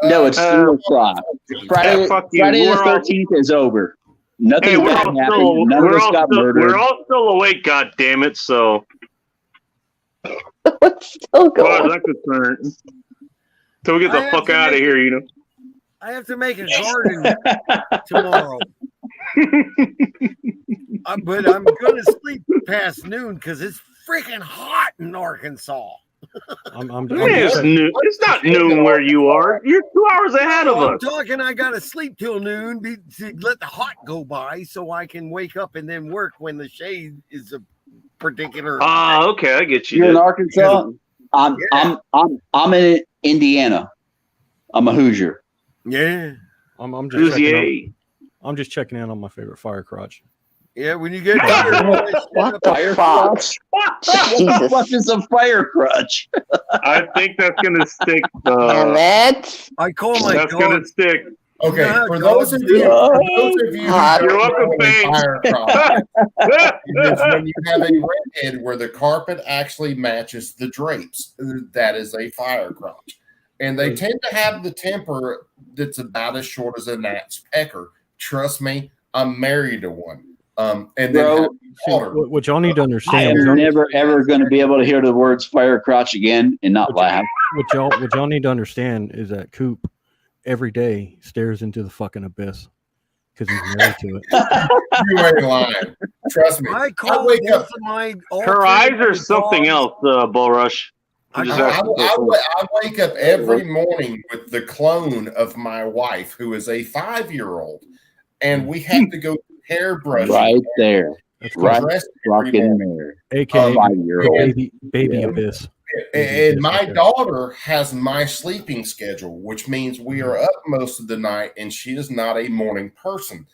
No, it's 3 o'clock. Friday, fuck you. Friday the We're all- 13th is over. Nothing Hey, we're bad all happened. still, None of we're us all got still, murdered. we're all still awake. God damn it! So, What's still as far as going? I'm concerned, till we get the I have fuck to out of make- here, I have to make a garden tomorrow. But I'm going to sleep past noon because it's freaking hot in Arkansas. I'm It's noon. It's not noon where you are. You're 2 hours ahead of I'm us. talking, I got to sleep till noon to let the hot go by so I can wake up and then work when the shade is a particular. Ah, okay, I get you. You're in dude. Arkansas. I'm in Indiana. I'm a Hoosier. Yeah. I'm just checking Hoosier. I'm just checking in on my favorite fire crotch. Yeah, when you get What the fuck? What Jesus. the fuck is a fire crutch? I think that's gonna stick. Damn it. I call my That's dog. gonna stick. Okay, Yeah, for those of you, who God. You're welcome, know Paige. a fire crotch, is when you have a redhead where the carpet actually matches the drapes. That is a fire crotch. And they tend to have the temper that's about as short as a gnat's pecker. Trust me, I'm married to one. And then Bro, have water. What y'all need to I understand, am never ever going to be able to hear the words fire crotch again and not laugh. what y'all need to understand is that Coop every day stares into the fucking abyss because he's married to it. You ain't lying. Trust me. I call wake both up. of my Her eyes are alternate something dogs. else, Bull Rush. I wake up every morning with the clone of my wife, who is a 5-year-old. and we have to go through hairbrushing. Right there. That's Right dressed fucking there. AKA 5-year-old. baby Yeah. abyss. And my daughter has my sleeping schedule, which means we are up most of the night, and she is not a morning person.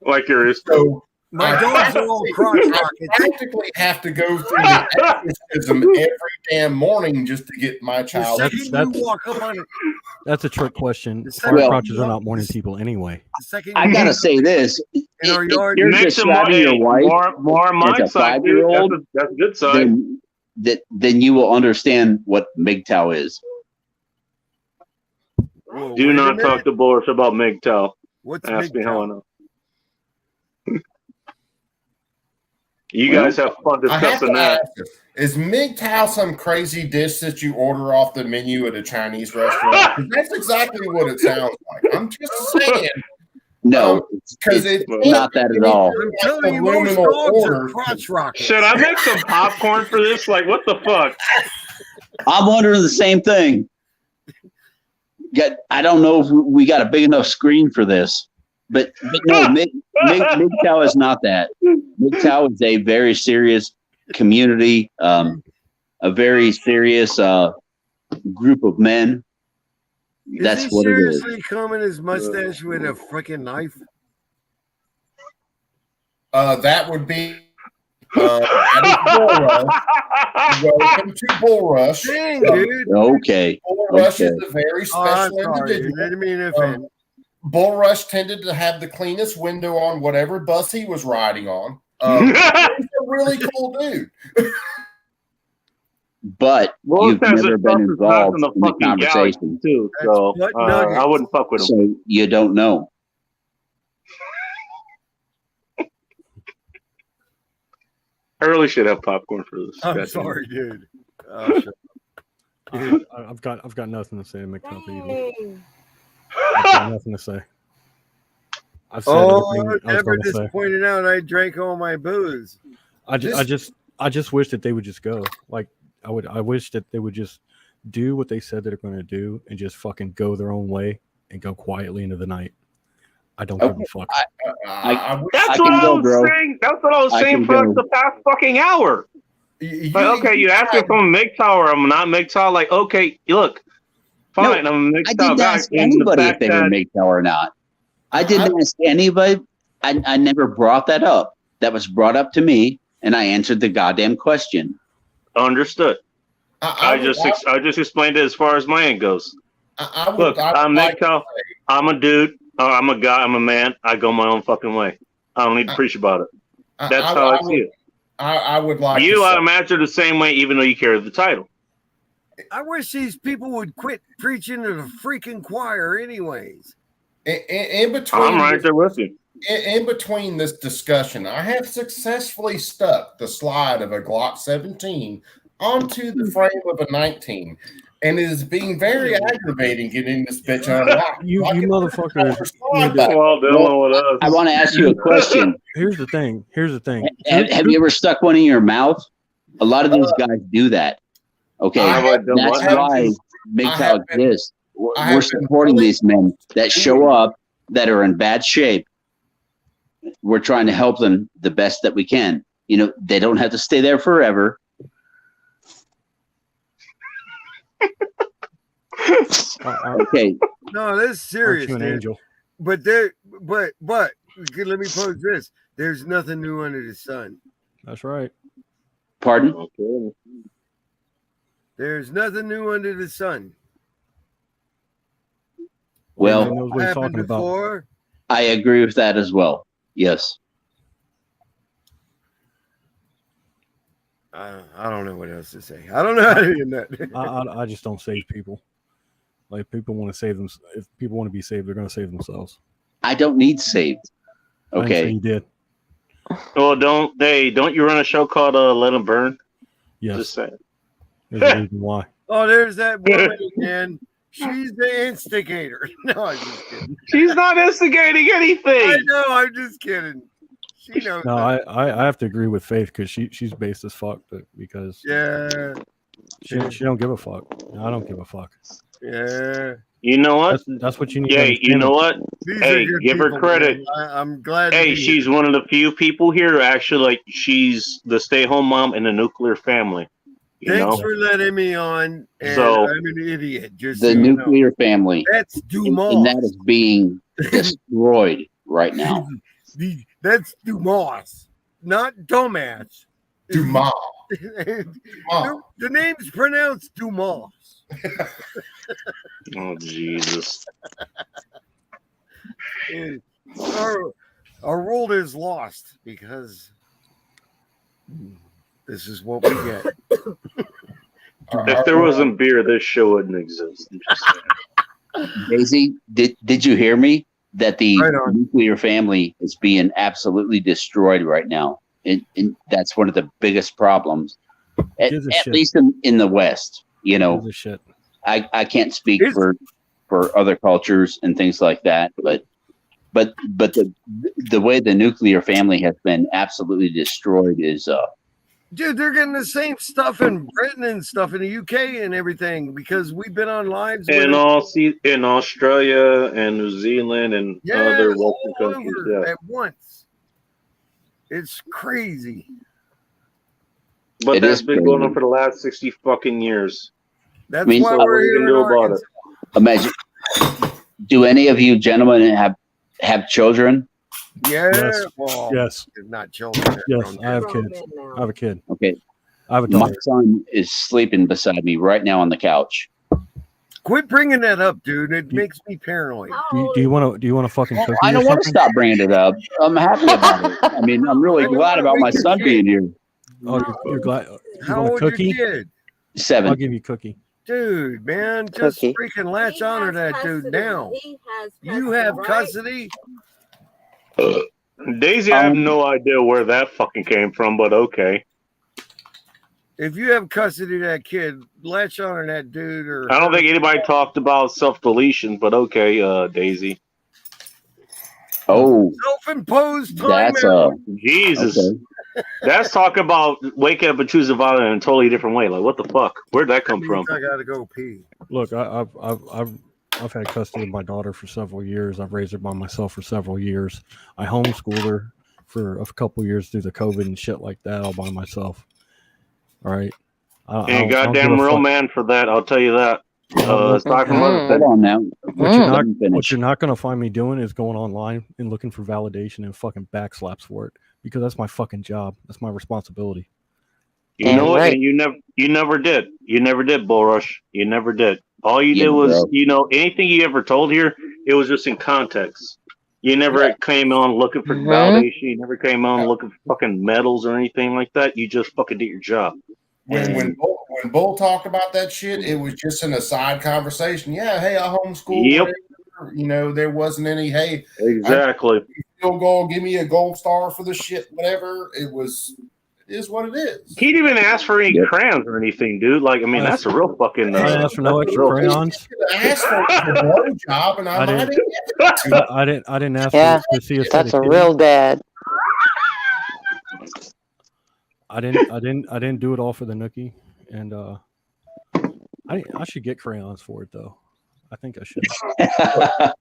Like yours. So My I dogs are all crotch I rockets. practically have to go through the exorcism every damn morning just to get my The child. second you walk up on it, That's a trick question. The Fire second- crotches are not morning people anyway. the second I you gotta say this: in our if yard, you're Makes describing your wife more on my as a side, dude. 5-year-old, That's a good side. then you will understand what MGTOW is. Whoa, Do wait a not minute. talk to Boris about MGTOW. What's Ask me how I MGTOW? know. You guys have fun I have discussing to that. ask you, is MGTOW some crazy dish that you order off the menu at a Chinese restaurant? 'Cause that's exactly what it sounds like. I'm just saying. No, Because it's it's not that at all. I'm telling you, most Subliminal dogs are orders. crotch rockets. Should I make some popcorn for this? Like, what the fuck? I'm wondering the same thing. I don't know if we got a big enough screen for this, but no, MGTOW is not that. MGTOW is a very serious community, a very serious group of men. That's is he what it is. seriously combing his mustache with a freaking knife? That would be that is Bull Rush. Welcome to Bull Rush. Dang, dude. Okay. Bull Rush is Okay. a very Oh, I'm special sorry. I individual. didn't mean to offend. Bull Rush tended to have the cleanest window on whatever bus he was riding on. He's a really cool dude. But Well, you've it says never it been fucks involved in the in the fucking galaxy conversation, too. That's So butt nuggets. I wouldn't fuck with him. so you don't know. I really should have popcorn for this. I'm goddamn. sorry, dude. Oh, shit. I've got nothing to say to MGTOW either. Dang. I've got nothing to say. I've said Oh, everything I was never going to just say. pointed out I drank all my booze. I just wish that they would just go. Like I wish that they would just do what they said they're going to do and just fucking go their own way and go quietly into the night. I don't give a fuck. That's I what can I go, was bro. saying. That's what I was I saying can for go. the past fucking hour. Like, okay, you asked me if I'm a MGTOW or I'm not MGTOW. Like, okay, look, fine, No, I'm a I MGTOW didn't guy. ask and the anybody if fact they were that- MGTOW or not. I didn't ask anybody. I never brought that up. That was brought up to me, and I answered the goddamn question. Understood. I would- just explained it as far as my end goes. I would- Look, I would I'm like MGTOW. I'm a dude. I'm a guy. I'm a man. I go my own fucking way. I don't need to preach about it. That's how I see it. I would like You, to say- I imagine the same way, even though you carry the title. I wish these people would quit preaching to the freaking choir, anyways. in between. I'm right there with you. In between this discussion, I have successfully stuck the slide of a Glock 17 onto the frame of a 19, and it is being very aggravating getting this bitch unlocked. You motherfuckers. Well, Dylan with us. I want to ask you a question. Here's the thing. Have you ever stuck one in your mouth? A lot of these guys do that. Okay, that's why MGTOW exists. We're supporting these men that show up that are in bad shape. We're trying to help them the best that we can. You know, they don't have to stay there forever. Okay. No, this is serious, Aren't you an dude. angel? But let me pose this: there's nothing new under the sun. That's right. Pardon? There's nothing new under the sun. Well, knows what he's happened talking about. before. I agree with that as well. Yes. I don't know what else to say. I don't know how to do that. I just don't save people. Like people want to save them. If people want to be saved, they're going to save themselves. I don't need saved. I didn't say Okay. you did. Well, don't you run a show called Let 'Em Burn? Yes. Just saying. There's a reason why. Oh, there's that woman again. She's the instigator. No, I'm just kidding. She's not instigating anything. I know. I'm just kidding. She knows. No, that. I have to agree with Faith because she's based as fuck because Yeah. she don't give a fuck. I don't give a fuck. Yeah. You know what? That's what you need. Yeah, you know what? These Hey, are good give her people, credit. man. I'm glad. to Hey, be she's one of the few people here who actually like she's the stay-home mom in a nuclear family. You Thanks know? for letting me on. And So- I'm an idiot. Just The so you know. nuclear family, That's and Dumas. that is being destroyed right now. That's Dumas, not dumbass. Dumas. The name's pronounced Dumas. Oh Jesus! And our world is lost because this is what we get. If there wasn't beer, this show wouldn't exist. I'm just saying. Daisy, did you hear me? That the Right on. nuclear family is being absolutely destroyed right now. And that's one of the biggest problems, at Gives a shit. least in the West. You know, Gives a shit. I can't speak It's- for other cultures and things like that, but the way the nuclear family has been absolutely destroyed is Dude, they're getting the same stuff in Britain and stuff in the UK and everything because we've been on lives. In with in Australia and New Zealand and other Western all countries, over yeah. at once. It's crazy. But It that's is been going on crazy. for the last 60 fucking years. That's I mean, why so we're what are you here gonna in do about Arkansas. imagine. Do any of you gentlemen have children? Yeah, Yes. well, Yes. not children. they're Yes. grown I have men. kids. I have a kid. Okay, I have a my daughter. son is sleeping beside me right now on the couch. Quit bringing that up, dude. It makes me paranoid. Do you want to fucking cook? I don't want to stop bringing it up. I'm happy about it. I mean, I'm really glad about my son being here. Oh, you're glad. You How want a old your cookie? kid? 7. I'll give you a cookie. Dude, man, just Cookie. freaking latch onto that dude now. You have custody. Daisy, I have no idea where that fucking came from, but okay. If you have custody of that kid, latch onto that dude. Or I don't think anybody talked about self-deletion, but okay, Daisy. Oh, self-imposed time. that's Jesus. okay. That's talking about waking up and choosing violence in a totally different way. Like, what the fuck? Where'd that come from? I gotta go pee. Look, I've had custody of my daughter for several years. I've raised her by myself for several years. I homeschooled her for a couple years through the COVID and shit like that, all by myself. All right. Ain't goddamn real man for that. I'll tell you that. Aside from other Hold things. on now. What you're not going to find me doing is going online and looking for validation and fucking backslaps for it, because that's my fucking job. That's my responsibility. You know what? And you never did. You never did, Bull Rush. You never did. All you did was, anything you ever told here, it was just in context. You never came on looking for validation. You never came on looking for fucking medals or anything like that. You just fucking did your job. When Bull talked about that shit, it was just an aside conversation. Yeah, hey, I homeschool. Yep. Whatever. There wasn't any, hey, exactly. Field goal, give me a gold star for the shit, whatever. It is what it is. He didn't even ask for any crayons or anything, dude. Like, I mean, that's a real fucking. I asked for no extra crayons. I asked for a blow job, and I might have I didn't ask Yeah, to see a that's a real dad. I didn't do it all for the nookie, and I should get crayons for it though. I think I should.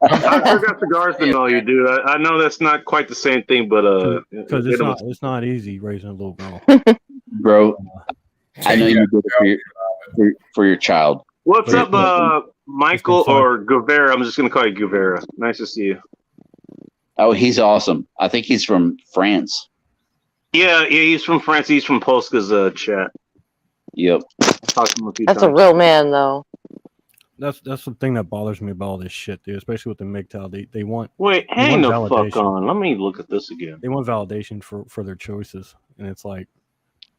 I forgot cigars to know you, dude. I know that's not quite the same thing, but because it's not easy raising a little girl. Bro, I know you did it for your child. What's up, Michael or Guevara? I'm just gonna call you Guevara. Nice to see you. Oh, he's awesome. I think he's from France. Yeah, he's from France. He's from Polska's chat. Yep. Talked to him a few That's a times. real man, though. That's the thing that bothers me about all this shit, dude. Especially with the MGTOW, they want. Wait, they hang the want fuck validation. on. Let me look at this again. They want validation for their choices, and it's like,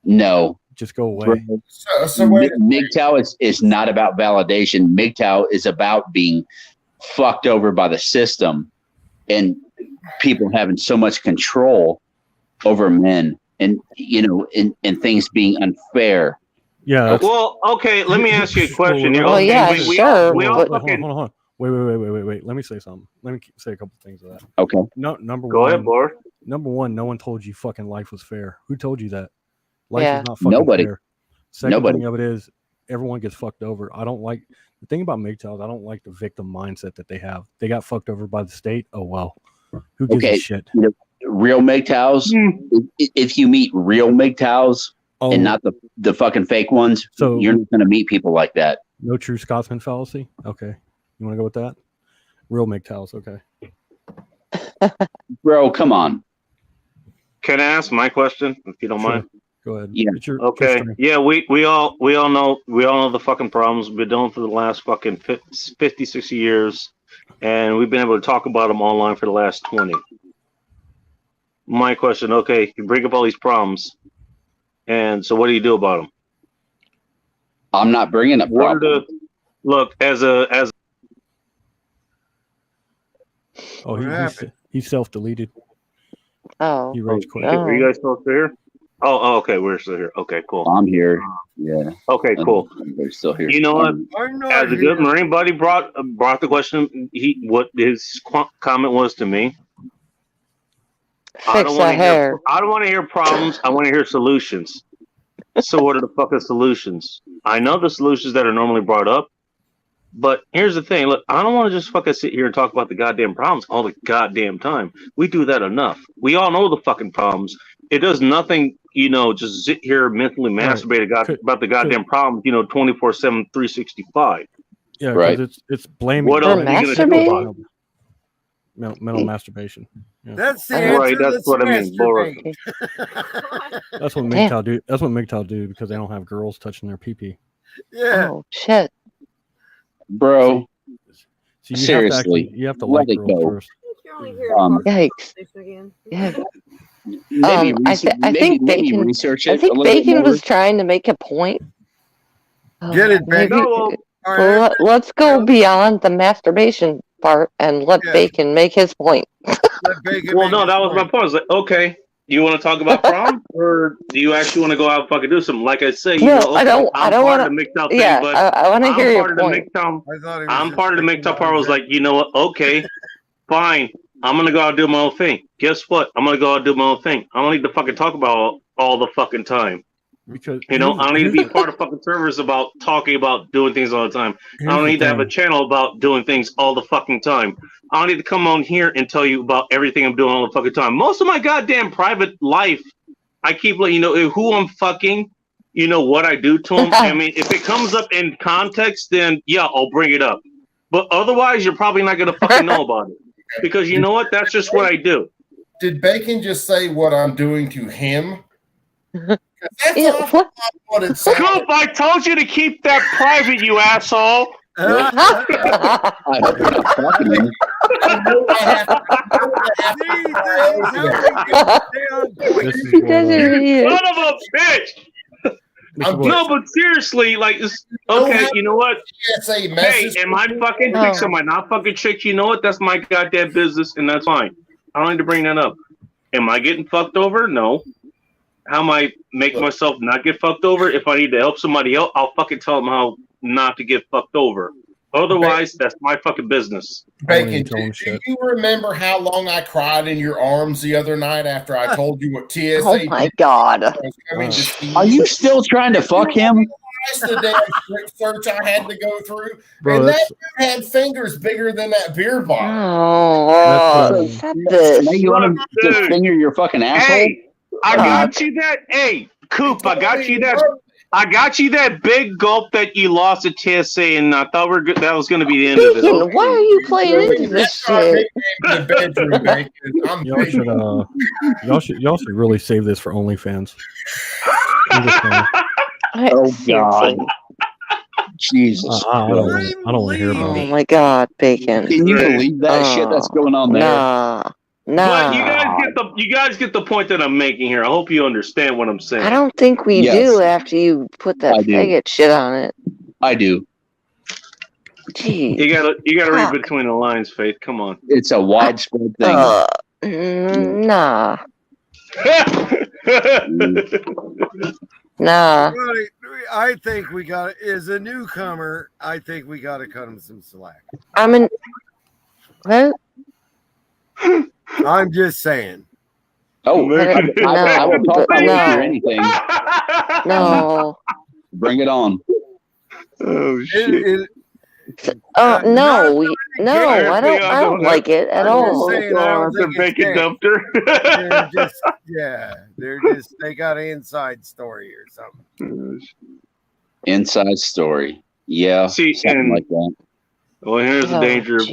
No. just go away. MGTOW is not about validation. MGTOW is about being fucked over by the system and people having so much control over men and and things being unfair. Yeah. Well, okay. Let me ask you a question. Well, Okay, yeah, we sure. all but- fucking. Hold on. Wait. Let me say something. Let me say a couple things of that. Okay. No, number Go one. ahead, Lord. Number one, no one told you fucking life was fair. Who told you that? Life Yeah. is not fucking Nobody. fair. Second Nobody. thing of it is, everyone gets fucked over. I don't like the thing about MGTOWs. I don't like the victim mindset that they have. They got fucked over by the state. Oh well, who gives a shit? You know, real MGTOWs. If you meet real MGTOWs and not the fucking fake ones, so you're not going to meet people like that. No true Scotsman fallacy. Okay, you want to go with that? Real MGTOWs. Okay. Bro, come on. Can I ask my question, if you don't mind? Go ahead. Yeah. Okay. Yeah, we all know the fucking problems we've been doing for the last fucking 50, 60 years, and we've been able to talk about them online for the last 20. My question, okay, you bring up all these problems, and so what do you do about them? I'm not bringing up problems. Look, as Oh, he self-deleted. Oh. He rage quit. Are you guys still here? Oh, okay, we're still here. Okay, cool. I'm here. Yeah. Okay, cool. They're still here. You know what? As a good Marine buddy brought the question. What his comment was to me. I don't want to hear problems. I want to hear solutions. So what are the fucking solutions? I know the solutions that are normally brought up, but here's the thing. Look, I don't want to just fucking sit here and talk about the goddamn problems all the goddamn time. We do that enough. We all know the fucking problems. It does nothing, just sit here mentally masturbate about the goddamn problems, 24/7, 365. Yeah, right. It's blaming. What else are you gonna do about it? Mental masturbation. Yeah. That's the answer. Right, that's what I mean. That's what MGTOW do. That's what MGTOW do because they don't have girls touching their pee-pee. Yeah. Oh shit. Bro. So Seriously. You have to let like it girls go. first. Yikes. Yeah. Maybe I think Bacon. research it. I think Bacon was trying to make a point. Get it, Bacon. Let's go beyond the masturbation part and let Bacon make his point. Well, no, that was my point. I was like, okay, you want to talk about prom, or do you actually want to go out and fucking do something? Like I say, I don't want to mix up. Yeah, I want to hear your point. I'm part of the mixed up part. I was like, you know what? Okay, fine. I'm gonna go out and do my own thing. Guess what? I'm gonna go out and do my own thing. I don't need to fucking talk about all the fucking time. Because I don't need to be part of fucking servers about talking about doing things all the time. I don't need to have a channel about doing things all the fucking time. I don't need to come on here and tell you about everything I'm doing all the fucking time. Most of my goddamn private life, I keep letting you know who I'm fucking, what I do to them. I mean, if it comes up in context, then yeah, I'll bring it up. But otherwise, you're probably not gonna fucking know about it. Because you know what? That's just what I do. Did Bacon just say what I'm doing to him? Yeah, what it said. Coop, I told you to keep that private, you asshole. I hope you're not fucking him. You guys are idiots. Son of a bitch. No, but seriously, like, okay, you know what? Hey, am I fucking chicks? Am I not fucking chicks? You know what? That's my goddamn business, and that's fine. I don't need to bring that up. Am I getting fucked over? No. How am I making myself not get fucked over? If I need to help somebody else, I'll fucking tell them how not to get fucked over. Otherwise, that's my fucking business. Bacon, do you remember how long I cried in your arms the other night after I told you what TSA? Oh my god! Are you still trying to fuck him? The damn search I had to go through, Bro, and that dude had fingers bigger than that beer bottle. Oh, stop this! Now you want to finger your fucking asshole? Hey, I got you that. Hey, Coop, I got you that. I got you that big gulp that you lost at TSA, and I thought that was going to be the end of it. Bacon, why are you playing into this shit? Y'all should really save this for OnlyFans. Oh God, Jesus! I don't want to hear about it. Oh my God, Bacon! Can you believe that shit that's going on there? Nah. But you guys get the point that I'm making here. I hope you understand what I'm saying. I don't think we do after you put that faggot shit on it. I do. Gee. You gotta read between the lines, Faith. Come on. It's a widespread thing. Nah. Nah. I think we got as a newcomer. I think we got to cut him some slack. What? I'm just saying. Oh, I will talk about anything. No. Bring it on. Oh shit! No, I don't like it at all. The vacant dumpster. They got an inside story or something. Inside story. Yeah. See, something like that. Well, here's the danger of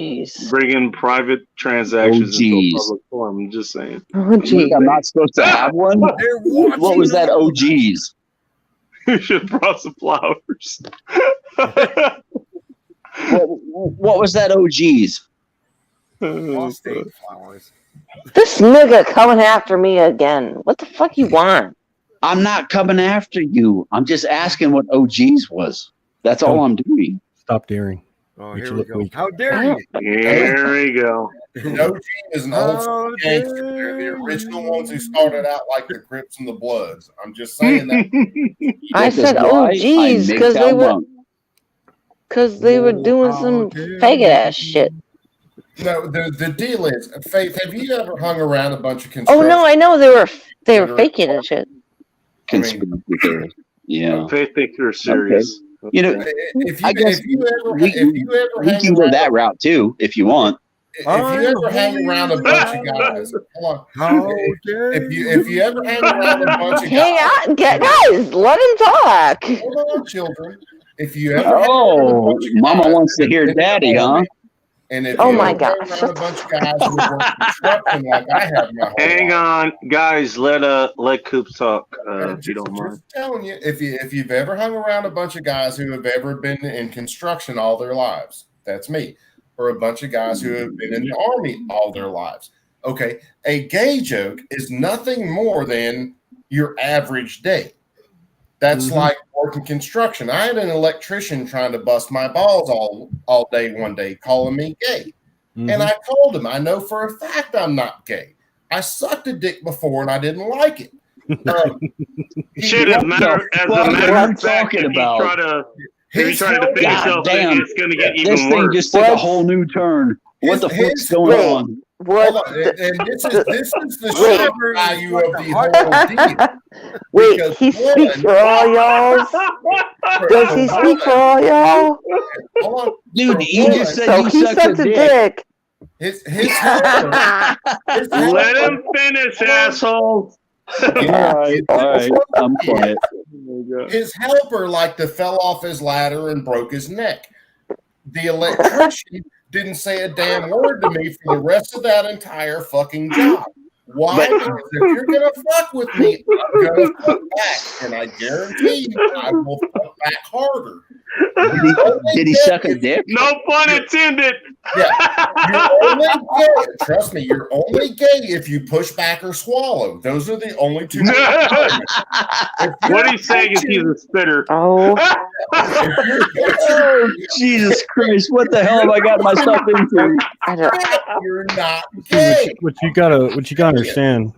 bringing private transactions into a public forum. I'm just saying. Oh, geez. I'm not supposed to have one? What was that? OGs. You should have brought some flowers. What was that? OGs. Flowers. This nigga coming after me again. What the fuck you want? I'm not coming after you. I'm just asking what OGs was. That's all I'm doing. Stop daring. Oh, here we go. How dare you? Here we go. OG is an old school gangster. They're the original ones who started out like the Crips and the Bloods. I'm just saying that. I said OGs because they were doing some faggot ass shit. No, the deal is, Faith, have you ever hung around a bunch of Oh construction? no, I know they were faking and shit. Yeah. Faith thinks you're serious. Okay. You know, if you ever we can go that route too, if you want. If you ever hang around a bunch of guys, hold on. If you ever hang around a bunch of guys, hang on, guys, let him talk. Hold on, children. If you ever hang around a bunch of Mama guys, wants to hear daddy, huh? And if oh you my ever gosh! hang around a bunch of guys who work construction like I have my whole Hang life, on, guys. Let Coops talk. If you don't mind. Just telling you, if you've ever hung around a bunch of guys who have ever been in construction all their lives, that's me. Or a bunch of guys who have been in the army all their lives. Okay, a gay joke is nothing more than your average day. That's like working construction. I had an electrician trying to bust my balls all day one day, calling me gay. And I told him, I know for a fact I'm not gay. I sucked a dick before and I didn't like it. Shit, as a matter of fact, if you try to defend yourself, it's going to get even worse. This thing just took a whole new turn. What the fuck's going on? What? And this is the shock value of the whole deal. Wait, he speaks for all y'all? Does he speak for all y'all? Hold on. Dude, you just said so you he sucked a dick. His helper, Let him finish, asshole. All right, I'm quiet. His helper like to fell off his ladder and broke his neck. The electrician didn't say a damn word to me for the rest of that entire fucking job. Why? Because if you're gonna fuck with me, I'm gonna fuck back, and I guarantee you, I will fuck back harder. Did he suck a dick? No pun intended. Yeah, you're only gay. Trust me, you're only gay if you push back or swallow. Those are the only two. What he's saying is he's a spitter. Oh. Oh, Jesus Christ! What the hell have I got myself into? You're not gay. What you gotta understand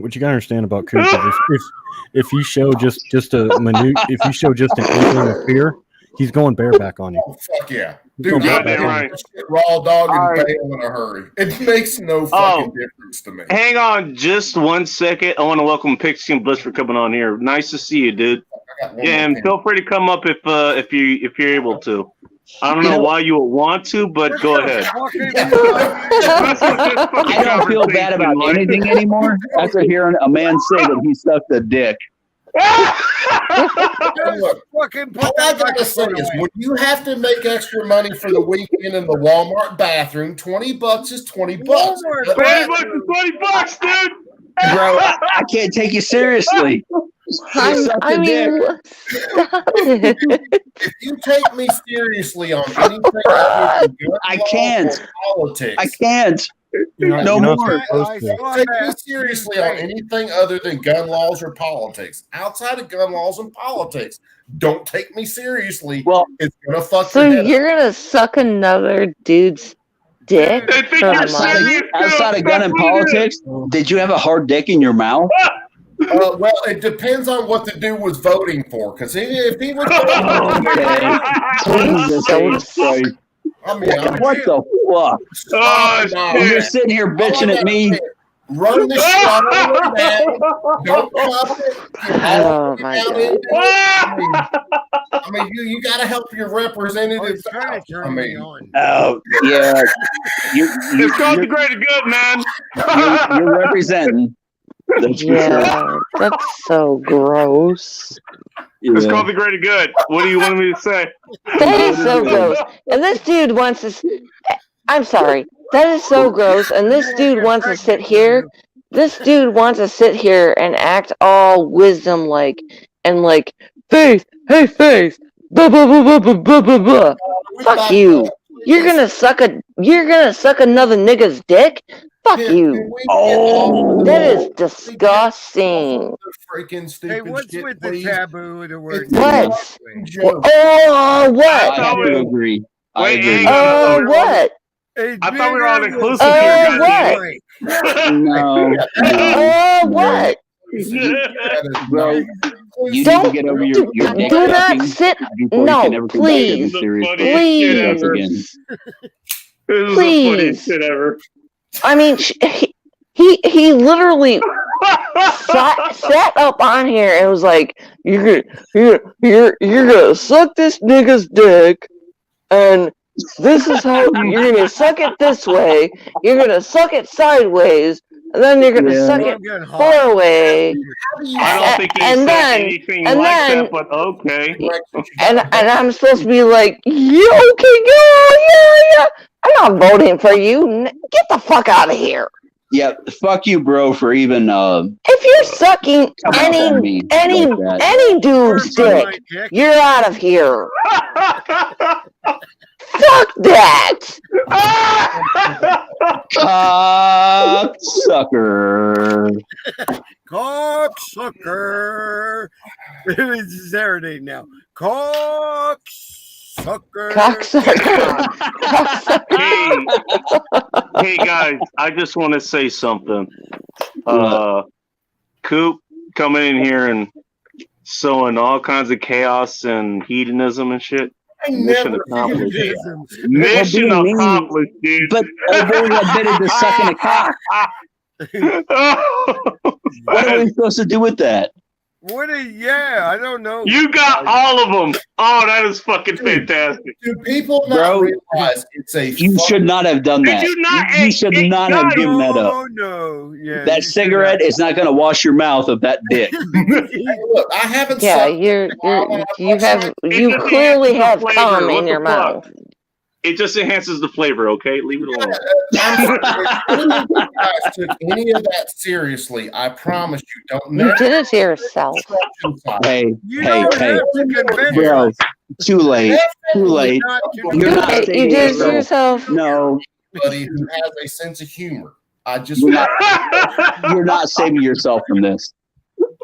about Cooper is if you show just a minute, if you show just an inkling of fear, he's going bareback on you. Oh, fuck yeah. Dude, I raw dog and bail in a hurry. It makes no fucking difference to me. Hang on just 1 second. I want to welcome Pixie and Bliss for coming on here. Nice to see you, dude. Yeah, and feel free to come up if you're able to. I don't know why you would want to, but go ahead. I don't feel bad about anything anymore after hearing a man say that he sucked a dick. Look, all I gotta say is when you have to make extra money for the weekend in the Walmart bathroom, $20 is $20. $20 is $20, dude. Bro, I can't take you seriously. I mean, if you take me seriously on anything I can't. Politics, I can't. No more. Take me seriously on anything other than gun laws or politics. Outside of gun laws and politics, don't take me seriously. Well, it's gonna fuck. So you're gonna suck another dude's dick? Outside of gun and politics, did you have a hard dick in your mouth? Well, it depends on what the dude was voting for. Because if he was, I mean, what the fuck? You're sitting here bitching at me. Run the show down. Don't cuff it. Oh my I mean, you got to help your representatives. I mean, oh yeah, It's called the greater good, man. you're representing. That's for Yeah, that's so gross. It's Yeah. called the greater good. What do you want me to say? That is so gross. And this dude wants to. I'm sorry. That is so gross. And this dude wants to sit here. This dude wants to sit here and act all wisdom like and like Faith. Hey Faith. Blah blah blah blah blah blah blah blah. Fuck you. You're gonna suck another nigga's dick. Fuck you. Oh, That is disgusting. freaking stupid Hey, what's shit, with the please. taboo of the word? What? Joke. Oh, I what? have to agree. I Wait, agree. hang on. What? Hey, I thought we were all bigger inclusive was- here, what? No, What? bro, you Don't- need to get over your dick Do not sucking sit. before you No, can ever come back to please. the serious Please. stuff again. This is the Please. funniest shit ever. I mean, he literally sat up on here and was like, you're gonna suck this nigga's dick, and this is how you're gonna suck it this way. You're gonna suck it sideways, and then you're gonna Yeah. suck I'm it getting hot. 4 way. I don't think he And said then- anything and like then- that, but okay. And I'm supposed to be like, you okay, girl? Yeah. I'm not voting for you. Get the fuck out of here. Yeah, fuck you, bro, for even If you're sucking coming up on me any like that. any dude's Suck my dick, dick. you're out of here. Fuck that. Cocksucker. Cocksucker. It's Saturday now. Cocksucker. Cocksucker. Hey guys, I just want to say something. Coop coming in here and sowing all kinds of chaos and hedonism and shit. I Mission never accomplished. did. Mission Well, being mean, accomplished, dude. But I've only admitted to sucking a cock. What are we supposed to do with that? Yeah, I don't know. You got all of them. Oh, that is fucking fantastic. Do people not Bro, realize it's a You should not have done Did that. you not? You should not have given that up. Oh no, yeah. That cigarette is not going to wash your mouth of that dick. Look, I haven't Yeah, sucked- you clearly have cum in your mouth. It just enhances the flavor, okay? Leave it alone. I'm sorry, if any of you guys took any of that seriously, I promise you don't You never did it to yourself. Hey, You hey, don't hey, have to convince bro, us. too late, too late. Not to You're not You saving did it to yourself. yourself. No, anybody who has a sense of humor. I just you're not saving yourself from this.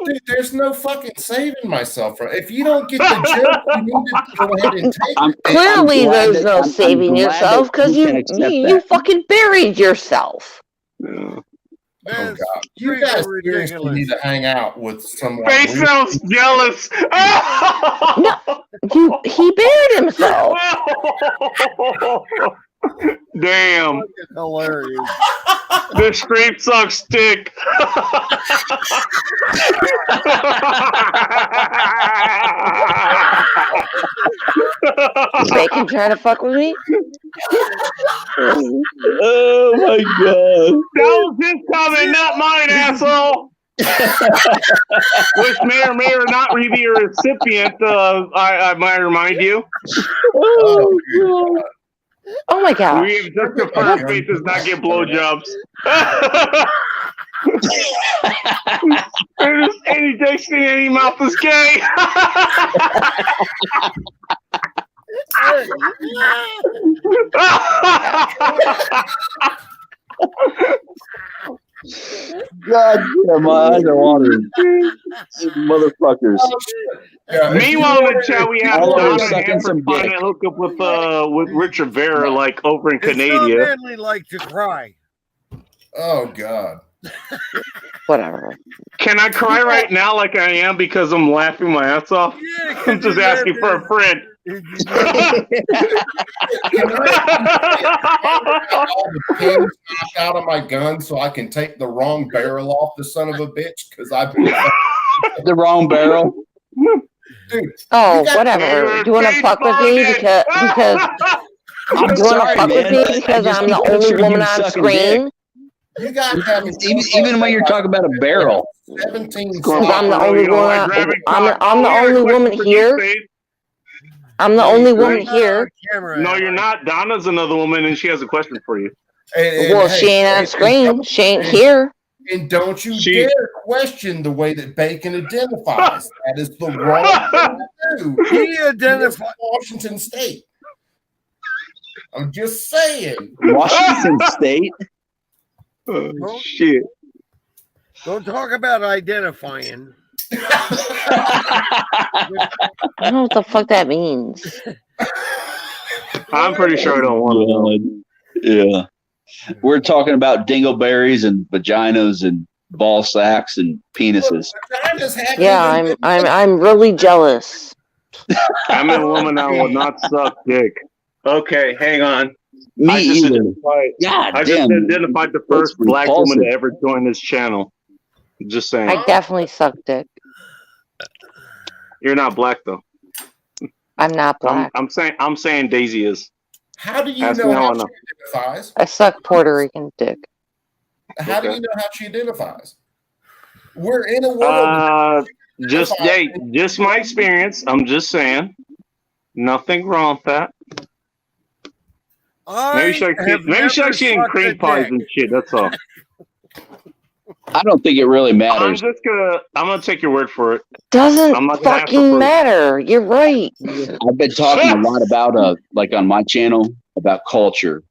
Dude, there's no fucking saving myself from. If you don't get the joke, you need to go ahead and take I'm- it. Clearly, glad there's that- no I'm saving glad yourself that because you you can accept you that. fucking buried yourself. Oh That's God, you straight guys up seriously ridiculous. need to hang out with someone. Face sounds jealous. He buried himself. Damn. Fucking hilarious. This stream sucks dick. Bacon trying to fuck with me? Oh my god! That was his comment, not mine, asshole. Which may or not be a recipient, I might remind you. Oh, God. Oh my god. We have just confirmed Faith does not get blowjobs. Any dick in any mouth is gay. God damn, my eyes are watering. Motherfuckers. Yeah, Meanwhile, in the chat, we have All over Donna sucking Hanford some trying dick. to hook up with Richard Vera, like over in It's so Canada. manly like to cry. Oh God. Whatever. Can I cry right now like I am because I'm laughing my ass off? Yeah, 'cause I'm just you're asking for a friend. all the pins knocked out of my gun so I can take the wrong barrel off the son of a bitch because I've been the wrong barrel. Dude, Oh, whatever. Do you want to fuck with me because I'm do you want to sorry, fuck with man. me I because just I'm the keep only picturing woman you on sucking screen? you guys have Even when you're talking about a barrel. 17 Because I'm the Oh, only you don't like woman. grabbing I'm cock. the Oh, here's a only question woman for you, here. Steve. I'm the only woman here. No, you're not. Donna's another woman, and she has a question for you. Well, she ain't on screen. She ain't here. And don't you dare question the way that Bacon identifies. That is the wrong thing to do. He identifies Washington State. I'm just saying. Washington State. Oh, shit. Don't talk about identifying. I don't know what the fuck that means. I'm pretty sure I don't want to know. Yeah. We're talking about dingleberries and vaginas and ball sacks and penises. Yeah, I'm really jealous. I'm a woman that will not suck dick. Okay, hang on. Me I just either. I just identified the first black woman to ever join this channel. Just saying. I definitely suck dick. You're not black though. I'm not black. I'm saying Daisy is. How do you Ask know me how how I know. she identifies? I suck Puerto Rican dick. How do you know how she identifies? We're in a world. Just my experience. I'm just saying. Nothing wrong with that. Maybe she's like seeing cream pies and shit. That's all. I don't think it really matters. I'm gonna take your word for it. Doesn't I'm not gonna ask for fucking proof. matter. You're right. I've been talking a lot about like on my channel about culture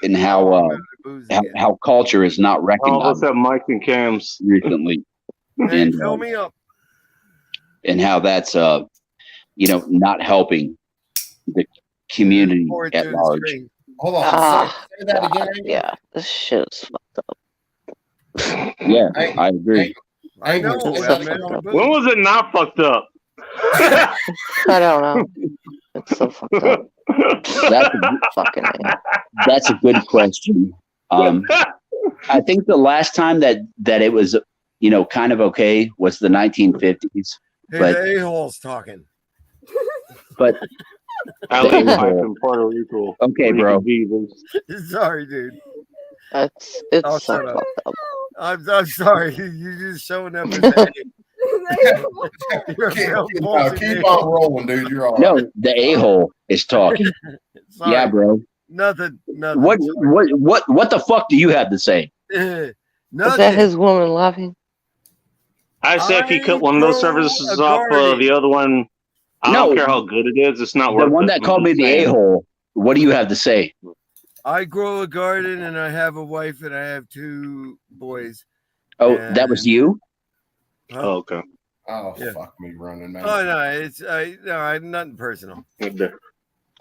and how culture is not All of recognized us have mics and cams recently, Hey, and fill me up. and how that's not helping the community at large. Hold on. Say that again. Yeah, this shit is fucked up. Yeah, I agree. I know. When was it not fucked up? I don't know. It's so fucked up. That's a good question. I think the last time that it was kind of okay was the 1950s. Hey, But the a-hole's talking. but I the live life a-hole- in Puerto Rico. Okay, where you bro. can be this. Sorry, dude. It's I'll so shut up. fucked up. I'm sorry. You're just showing up as a You're real Keep bullshit. on rolling, dude. You're all right. No, the a-hole is talking. Sorry. Yeah, bro. Nothing. What the fuck do you have to say? Is that his woman laughing? I said if you cut one of those services off the other one, I No. don't care how good it is. It's not worth The it. one that called me the a-hole. What do you have to say? I grow a garden and I have a wife and I have 2 boys. Oh, that was you? Oh, okay. Oh, Yeah. fuck me running, man. Oh no, it's nothing personal.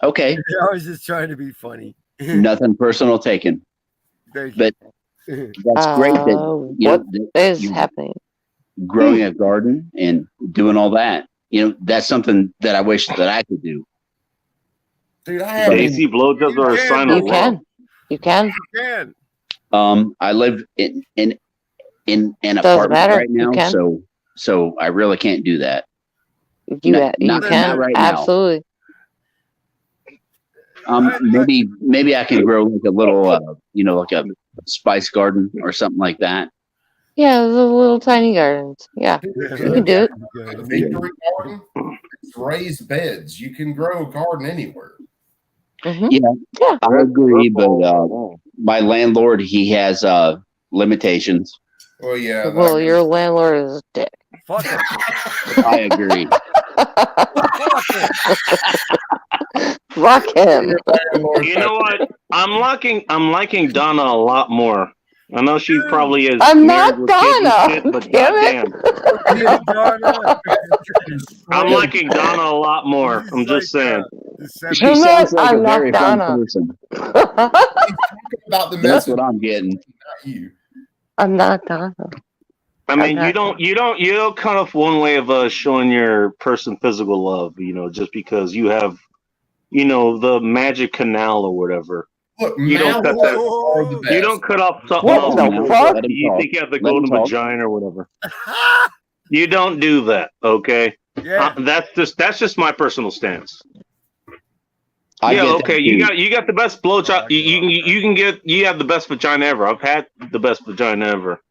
Okay. I was just trying to be funny. Nothing personal taken. Thank But you. that's great that What is happening? growing a garden and doing all that. That's something that I wish that I could do. Dude, I have Daisy blowjobs are a sign of You can. love. You can. You can. I live in an Doesn't apartment matter. right You now, can. so I really can't do that. You Not can. right now. Absolutely. Maybe I can grow like a little like a spice garden or something like that. Yeah, the little tiny gardens. Yeah, you can do it. Victory garden. It's raised beds. You can grow a garden anywhere. Mhm. Yeah, I agree, but my landlord, he has limitations. Well, yeah. Well, your landlord is a dick. Fuck it. I agree. Fuck him. You know what? I'm liking Donna a lot more. I know she probably is. I'm married not with kids and Donna. shit, but Damn goddamn, I'm liking Donna a lot more. I'm just saying. She sounds like I'm a not very fun Donna. person. About the That's message, what I'm getting. not you. I'm not Donna. I mean, you don't cut off one way of showing your person physical love, just because you have, the magic canal or whatever. Look, you don't cut that. You don't cut off something else. You think you have the golden vagina or whatever. You don't do that, okay? Yeah. That's just my personal stance. Okay. You got the best blowjob. You have the best vagina ever. I've had the best vagina ever.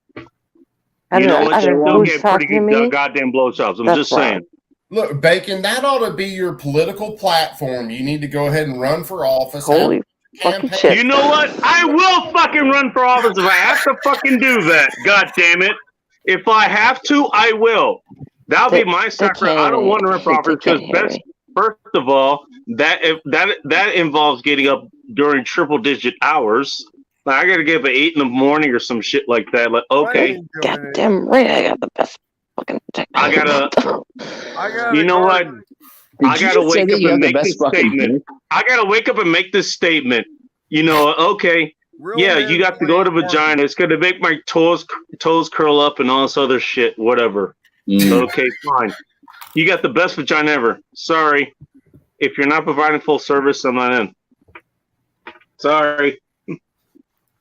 You know what? You still get pretty good goddamn blowjobs. I'm just saying. Look, Bacon, that ought to be your political platform. You need to go ahead and run for office. Holy fucking shit. You know what? I will fucking run for office if I have to fucking do that. God damn it. If I have to, I will. That'll be my sacrifice. I don't want to run for office because first of all, that involves getting up during triple digit hours. Like, I gotta get up at 8 in the morning or some shit like that. Like, okay. Goddamn right, I got the best fucking I gotta. You know what? I gotta wake up and make this statement. I gotta wake up and make this statement. Okay. Yeah, you got to go to vagina. It's gonna make my toes curl up and all this other shit. Whatever. Okay, fine. You got the best vagina ever. Sorry. If you're not providing full service, I'm not in. Sorry.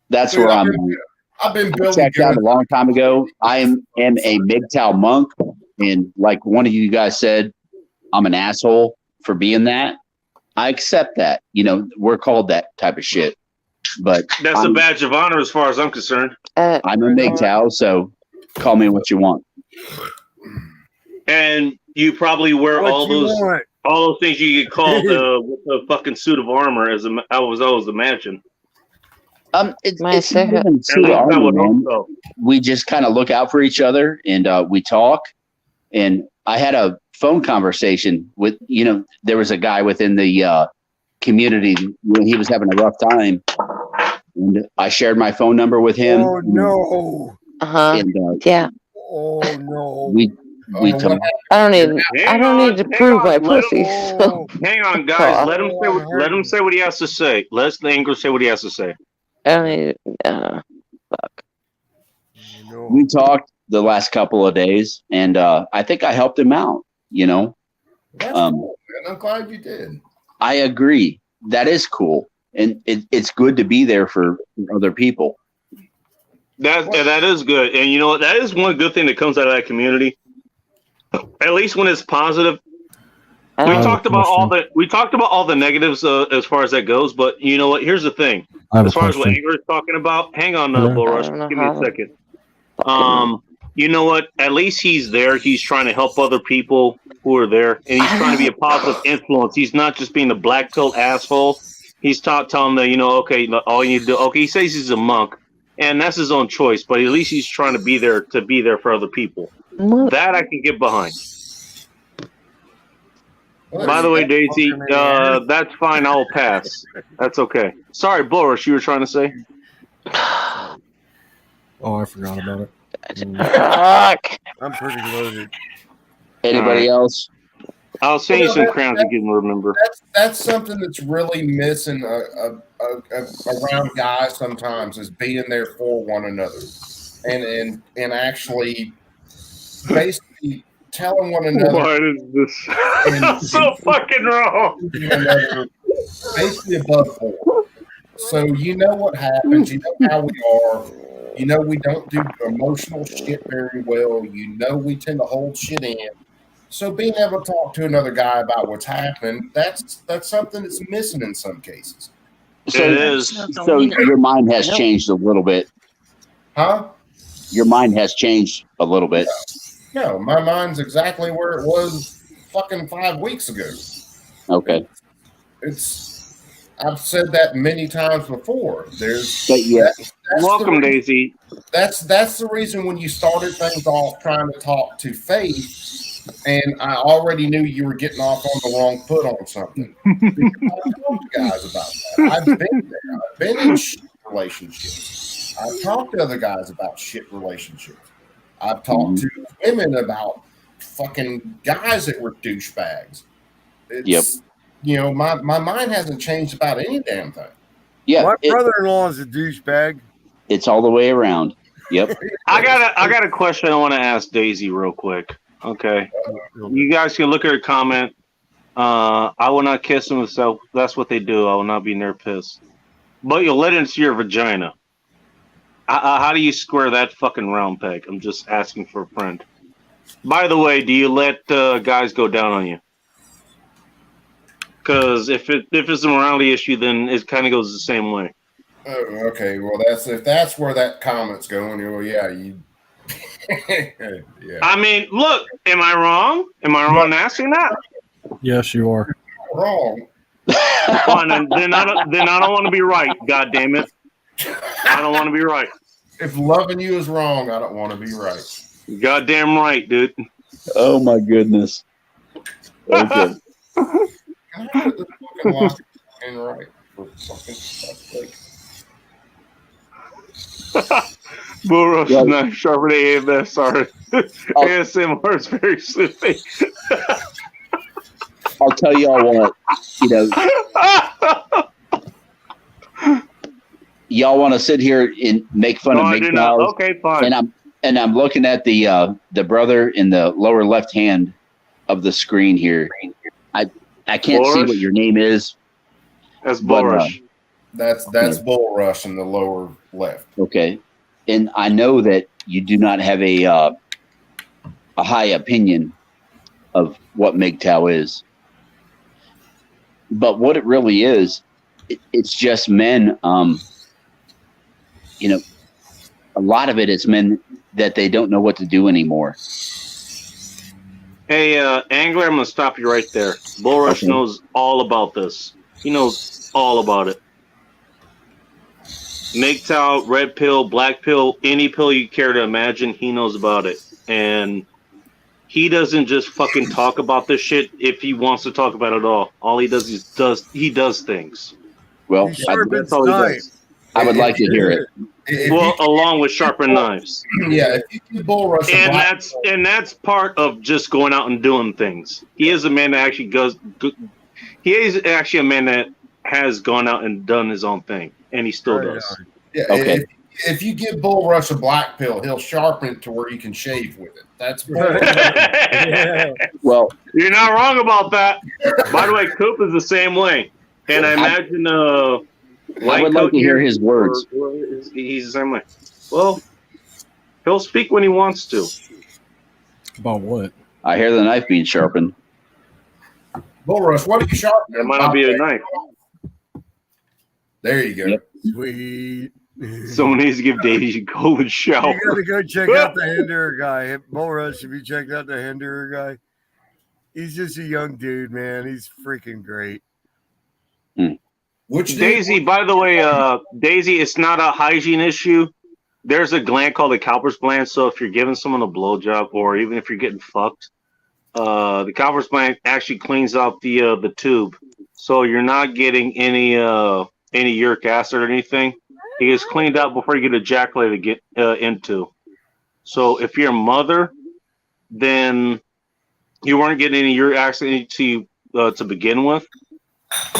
That's where I'm. I've been checked out a long time ago. I am a MGTOW monk, and like one of you guys said, I'm an asshole for being that. I accept that. We're called that type of shit. But that's a badge of honor as far as I'm concerned. I'm a MGTOW, so call me what you want. And you probably wear all those things you get called with a fucking suit of armor, as I was always imagined. It's suit of armor, man. We just kind of look out for each other and we talk. And I had a phone conversation with, there was a guy within the community when he was having a rough time, and I shared my phone number with him. Oh no! Yeah. Oh no! We talk. I don't need to prove my pussy. So. Hang on, guys. Let him say what he has to say. Let the English say what he has to say. I don't need. Fuck. We talked the last couple of days, and I think I helped him out. That's cool, man. I'm glad you did. I agree. That is cool, and it's good to be there for other people. That is good, and you know what? That is one good thing that comes out of that community. At least when it's positive. We talked about all the negatives as far as that goes, but you know what? Here's the thing. As far as what Angler is talking about, hang on, Bull Rush. Give me a second. You know what? At least he's there. He's trying to help other people who are there, and he's trying to be a positive influence. He's not just being a black pill asshole. He's telling them, okay, all you need to do. Okay, he says he's a monk, and that's his own choice. But at least he's trying to be there for other people. That I can get behind. By the way, Daisy, that's fine. I'll pass. That's okay. Sorry, Boris, you were trying to say? Oh, I forgot about it. I'm pretty loaded. Anybody else? I'll send you some crowns you can remember. That's something that's really missing around guys sometimes, is being there for one another, and actually basically telling one another. What is this? That's so fucking wrong. Basically above board. So you know what happens. You know how we are. You know we don't do emotional shit very well. You know we tend to hold shit in. So being able to talk to another guy about what's happening, that's something that's missing in some cases. So, it is. So your mind has changed a little bit. Huh? Your mind has changed a little bit. No, my mind's exactly where it was fucking 5 weeks ago. Okay. I've said that many times before. Welcome, Daisy. That's the reason when you started things off trying to talk to Faith, and I already knew you were getting off on the wrong foot on something. Because I've talked to guys about that. I've been there. I've been in shit relationships. I've talked to other guys about shit relationships. I've talked to women about fucking guys that were douchebags. My mind hasn't changed about any damn thing. Yeah, my brother-in-law is a douchebag. It's all the way around. Yep. I got a question I want to ask Daisy real quick. Okay, you guys can look at her comment. I will not kiss them myself. That's what they do. I will not be near pissed. But you'll let it into your vagina. How do you square that fucking round peg? I'm just asking for a friend. By the way, do you let guys go down on you? Because if it's a morality issue, then it kind of goes the same way. Oh, okay. Well, if that's where that comment's going. Well, yeah, you. Yeah. I mean, look. Am I wrong? Am I wrong in asking that? Yes, you are. Wrong. Fine, then I don't want to be right. God damn it! I don't want to be right. If loving you is wrong, I don't want to be right. Goddamn right, dude. Oh my goodness. Okay. Right. For fucking fuck's sake. Bull Rush is not sharper than AMS. Sorry. ASMR is very sleepy. I'll tell y'all what, y'all want to sit here and make fun of MGTOW. Okay, fine. And I'm looking at the brother in the lower left hand of the screen here. I can't see what your name is. That's Bull Rush. That's Bull Rush in the lower left. Okay. And I know that you do not have a high opinion of what MGTOW is. But what it really is, it's just men, a lot of it is men that they don't know what to do anymore. Hey, Angler, I'm going to stop you right there. Bull Rush knows all about this. He knows all about it. MGTOW, red pill, black pill, any pill you care to imagine, he knows about it. And he doesn't just fucking talk about this shit if he wants to talk about it all. All he does is he does things. Well, that's all he does. I would like to hear it. Well, along with sharpened knives. Yeah, if you do Bull Rush, and that's part of just going out and doing things. He is a man that actually goes. He is actually a man that has gone out and done his own thing, and he still does. Yeah, okay. If you give Bull Rush a black pill, he'll sharpen it to where you can shave with it. That's well, you're not wrong about that. By the way, Coop is the same way, and I imagine I would like to hear his words. He's the same way. Well, he'll speak when he wants to. About what? I hear the knife being sharpened. Bull Rush, what are you sharpening? It might not be a knife. There you go. Yep. Sweet. Someone needs to give Davey a golden shower. You gotta go check out the Hinderer guy. Bull Rush, have you checked out the Hinderer guy? He's just a young dude, man. He's freaking great. Which Daisy, by the way, Daisy, it's not a hygiene issue. There's a gland called the Cowper's gland. So if you're giving someone a blowjob, or even if you're getting fucked, the Cowper's gland actually cleans out the tube, so you're not getting any uric acid or anything. It gets cleaned out before you get ejaculated to get into. So if you're a mother, then you weren't getting any uric acid to begin with.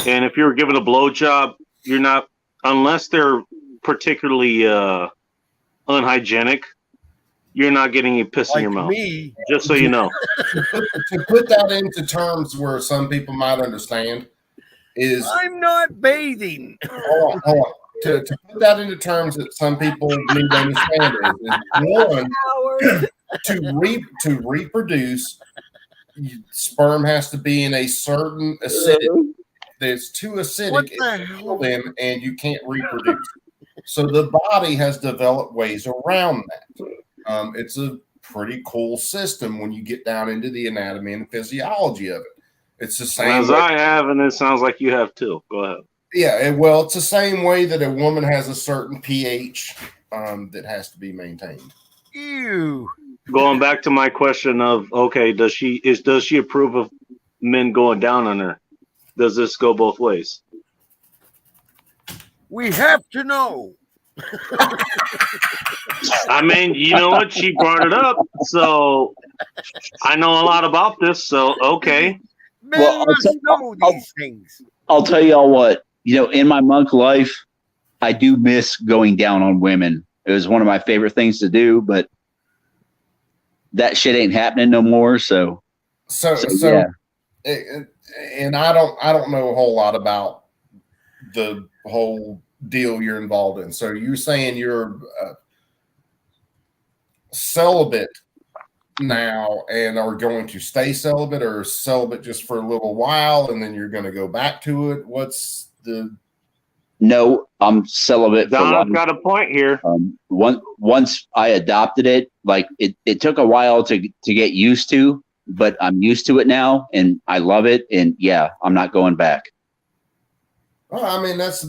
And if you're given a blowjob, you're not, unless they're particularly unhygienic, you're not getting any piss in your mouth. Me. Just so you know. To put that into terms where some people might understand is I'm not bathing. Hold on. To put that into terms that some people need to understand is one, to reproduce, sperm has to be in a certain acidity. There's too acidic in them, and you can't reproduce. So the body has developed ways around that. It's a pretty cool system when you get down into the anatomy and physiology of it. It's the same as I have, and it sounds like you have too. Go ahead. Yeah, well, it's the same way that a woman has a certain pH that has to be maintained. Ew. Going back to my question of, okay, does she approve of men going down on her? Does this go both ways? We have to know. I mean, you know what? She brought it up, so I know a lot about this. So okay. Men must know these things. I'll tell y'all what. In my monk life, I do miss going down on women It was one of my favorite things to do, but that shit ain't happening no more. So yeah. And I don't know a whole lot about the whole deal you're involved in. So you're saying you're celibate now and are going to stay celibate, or celibate just for a little while and then you're going to go back to it? What's the... No, I'm celibate. Don's got a point here. Once I adopted it, like it took a while to get used to, but I'm used to it now and I love it. And yeah, I'm not going back. Well, I mean, that's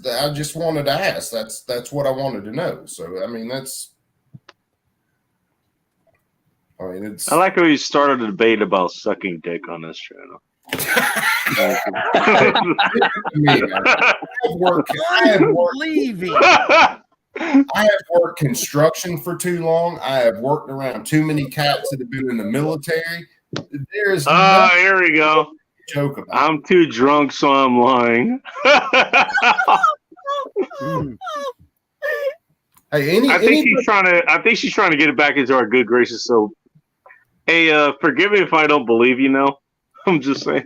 I just wanted to ask. That's what I wanted to know. So, I mean, it's... I like how you started a debate about sucking dick on this channel. I have worked construction for too long. I have worked around too many cats that have been in the military. There's here we go. Joke about. I'm too drunk, so I'm lying. Hey, I think she's trying to get it back into our good graces. So, hey, forgive me if I don't believe you now. I'm just saying.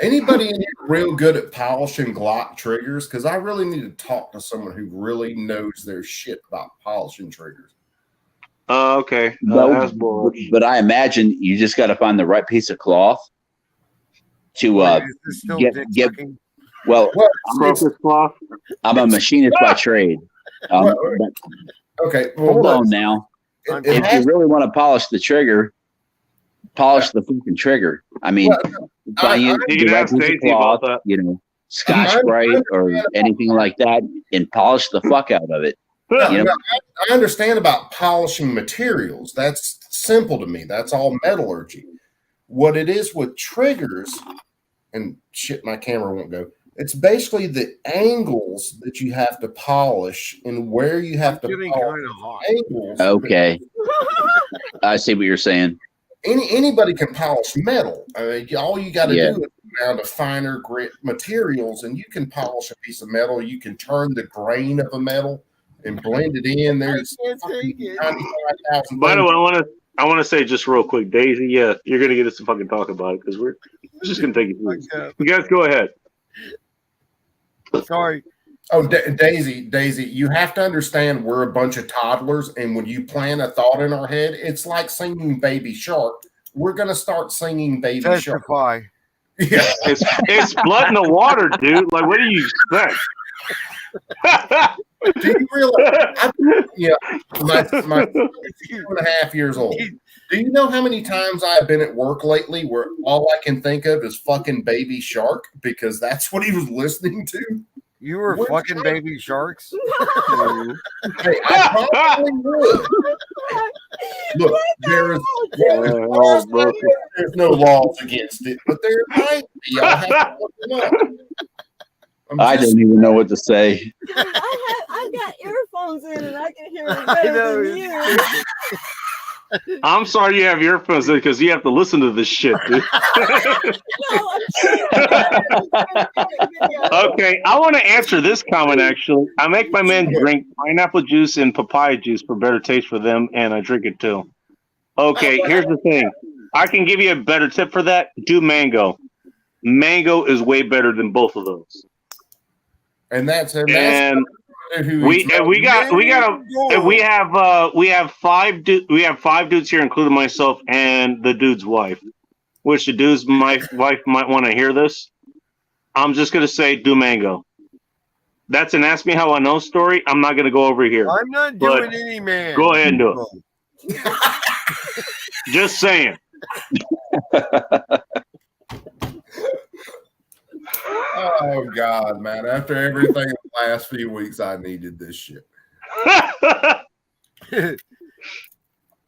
Anybody in here real good at polishing Glock triggers? Because I really need to talk to someone who really knows their shit about polishing triggers. Okay. But I imagine you just got to find the right piece of cloth to get. Well, I'm a machinist by trade. Okay. Well, hold on now. If you really want to polish the trigger, polish the fucking trigger. I mean, by using the right piece of cloth, Scotch Brite or anything like that, and polish the fuck out of it. I understand about polishing materials. That's simple to me. That's all metallurgy. What it is with triggers, and shit, my camera won't go. It's basically the angles that you have to polish and where you have to polish angles. Okay. I see what you're saying. Anybody can polish metal. I mean, all you got to do is go down to finer grit materials, and you can polish a piece of metal. You can turn the grain of a metal and blend it in. There's by the way, I want to say just real quick, Daisy. Yeah, you're gonna get us to fucking talk about it because we're just gonna take it through. You guys go ahead. Sorry. Oh, Daisy, you have to understand we're a bunch of toddlers, and when you plant a thought in our head, it's like singing Baby Shark. We're gonna start singing Baby Shark. Yeah, it's blood in the water, dude. Like, what do you expect? Do you realize? My 2.5 years old. Do you know how many times I've been at work lately where all I can think of is fucking Baby Shark because that's what he was listening to? You were fucking Baby Sharks? Hey, I probably would. Look, there's no laws against it, but there might be. I'll have to look them up. I don't even know what to say. I got earphones in and I can hear it better than you. I'm sorry you have earphones in because you have to listen to this shit, dude. Okay, I want to answer this comment actually. I make my men drink pineapple juice and papaya juice for better taste for them, and I drink it too. Okay, here's the thing. I can give you a better tip for that. Do mango. Mango is way better than both of those. And we have five dudes here, including myself and the dude's wife. Which the dude's wife might want to hear this. I'm just gonna say do mango. That's an ask me how I know story. I'm not gonna go over here. I'm not doing any man. Go ahead and do it. Just saying. Oh God, man! After everything in the last few weeks, I needed this shit.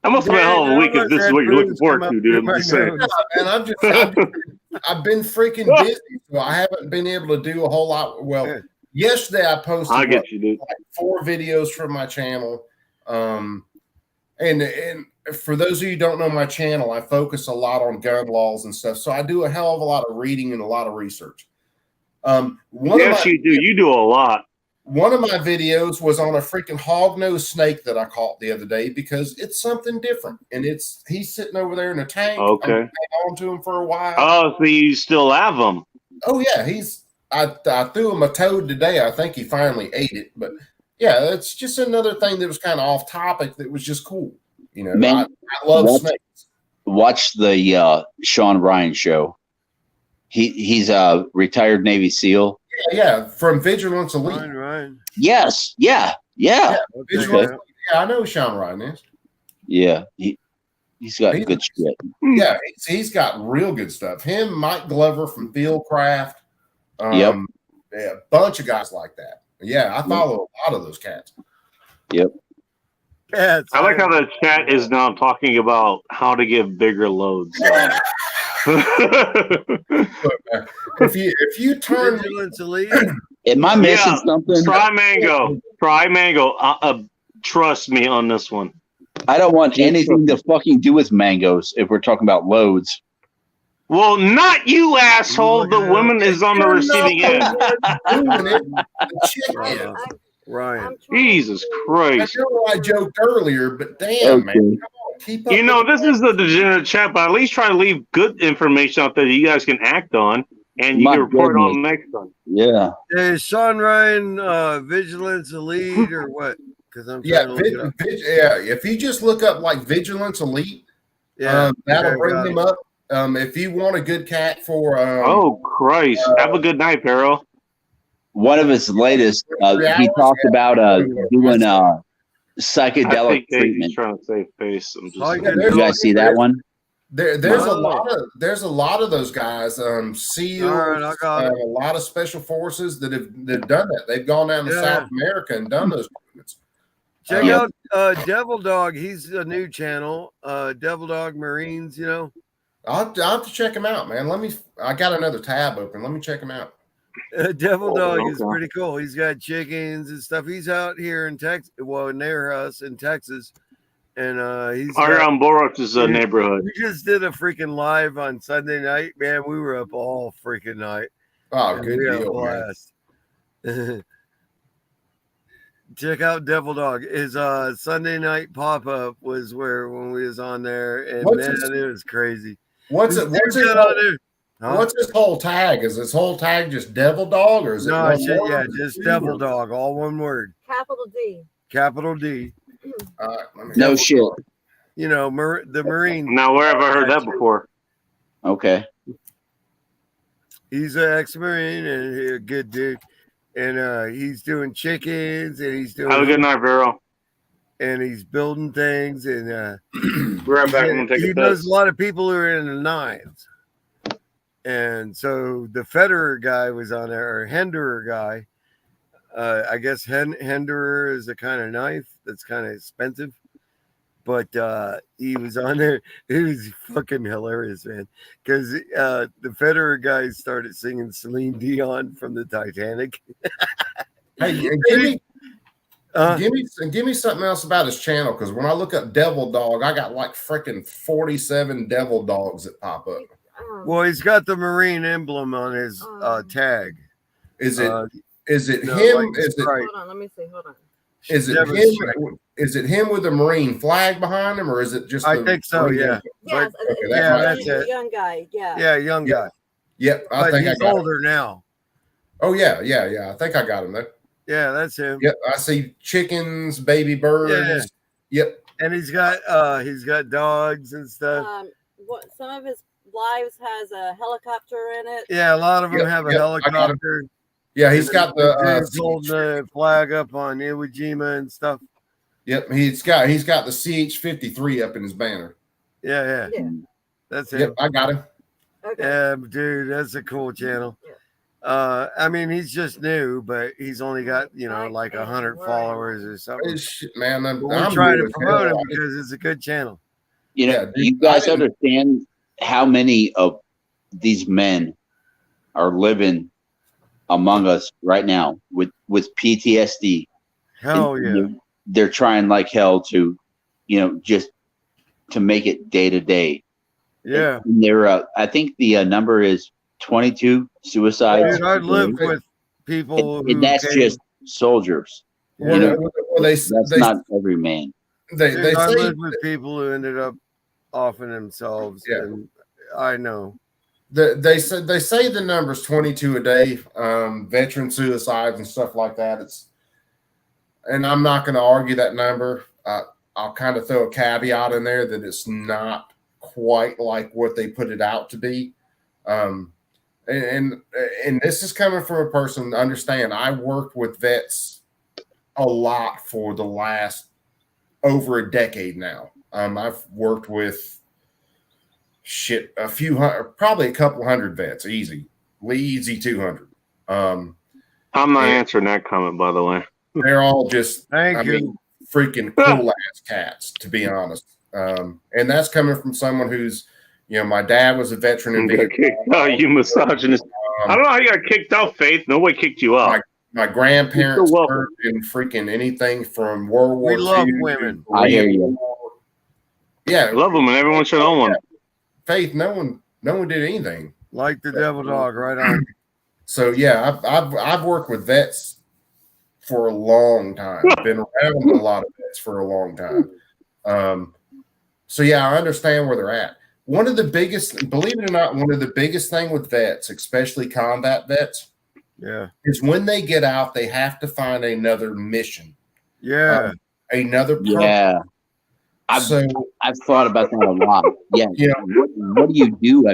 I must have been a hell of a week if this is what you're looking forward to, dude. I'm just saying. And I've been freaking busy, so I haven't been able to do a whole lot. Well, yesterday I posted like 4 videos from my channel. And for those of you who don't know my channel, I focus a lot on gun laws and stuff. So I do a hell of a lot of reading and a lot of research. Yes, you do. You do a lot. One of my videos was on a freaking hognose snake that I caught the other day because it's something different, and he's sitting over there in a tank. Okay. I'm hanging on to him for a while. Oh, so you still have them? Oh yeah, I threw him a toad today. I think he finally ate it, but yeah, it's just another thing that was kind of off topic that was just cool. You know, Man, I love snakes. Watch the Sean Ryan show. He's a retired Navy SEAL. Yeah, from Vigilance Elite. Right. Yes, yeah. Vigilance, yeah, I know who Sean Ryan is. Yeah, he's got good shit. Yeah, he's got real good stuff. Him, Mike Glover from Fieldcraft. Yep. Yeah, a bunch of guys like that. Yeah, I follow a lot of those cats. Yep. Yeah, I like how the chat is now talking about how to give bigger loads. If you turn Vigilance Elite, am I missing something? Try mango. Trust me on this one. I don't want anything to fucking do with mangoes if we're talking about loads. Well, not you, asshole. The woman is on the receiving end. Ryan. Jesus Christ. I know I joked earlier, but damn, man. Come on, keep up. You know, this is the degenerate chat, but at least try to leave good information out there that you guys can act on, and you can report on the next one. Yeah. Is Sean Ryan Vigilance Elite or what? Because I'm trying to look it up. If you just look up like Vigilance Elite, that'll bring him up. If you want a good cat for oh Christ, have a good night, Peril. One of his latest, he talked about doing psychedelic treatment. Trying to save face. You guys see that one? There's a lot of those guys, SEALs, a lot of special forces that have done that. They've gone down to South America and done those movements. Check out Devil Dog. He's a new channel. Devil Dog Marines. You know, I'll have to check him out, man. I got another tab open. Let me check him out. Devil Dog is pretty cool. He's got chickens and stuff. He's out here in Texas, near us in Texas, and he's around Borok's neighborhood. We just did a freaking live on Sunday night, man. We were up all freaking night. Oh, good deal, blast. Check out Devil Dog. His Sunday night pop up was when we was on there, and it was crazy. What's his whole tag? Is his whole tag just Devil Dog, or is it just Devil Dog, all one word. Capital D. Capital D. No shit. You know, the Marine. Now, where have I heard that before? Okay. He's an ex-Marine and he's a good dude, and he's doing chickens, and he's doing. Have a good night, Vero. And he's building things, and we're right back. He knows a lot of people who are in the nines. And so the Federer guy was on there, or Henderer guy. I guess Henderer is a kind of knife that's kind of expensive. But he was on there. It was fucking hilarious, man. Because the Federer guy started singing Celine Dion from the Titanic. Hey, give me something else about his channel. Because when I look up Devil Dog, I got like freaking 47 Devil Dogs that pop up. Well, he's got the Marine emblem on his tag. Is it him? Hold on, let me see. Hold on. Is it him? Is it him with the Marine flag behind him, or is it just? I think so. Yeah. Yes, that's it. Young guy. Yeah. Yeah, young guy. Yep, I think he's older now. Oh yeah. I think I got him there. Yeah, that's him. Yep, I see chickens, baby birds. Yeah. Yep. And he's got dogs and stuff. Some of his lives has a helicopter in it. Yeah, a lot of them have a helicopter. Yeah, he's got the holding the flag up on Iwo Jima and stuff. Yep, he's got the CH-53 up in his banner. Yeah. That's him. Yep, I got him. Okay. Yeah, dude, that's a cool channel. Yeah. I mean, he's just new, but he's only got like 100 followers or something. Man, we're trying to promote him because it's a good channel. You know, do you guys understand how many of these men are living among us right now with PTSD? Hell yeah. They're trying like hell to, just to make it day to day. Yeah. And they're, I think the number is 22 suicides. Dude, I've lived with people. And that's just soldiers. Well, that's not every man. They I say lived with people who ended up offing themselves. Yeah. And I know. They say the number's 22 a day, veteran suicides and stuff like that. And I'm not going to argue that number. I'll kind of throw a caveat in there that it's not quite like what they put it out to be. And this is coming from a person. Understand, I worked with vets a lot for the last over a decade now. I've worked with a few hundred, probably a couple hundred vets, easy 200. I'm not answering that comment, by the way. They're all just, Thank you. freaking cool ass cats, to be honest. And that's coming from someone who's, my dad was a veteran in Vietnam. You misogynist. I don't know how you got kicked out, Faith. Nobody kicked you out. My grandparents served in freaking anything from World War II. We love women. I hear you. Yeah, I love them, and everyone should own one. Faith, no one did anything. Like the devil dog, right on. So yeah, I've worked with vets for a long time. Been around a lot of vets for a long time. So yeah, I understand where they're at. One of the biggest, believe it or not, one of the biggest thing with vets, especially combat vets, is when they get out, they have to find another mission. Yeah. Another purpose. Yeah. I've thought about that a lot. Yeah. What do you do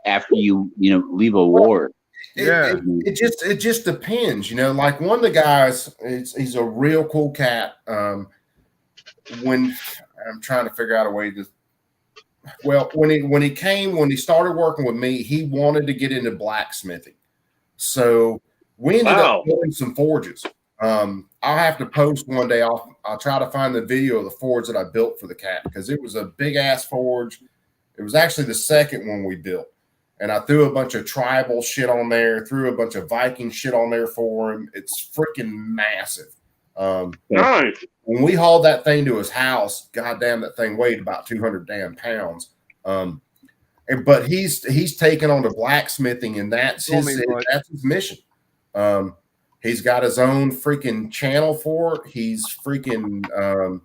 after you leave a war? It just depends. Like one of the guys, he's a real cool cat. When I'm trying to figure out a way to. Well, when he started working with me, he wanted to get into blacksmithing. So we ended up building some forges. I'll have to post one day. I'll try to find the video of the forge that I built for the cat because it was a big ass forge. It was actually the second one we built, and I threw a bunch of tribal shit on there, threw a bunch of Viking shit on there for him. It's freaking massive. Nice. When we hauled that thing to his house, goddamn, that thing weighed about 200 damn pounds. But he's taken on to blacksmithing, and that's his mission. He's got his own freaking channel for it. He's freaking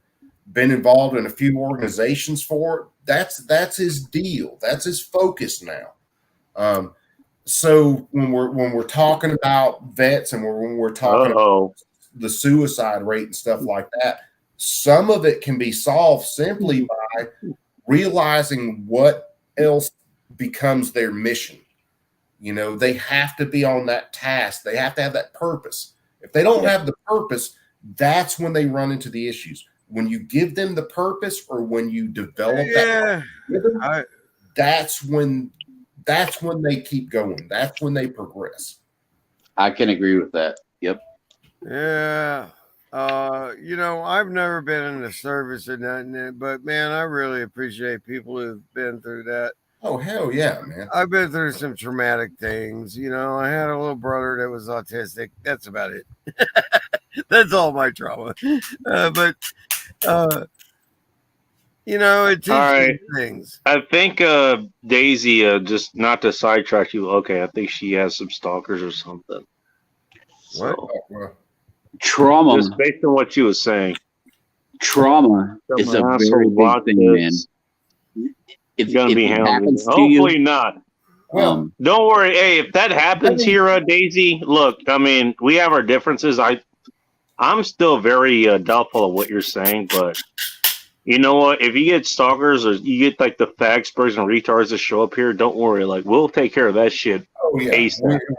been involved in a few organizations for it. That's his deal. That's his focus now. So when we're talking about vets and when we're talking about the suicide rate and stuff like that, some of it can be solved simply by realizing what else becomes their mission. They have to be on that task. They have to have that purpose. If they don't have the purpose, that's when they run into the issues. When you give them the purpose or when you develop that rhythm, that's when they keep going. That's when they progress. I can agree with that. Yep. Yeah. I've never been in the service or nothing, but man, I really appreciate people who've been through that. Oh, hell yeah, man. I've been through some traumatic things. I had a little brother that was autistic. That's about it. That's all my trauma. But it teaches things. I think Daisy, just not to sidetrack you, I think she has some stalkers or something. What? So, trauma. Just based on what you were saying. Trauma is a very big thing, man. It's going to be handled. Hopefully not. Well, don't worry. Hey, if that happens here, Daisy, look, I mean, we have our differences. I'm still very doubtful of what you're saying, but you know what? If you get stalkers or you get like the fagsburgs and retards to show up here, don't worry. Like, we'll take care of that shit. Oh yeah,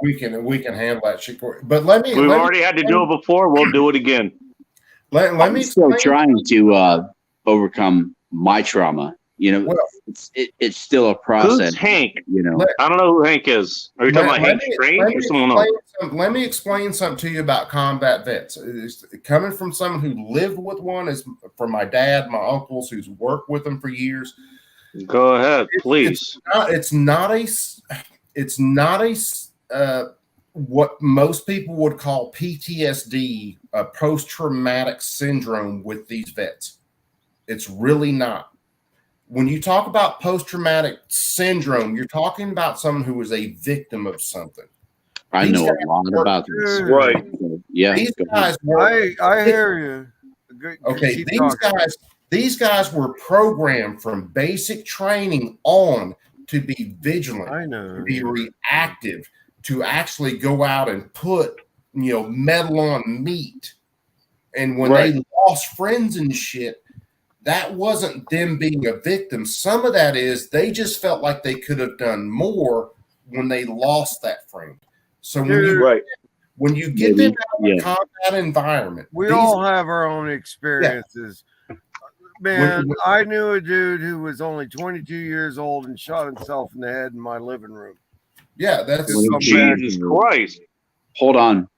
we can handle that shit. But we've already had to do it before. We'll do it again. I'm still trying to overcome my trauma. It's still a process. Who's Hank? I don't know who Hank is. Are you talking about Hank Strange or someone else? Let me explain something to you about combat vets. It's coming from someone who lived with one, is from my dad, my uncles, who's worked with them for years. Go ahead, please. It's not a what most people would call PTSD, post-traumatic syndrome with these vets. It's really not. When you talk about post-traumatic syndrome, you're talking about someone who was a victim of something. I know a lot about this. Right. Yeah. These guys were. I hear you. Okay, these guys were programmed from basic training on to be vigilant, I know, to be reactive, to actually go out and put metal on meat. And when they lost friends and shit, that wasn't them being a victim. Some of that is they just felt like they could have done more when they lost that friend. So when you get them out of a combat environment, we all have our own experiences. Yeah. Man, I knew a dude who was only 22 years old and shot himself in the head in my living room. Yeah, that's Jesus Christ. Hold on.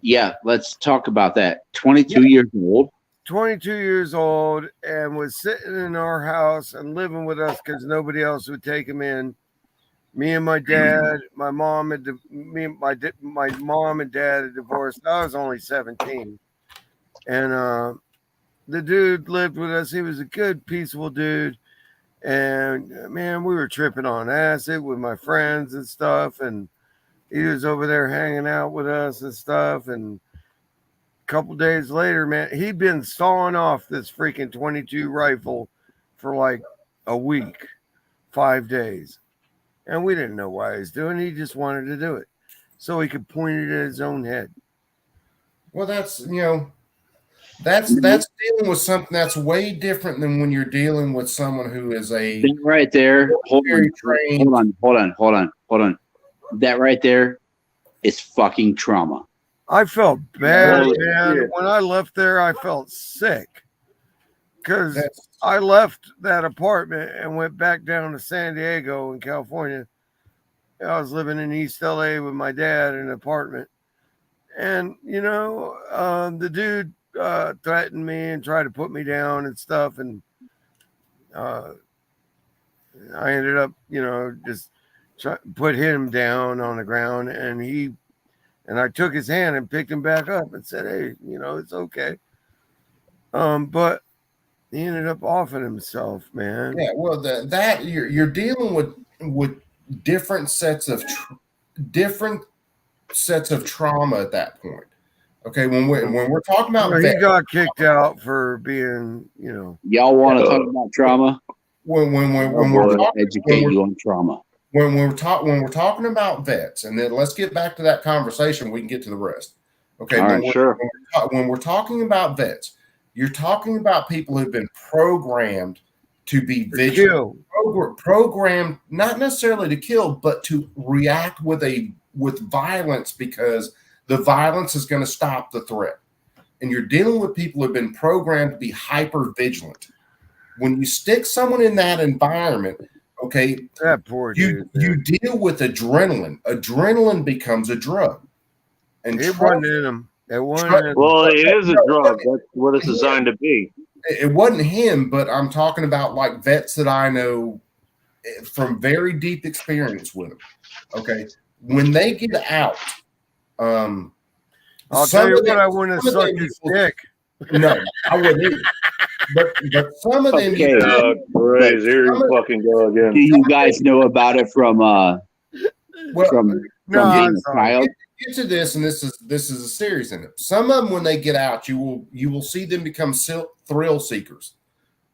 Yeah, let's talk about that. 22 years old. 22 years old and was sitting in our house and living with us because nobody else would take him in. Me and my dad, my mom and my mom and dad had divorced. I was only 17, and the dude lived with us. He was a good, peaceful dude, and man, we were tripping on acid with my friends and stuff, and he was over there hanging out with us and stuff. And a couple days later, man, he'd been sawing off this freaking 22 rifle for like a week, 5 days. And we didn't know why he was doing it. He just wanted to do it so he could point it at his own head. Well, that's dealing with something that's way different than when you're dealing with someone who is a right there. Hold on. That right there is fucking trauma. I felt bad, man. When I left there, I felt sick because I left that apartment and went back down to San Diego in California. I was living in East LA with my dad in an apartment. And, the dude threatened me and tried to put me down and stuff. And I ended up, just put him down on the ground. And I took his hand and picked him back up and said, hey, it's okay. But he ended up offing himself, man. Yeah, well, that you're dealing with different sets of trauma at that point. Okay, when we're talking about he got kicked out for being, Y'all want to talk about trauma? When we're talking, educate you on trauma. When we're talking about vets, and then let's get back to that conversation. We can get to the rest. Okay, when we're talking about vets. You're talking about people who've been programmed to be vigilant, programmed not necessarily to kill, but to react with violence because the violence is going to stop the threat. And you're dealing with people who've been programmed to be hyper vigilant. When you stick someone in that environment, okay, that poor dude, you deal with adrenaline. Adrenaline becomes a drug, and it wasn't in him. Well, it is a drug. That's what it's designed to be. It wasn't him, but I'm talking about like vets that I know from very deep experience with them. Okay, when they get out, I'll tell you what, I wouldn't have sucked his dick. No, I wouldn't either. But some of them, okay. Crazy. Here you fucking go again. Do you guys know about it from being a child? Get to this, and this is a series in it. Some of them, when they get out, you will see them become thrill seekers.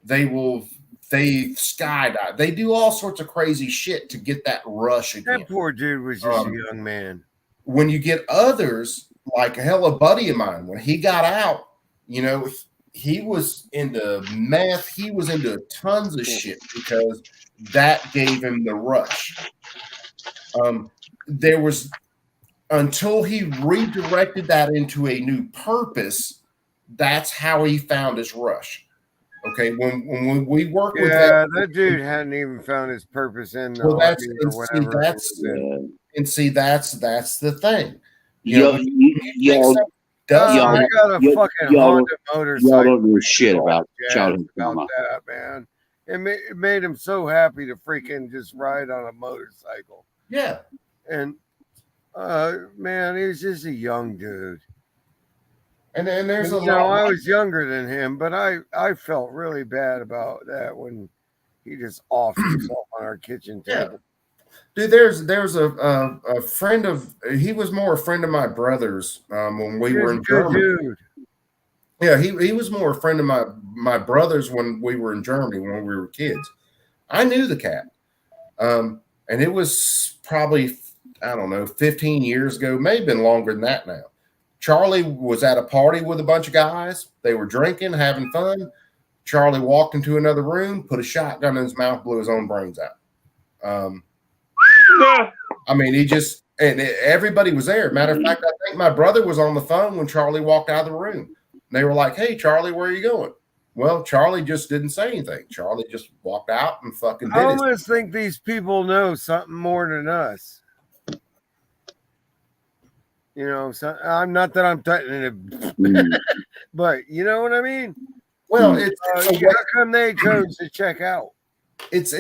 They skydive. They do all sorts of crazy shit to get that rush again. That poor dude was just a young man. When you get others, like a buddy of mine, when he got out, he was into meth. He was into tons of shit because that gave him the rush. There was. Until he redirected that into a new purpose, that's how he found his rush. Okay, when we work with that dude hadn't even found his purpose in the that's the thing. I got a fucking Honda motorcycle. Y'all don't know shit about childhood trauma. That, man. It made him so happy to freaking just ride on a motorcycle. Yeah, and. Man, he was just a young dude. And there's I was younger than him, but I felt really bad about that when he just offed himself on our kitchen table. Dude, there's a friend of, he was more a friend of my brother's when we were in Germany. Dude. Yeah, he was more a friend of my brother's when we were in Germany when we were kids. I knew the cat, and it was probably, I don't know, 15 years ago, may have been longer than that now. Charlie was at a party with a bunch of guys. They were drinking, having fun. Charlie walked into another room, put a shotgun in his mouth, blew his own brains out. I mean, and everybody was there. Matter of fact, I think my brother was on the phone when Charlie walked out of the room. They were like, "Hey, Charlie, where are you going?" Well, Charlie just didn't say anything. Charlie just walked out and fucking did it. I almost think these people know something more than us. You know, so I'm not that I'm threatening it, but you know what I mean? Well, how come they chose to check out? It's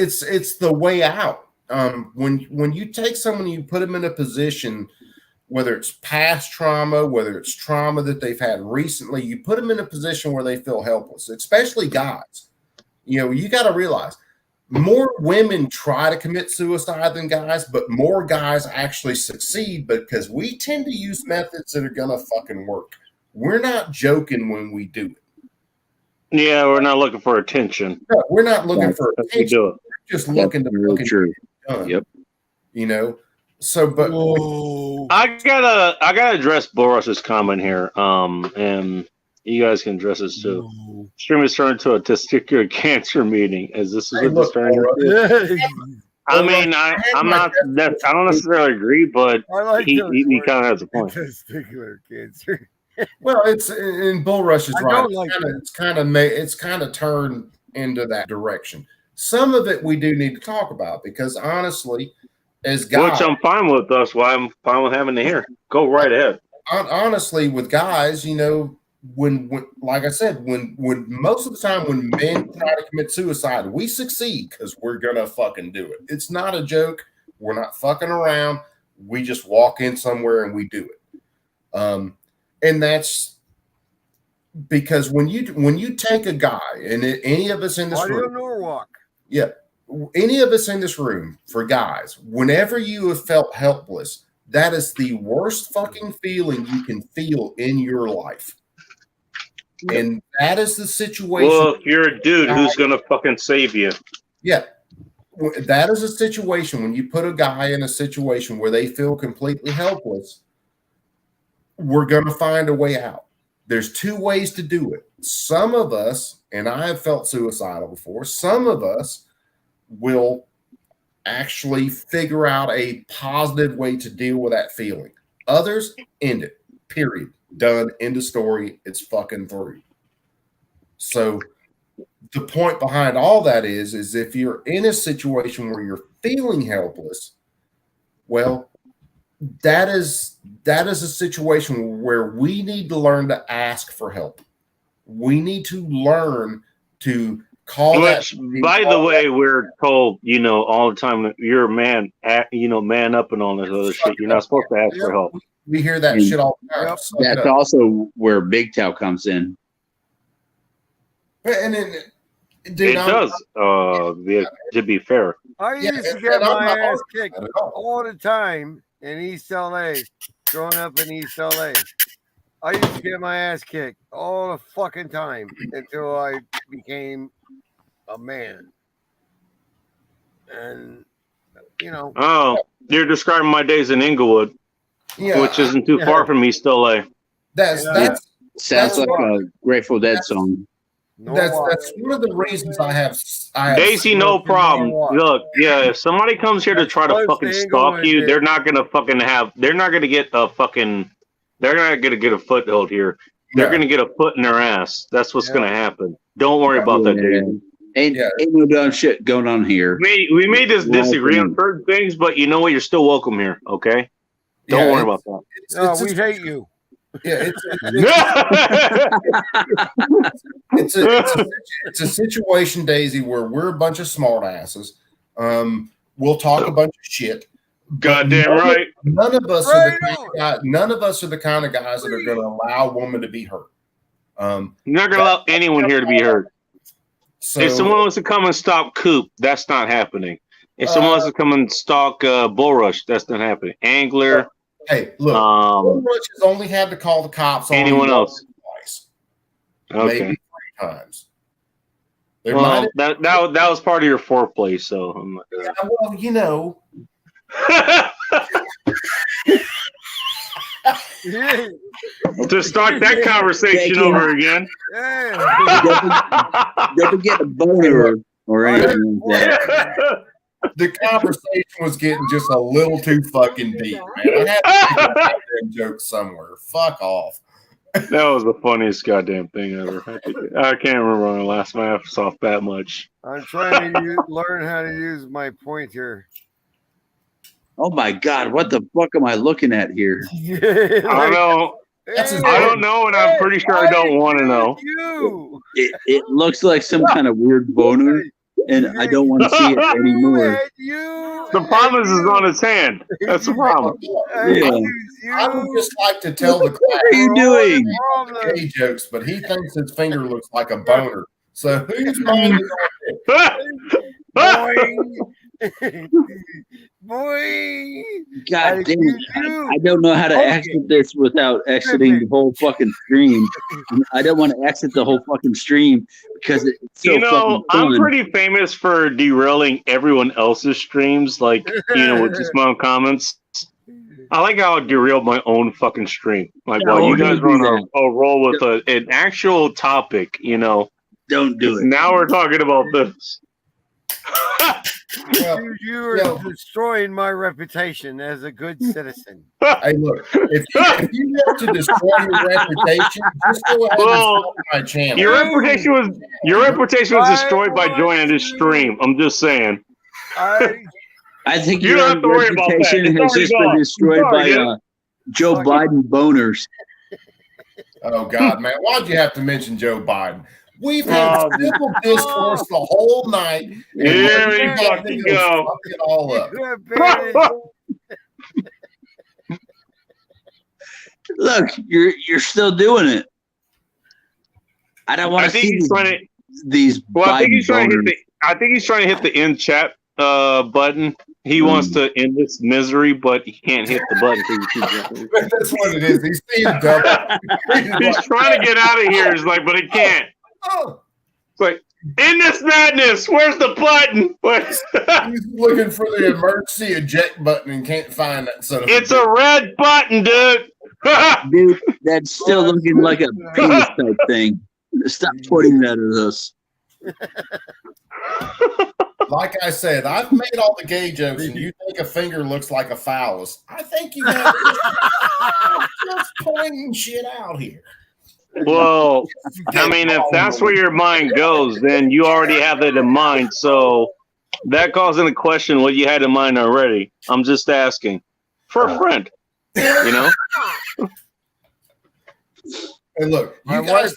the way out. When you take someone, you put them in a position, whether it's past trauma, whether it's trauma that they've had recently, you put them in a position where they feel helpless, especially guys. You know, you got to realize more women try to commit suicide than guys, but more guys actually succeed because we tend to use methods that are going to fucking work. We're not joking when we do it. Yeah, we're not looking for attention. No, we're not looking for attention. We're just looking to fucking true. done. Yep. You know, so but I gotta address Boris's comment here. And you guys can address this too. Stream is turned to a testicular cancer meeting. As this is what this turned into. I mean, I don't necessarily agree, but he kind of has a point. Testicular cancer. Well, it's in Bullrush is right. Like it's kind of turned into that direction. Some of it we do need to talk about because honestly, as guys, which I'm fine with. That's why I'm fine with having to hear. Go right ahead. Honestly, with guys, you know, when like I said, when most of the time when men try to commit suicide, we succeed because we're gonna fucking do it. It's not a joke. We're not fucking around. We just walk in somewhere and we do it. And that's because when you take a guy, and any of us in this room, Norwalk. Yeah, any of us in this room, for guys, whenever you have felt helpless, that is the worst fucking feeling you can feel in your life. And that is the situation. Well, if you're a dude, who's gonna fucking save you? Yeah, that is a situation when you put a guy in a situation where they feel completely helpless. We're going to find a way out. There's two ways to do it. Some of us, and I have felt suicidal before, some of us will actually figure out a positive way to deal with that feeling. Others end it. Period. Done. End of story. It's fucking through. So the point behind all that is if you're in a situation where you're feeling helpless, well, that is a situation where we need to learn to ask for help. We need to learn to call Which, by the way, we're told, you know, all the time that you're a man, you know, man up and all this other shit. You're not supposed to ask for help. We hear that shit all the time. That's also where Big Tail comes in. And then, dude, it does. To be fair, I used to get my ass kicked all the time in East LA, growing up in East LA. I used to get my ass kicked all the fucking time until I became a man. And, you know. Oh, you're describing my days in Inglewood, which isn't too far from East LA. Sounds like a Grateful Dead song. That's one of the reasons I have Daisy, no problem. Look, yeah, if somebody comes here to try to fucking stalk you, they're not gonna get a foothold here. They're gonna get a foot in their ass. That's what's gonna happen. Don't worry about that, Daisy. Ain't no dumb shit going on here. We may just disagree on certain things, but you know what? You're still welcome here. Okay? Don't worry about that. No, we hate you. Yeah, it's a situation, Daisy, where we're a bunch of smart asses. We'll talk a bunch of shit. Goddamn right. None of us are the kind of guys that are going to allow a woman to be hurt. You're not going to allow anyone here to be hurt. So, if someone wants to come and stop Coop, that's not happening. If someone wants to come and stalk Bull Rush, that's not happening. Angler. Hey, look, Bull Rush has only had to call the cops on anyone else. Twice. Okay. Maybe 3 times. Well, that was part of your foreplay, so I'm not yeah, well, you know. To start that conversation over again. Don't forget a boner or anything like that. The conversation was getting just a little too fucking deep, man. I had to make a goddamn joke somewhere. Fuck off. That was the funniest goddamn thing ever. I can't remember when I laughed my ass off that much. I'm trying to learn how to use my pointer. Oh my God, what the fuck am I looking at here? I don't know. I don't know, and I'm pretty sure I don't want to know. It looks like some kind of weird boner, and I don't want to see it anymore. The problem is it's on his hand. That's the problem. Yeah. I would just like to tell the class. What are you doing? Gay jokes, but he thinks his finger looks like a boner. So whose mind is on it? Boy, God damn it. I don't know how to exit this without exiting the whole fucking stream. I don't want to exit the whole fucking stream because it's so fucking fun. I'm pretty famous for derailing everyone else's streams, like, with just my own comments. I like how I derailed my own fucking stream. Like, while you guys were on a roll with an actual topic, Don't do it. Now we're talking about this. You are destroying my reputation as a good citizen. Hey, look, if you want to destroy your reputation, just go ahead and stop my channel. Your reputation was destroyed by joining this stream. I'm just saying. I think you don't have to worry about that. reputation has just been destroyed by Joe Biden boners. Oh God, man! Why'd you have to mention Joe Biden? We've had civil discourse the whole night. Here we fucking go. Fuck it all up. Look, you're still doing it. I don't want to see these. Well, I think he's trying to hit the end chat button. He wants to end this misery, but he can't hit the button. That's what it is. He's seeing double. He's trying to get out of here. But he can't. It's like, in this madness, where's the button? He's looking for the emergency eject button and can't find it. It's a red button, dude. Dude, that's still looking like a penis type thing. Stop pointing that at us. Like I said, I've made all the gay jokes, and you think a finger looks like a phallus. I think you have just pointing shit out here. Well, I mean, if that's where your mind goes, then you already have it in mind. So that calls into question what you had in mind already. I'm just asking for a friend, Hey, look, you guys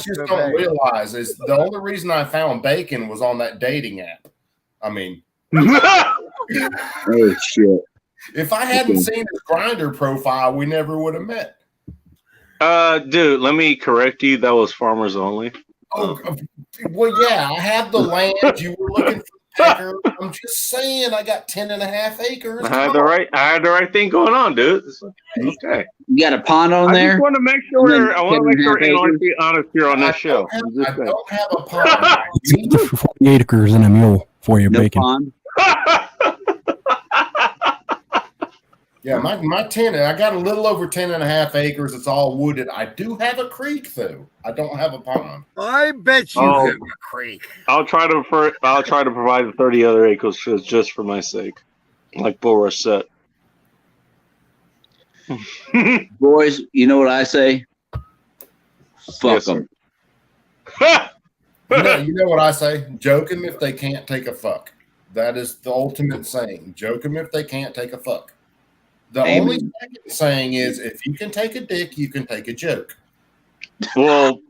just don't realize is the only reason I found bacon was on that dating app. I mean, oh shit! If I hadn't seen his Grindr profile, we never would have met. Dude, let me correct you. That was farmers only. Oh, well, yeah, I have the land. You were looking for the pecker. I'm just saying, I got 10.5 acres. I had the right thing going on, dude. Okay. You got a pond on there? I just want to make sure we're honest here on this show. I don't have a pond. 48 acres and a mule for your bacon. Pond? Yeah, my 10, I got a little over 10.5 acres. It's all wooded. I do have a creek, though. I don't have a pond. I bet you have a creek. I'll try to provide the 30 other acres just for my sake, like Bull Rush said. Boys, you know what I say? Fuck them. You know what I say? Joke them if they can't take a fuck. That is the ultimate saying. Joke them if they can't take a fuck. The only second saying is, if you can take a dick, you can take a joke. Well,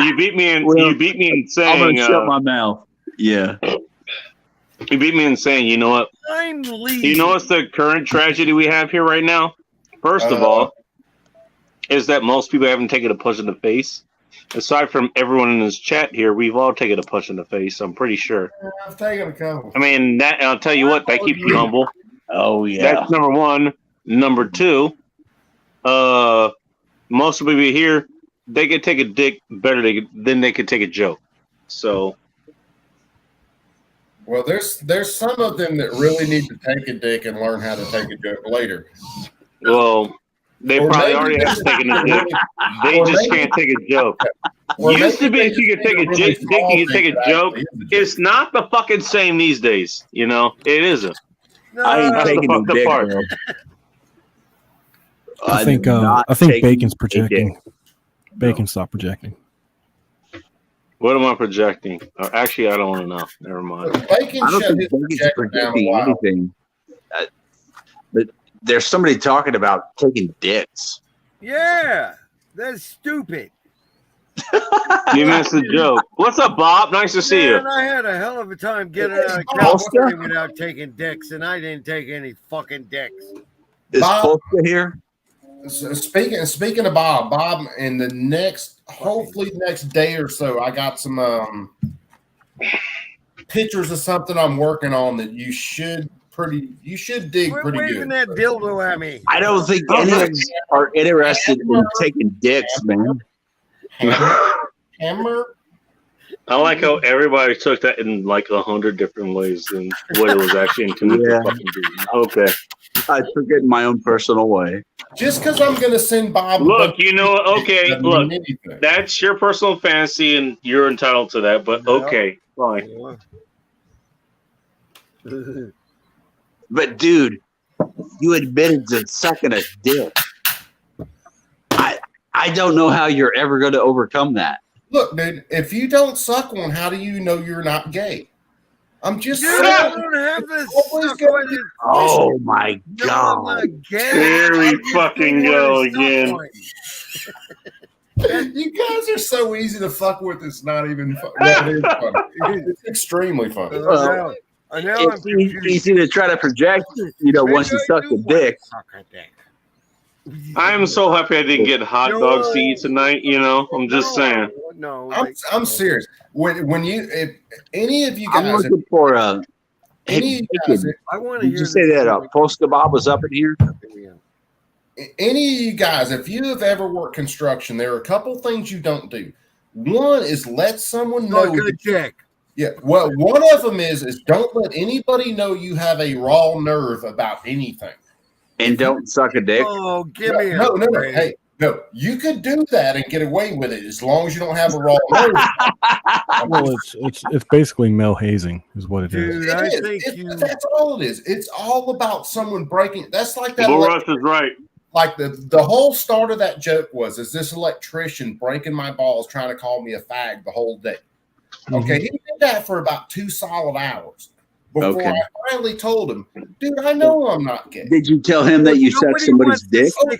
you beat me in saying. I'm gonna shut my mouth. Yeah. You beat me in saying, you know what? I'm leaving. You know what's the current tragedy we have here right now? First of all, is that most people haven't taken a punch in the face. aside from everyone in this chat here, we've all taken a punch in the face. I'm pretty sure. I've taken a couple. I mean, that I'll tell you what, that keeps you humble. Oh yeah. That's number one. Number two, most people here, they could take a dick better than they could take a joke. So, well, there's some of them that really need to take a dick and learn how to take a joke later. Well, they probably already have taken a dick. They just can't take a joke. Used to be if you could take a dick, you could take a joke. It's not the fucking same these days. You know, it isn't. I ain't taking a dick, bro. I think Bacon's projecting. Bacon, stop projecting. What am I projecting? Actually, I don't want to know. Never mind. Bacon I don't think Bacon's projecting anything. But there's somebody talking about taking dicks. Yeah, that's stupid. You missed the joke. What's up, Bob? Nice to see you. I had a hell of a time getting out of California without taking dicks, and I didn't take any fucking dicks. Is Polska here? Speaking of Bob, in the hopefully next day or so, I got some pictures of something I'm working on that you should dig pretty good. That dildo at me. I don't think any of us are interested in taking dicks, man. Hammer. I like how everybody took that in like 100 different ways than what it was actually intended to fucking do. Okay. I took it in my own personal way. Just because I'm going to send Bob. Look, you know, okay, look, that's your personal fantasy and you're entitled to that, but okay, fine. But, dude, you admitted to sucking a dick. I don't know how you're ever going to overcome that. Look, dude, if you don't suck one, how do you know you're not gay? I'm just saying. I don't have this. Oh my god! Here we fucking go again. You guys are so easy to fuck with. It's not even fun. Well, it is funny. It's extremely funny. Well, it's easy to try to project. You know, once you suck the dick. I am so happy I didn't get hot dogs to eat tonight. You know, I'm just saying. No, I'm serious. When you, if any of you guys, I'm looking for a. Hey, I want to did you say that Polska Bob was up in here? Any of you guys, if you have ever worked construction, there are a couple things you don't do. One is let someone know. Yeah, well, one of them is don't let anybody know you have a raw nerve about anything. And don't suck a dick. Oh, give me no. Hey, no, you could do that and get away with it as long as you don't have a raw nerve. Well, it's basically male hazing, is what it is. Dude, that's all it is. It's all about someone breaking. That's like that. Bull Rush is right. Like the whole start of that joke was this electrician breaking my balls, trying to call me a fag the whole day. Okay, he did that for about 2 solid hours. Before I finally told him, dude, I know I'm not gay. Did you tell him that you sucked somebody's dick? Oh,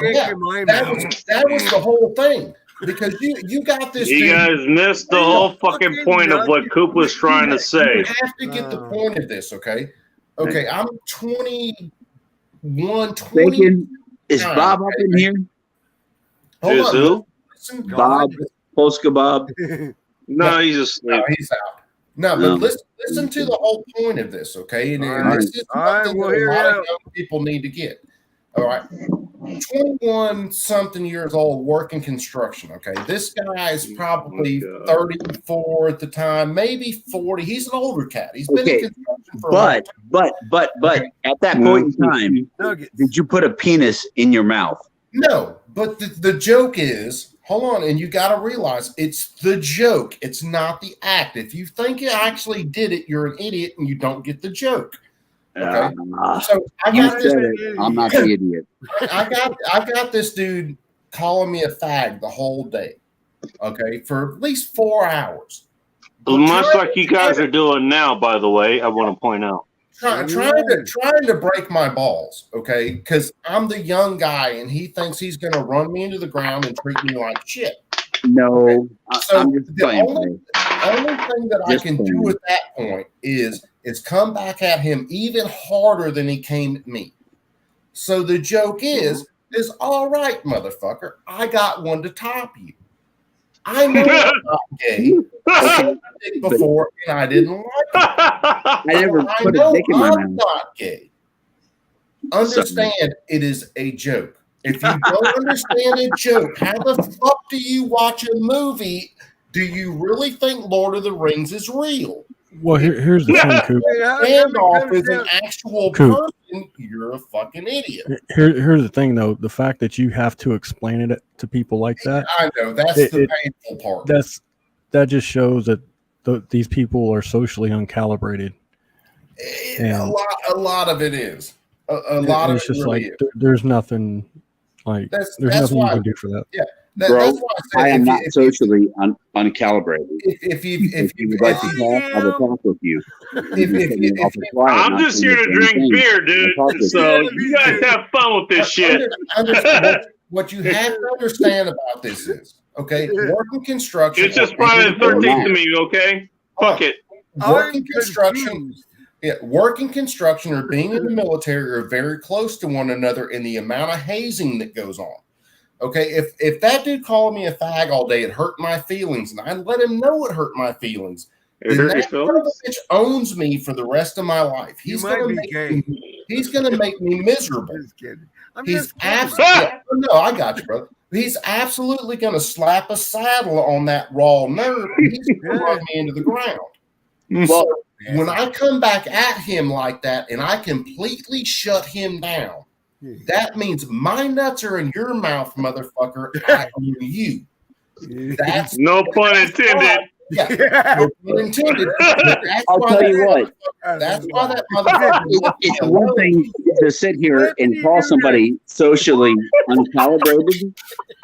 yeah. That was the whole thing. Because you got this. You guys missed the whole fucking point of what Coop was trying to say. You have to get the point of this, okay? Okay, I'm 21, 20. Bacon, is Bob up in here? Hold on. Who? Listen, Bob, Polska Bob. No, he's asleep. No, he's out. No, but listen to the whole point of this, okay? And this is something that a lot of young people need to get. All right. 21-something years old, working construction, okay? This guy is probably 34 at the time, maybe 40. He's an older cat. He's been in construction for a while. But at that point in time, did you put a penis in your mouth? No, but the joke is, hold on, and you got to realize it's the joke. It's not the act. If you think you actually did it, you're an idiot and you don't get the joke. Okay, so I got this. I'm not the idiot. I got this dude calling me a fag the whole day. Okay, for at least 4 hours. Much like you guys are doing now, by the way. I want to point out. Trying to break my balls, okay? Because I'm the young guy, and he thinks he's going to run me into the ground and treat me like shit. No, so the only thing that I can do at that point is come back at him even harder than he came at me. So the joke is all right, motherfucker. I got one to top you. I know I'm not gay. I did before, and I didn't like it. I never I put a know dick in my I'm mouth. not gay. Understand, it is a joke. If you don't understand a joke, how the fuck do you watch a movie? Do you really think Lord of the Rings is real? Well, here's the thing, Coop. Gandalf is an actual Coop. person. You're a fucking idiot. Here's the thing, though. The fact that you have to explain it to people like that. I know that's the painful part. That just shows that these people are socially uncalibrated. A lot of it is. A lot of it just really like is. there's nothing like there's nothing you can do for that. Yeah, Bro, that's why I, I am not if socially uncalibrated. If you would like to talk, I will talk with you. I'm just here to drink beer, dude. So you guys have fun with this shit. What you have to understand about this is, okay, working construction. It's just Friday the 13th to me, okay? Fuck it. Working construction. Yeah, working construction or being in the military are very close to one another in the amount of hazing that goes on. Okay, if that dude called me a fag all day, it hurt my feelings, and I let him know it hurt my feelings. It hurt your feelings? Bitch owns me for the rest of my life. He's gonna make me miserable. He's absolutely no, I got you, brother. He's absolutely gonna slap a saddle on that raw nerve, and he's gonna run me into the ground. Well, when I come back at him like that and I completely shut him down, that means my nuts are in your mouth, motherfucker. I own you. That's no pun intended. Yeah, no pun intended. I'll tell you what. That's why that motherfucker. It's one thing to sit here and call somebody socially uncalibrated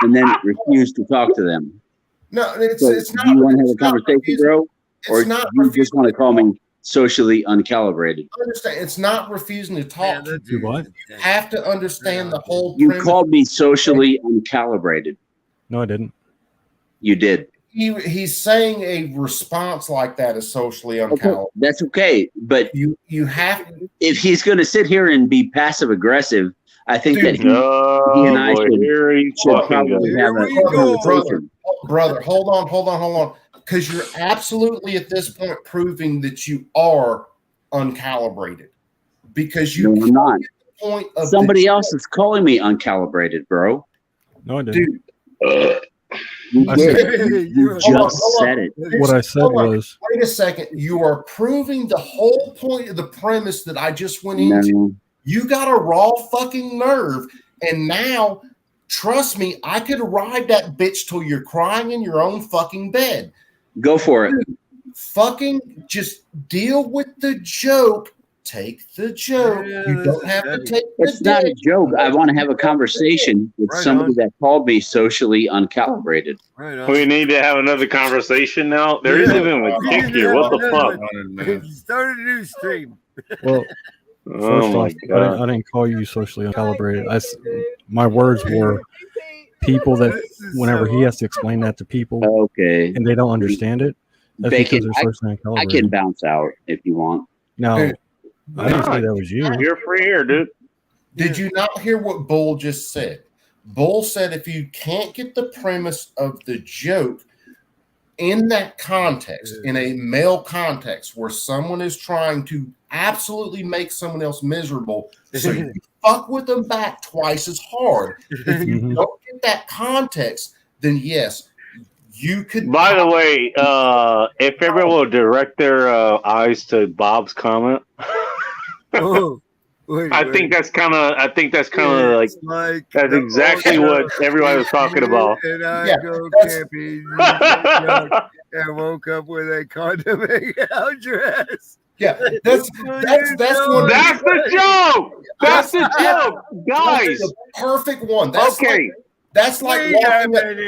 and then refuse to talk to them. No, it's not. Do you want to have a conversation, bro? Or do you just want to call me socially uncalibrated? Understand? It's not refusing to talk. You what? You have to understand the whole. You called me socially uncalibrated. No, I didn't. You did. He's saying a response like that is socially uncalibrated. Okay, that's okay, but you have. If he's going to sit here and be passive aggressive, I think that he and I should probably have a conversation. Brother, hold on. Because you're absolutely at this point proving that you are uncalibrated. Because you no, I'm not. The point of somebody else is calling me uncalibrated, bro. No, I didn't. Dude, you just said it. What I said was. Wait a second. You are proving the whole point of the premise that I just went into. No. You got a raw fucking nerve, and now, trust me, I could ride that bitch till you're crying in your own fucking bed. Go for it. Fucking just deal with the joke. Take the joke. You don't have to take it's not a joke. I want to have a conversation with somebody that called me socially uncalibrated. We need to have another conversation now. There isn't even a kick here. What the fuck? Start a new stream. Well, oh my God. I didn't call you socially uncalibrated. My words were people that whenever he has to explain that to people, okay, and they don't understand it. That's Bacon, I can bounce out if you want. No, I didn't say that was you. You're free here, dude. Did you not hear what Bull just said? Bull said if you can't get the premise of the joke in that context, in a male context where someone is trying to absolutely make someone else miserable, so you fuck with them back twice as hard. If you don't get that context, then yes, you could. By the way, if everyone will direct their eyes to Bob's comment. I think that's kind of like that's exactly what everybody was talking about. And I go camping and woke up with a condom out your ass. Yeah, that's the joke. That's the joke, guys. The perfect one. That's okay. That's like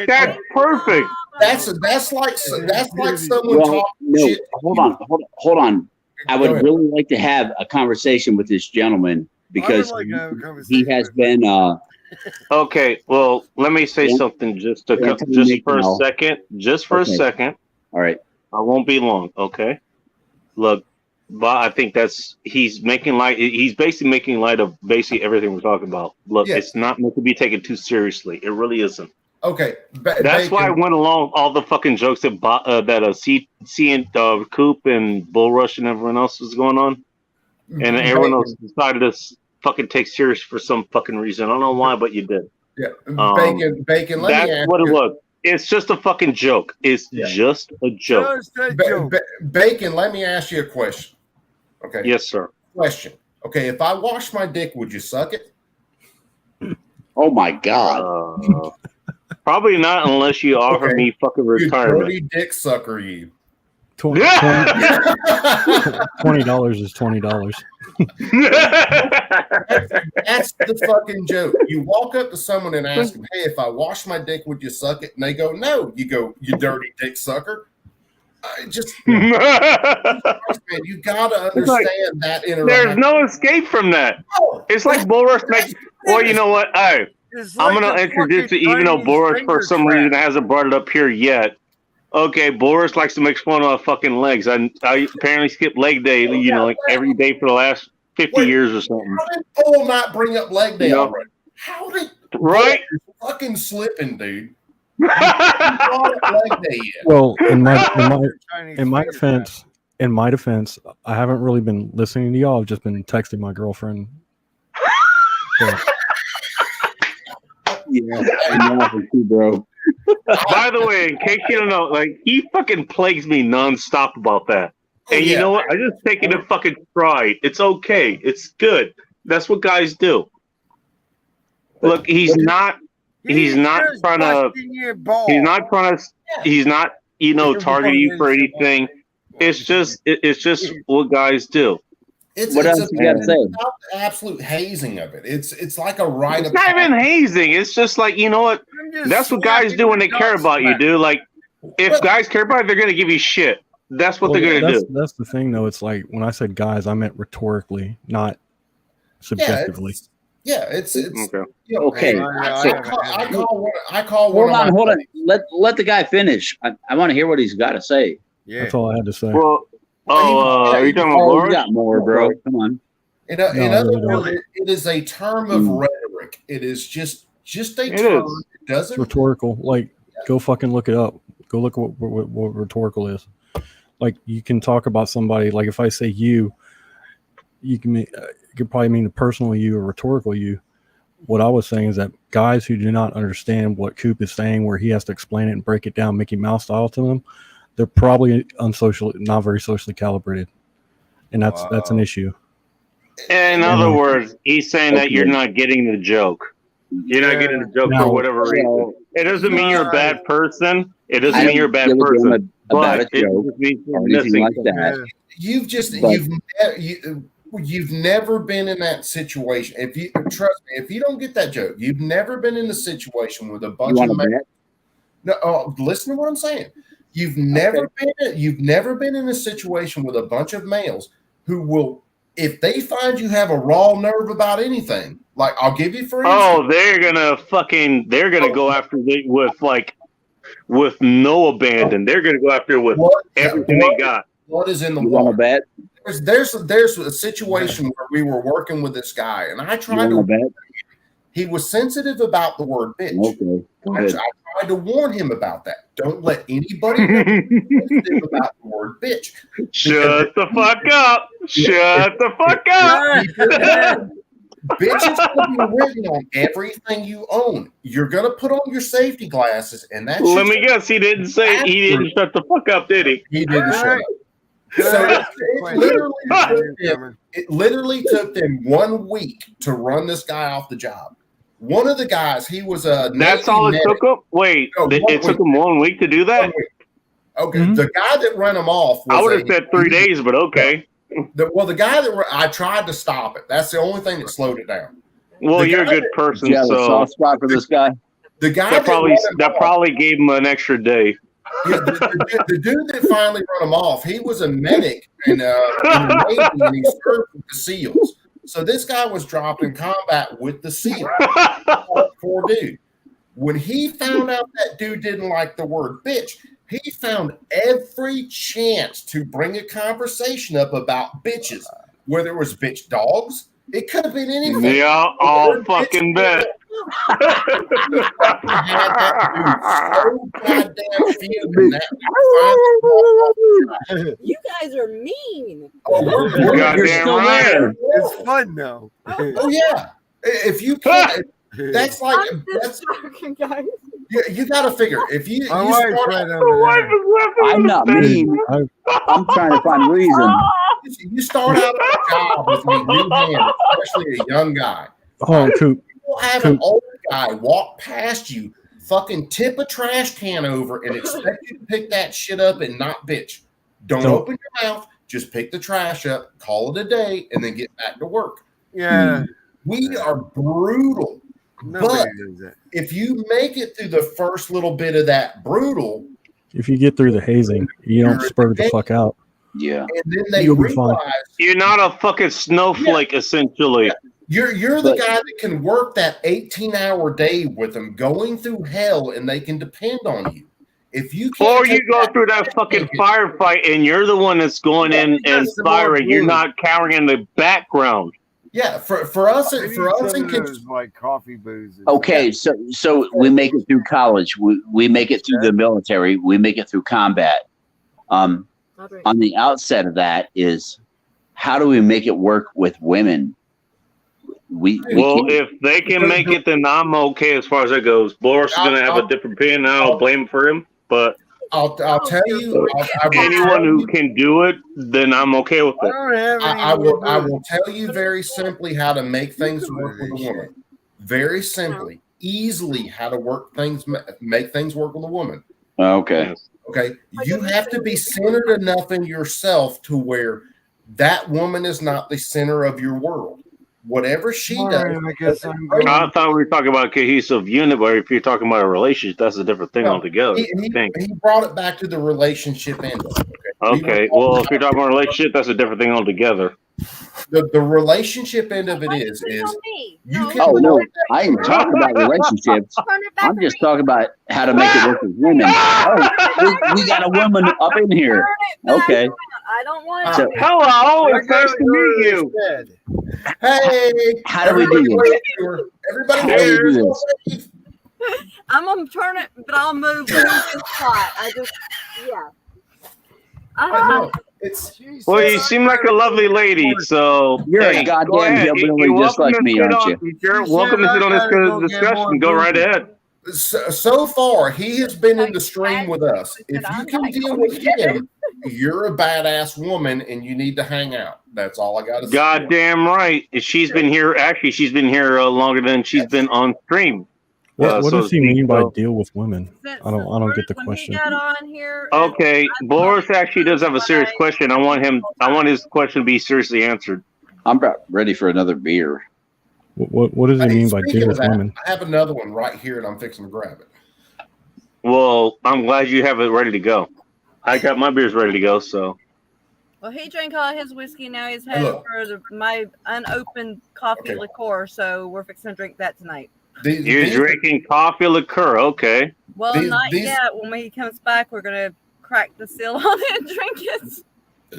that's perfect. That's like someone talking shit. Hold on. I would really like to have a conversation with this gentleman because he has been. Okay, well, let me say something just for a second. Just for a second. All right. I won't be long. Okay. Look, but I think he's basically making light of basically everything we're talking about. Look, it's not meant to be taken too seriously. It really isn't. Okay, that's why I went along all the fucking jokes that Coop and Bull Rush and everyone else was going on, and everyone else decided to fucking take serious for some fucking reason. I don't know why, but you did. Yeah, bacon. That's what it was. It's just a fucking joke. It's just a joke. Bacon, let me ask you a question. Okay. Yes, sir. Question. Okay, if I wash my dick, would you suck it? Oh my God. Probably not unless you offer me fucking retirement. You dirty dick sucker, you. $20 is $20. That's the fucking joke. You walk up to someone and ask them, "Hey, if I wash my dick, would you suck it?" And they go, "No." You go, "You dirty dick sucker." Man, you gotta understand that interaction. There's no escape from that. It's like Bull Rush makes. Well, you know what? I'm gonna introduce it, even though Bull Rush for some reason hasn't brought it up here yet. Okay, Boris likes to make fun of fucking legs. I apparently skip leg day, like every day for the last 50 years or something. How did Bull not bring up leg day already? How did right? Fucking slipping, dude. Well, in my defense, I haven't really been listening to y'all. I've just been texting my girlfriend. So. Yeah, I know too, bro. By the way, in case you don't know, like he fucking plagues me nonstop about that. And you know what? I just take it in fucking stride. It's okay. It's good. That's what guys do. Look, he's not trying to target you for anything. It's just what guys do. What else you gotta say? Absolute hazing of it. It's like a rite of passage. It's not even hazing. It's just like, you know what? That's what guys do when they care about you, dude. Like, if guys care about you, they're gonna give you shit. That's what they're gonna do. That's the thing, though. It's like when I said guys, I meant rhetorically, not subjectively. It's okay. Okay. I call hold on. Let the guy finish. I want to hear what he's got to say. Yeah, that's all I had to say. Well, are you talking about Boris? You got more, bro. Come on. In other words, it is a term of rhetoric. It is just a term. It doesn't. It's rhetorical. like, go fucking look it up. Go look at what rhetorical is. Like, you can talk about somebody. Like, if I say you could probably mean the personal you or rhetorical you. What I was saying is that guys who do not understand what Coop is saying, where he has to explain it and break it down Mickey Mouse style to them, they're probably not very socially calibrated, and that's an issue. In other words, he's saying that you're not getting the joke. You're not getting the joke for whatever reason. It doesn't mean you're a bad person. It doesn't mean you're a bad person. But it just means you're missing like that. You've never been in that situation. If you trust me, if you don't get that joke, you've never been in the situation with a bunch of men. No, listen to what I'm saying. You've never been in a situation with a bunch of males who will, if they find you have a raw nerve about anything, like I'll give you for instance. Oh, they're gonna go after it with no abandon. They're gonna go after it with everything they got. What is in the water? Bet? There's a situation where we were working with this guy, and I tried to. He was sensitive about the word bitch. Okay. I tried to warn him about that. Don't let anybody know sensitive about the word bitch. Shut the fuck up. Shut the fuck up. Bitch is going to be written on everything you own. You're going to put on your safety glasses, and that's. Let me guess. He didn't shut the fuck up, did he? He didn't shut up. So it literally took them 1 week to run this guy off the job. One of the guys, he was a. That's all it took him. Wait, it took him 1 week to do that. Okay, the guy that ran him off. I would have said 3 days, but okay. The guy that I tried to stop it. That's the only thing that slowed it down. Well, you're a good person, so soft spot for this guy. The guy that probably gave him an extra day. Yeah, the dude that finally run him off, he was a medic in the Navy, and he served with the SEALs. So this guy was dropped in combat with the SEALs. Poor dude. When he found out that dude didn't like the word bitch, he found every chance to bring a conversation up about bitches, whether it was bitch dogs. It could have been anything. Yeah, I'll fucking bet. You guys are mean. You're still there. It's fun though. Oh yeah. If you can't, that's like that's. Guys. You got to figure if you. My you wife's start right out- over there. I'm not mean. I'm trying to find reason. You start out on a job with a new hand, especially a young guy. Oh, Coop. You'll have an old guy walk past you, fucking tip a trash can over, and expect you to pick that shit up and not bitch. Don't open your mouth. Just pick the trash up, call it a day, and then get back to work. Yeah. We are brutal. Nobody But does that. if you make it through the first little bit of that brutal, If you get through the hazing, you don't spur the fuck out. Yeah. and then they You'll be fine. realize You're not a fucking snowflake, essentially. you're the guy that can work that 18-hour day with them, going through hell, and they can depend on you. If you can't Or you take go that- through that fucking firefight and you're the one that's going in and firing. You're not cowering in the background. Yeah, for us I need for us some in of those, like coffee booze. Okay, so we make it through college. We make it through the military. We make it through combat. On the outset of that is, how do we make it work with women? We Well, can't- if they can make it, then I'm okay as far as that goes. Boris is going to have a different opinion, and I'll blame him for him. But I'll tell you, anyone who can do it, then I'm okay with I it. don't have any I will more I booze. will tell you very simply how to make things work with a woman. Very simply, easily how to make things work with a woman. Okay. Okay, you have to be centered enough in yourself to where that woman is not the center of your world. Whatever she All does, right, I guess I'm I going. thought we were talking about a cohesive unit, but if you're talking about a relationship, that's a different thing No, altogether. he, I think. he brought it back to the relationship end. of it, Okay, well, if you're talking about a relationship, that's a different thing altogether. The relationship end of it is you can Oh no, I ain't talking about relationships. I'm just talking about how to make it work with women. Oh, we got a woman up in here. Okay. I don't want So- to. Hello, it's nice to meet you. Hey, How do we do everybody this? wave to her. Everybody How do we wave. do this? I'm gonna turn it, but I'll move this spot. I just, yeah. I know. It's Well, you seem like a lovely lady, so You're a hey, goddamn go ahead. hillbilly You're just welcome like to me, sit aren't on- you? You're welcome to sit on this discussion. Go right ahead. so far he has been in the stream with us. If you can deal with him, you're a badass woman and you need to hang out. That's all I got to say. Goddamn right. She's been here. Actually, she's been here longer than she's been on stream. What so does he to mean speak, by so- deal with women? I don't get the When question. he got on here, Okay, Boris actually does have a serious question. I want his question to be seriously answered. I'm about ready for another beer. What does he Hey, mean by speaking deal of with that, women? I have another one right here and I'm fixing to grab it. Well, I'm glad you have it ready to go. I got my beers ready to go, so. well, he drank all his whiskey. Now he's Hey, headed look. for my unopened coffee Okay. liqueur. So we're fixing to drink that tonight. You're drinking coffee liqueur, okay. Well, These- not these- yet. When he comes back, we're gonna crack the seal on it and drink it.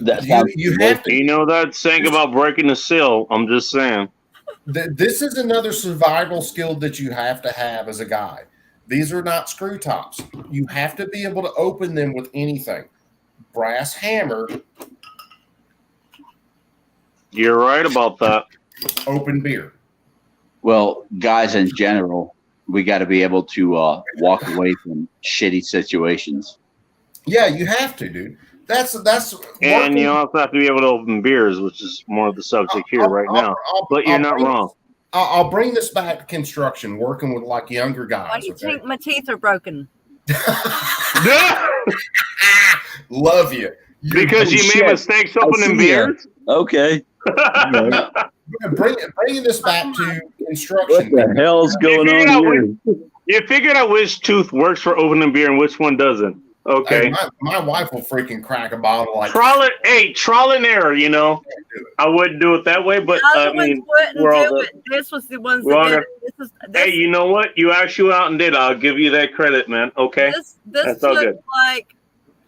That You, sounds you have to. You know that saying about breaking the seal. I'm just saying. This is another survival skill that you have to have as a guy. These are not screw tops. You have to be able to open them with anything. Brass hammer, You're right about that. open beer. well, guys in general, we got to be able to walk away from shitty situations. Yeah, you have to, dude. That's And working- you also have to be able to open beers, which is more of the subject here right now. But you're not wrong. I'll bring this back to construction, working with like younger Why guys. do you Okay? think my teeth are broken? Love you. Because you made mistakes opening see ya. beers? Okay. Bringing this back to What construction. the hell's going figured on out here? You figured out which tooth works for opening beer and which one doesn't. Hey, Okay. my wife will freaking crack a bottle like Trial and error, you know. I wouldn't do it that way, but The other I mean, ones wouldn't we're all do the- it. This was the ones we're that all did gonna- it. This hey, you know what? You actually went out and did it. I'll give you that credit, man. Okay. this That's all took good. like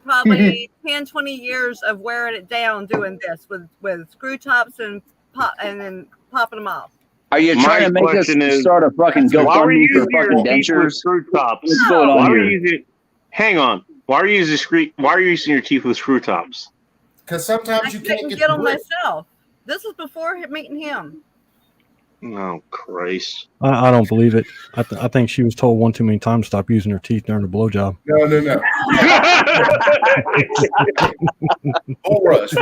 probably 10, 20 years of wearing it down doing this with screw tops and then popping them off. Are you trying to make us start a fucking GoFundMe for fucking dentures? Screw tops. What's going on here? Hang on. Why are you using your teeth with screw tops? Because sometimes you can't get them myself. This was before meeting him. Oh Christ! I don't believe it. I think she was told one too many times to stop using her teeth during the blowjob. No. Bull Rush.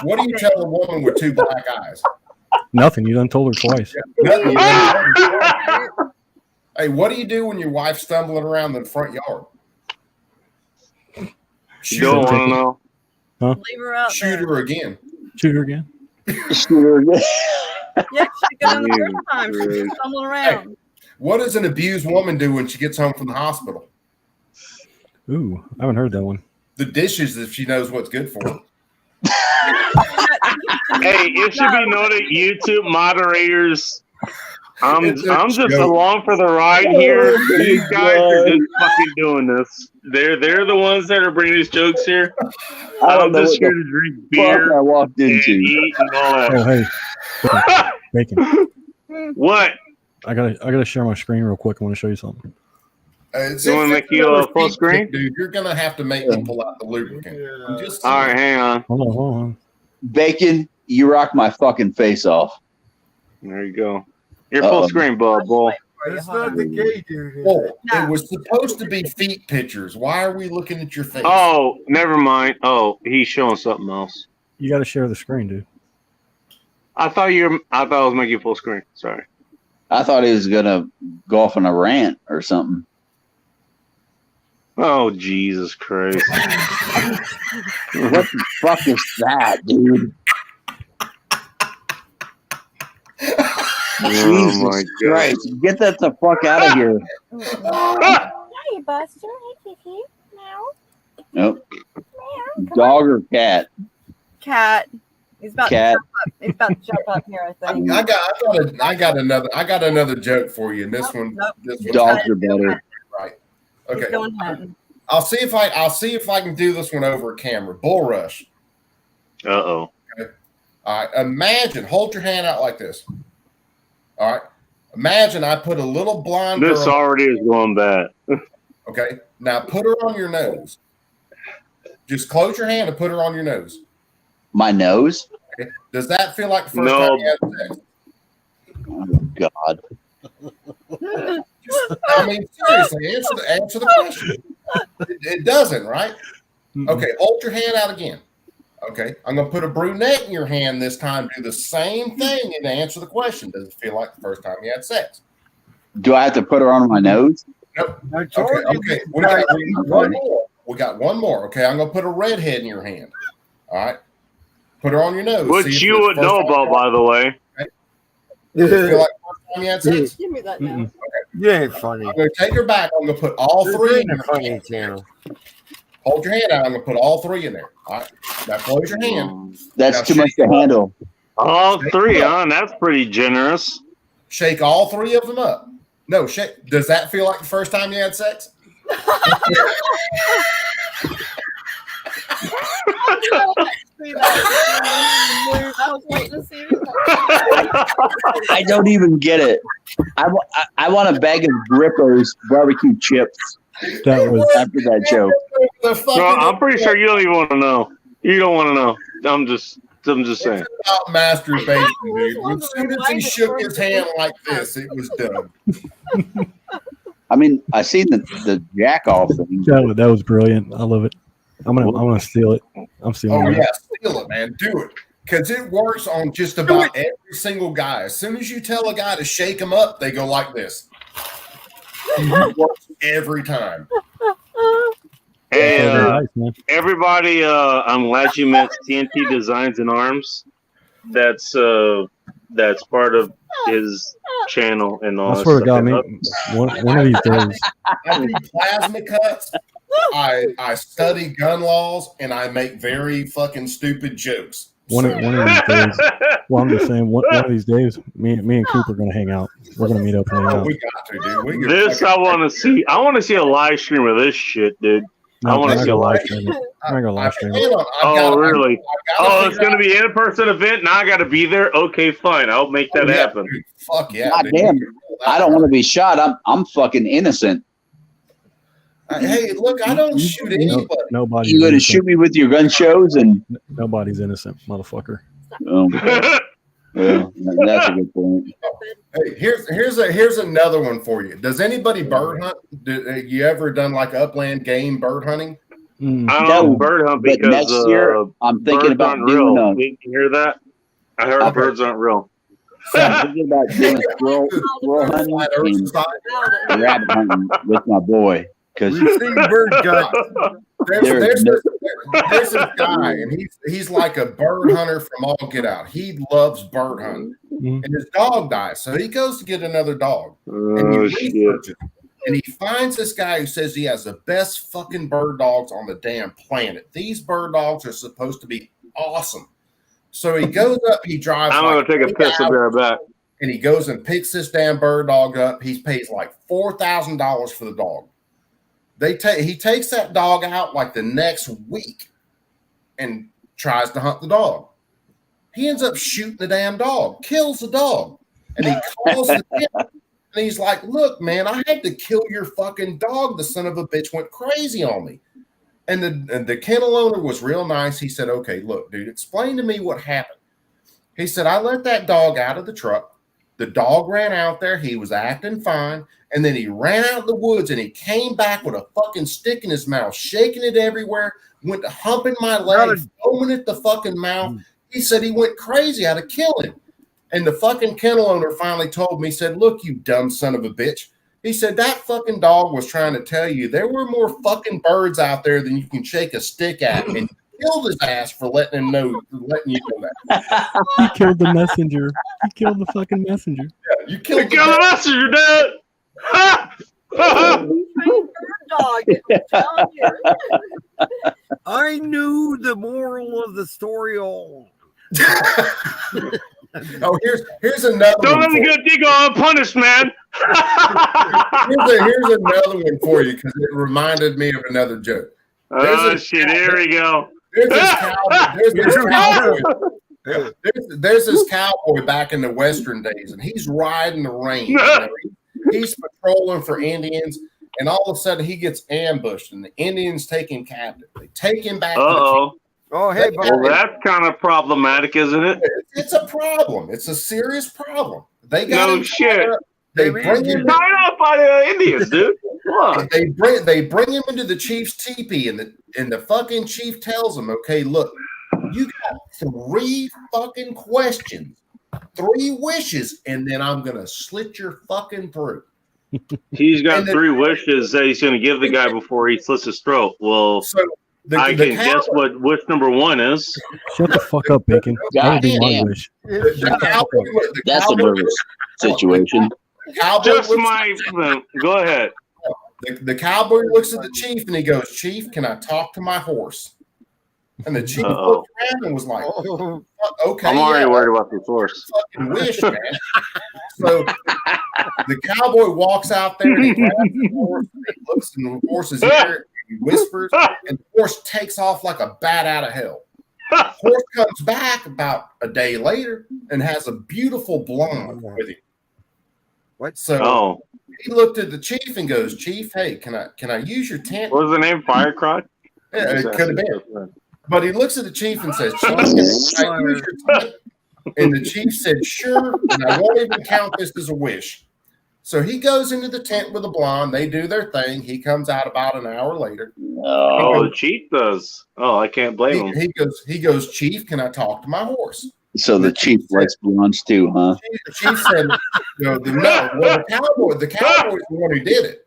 What do you tell a woman with two black eyes? Nothing. You done told her twice. Nothing. Hey, what do you do when your wife's stumbling around the front yard? You don't want to know. Huh? Leave her out Shoot there. her again. Shoot her again. Shoot her again. Yeah, she got in the first time. She was stumbling around. Hey, what does an abused woman do when she gets home from the hospital? Ooh, I haven't heard that one. The dishes, if she knows what's good for her. Hey, it should be noted, YouTube moderators. I'm just along for the ride here. These guys are just fucking doing this. They're the ones that are bringing these jokes here. I'm just here to drink beer I walked into. and eat and all that. Oh, hey, bacon. What? I gotta share my screen real quick. I want to show you something. You want to make you a full screen? Dude, you're going to have to make me pull out the lubricant. All right, hang on. Hold on. Bacon, you rock my fucking face off. There you go. You're full screen, Bull. That's not the gay dude. Oh, it was supposed to be feet pictures. Why are we looking at your face? Oh, never mind. Oh, he's showing something else. You got to share the screen, dude. I thought I was making full screen. Sorry. I thought he was gonna go off on a rant or something. Oh, Jesus Christ. What the fuck is that, dude? Jesus my Christ. Get that the fuck out of here. Hey, Buster. Hey, Kiki. Meow. Nope. Dog or cat? Cat. He's about Cat. to jump up. He's about to jump up here, I think. I got another joke for you. And this one, Dogs are better. Right. Okay. He's going hunting. I'll see if I can do this one over camera. Bull Rush. Uh-oh. Okay. All right. Imagine, hold your hand out like this. All right. Imagine I put a little blonde This girl. already is going bad. Okay. Now put her on your nose. Just close your hand and put her on your nose. My nose? Okay. Does that feel like the first time you had sex? Oh, God. I mean, seriously, answer the question. It doesn't, right? Okay, hold your hand out again. Okay, I'm going to put a brunette in your hand this time. Do the same thing and answer the question. Does it feel like the first time you had sex? Do I have to put her on my nose? Nope. Okay. We got one more. We got one more. Okay, I'm going to put a redhead in your hand. All right. Put her on your nose. Which you would know about, by the way. Does it feel like the first time you had sex? Give me that now. Okay. You ain't funny. I'm going to take her back. I'm going to put all three in your funny channel. Hold your hand out. I'm going to put all three in there. All right. Now close your hand. That's Now too much to handle. All three, huh? That's pretty generous. Shake all three of them up. No, shake. Does that feel like the first time you had sex? I was waiting to see it. I don't even get it. I want a bag of Grippo's barbecue chips. That was after that joke. No, I'm pretty sure you don't even want to know. You don't want to know. I'm just saying. It's about masturbation, dude. As soon as he shook his hand like this, it was done. I mean, I seen the jack off thing. that was brilliant. I love it. I'm gonna steal it. I'm stealing Oh it. yeah, steal it, man. Do it. Because it works on just about every single guy. As soon as you tell a guy to shake them up, they go like this. It works every time. Hey, Nice, man. everybody, I'm glad you met TNT Designs and Arms. That's part of his channel and all I that swear to God, stuff. man, one of these days. I do plasma cuts. I study gun laws, and I make very fucking stupid jokes. One of these days. Well, I'm just saying, one of these days, me and Coop are gonna hang out. We're gonna meet up and hang out. We got to, dude. This I want to see. I want to see a live stream of this shit, dude. I want to see a live stream. I'm gonna live stream. Oh, really? Oh, it's going to be an in-person event. Now I got to be there. Okay, fine. I'll make that happen. Fuck yeah! God damn! I don't want to be shot. I'm fucking innocent. Hey, look, I don't shoot anybody. Nobody. You going to shoot me with your gun shows and nobody's innocent, motherfucker. Well, that's a good point. Hey, here's another one for you. Does anybody bird hunt? You ever done like upland game bird hunting? I don't bird hunt because next year I'm thinking about doing. You hear that? I heard birds aren't real. So I'm thinking about doing squirrel hunting and rabbit hunting with my boy. Because there's this guy, and he's like a bird hunter from all get out. He loves bird hunting, and his dog dies, so he goes to get another dog, and he researches, and he finds this guy who says he has the best fucking bird dogs on the damn planet. These bird dogs are supposed to be awesome. So he goes up, he drives. I'm gonna take a piss and be right back. And he goes and picks this damn bird dog up. He pays like $4,000 for the dog. He takes that dog out like the next week and tries to hunt the dog. He ends up shooting the damn dog, kills the dog, and he calls the kennel. And he's like, "Look, man, I had to kill your fucking dog. The son of a bitch went crazy on me." And the kennel owner was real nice. He said, "Okay, look, dude, explain to me what happened." He said, "I let that dog out of the truck. The dog ran out there. He was acting fine. And then he ran out in the woods and he came back with a fucking stick in his mouth, shaking it everywhere, went to humping my leg, foaming at the fucking mouth. He said he went crazy. I had to kill him." And the fucking kennel owner finally told me, he said, "Look, you dumb son of a bitch." He said, "That fucking dog was trying to tell you there were more fucking birds out there than you can shake a stick at." And killed his ass for letting you know that. He killed the messenger. He killed the fucking messenger. Yeah, you killed the messenger, Dad. I knew the moral of the story all. Oh, here's another. Don't let me go dig unpunished, man. Here's another one for you because it reminded me of another joke. Oh shit! Here we go. There's this cowboy back in the Western days, and he's riding the range. He's patrolling for Indians, and all of a sudden he gets ambushed, and the Indians take him captive. They take him back. Oh, hey, well, that's kind of problematic, isn't it? It's a problem. It's a serious problem. They got no shit. They bring him tied up by the Indians, dude. They bring him into the chief's teepee, and the fucking chief tells him, "Okay, look, you got 3 fucking questions, 3 wishes, and then I'm gonna slit your fucking throat." He's got 3 wishes that he's gonna give the guy before he slits his throat. Well, I can guess what wish number 1 is. Shut the fuck up, Bacon. That would be my wish. That's a nervous situation. Just my. Go ahead. The cowboy looks at the chief and he goes, "Chief, can I talk to my horse?" And the chief looked around and was like, "Okay." I'm already worried about this horse. Fucking wish, man. So the cowboy walks out there and he grabs the horse, and he looks in the horse's ear, he whispers, and the horse takes off like a bat out of hell. The horse comes back about a day later and has a beautiful blonde with him. What? So he looked at the chief and goes, "Chief, hey, can I use your tent?" What was the name? Firecrotch? Yeah, it could have been. But he looks at the chief and says, "Chief, can I use your tent?" And the chief said, "Sure, and I won't even count this as a wish." So he goes into the tent with the blonde. They do their thing. He comes out about an hour later. Oh, the chief does. Oh, I can't blame him. He goes, "Chief, can I talk to my horse?" So the chief likes blondes too, huh? The chief said, the cowboy's the one who did it.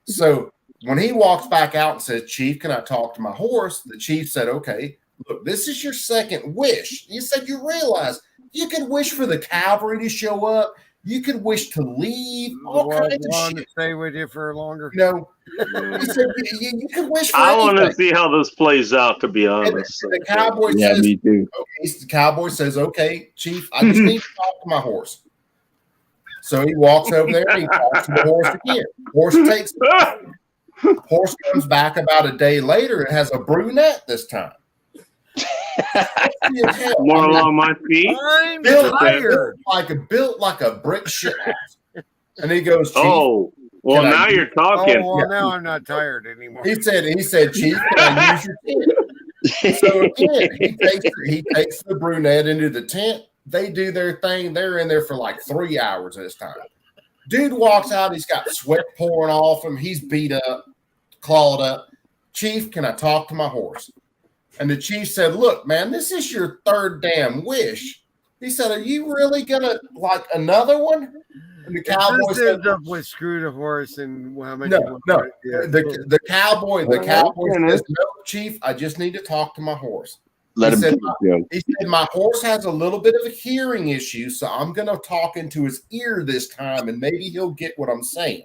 So when he walks back out and says, "Chief, can I talk to my horse?" The chief said, "Okay, look, this is your second wish. You said you realize you could wish for the cavalry to show up. You could wish to leave. All kinds of shit. To stay with you for longer. No, he said you could wish for I anything." want to see how this plays out, to be honest. And the cowboy Yeah, says, me too. Okay, the cowboy says, "Okay, Chief, I just need to talk to my horse." So he walks over there and he talks to the horse again. Horse takes Horse comes back about a day later. It has a brunette this time. More along my feet. Built like a brick shit house. And he goes, Chief, oh, well, now you're talking. Oh, well, now I'm not tired anymore. He said, Chief, can I use your tent? So again, he takes the brunette into the tent. They do their thing. They're in there for like 3 hours this time. Dude walks out. He's got sweat pouring off him. He's beat up, clawed up. Chief, can I talk to my horse? And the chief said, look, man, this is your third damn wish. He said, are you really going to like another one? And the cowboy ends up with screw the horse and how much? No. The cowboy says, no, Chief, I just need to talk to my horse. He said, my horse has a little bit of a hearing issue, so I'm going to talk into his ear this time, and maybe he'll get what I'm saying.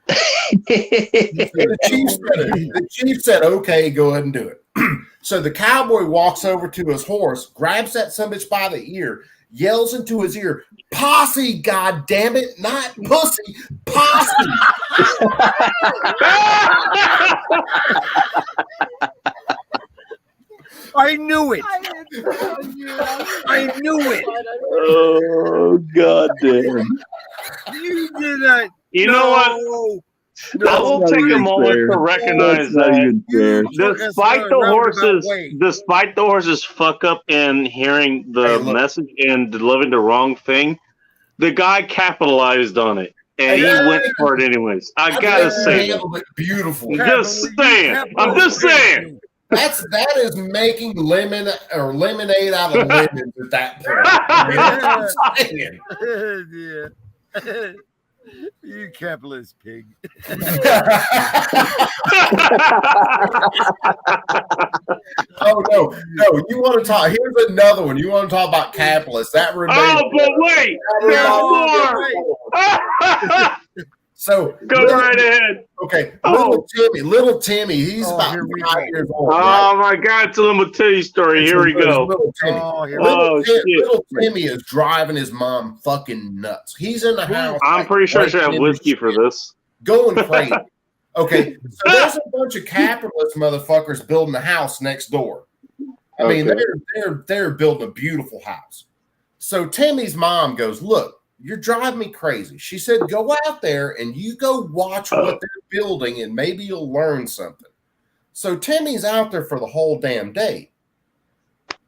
The chief said, okay, go ahead and do it. So the cowboy walks over to his horse, grabs that sumbitch by the ear, yells into his ear, posse, God damn it, not pussy, posse. I knew it. I knew it. Oh, God damn. You did not. You know what? I will take a moment to recognize that despite the horses fuck up and hearing the message and delivering the wrong thing, the guy capitalized on it and he went for it anyways. I gotta say, beautiful. I'm just saying. That is making lemonade out of lemons at that point. Yeah. You capitalist pig. Oh no! You want to talk? Here's another one. You want to talk about capitalists? That remains. Oh, but wait, there's more. So go right ahead. Okay, little Timmy, he's about 5 years old. Oh my God, it's a little Timmy story. Here we go. Little Timmy. Little Timmy is driving his mom fucking nuts. He's in the house. I'm pretty sure I should have whiskey for this. Going crazy. Okay, so there's a bunch of capitalist motherfuckers building a house next door. I mean, they're building a beautiful house. So Timmy's mom goes, look, you're driving me crazy. She said, go out there and you go watch what they're building and maybe you'll learn something. So Timmy's out there for the whole damn day.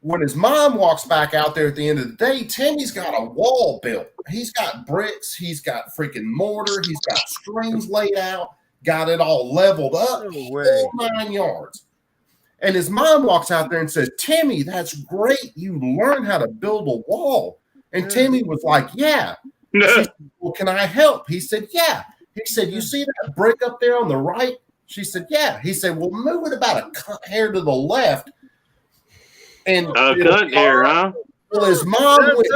When his mom walks back out there at the end of the day, Timmy's got a wall built. He's got bricks. He's got freaking mortar. He's got strings laid out, got it all leveled up, whole 9 yards. And his mom walks out there and says, Timmy, that's great. You learned how to build a wall. And Timmy was like, yeah. She said, well, can I help? He said, yeah. He said, you see that brick up there on the right? She said, yeah. He said, well, move it about a hair to the left. And hair, huh? Well, his mom went,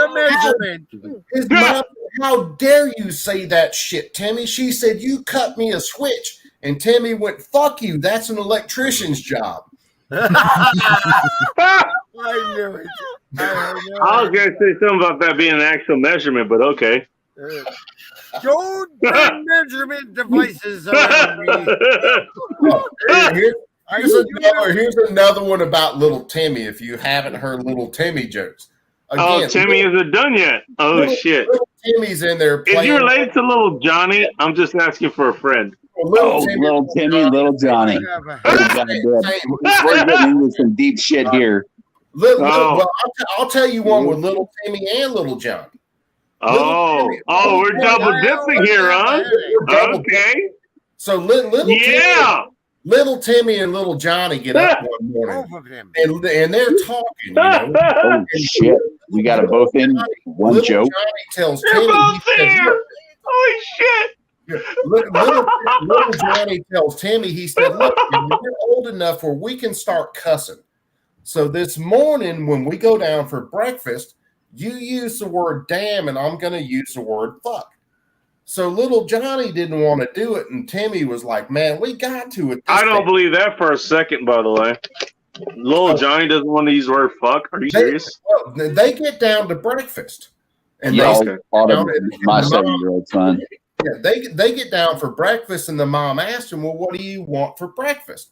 how dare you say that shit, Timmy? She said, you cut me a switch. And Timmy went, fuck you. That's an electrician's job. I knew it. I was going to say something about that being an actual measurement, but okay. Don't bring measurement devices around me. Here's another one about little Timmy. If you haven't heard little Timmy jokes. Again, Timmy isn't done yet. Shit. Little Timmy's in there playing. Is you related to little Johnny? I'm just asking for a friend. Little Timmy, little Johnny. We're getting into some deep shit here. Well, I'll tell you one with little Timmy and little Johnny. We're double dipping here, huh? Okay. So little Timmy and little Johnny get up one morning, and they're talking. You know? Oh shit! We got them both in one joke. Johnny tells Timmy, "Holy shit!" Little Johnny tells Timmy, he said, "Look, you're old enough where we can start cussing. So this morning when we go down for breakfast, you use the word damn, and I'm going to use the word fuck." So little Johnny didn't want to do it, and Timmy was like, man, we got to. I don't believe that for a second, by the way. Little Johnny doesn't want to use the word fuck. Are you serious? They get down to breakfast. And my 7-year-old son. Yeah, they get down for breakfast, and the mom asked him, "Well, what do you want for breakfast?"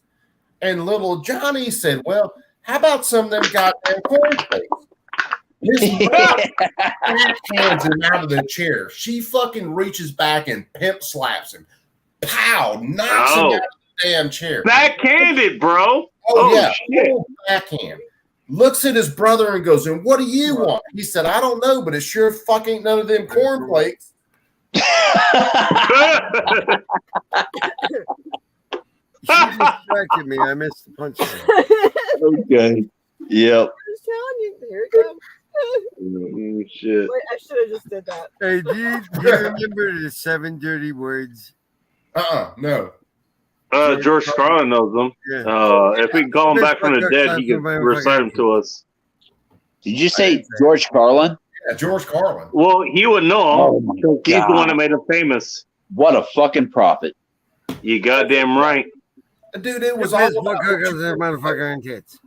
And little Johnny said, "Well, how about some of them goddamn cornflakes?" His mom hands him out of the chair. She fucking reaches back and pimp slaps him. Pow! Knocks him out of the damn chair. Backhanded, bro. Oh yeah, full backhand. Looks at his brother and goes, "And what do you want?" He said, "I don't know, but it sure fuck ain't none of them cornflakes." She distracted me. I missed the punchline. Okay. Yep. I was telling you, here it comes. Shit. Wait, I should have just did that. Hey, do you remember the 7 dirty words? No. George Carlin knows them. If we can call him back from the dead, he can recite them to us. Did you say George Carlin? Yeah, George Carlin. Well, he would know him. Oh He's the one that made him famous. What a fucking prophet. You goddamn right. Dude, it was all about motherfucker and kids.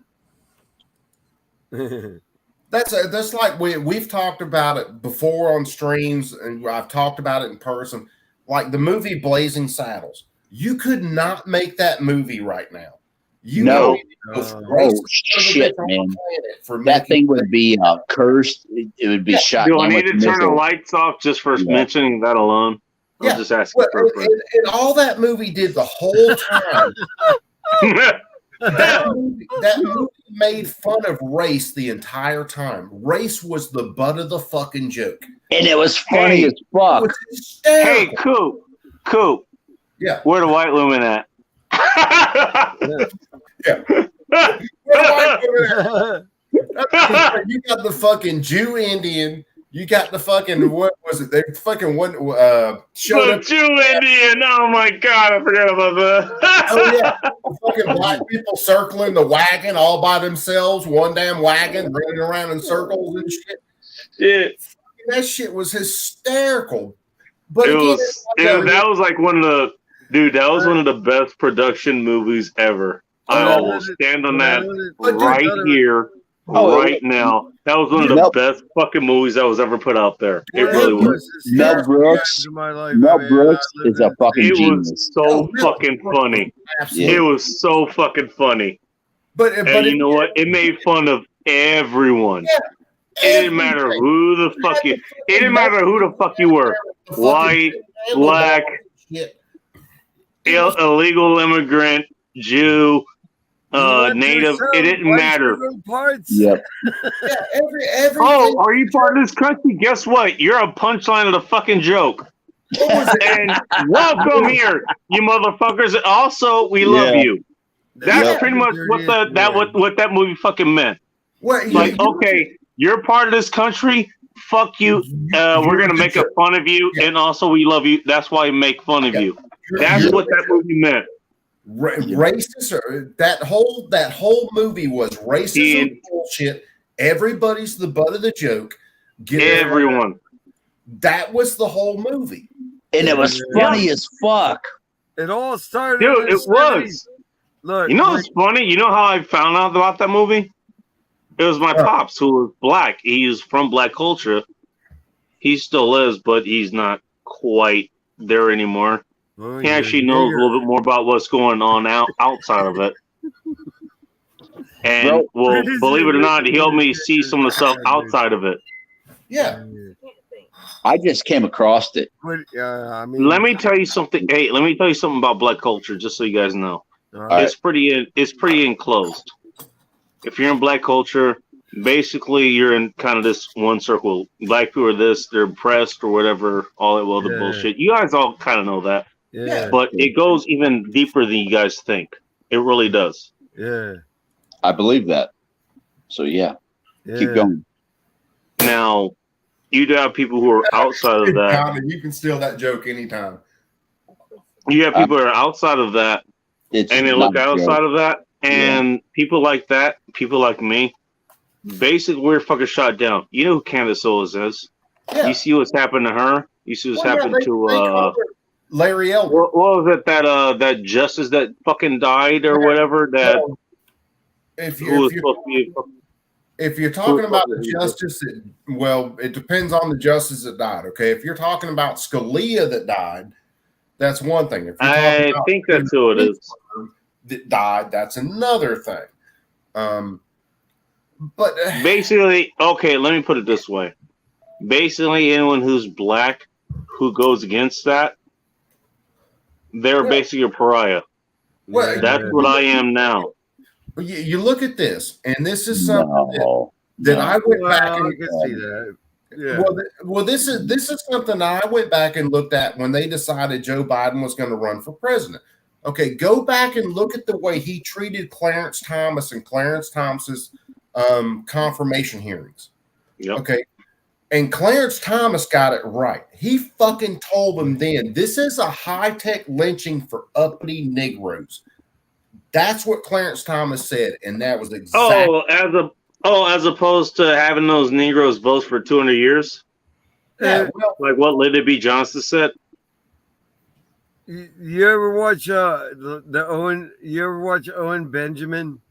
That's like we've talked about it before on streams, and I've talked about it in person. Like the movie Blazing Saddles. You could not make that movie right now. Oh shit, man! That thing would be cursed. It would be shot. Do I need to turn the lights off just for mentioning that alone? I'm just asking for a friend. And all that movie did the whole time. that movie made fun of race the entire time. Race was the butt of the fucking joke, and it was funny as fuck. Hey, Coop. Yeah. Where the white woman at? Yeah. You got the fucking Jew Indian. You got the fucking, what was it? They fucking showed up. Jew Indian. Oh my God, I forgot about that. Oh yeah, fucking black people circling the wagon all by themselves. One damn wagon running around in circles and shit. Yeah, that shit was hysterical. But that was like one of the that was one of the best production movies ever. I will stand on that here, right now. That was one of the best fucking movies that was ever put out there. It really was. Mel Brooks is a fucking genius. It was so fucking funny. It was so fucking funny. But you know what? It made fun of everyone. It didn't matter who the fuck you. It didn't matter who the fuck you were. White, black, illegal immigrant, Jew, native. It didn't matter. Yep. Oh, are you part of this country? Guess what? You're a punchline of the fucking joke. And welcome here, you motherfuckers. Also, we love you. That's pretty much what that movie fucking meant. Like, okay, you're part of this country. Fuck you. We're gonna make fun of you, and also we love you. That's why we make fun of you. That's what that movie meant. Racist, or that whole movie was racism bullshit. Everybody's the butt of the joke. Everyone. That was the whole movie, and it was funny as fuck. It all started. Dude, it was. Look, you know what's funny? You know how I found out about that movie? It was my pops, who was black. He's from black culture. He still is, but he's not quite there anymore. Oh, he actually knows a little bit more about what's going on outside of it. And, well, believe it or not, he helped me see some of the stuff outside of it. Yeah. I just came across it. Let me tell you something. Hey, let me tell you something about black culture, just so you guys know. It's pretty enclosed. If you're in black culture, basically you're in kind of this one circle. Black people are this, they're oppressed or whatever, all that other bullshit. You guys all kind of know that. Yeah. But it goes even deeper than you guys think. It really does. Yeah. I believe that. So yeah. Keep going. Now, you do have people who are outside of that. You can steal that joke anytime. You have people who are outside of that, and they look outside of that, and people like that, people like me, basically we're fucking shot down. You know who Candace Owens is? Yeah. You see what's happened to her? You see what's happened to Larry Elder. What was it that justice that fucking died or whatever? That if who was supposed to be if you're talking about the justice, it depends on the justice that died. Okay, if you're talking about Scalia that died, that's one thing. If you're I think that's who it is that died, that's another thing. But basically, okay, let me put it this way. Basically, anyone who's black who goes against that, they're basically a pariah. Well, that's what I am now. You look at this, and this is something that I went back and see that. Yeah. Well, this is something I went back and looked at when they decided Joe Biden was going to run for president. Okay, go back and look at the way he treated Clarence Thomas and Clarence Thomas's confirmation hearings. Yep. Okay, and Clarence Thomas got it right. He fucking told them then, this is a high-tech lynching for uppity Negroes. That's what Clarence Thomas said, and that was exactly. As opposed to having those Negroes vote for 200 years. Yeah, like what Lyndon B. Johnson said. You ever watch the Owen? You ever watch Owen Benjamin?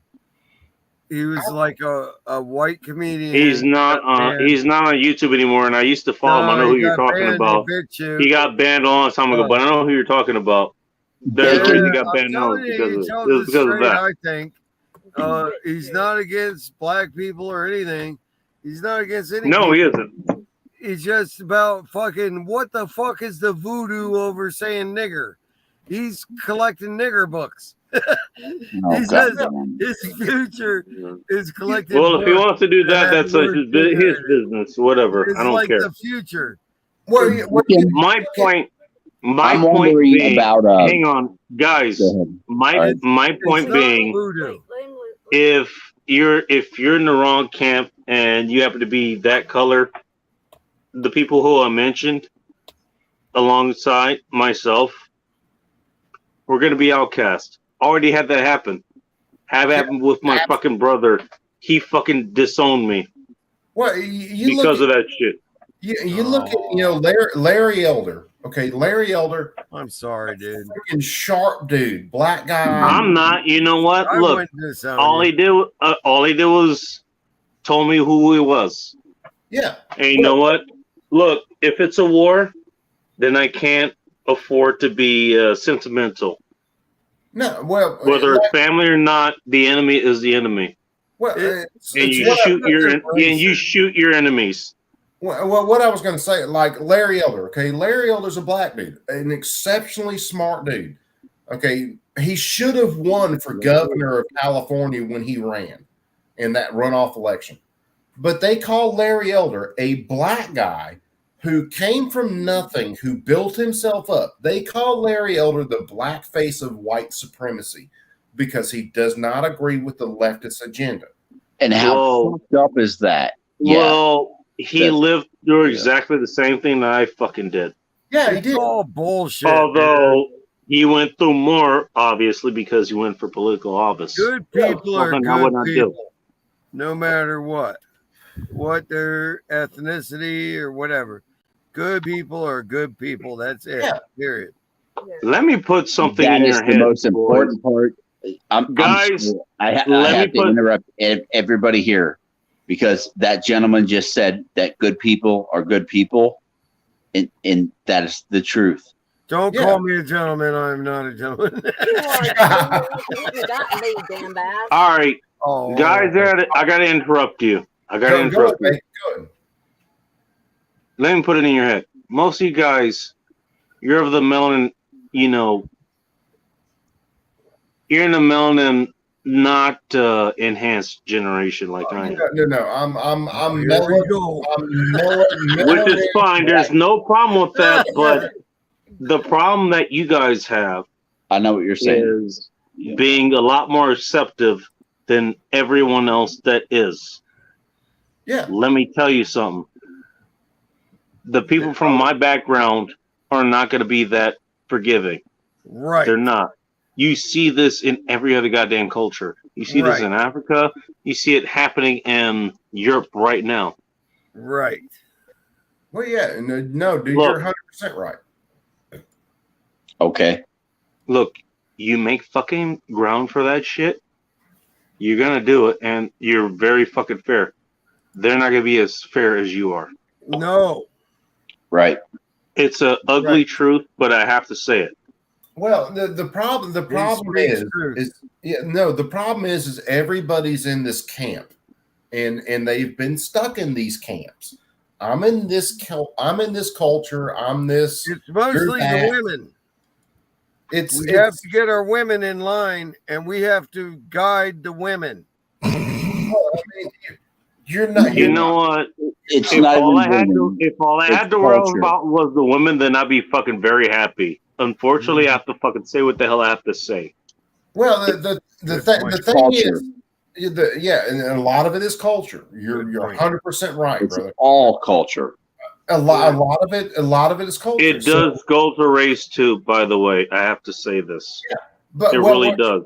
He was like a white comedian. He's not on YouTube anymore, and I used to follow him. I know who you're talking about. He got banned a long time ago, but I know who you're talking about. There's a reason he got banned now because of that. I think he's not against black people or anything. He's not against anything. No, he isn't. He's just about fucking what the fuck is the voodoo over saying nigger? He's collecting nigger books. He says his future is collecting. Well, if he wants to do that, that's his business. Whatever. It's I don't like care. The future. My point being, hang on, guys. My point being, if you're in the wrong camp and you happen to be that color, the people who I mentioned alongside myself, we're going to be outcast. Already had that happen. Have happened with my fucking brother. He fucking disowned me. Well, because of that shit. You look at Larry Elder. Okay, Larry Elder. I'm sorry, dude. Freaking sharp dude, black guy. I'm not. You know what? Look, all he did was told me who he was. Yeah. And you know what? Look, if it's a war, then I can't afford to be sentimental. No, well, whether it's family or not, the enemy is the enemy. Well, and you shoot your enemies. Well, what I was going to say, like Larry Elder. Okay, Larry Elder's a black dude, an exceptionally smart dude. Okay, he should have won for governor of California when he ran in that runoff election. But they call Larry Elder a black guy who came from nothing, who built himself up. They call Larry Elder the black face of white supremacy because he does not agree with the leftist agenda. And how fucked up is that? Well, he lived through exactly the same thing that I fucking did. Yeah, he did. It's all bullshit. Although he went through more, obviously, because he went for political office. Good people are good people, no matter what their ethnicity or whatever. Good people are good people. That's it. Yeah. Period. Let me put something in your head. That is the most important part. Guys, I have to interrupt everybody here because that gentleman just said that good people are good people, and that is the truth. Don't call me a gentleman. I'm not a gentleman. All right, guys, I got to interrupt you. Let me put it in your head. Most of you guys, you're of the melanin, you're in the melanin not enhanced generation like I am. No. I'm mellow. Which is fine. There's no problem with that, but the problem that you guys have, I know what you're saying, is being a lot more receptive than everyone else that is. Yeah. Let me tell you something. The people from my background are not going to be that forgiving. Right. They're not. You see this in every other goddamn culture. You see this in Africa. You see it happening in Europe right now. Right. Well, yeah. No, dude, you're 100% right. Okay. Look, you make fucking ground for that shit, you're going to do it, and you're very fucking fair. they're not going to be as fair as you are. No. Right. It's a ugly truth, but I have to say it. Well, the problem is everybody's in this camp, and they've been stuck in these camps. I'm in this culture. It's mostly the women. We have to get our women in line, and we have to guide the women. You're not. You know what? It's if not all even I had women. to, if all I It's had to worry culture. about was the women, then I'd be fucking very happy. Unfortunately, I have to fucking say what the hell I have to say. Well, the thing is, and a lot of it is culture. You're 100% right, It's brother. all culture. A lot of it is culture. It does go to race too, by the way. I have to say this. Yeah, but it really does.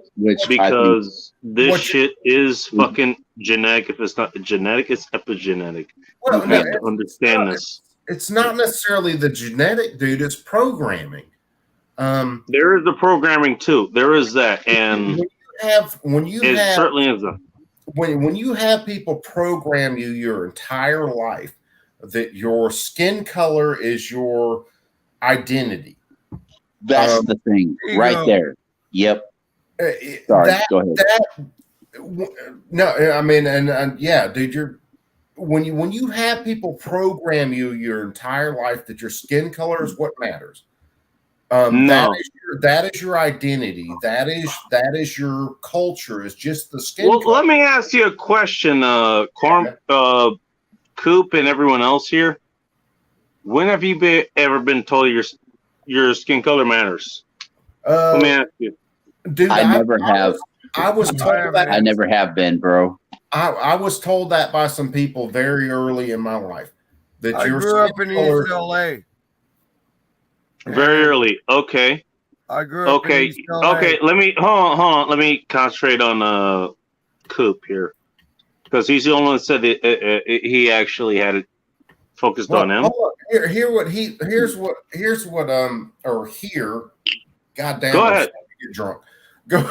Because this what shit is fucking genetic. If it's not genetic, it's epigenetic. Well, You no, have to understand this. It's not necessarily the genetic, dude. It's programming. There is the programming too. There is that, and when you have people program you your entire life that your skin color is your identity. That's the thing right there. Yep. Sorry, go ahead. No, I mean, and yeah, dude, when you have people program you your entire life that your skin color is what matters. That is your identity. That is your culture. It's just the skin. Well, color. let me ask you a question, Coop, and everyone else here. When have you ever been told your skin color matters? Let me ask you. Dude, I never have. I was told that. I never have been, bro. I was told that by some people very early in my life. That I your grew up skin in color- East LA. Very early. Okay. I grew up in East LA. Okay. Let me hold on. Let me concentrate on Coop here, because he's the only one that said that he actually had it focused on him. Hold on. Here's what goddamn. Go ahead. Get drunk. Go.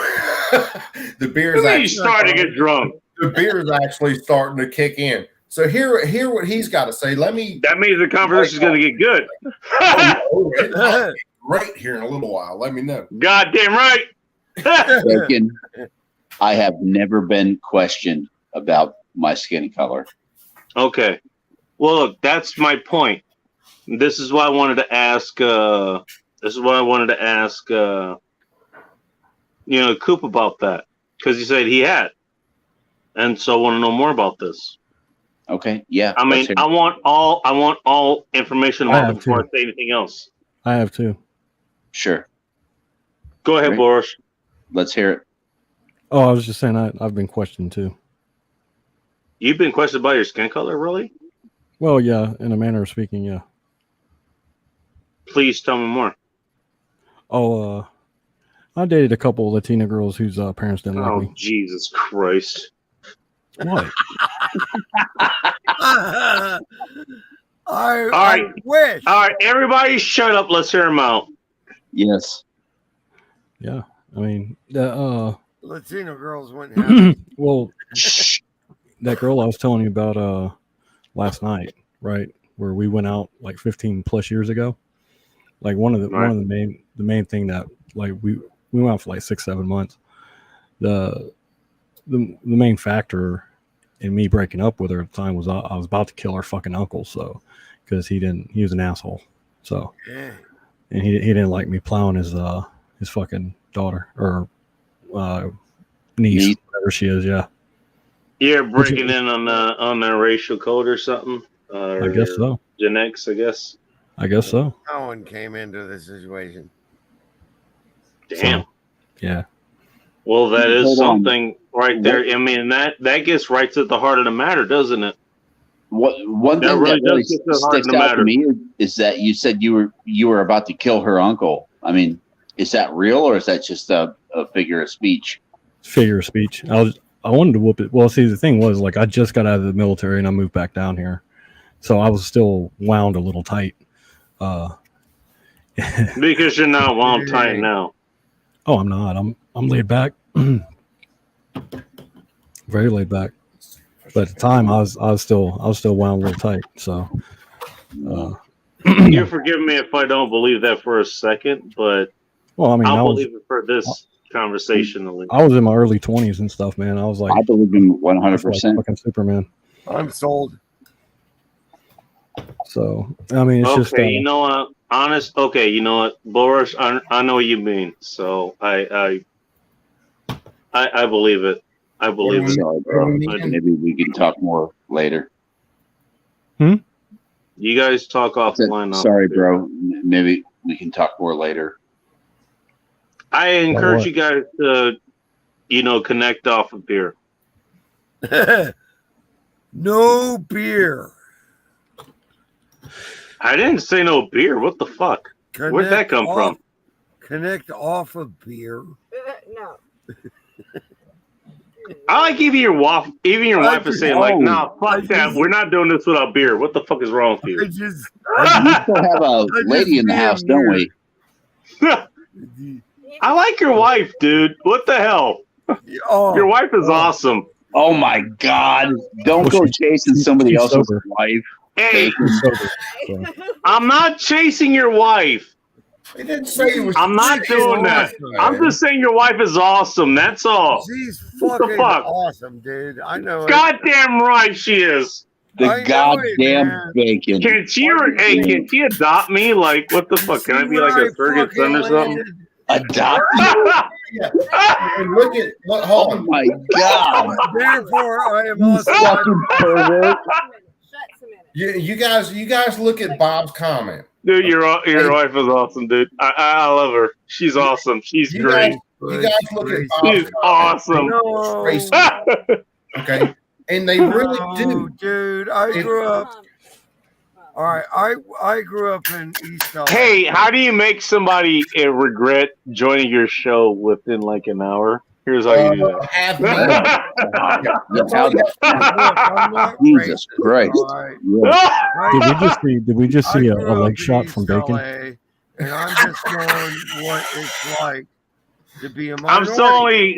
The beer is You actually starting to get drunk. The beer is actually starting to kick in. So hear what he's got to say. That means the conversation is going to get good. It might be great here in a little while. Let me know. Goddamn right. Bacon, I have never been questioned about my skin color. Okay. Well, look, that's my point. This is why I wanted to ask. Coop about that, because he said he had, and so I want to know more about this. Okay. Yeah. I mean, I want all information about it before I say anything else. I have too. Sure. Go ahead, Boris. Let's hear it. Oh, I was just saying I've been questioned too. You've been questioned by your skin color, really? Well, yeah, in a manner of speaking, yeah. Please tell me more. Oh, I dated a couple of Latina girls whose parents didn't like me. Oh, Jesus Christ. What? I wish. All right, everybody shut up. Let's hear them out. Yes. Yeah. I mean, the Latino girls wouldn't have. well, that girl I was telling you about last night, right? Where we went out like 15 plus years ago. Like one of the main thing that like we went out for like 6-7 months. The main factor in me breaking up with her at the time was I was about to kill her fucking uncle, so because he was an asshole. So and he didn't like me plowing his fucking daughter or niece, whatever she is, yeah. You're breaking in on the racial code or something? I guess so. Genetics, I guess. I guess so. No one came into this situation. Damn. So, yeah. Well, that is Hold something right there. I mean, that gets right to the heart of the matter, doesn't it? One That thing really that really does get to the heart of sticks the out matter. to me is that you said you were about to kill her uncle. I mean, is that real or is that just a figure of speech? Figure of speech. I wanted to whoop it. Well, see, the thing was, like, I just got out of the military and I moved back down here, so I was still wound a little tight. Because you're not wound tight now. Oh, I'm not. I'm laid back. Very laid back. But at the time, I was still wound a little tight. So, you're forgiving me if I don't believe that for a second, but well, I mean, I'll believe it for this conversation. I was in my early 20s and stuff, man. I was like, I believe in 100%. Fucking Superman. I'm sold. So, I mean, it's just you know what? Honest. Okay, you know what, Boris? I know what you mean. So I believe it. I believe it. Sorry, bro. Maybe we can talk more later. You guys talk offline. Sorry, bro. Maybe we can talk more later. I encourage you guys to, connect off of beer. No beer. I didn't say no beer. What the fuck? Where'd that come from? Connect off of beer. No. I like even your wife is saying like, "Nah, fuck that. We're not doing this without beer." What the fuck is wrong with you? We still have a lady in the house, don't we? I like your wife, dude. What the hell? Your wife is awesome. Oh my God! Don't go chasing somebody else's wife. Hey, I'm not chasing your wife. He didn't say he was. I'm not doing that. I'm just saying your wife is awesome. That's all. She's What the fucking fuck? awesome, dude. I know. Goddamn right she is. The goddamn bacon. Can she adopt me? Like, what the fuck? Can I be like a surrogate son or something? Adopt Yeah. And look, hold on. Oh my God! Therefore, I am You also. fucking pervert. You guys look at Bob's comment. Dude, your wife is awesome, dude. I love her. She's awesome. She's great. You guys look at Bob's She's awesome. No. Okay, and they really do, dude. I grew up. All right, I grew up in East LA. Hey, how do you make somebody regret joining your show within like an hour? Here's how you do that. Jesus Christ! Did we just see a leg shot from Bacon? LA, and I'm just knowing what it's like to be a I'm minority.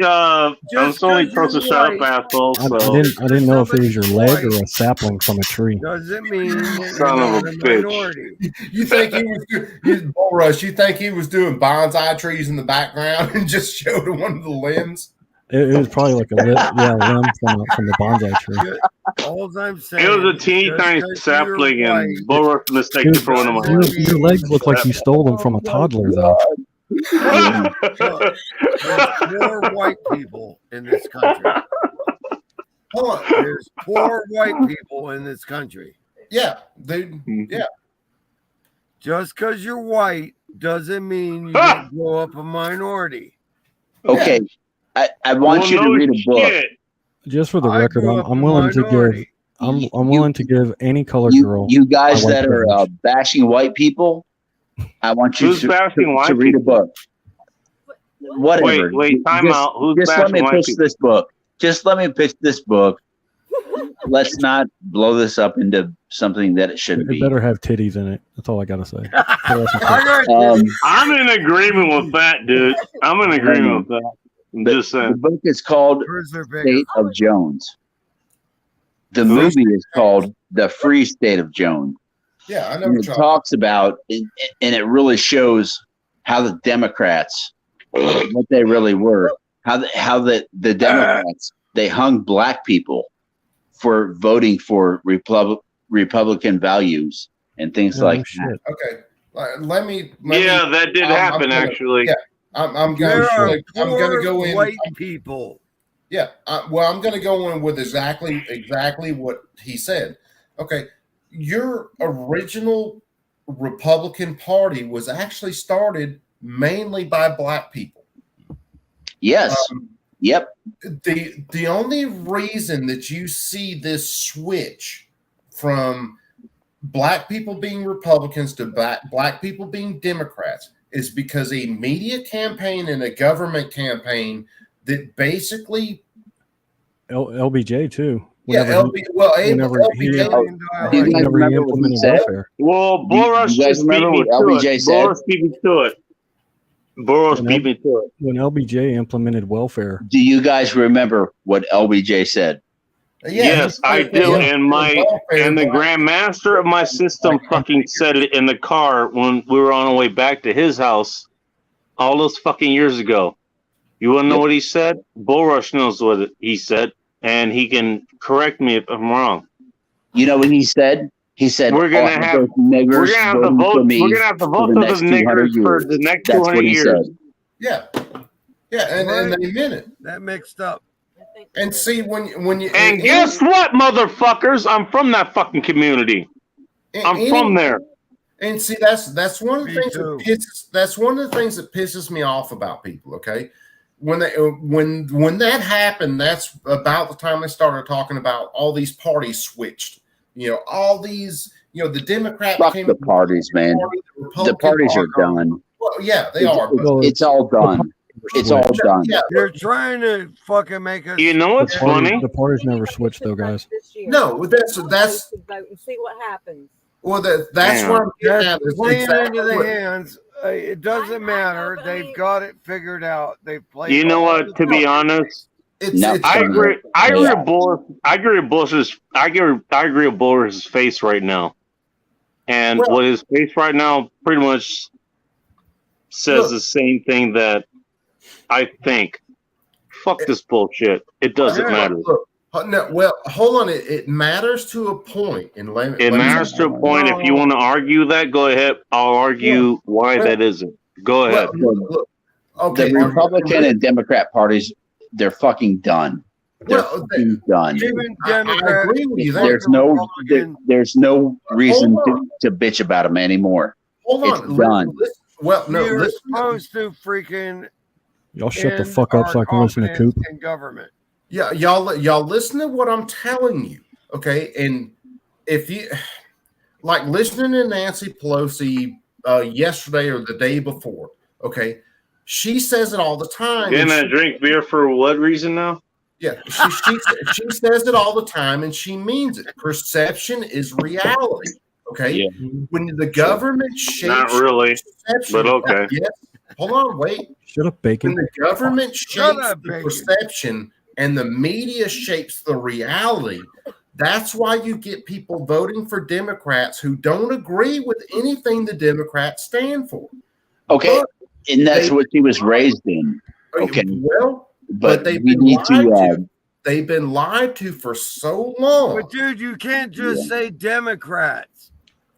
solely supposed to shut up, asshole. I So didn't know if it was your leg or a sapling from a tree. Doesn't mean that Son you're of not a a bitch. minority. You think he was Bull Rush? You think he was doing bonsai trees in the background and just showed one of the limbs? It was probably like a limb from the bonsai tree. All I'm saying. it was a teeny tiny sapling, and Boris mistaken for one of my legs. Your legs look like you stole them from a toddler, though. There's poor white people in this country. Hold on. There's poor white people in this country. Yeah, dude. Yeah. Just because you're white doesn't mean you can grow up a minority. Okay, I want you to read a book. Just for the I record, grew up I'm a willing to give. minority. I'm willing to give any colored girl. You guys my white that are privilege. bashing white people, I want you Who's bashing white to read a book. Whatever. Wait, time out. Who's just let bashing me white pitch people? this book. Just let me pitch this book. Let's not blow this up into something that it shouldn't It be. better have titties in it. That's all I gotta say. I'm in agreement with that, dude. I'm in agreement with that. I'm just The saying. book is called Where's their bigger? State of Jones. The movie is called The Free State of Jones. Yeah, I know And what it you're talks about, and it really shows how the Democrats, what they really were, how the Democrats, they hung black people for voting for Republican values and things Oh, like shit. that. Okay, let me. Yeah, that did happen, gonna- actually. Yeah, I'm There are going to go poor in. white people. Yeah, well, I'm going to go in with exactly what he said. Okay, your original Republican Party was actually started mainly by black people. Yes. Yep. The only reason that you see this switch from black people being Republicans to black people being Democrats is because a media campaign and a government campaign that basically LBJ too. Yeah, whenever he Do you guys remember what he implemented said? welfare. Well, Boris You guys just beat remember me what to LBJ it. said? Boris beat me to it. Boris beat me to it. When LBJ implemented welfare, Do you guys remember what LBJ said? Yes, I do. And the grandmaster of my system fucking said it in the car when we were on our way back to his house all those fucking years ago. You want to know what he said? Bull Rush knows what he said, and he can correct me if I'm wrong. You know what he said? He said we're gonna have to vote for those niggers for the next 200 years. Yeah, and they meant it. That mixed up. And see when you guess what, motherfuckers? I'm from that fucking community. I'm from there. And see, that's one of the things that pisses me off about people. Okay, when that happened, that's about the time they started talking about all these parties switched. All these, the Democrat. Fuck the parties, man. The parties are done. Well, yeah, they are. It's all done. It's all done. Yeah, they're trying to fucking make us. You know what's funny? The parties never switched, though, guys. No, that's. Vote and see what happens. Well, that's where I'm getting at. Playing into the hands. It doesn't matter. They've got it figured out. They've played. You know what? To be honest, I agree with Boris's face right now, and what his face right now pretty much says the same thing that I think. Fuck this bullshit. It doesn't matter. No, well, hold on. It matters to a point. It matters to a point. If you want to argue that, go ahead. I'll argue why that isn't. Go ahead. Okay. The Republican and Democrat parties, they're fucking done. They're fucking done. I agree with you. There's no reason to bitch about them anymore. Hold on. It's done. You're supposed to freaking. Y'all shut the fuck up so I can listen to Coop. In government. Yeah, y'all listen to what I'm telling you, okay? And if you like listening to Nancy Pelosi yesterday or the day before, okay, she says it all the time. Didn't I drink beer for what reason now? Yeah, she says it all the time, and she means it. Perception is reality. Okay, yeah. When the government shapes not really, but okay. Yes, hold on, wait. Shut up, Bacon. When the government shapes the perception and the media shapes the reality, that's why you get people voting for Democrats who don't agree with anything the Democrats stand for. Okay, and that's what she was raised in. Okay, well, but they've been lied to. They've been lied to for so long. But dude, you can't just say Democrats.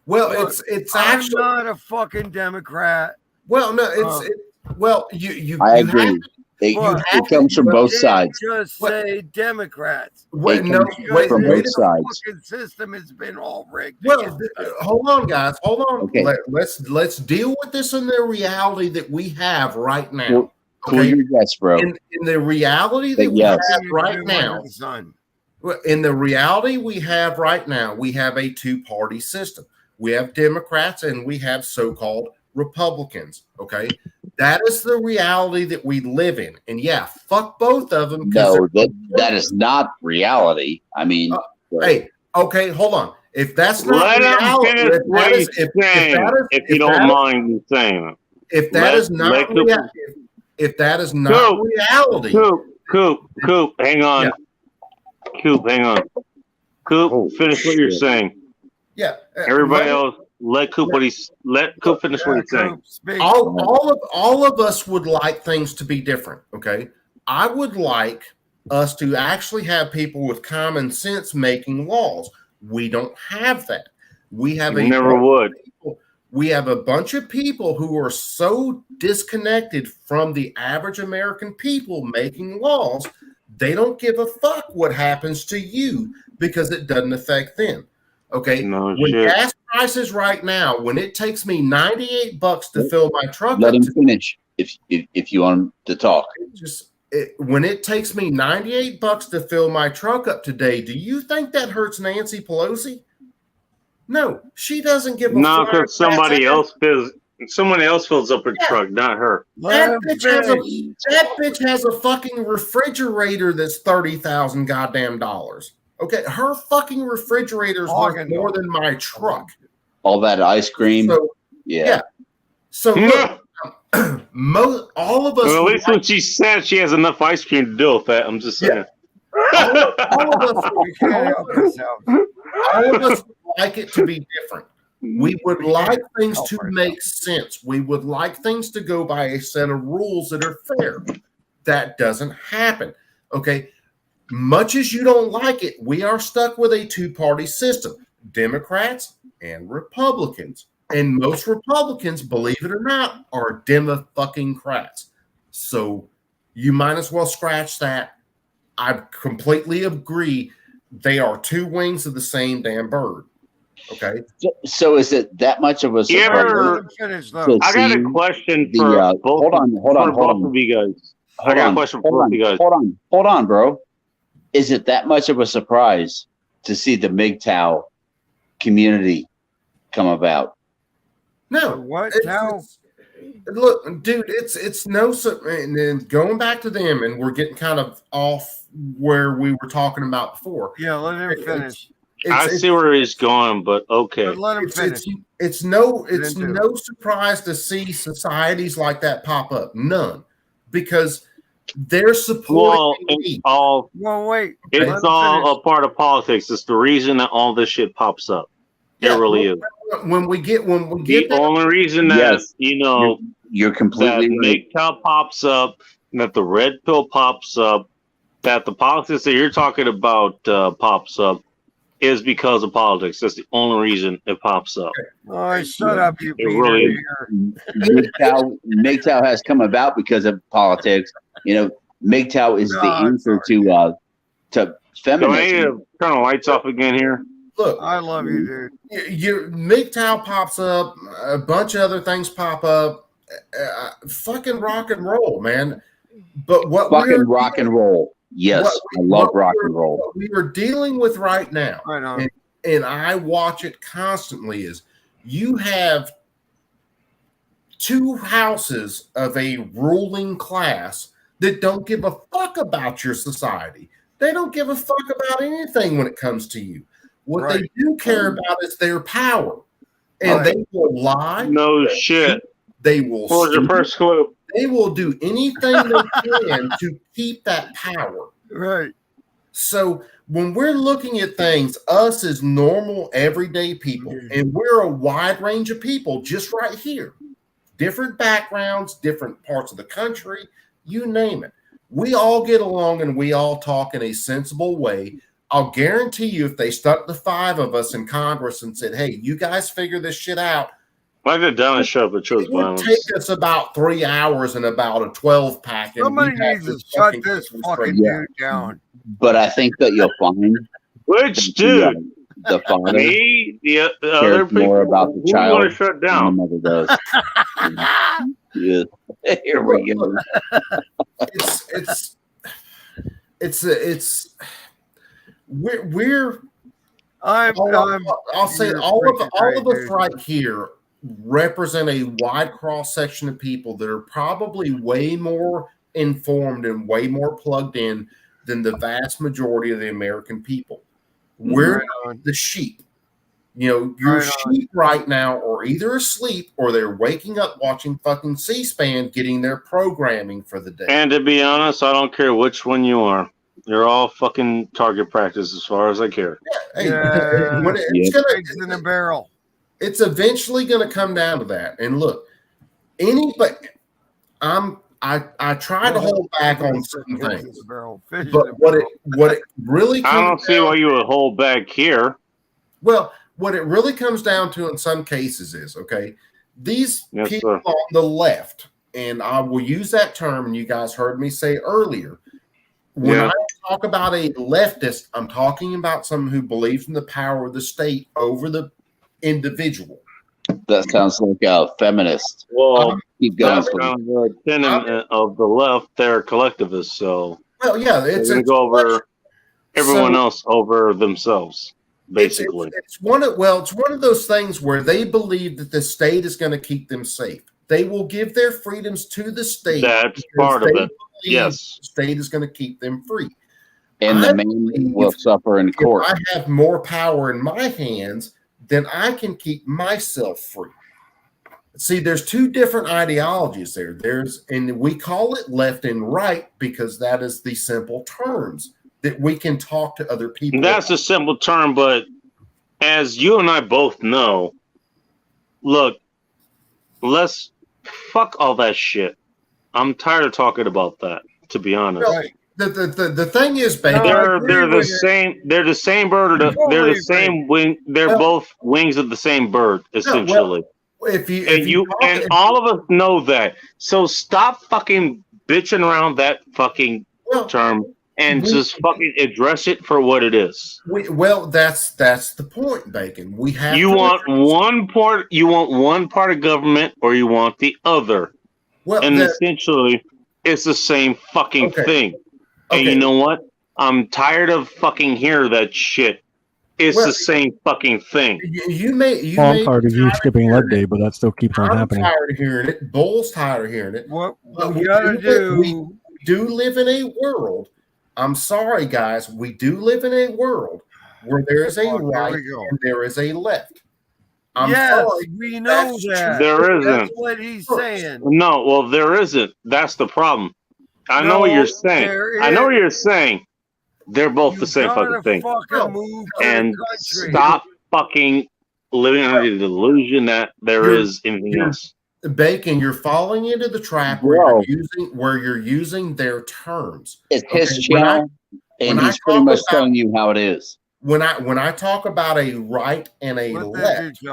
Well, it's actually not a fucking Democrat. Well, no, you. I agree. It comes from both sides. Just say Democrats. Wait, from both sides. The fucking system has been all rigged. Well, hold on, guys. Hold on. Okay. Let's deal with this in the reality that we have right now. Cool your guess, bro. In the reality that we have right now, in the reality we have right now, we have a two-party system. We have Democrats and we have so-called Republicans. Okay, that is the reality that we live in. And yeah, fuck both of them. No, that is not reality. I mean, hey, okay, hold on. If that's not reality, if you don't mind me saying it, if that is not reality. If that is not reality, Coop, hang on. Yeah. Coop, hang on. Coop, finish what you're saying. Yeah. Everybody else, let Coop finish what he's saying. All of us would like things to be different. Okay, I would like us to actually have people with common sense making laws. We don't have that. We have We have a bunch of people who are so disconnected from the average American people making laws, they don't give a fuck what happens to you because it doesn't affect them. Okay. When gas prices right now, when it takes me $98 to fill my truck, let him finish if you want him to talk. When it takes me $98 to fill my truck up today, do you think that hurts Nancy Pelosi? No, she doesn't give a fuck. No, because somebody else fills up her truck, not her. That bitch has a fucking refrigerator that's $30,000 goddamn dollars. Okay, her fucking refrigerator is worth more than my truck. All that ice cream. So look, all of us. Well, at least when she said she has enough ice cream to deal with that, I'm just saying. all of us would like it to be different. We would like things to make sense. We would like things to go by a set of rules that are fair. That doesn't happen. Okay. Much as you don't like it, we are stuck with a two-party system, Democrats and Republicans. And most Republicans, believe it or not, are Demo-fucking-crats. So you might as well scratch that. I completely agree. They are two wings of the same damn bird. Okay. So is it that much of a surprise? I got a question for both. Hold on, you guys. I got a question for both of you guys. Hold on, bro. Is it that much of a surprise to see the MGTOW community come about? No. What? Look, dude, it's no. And then going back to them, and we're getting kind of off where we were talking about before. Yeah, let him finish. I see where he's going, but okay. But let him finish. It's no surprise to see societies like that pop up. None, because they're supporting. It's all a part of politics. It's the reason that all this shit pops up. It really is. When we get the only reason that you're completely that MGTOW pops up, that the red pill pops up, that the politics that you're talking about pops up, is because of politics. That's the only reason it pops up. Oh, shut up, you really MGTOW has come about because of politics. You know, MGTOW is the answer to feminism. Do I need to turn the lights off again here? Look, I love you, dude. Your MGTOW pops up, a bunch of other things pop up. Fucking rock and roll, man. But what rock and roll. Yes, I love rock and roll. What we are dealing with right now, and I watch it constantly, is you have two houses of a ruling class that don't give a fuck about your society. They don't give a fuck about anything when it comes to you. What they do care about is their power. And they will lie. No shit. They will. What was your first clue? They will do anything they can to keep that power. Right. So when we're looking at things, us as normal, everyday people, and we're a wide range of people just right here, different backgrounds, different parts of the country, you name it. We all get along and we all talk in a sensible way. I'll guarantee you, if they stuck the five of us in Congress and said, hey, you guys figure this shit out, I could down and shove it. It would take us about 3 hours and about a 12-pack. Somebody needs to shut this fucking dude down. But I think that you'll find which dude, the father, me, the other cares people, more about the child want to shut down. than the mother does. Yeah. Here we go. I'll say all of us right here represent a wide cross section of people that are probably way more informed and way more plugged in than the vast majority of the American people. We're the sheep. You know, your sheep right now are either asleep or they're waking up watching fucking C-SPAN getting their programming for the day. And to be honest, I don't care which one you are. They're all fucking target practice as far as I care. It's in a barrel. It's eventually going to come down to that. And look, I try to hold back on certain things, but what it really comes I don't see why you would hold back here. Well, what it really comes down to in some cases is, okay, these people on the left, and I will use that term, and you guys heard me say earlier, when I talk about a leftist, I'm talking about someone who believes in the power of the state over the individual. That sounds like a feminist. Well, keep going. That's kind of the tenet of the left. They're collectivists, so it's going to go over everyone else over themselves, basically. It's one of those things where they believe that the state is going to keep them safe. They will give their freedoms to the state. That's part of it. Yes, the state is going to keep them free, and the man will suffer in court. If I have more power in my hands, then I can keep myself free. See, there's two different ideologies there. And we call it left and right because that is the simple terms. that we can talk to other people. That's a simple term, but as you and I both know, look, let's fuck all that shit. I'm tired of talking about that, to be honest. Right. The thing is, baby, they're the same. They're the same bird. They're the same wing. They're both wings of the same bird, essentially. And all of us know that. So stop fucking bitching around that fucking term and just fucking address it for what it is. That's the point, Bacon. We have. You want one part. You want one part of government, or you want the other. And essentially, it's the same fucking thing. And you know what? I'm tired of fucking hearing that shit. It's the same fucking thing. I'm tired of you skipping leg day, but that still keeps on happening. I'm tired of hearing it. Bull's tired of hearing it. What we gotta do? We do live in a world. I'm sorry, guys. We do live in a world where there is a right and there is a left. I'm sorry. We know that. There isn't. That's what he's saying. No, well, there isn't. That's the problem. I know what you're saying. I know what you're saying. They're both the same fucking thing. And stop fucking living under the delusion that there is anything else. Bacon, you're falling into the trap where you're using their terms. It's his channel, and he's pretty much telling you how it is. When I talk about a right and a left,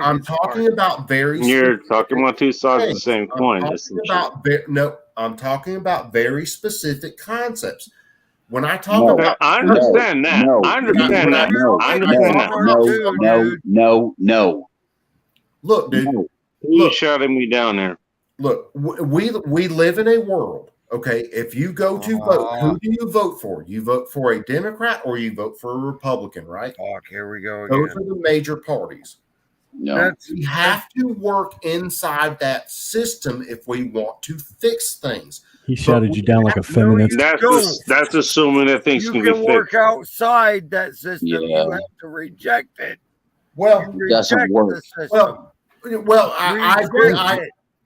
I'm talking about very. You're talking about two sides of the same coin. I'm talking about very specific concepts. When I talk about, I understand that. I understand that. I understand that. No. Look, dude. He's shouting me down there. Look, we live in a world. Okay, if you go to vote, who do you vote for? You vote for a Democrat or you vote for a Republican, right? Here we go again. Those are the major parties. No, we have to work inside that system if we want to fix things. He shouted you down like a feminist. That's assuming that things can be fixed. You can work outside that system. You have to reject it. Well, it doesn't work. Well, I agree.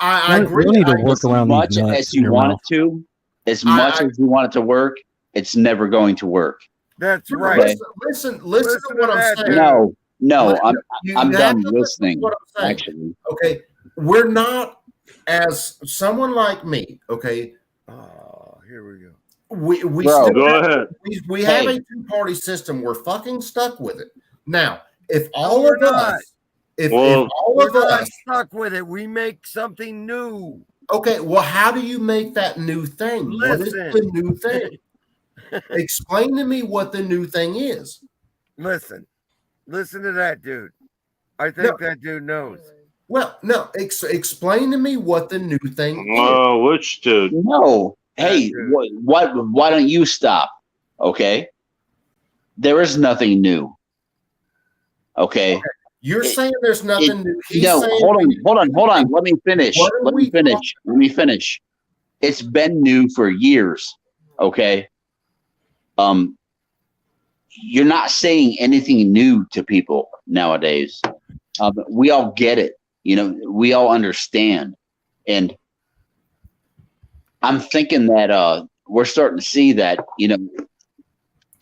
I agree. You need to work around as much as you want it to. As much as you want it to work, it's never going to work. That's right. Listen to what I'm saying. No, I'm done listening. Actually, okay, we're not as someone like me. Okay, here we go. We have a two-party system. We're fucking stuck with it now. If all of us, if all of us stuck with it, we make something new. Okay, well, how do you make that new thing? What is the new thing? Explain to me what the new thing is. Listen to that dude. I think that dude knows. Well, no, explain to me what the new thing is. Oh, which dude? No. Hey, why don't you stop? Okay. There is nothing new. Okay. You're saying there's nothing new. Hold on. Let me finish. It's been new for years. Okay. You're not saying anything new to people nowadays. We all get it. We all understand. And I'm thinking that we're starting to see that,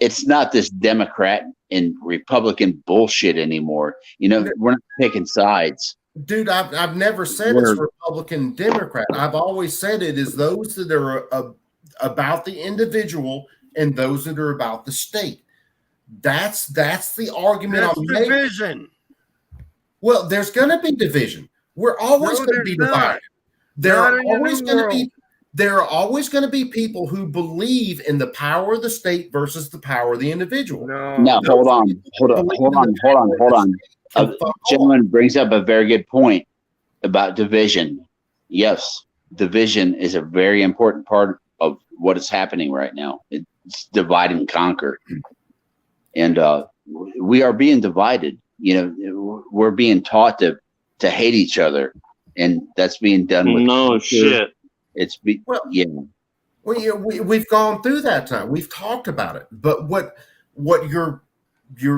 it's not this Democrat and Republican bullshit anymore. We're not picking sides. Dude, I've never said it's Republican, Democrat. I've always said it is those that are about the individual and those that are about the state. That's the argument I'm making. Division. Well, there's going to be division. We're always going to be divided. There are always going to be people who believe in the power of the state versus the power of the individual. Now, hold on. A gentleman brings up a very good point about division. Yes, division is a very important part of what is happening right now. It's divide and conquer. And we are being divided. We're being taught to hate each other, and that's being done with shit. It's we've gone through that time. We've talked about it, but what you're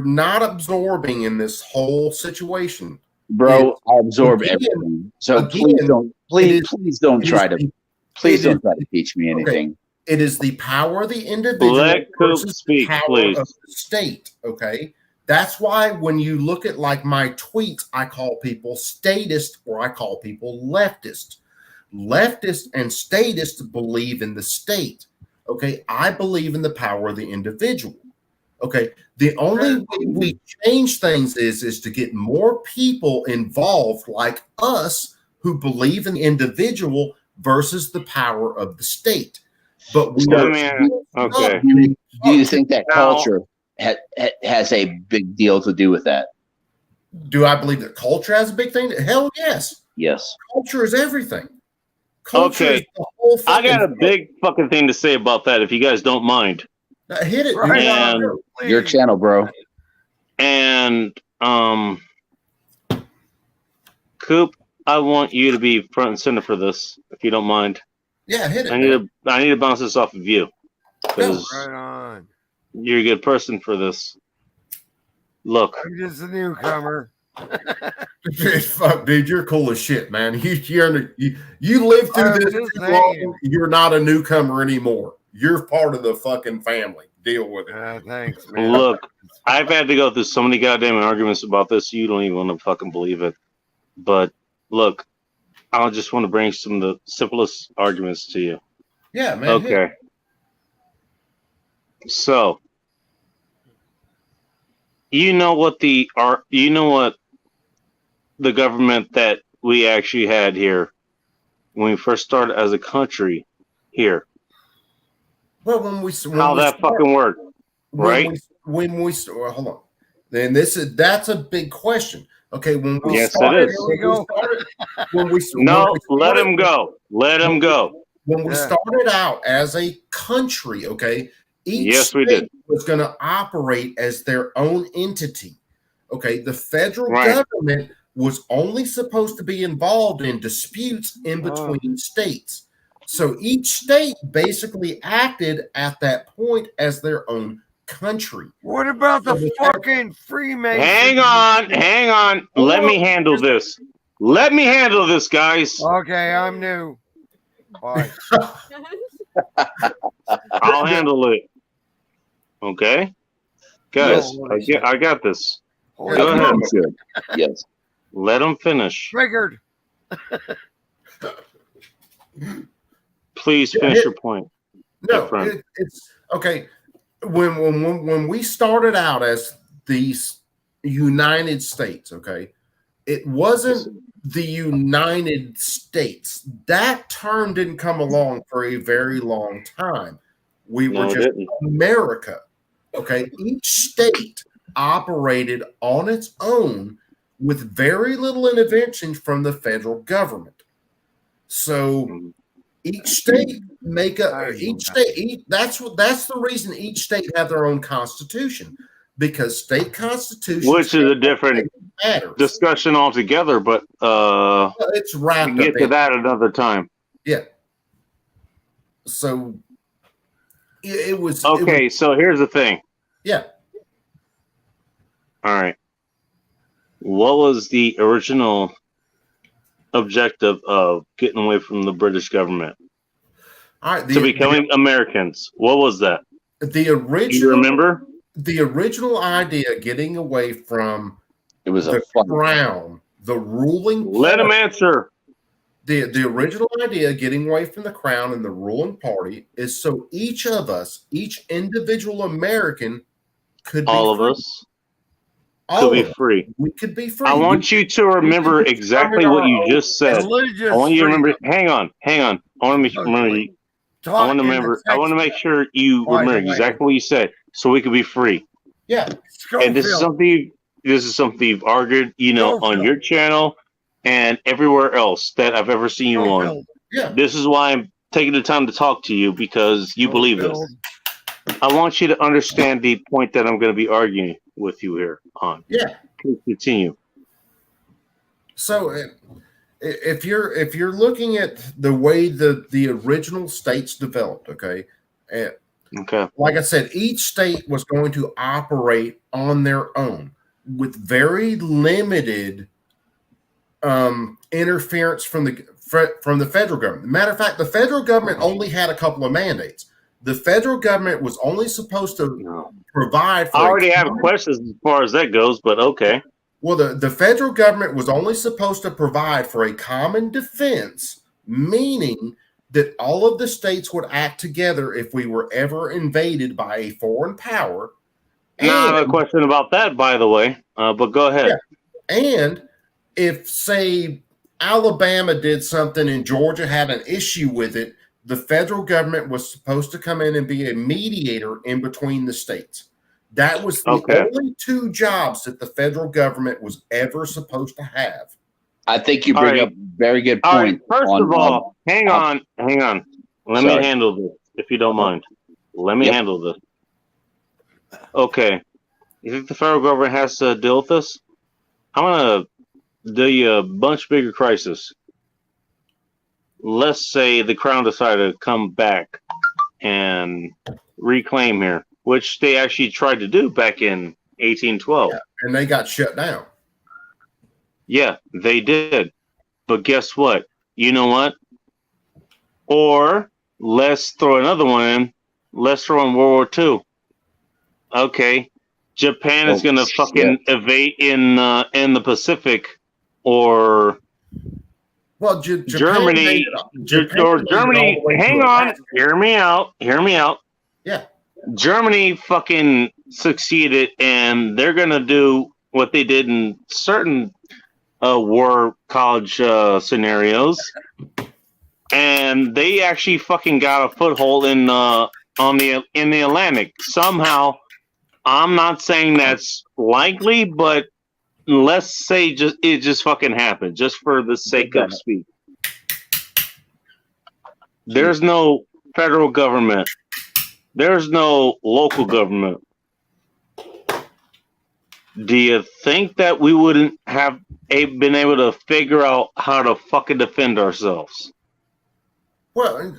not absorbing in this whole situation, bro. I absorb everything. So please don't try to teach me anything. It is the power of the individual versus the power of the state. Okay. That's why when you look at like my tweets, I call people statist or I call people leftist. Leftists and statists believe in the state. Okay. I believe in the power of the individual. Okay. The only way we change things is to get more people involved like us who believe in the individual versus the power of the state. But we okay. Do you think that culture has a big deal to do with that? Do I believe that culture has a big thing? Hell yes. Yes. Culture is everything. Culture is the whole I got a big fucking thing to say about that if you guys don't mind. Hit it. Right on, your channel, bro. And Coop, I want you to be front and center for this, if you don't mind. Yeah, hit it. I need to bounce this off of you. Because right on. You're a good person for this. Look. I'm just a newcomer. Fuck, dude, you're cool as shit, man. You live through this too long. You're not a newcomer anymore. You're part of the fucking family. Deal with it. Thanks, man. Look, I've had to go through so many goddamn arguments about this. You don't even want to fucking believe it. But look, I just want to bring some of the simplest arguments to you. Yeah, man. Okay. So, you know what the government that we actually had here when we first started as a country here. Well, how that fucking worked, right? Hold on. Then that's a big question. Okay, when we yes, started, it is. Let him go. Let him go. When we started out as a country, okay, each state was going to operate as their own entity. Okay, the federal government was only supposed to be involved in disputes in between states. So each state basically acted at that point as their own country. What about the fucking Freemasons? Hang on. Let me handle this. Let me handle this, guys. Okay, I'm new. Bye. I'll handle it. Okay, guys, I got this. Go ahead. Yes. Let them finish. Triggered. Please finish your point. No, it's okay. When we started out as these United States, okay, it wasn't the United States. That term didn't come along for a very long time. We were just America. Okay, each state operated on its own with very little intervention from the federal government. So each state that's the reason each state have their own constitution, because state constitution, which is a different discussion altogether, but it's wrapped we can get to that another time. Yeah. So it was okay. So here's the thing. Yeah. All right. What was the original objective of getting away from the British government? All right, to becoming Americans. What was that? The original. Do you remember? The original idea getting away from the crown, the ruling. Let him answer. The original idea getting away from the crown and the ruling party is so each of us, each individual American, could be all of free. us could be free. We could be free. I want you to remember exactly what you just said. I want you to remember. Hang on. I want to remember. I want to make sure you remember exactly what you said, so we could be free. Yeah. And this is something you've argued, on your channel and everywhere else that I've ever seen you on. Yeah. This is why I'm taking the time to talk to you, because you believe this. I want you to understand the point that I'm going to be arguing with you here on. Yeah. Please continue. So if you're looking at the way the original states developed, okay, like I said, each state was going to operate on their own with very limited interference from the federal government. Matter of fact, the federal government only had a couple of mandates. the federal government was only supposed to provide for. I already have questions as far as that goes, but okay. Well, the federal government was only supposed to provide for a common defense, meaning that all of the states would act together if we were ever invaded by a foreign power. Now, I have a question about that, by the way, but go ahead. Yeah. And if, say, Alabama did something and Georgia had an issue with it, the federal government was supposed to come in and be a mediator in between the states. That was the only two jobs that the federal government was ever supposed to have. I think you bring up a very good point. First of all, hang on. Let me handle this, if you don't mind. Let me handle this. Okay. You think the federal government has to deal with this? I'm going to do you a much bigger crisis. Let's say the Crown decided to come back and reclaim here, which they actually tried to do back in 1812. Yeah, and they got shut down. Yeah, they did. But guess what? You know what? Or let's throw another one in. Let's throw in World War II. Okay. Japan is going to fucking invade in the Pacific, or Germany. Germany. Hang on. Hear me out. Yeah. Germany fucking succeeded, and they're going to do what they did in certain war college scenarios, and they actually fucking got a foothold in the Atlantic somehow. I'm not saying that's likely, but let's say it just fucking happened, just for the sake of speech. There's no federal government. There's no local government. Do you think that we wouldn't have been able to figure out how to fucking defend ourselves? Well,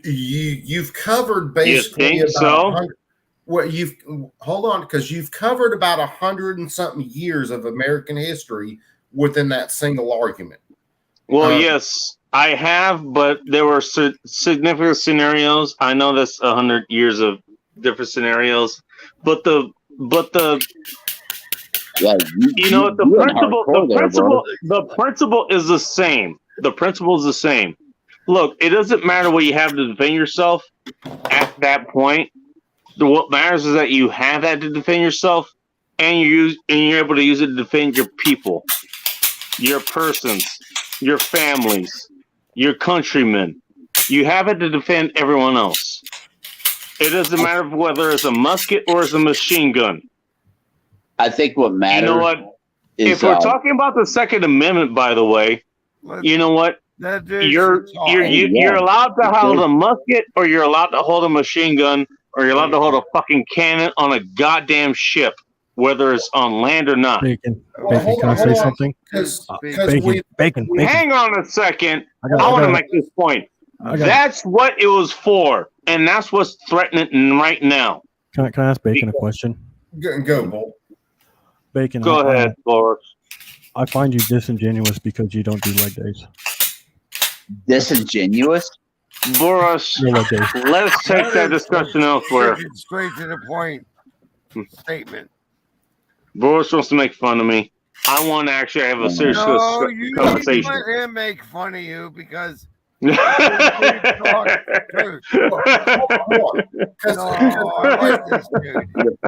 you've covered basically you think about so? Well, hold on, because you've covered about 100 and something years of American history within that single argument. Well, yes, I have, but there were significant scenarios. I know that's 100 years of different scenarios, but the principle is the same. The principle is the same. Look, it doesn't matter what you have to defend yourself at that point. What matters is that you have that to defend yourself, and you're able to use it to defend your people, your persons, your families, your countrymen. You have it to defend everyone else. It doesn't matter whether it's a musket or it's a machine gun. I think what matters. You know what? If we're talking about the Second Amendment, by the way, you know what? You're allowed to hold a musket, or you're allowed to hold a machine gun, or you're allowed to hold a fucking cannon on a goddamn ship, whether it's on land or not. Bacon, can I say something? Bacon. Hang on a second. I want to make this point. That's what it was for, and that's what's threatening right now. Can I ask Bacon a question? Go, Bull. Bacon. Go ahead, Boris. I find you disingenuous because you don't do leg days. Disingenuous? Boris, let's take that discussion elsewhere. Straight to the point statement. Boris wants to make fun of me. I want to actually have a serious conversation. Let him make fun of you because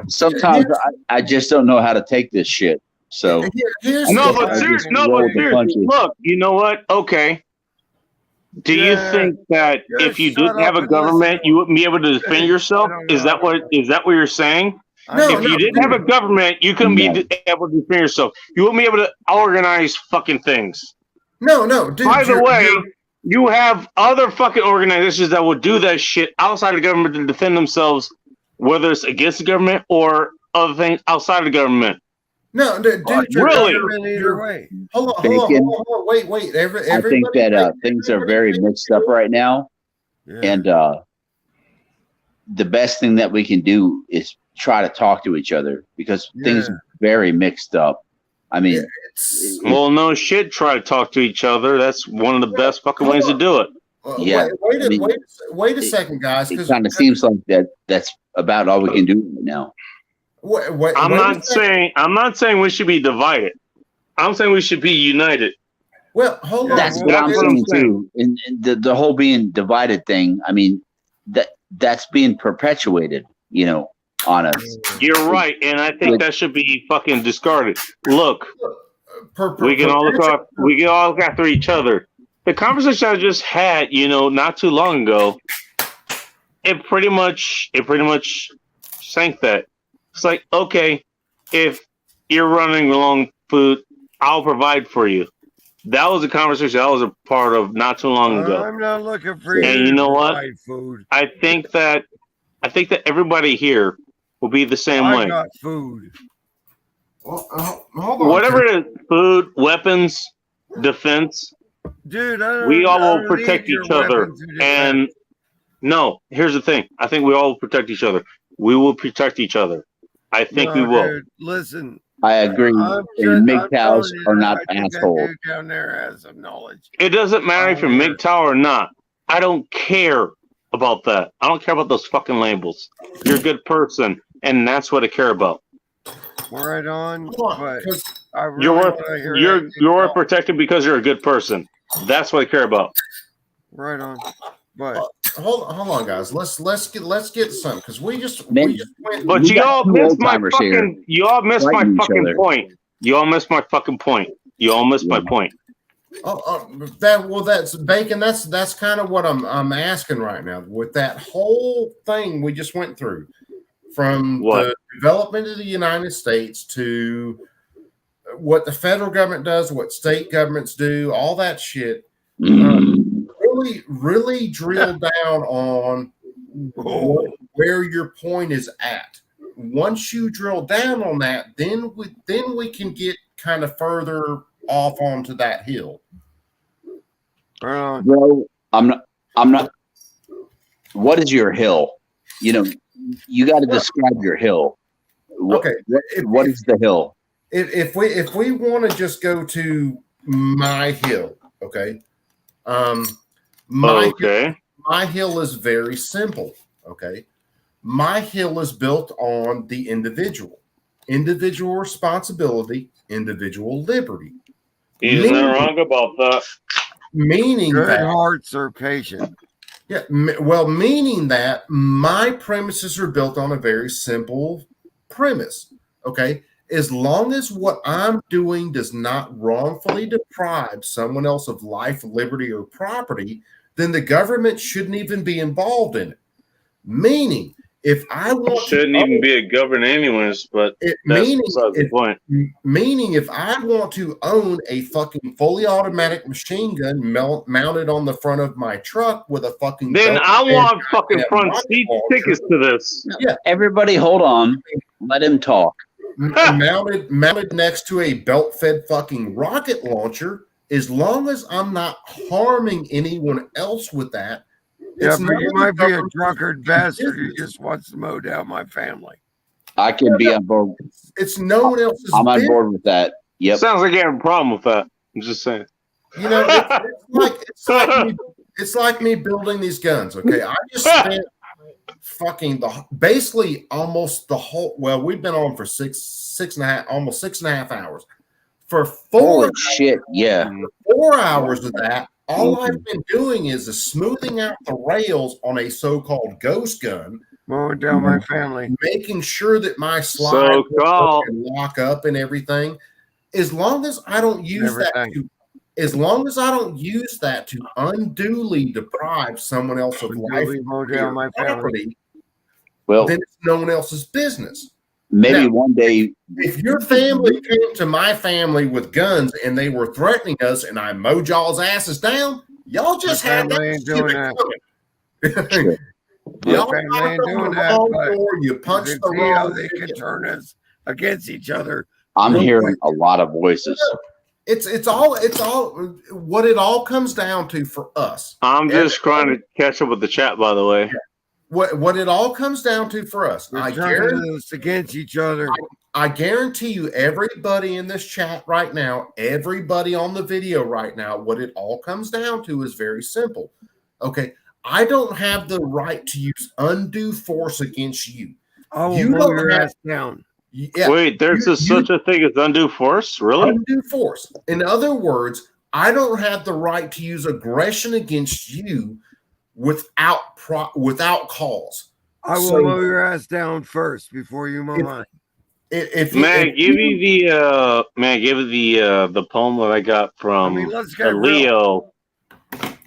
sometimes I just don't know how to take this shit. So but seriously, look, you know what? Okay. Do you think that if you didn't have a government, you wouldn't be able to defend yourself? Is that what you're saying? If you didn't have a government, you couldn't be able to defend yourself. You wouldn't be able to organize fucking things. No, dude. By the way, you have other fucking organizations that will do that shit outside of the government to defend themselves, whether it's against the government or other things outside of the government. No, dude, really? Either way. Hold on. Wait. I think that things are very mixed up right now, and the best thing that we can do is try to talk to each other because things are very mixed up. I mean, well, no shit. Try to talk to each other. That's one of the best fucking ways to do it. Yeah, wait a second, guys. It kind of seems like that's about all we can do right now. I'm not saying we should be divided. I'm saying we should be united. Well, hold on. That's what I'm saying too. And the whole being divided thing. I mean, that's being perpetuated, on us. You're right, and I think that should be fucking discarded. Look, we can all look after each other. The conversation I just had, not too long ago, it pretty much sank that. It's like, okay, if you're running low on food, I'll provide for you. That was a conversation I was a part of not too long ago. I'm not looking for you. And you know what? Food. I think that everybody here will be the same way. I got food. Well, hold on. Whatever it is, food, weapons, defense. Dude, we all will protect each other. And no, here's the thing. I think we all will protect each other. We will protect each other. I think we will. Dude, listen. I agree. And MGTOWs are not assholes. Down there has some knowledge. It doesn't matter if you're MGTOW or not. I don't care about that. I don't care about those fucking labels. You're a good person, and that's what I care about. Right on. But you're protected because you're a good person. That's what I care about. Right on. But hold on, guys. Let's get some because we just went. But you all missed my fucking. You all missed my fucking point. You all missed my fucking point. You all missed my point. That's Bacon. That's kind of what I'm asking right now with that whole thing we just went through, from the development of the United States to what the federal government does, what state governments do, all that shit. Really drill down on where your point is at. Once you drill down on that, then we can get kind of further off onto that hill. Bro, I'm not. What is your hill? You got to describe your hill. Okay, what is the hill? If we want to just go to my hill, okay. My hill is very simple. Okay. My hill is built on the individual responsibility, individual liberty. He's not wrong about that. Meaning that hearts are patient. Yeah. Well, meaning that my premises are built on a very simple premise. Okay. As long as what I'm doing does not wrongfully deprive someone else of life, liberty, or property, then the government shouldn't even be involved in it. Meaning, if I want shouldn't even be a government anyways, but meaning if I want to own a fucking fully automatic machine gun mounted on the front of my truck with a fucking then I want fucking front seat tickets to this. Yeah, everybody, hold on, let him talk. mounted next to a belt-fed fucking rocket launcher. As long as I'm not harming anyone else with that, yeah, but you might be a drunkard bastard who just wants to mow down my family. I can be on board. It's no one else's. I'm on board with that. Yep. Sounds like you have a problem with that. I'm just saying. It's like me building these guns. Okay, I just spent fucking basically almost the whole. Well, we've been on for almost 6.5 hours. For 4 hours, shit, yeah. 4 hours of that, all I've been doing is smoothing out the rails on a so-called ghost gun, mowing down my family, making sure that my slide can lock up and everything. As long as I don't use that to unduly deprive someone else of life, mow down my property, well, then it's no one else's business. Maybe now, one day, if your family came to my family with guns and they were threatening us, and I mowed y'all's asses down, y'all just had that. Y'all ain't doing that. You punched the wrong. They can turn us against each other. I'm hearing a lot of voices. It's all what it all comes down to for us. I'm just trying to catch up with the chat, by the way. What it all comes down to for us, I guarantee us against each other. I guarantee you, everybody in this chat right now, everybody on the video right now, what it all comes down to is very simple. Okay. I don't have the right to use undue force against you. I will You mow don't your have- ass down. Yeah, Wait, there's such a thing as undue force? Really? undue force. In other words, I don't have the right to use aggression against you without cause. I will So- mow your ass down first before you mow mine. If Man, give me the poem that I got from let's get Leo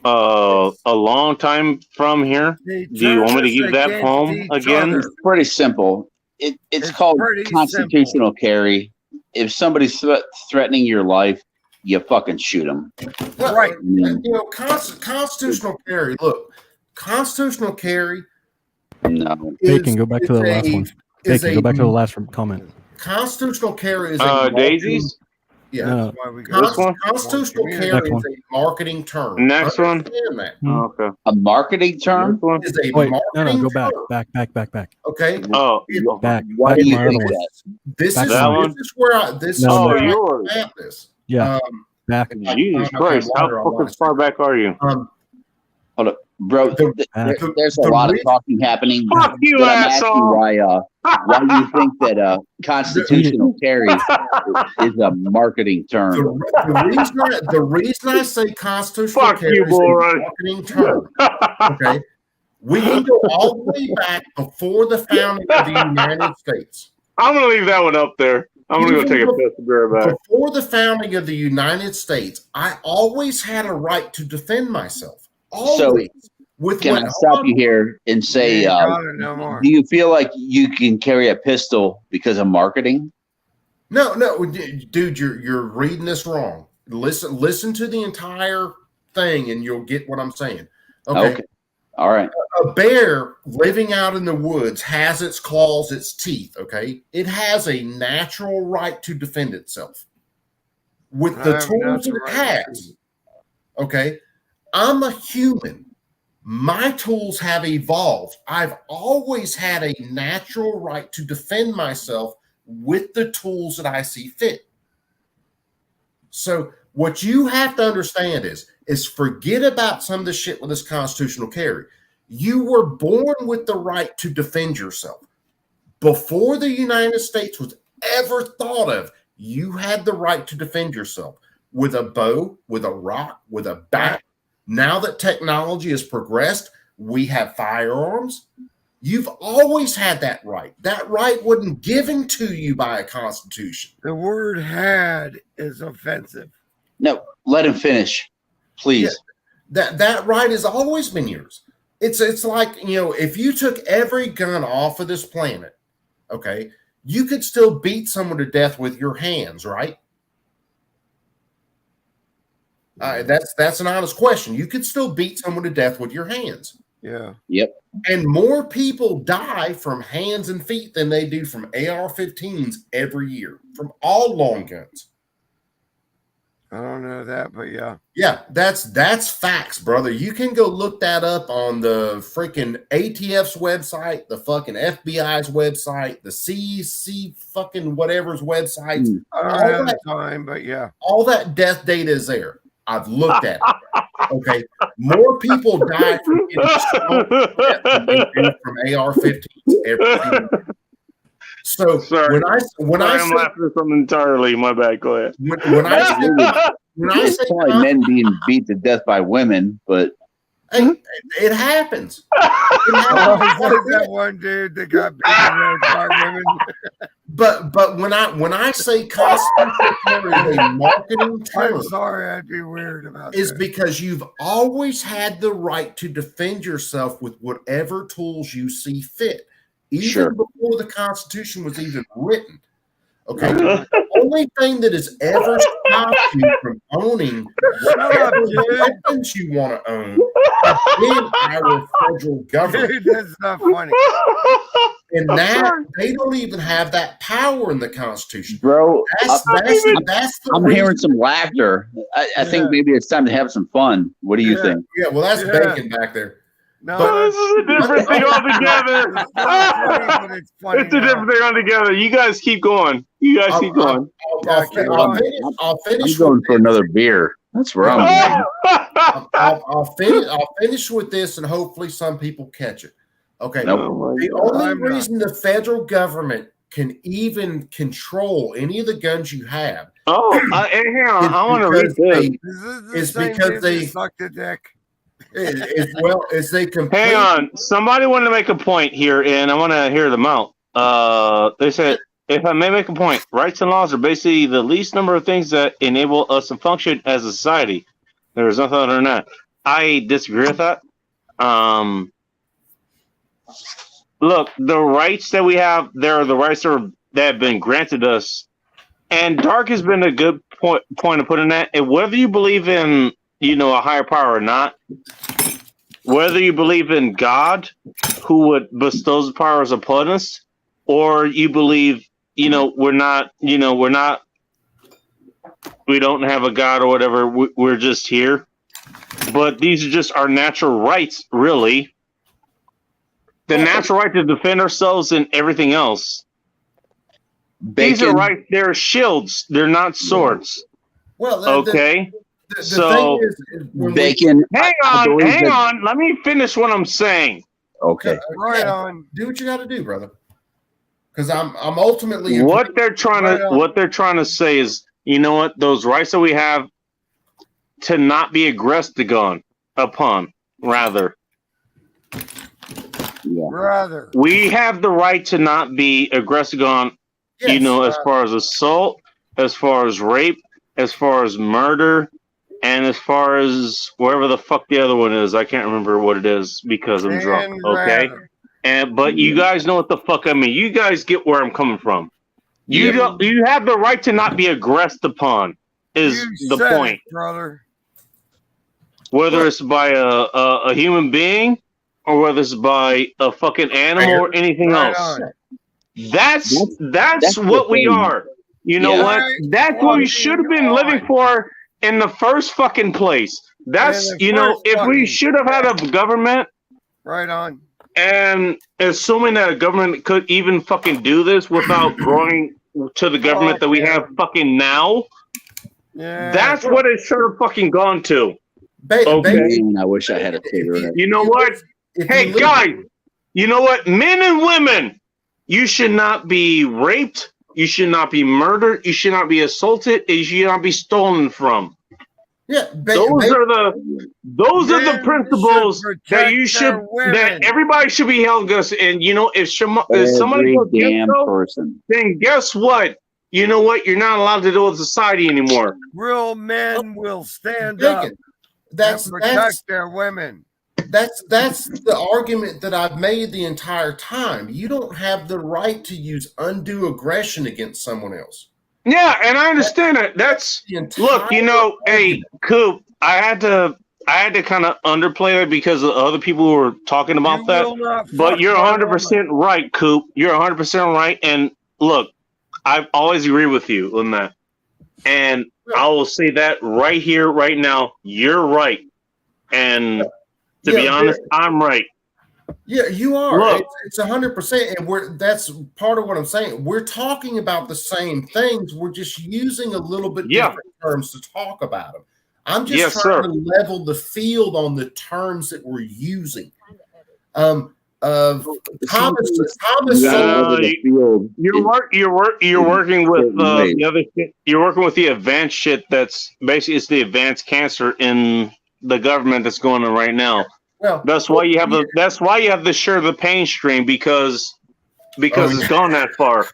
a long time from here. They Do you want me to turn give us that against poem each again? other. It's pretty simple. It's It's called pretty constitutional carry. If somebody's threatening your life, you fucking shoot them. Right. Constitutional carry. Look, constitutional carry. No. Bacon, go back to the last one. Bacon, go back to the last comment. Constitutional carry is Daisies? Yeah. No. Constitutional carry Next is one. a marketing term. Next one? Understand that. Okay. A marketing term? Is a Wait, marketing go back, term. back. Okay. Oh, Back. Why Back do to you my other think one. that? This Back is to one. this is where I this No, is no. where yours. I at this. Yeah. Back. Jesus Christ, how fucking far back are you? Hold up, bro. There's a lot of talking happening. Fuck you, But I'm asking asshole. why you think that constitutional carry is a marketing term? The reason I say constitutional Fuck carry you, is a boy. marketing term. Okay. We can go all the way back before the founding of the United States. I'm gonna leave that one up there. I'm gonna go take a piss and be right back. Before the founding of the United States, I always had a right to defend myself. Always. Can I stop you here and say, do you feel like you can carry a pistol because of marketing? No, dude, you're reading this wrong. Listen to the entire thing, and you'll get what I'm saying. Okay. All right. A bear living out in the woods has its claws, its teeth. Okay, it has a natural right to defend itself with the tools it has. Okay, I'm a human. My tools have evolved. I've always had a natural right to defend myself with the tools that I see fit. So what you have to understand is forget about some of the shit with this constitutional carry. You were born with the right to defend yourself. Before the United States was ever thought of, you had the right to defend yourself with a bow, with a rock, with a bat. Now that technology has progressed, we have firearms. You've always had that right. That right wasn't given to you by a constitution. The word "had" is offensive. No, let him finish, please. Yeah, that right has always been yours. It's like, if you took every gun off of this planet, okay, you could still beat someone to death with your hands, right? That's an honest question. You could still beat someone to death with your hands. Yeah. Yep. And more people die from hands and feet than they do from AR-15s every year, from all long guns. I don't know that, but yeah. Yeah, that's facts, brother. You can go look that up on the freaking ATF's website, the fucking FBI's website, the CEC fucking whatever's websites. I don't have the time, but yeah. All that death data is there. I've looked at it. Okay. More people die from getting shot than they do from AR-15s every single year. So Sorry. when I I'm say laughing at something entirely. My bad. Go ahead. when I say Probably men being beat to death by women, but hey, it happens. That one dude that got beat by women. But when I say constitutional carry is a marketing term, I'm sorry, I'd be weird about is that. because you've always had the right to defend yourself with whatever tools you see fit, even before the Constitution was even written. Okay, the only thing that has ever stopped you from owning whatever weapons you want to own has been our federal government. Dude, that's not funny. And now they don't even have that power in the Constitution, bro. That's the I'm reason. hearing some laughter. I think maybe it's time to have some fun. What do you think? Yeah, well, that's bacon back there. No, this is a different thing altogether. It's not funny, but it's funny. It's a different thing altogether. You guys keep going. I'll finish. I'm going for another beer. That's wrong. I'll finish with this, and hopefully some people catch it. Okay. Nope. The only reason the federal government can even control any of the guns you have. Oh, hang on. I want to read this. Is because they sucked a dick. As they complete. Hang on. Somebody wanted to make a point here, and I want to hear them out. They said, if I may make a point, rights and laws are basically the least number of things that enable us to function as a society. There is nothing other than that. I disagree with that. Look, the rights that we have, there are the rights that have been granted us. And Dark has been a good point of putting that. And whether you believe in, a higher power or not, whether you believe in God, who would bestow the powers upon us, or you believe, we don't have a God or whatever, we're just here. But these are just our natural rights, really. The natural right to defend ourselves and everything else. These are rights. They're shields. They're not swords. Well, okay. The so, Bacon. Hang on. Let me finish what I'm saying. Okay. Right on. Do what you got to do, brother. Because I'm ultimately what they're trying to say is, you know what? Those rights that we have to not be aggressed upon, rather. Yeah. We have the right to not be aggressive on, as far as assault, as far as rape, as far as murder, and as far as wherever the fuck the other one is. I can't remember what it is because I'm drunk. Okay. But you guys know what the fuck I mean. You guys get where I'm coming from. You have the right to not be aggressed upon is the point. Brother. Whether it's by a human being or whether it's by a fucking animal or anything else. That's what we are. You know what? That's what we should have been living for in the first fucking place. That's, if we should have had a government. Right on. And assuming that a government could even fucking do this without growing to the government that we have fucking now. Yeah. That's what it should have fucking gone to. Okay. I wish I had a theater. You know what? Hey, guys, you know what? Men and women, you should not be raped. You should not be murdered. You should not be assaulted. You should not be stolen from. Yeah, those are the principles that you should that everybody should be held against. And if somebody goes then guess what? You know what? You're not allowed to deal with society anymore. Real men will stand up. That's protect their women. That's the argument that I've made the entire time. You don't have the right to use undue aggression against someone else. Yeah, and I understand that. That's look, hey, Coop, I had to kind of underplay it because of other people who were talking about that. But you're 100% right, Coop. You're 100% right. And look, I've always agreed with you on that. And I will say that right here, right now, you're right. And to be honest, I'm right. Yeah, you are. Look, it's 100%, and that's part of what I'm saying. We're talking about the same things. We're just using a little bit different terms to talk about them. I'm just trying to level the field on the terms that we're using. Thomas. You're working with the other shit. You're working with the advanced shit. That's basically it's the advanced cancer in the government that's going on right now. Well, that's why you have the Share the Pain stream because it's gone that far.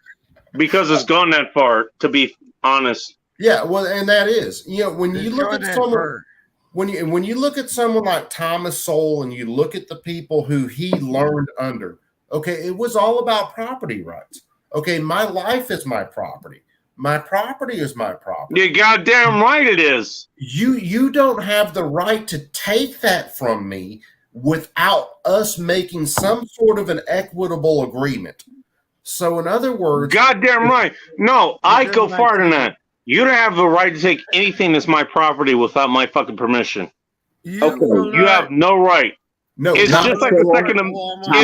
Because it's gone that far, to be honest. Yeah, well, and that is, when you look at someone, when you look at someone like Thomas Sowell, and you look at the people who he learned under, okay, it was all about property rights. Okay, my life is my property. My property is my property. You're goddamn right it is. You don't have the right to take that from me without us making some sort of an equitable agreement. So in other words, goddamn right. No, I go farther than that. You don't have the right to take anything that's my property without my fucking permission. You have no right. No, it's just like the second.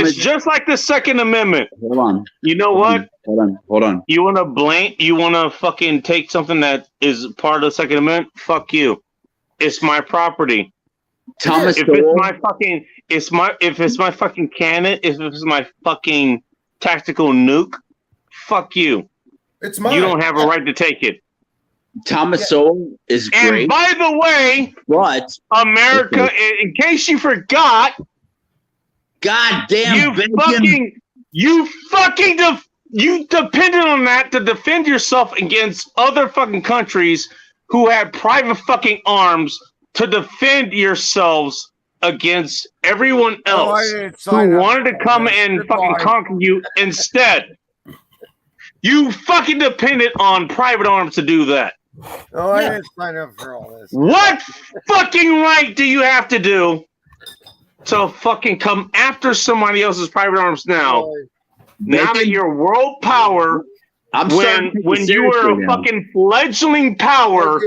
It's just like the Second Amendment. Hold on. You know what? Hold on. You want to fucking take something that is part of the Second Amendment? Fuck you. It's my property. Thomas if Sowell, it's my fucking cannon, if it's my fucking tactical nuke, fuck you. It's mine. You don't have a right to take it. Thomas Sowell is great. And by the way, but America, in case you forgot, goddamn, you depended on that to defend yourself against other fucking countries who had private fucking arms to defend yourselves against everyone else who wanted to come and fucking conquer you instead. You fucking depended on private arms to do that. Oh, I didn't sign up for all this. What fucking right do you have to do to fucking come after somebody else's private arms now? Now that you're world power, when you were a fucking fledgling power,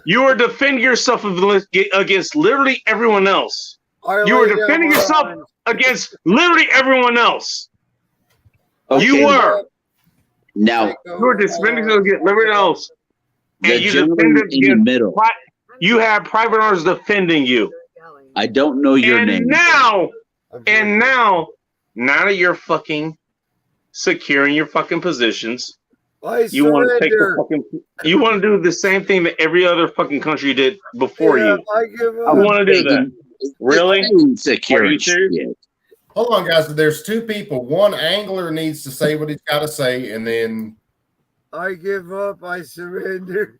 you were defending yourself against literally everyone else. You were defending yourself against literally everyone else. Okay. You were. Now you were defending yourself against everyone else. And you defended in the middle. You had private arms defending you. I don't know your name. Now that you're fucking securing your fucking positions, you want to take the fucking. You want to do the same thing that every other fucking country did before you. I want to do that. Really? Securing shit. Hold on, guys. There's two people. One angler needs to say what he's got to say, and then I give up. I surrender.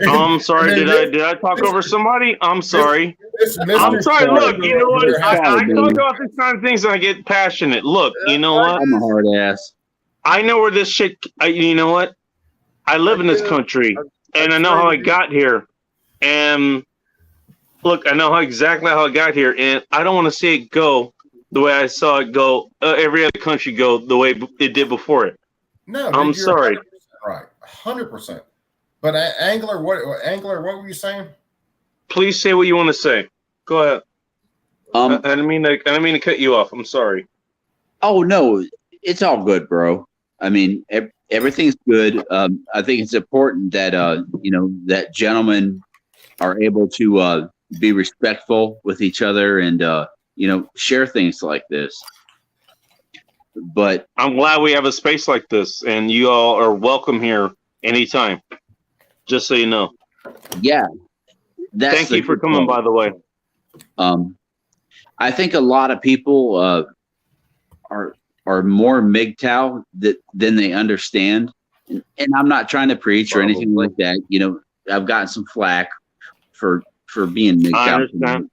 I'm sorry. Did I talk over somebody? I'm sorry. I'm sorry. Look, you know what? I talk about these kind of things and I get passionate. Look, you know what? I'm a hard ass. I know where this shit. You know what? I live in this country, and I know how I got here. And look, I know exactly how I got here, and I don't want to see it go the way I saw it go. Every other country go the way it did before it. No, I'm sorry. Right, 100%. But angler, what were you saying? Please say what you want to say. Go ahead. I didn't mean to cut you off. I'm sorry. Oh no, it's all good, bro. I mean, everything's good. I think it's important that that gentlemen are able to be respectful with each other and share things like this. But I'm glad we have a space like this, and you all are welcome here anytime. Just so you know. Yeah. Thank you for coming, by the way. I think a lot of people are more MGTOW than they understand, and I'm not trying to preach or anything like that. I've gotten some flack for being MGTOW.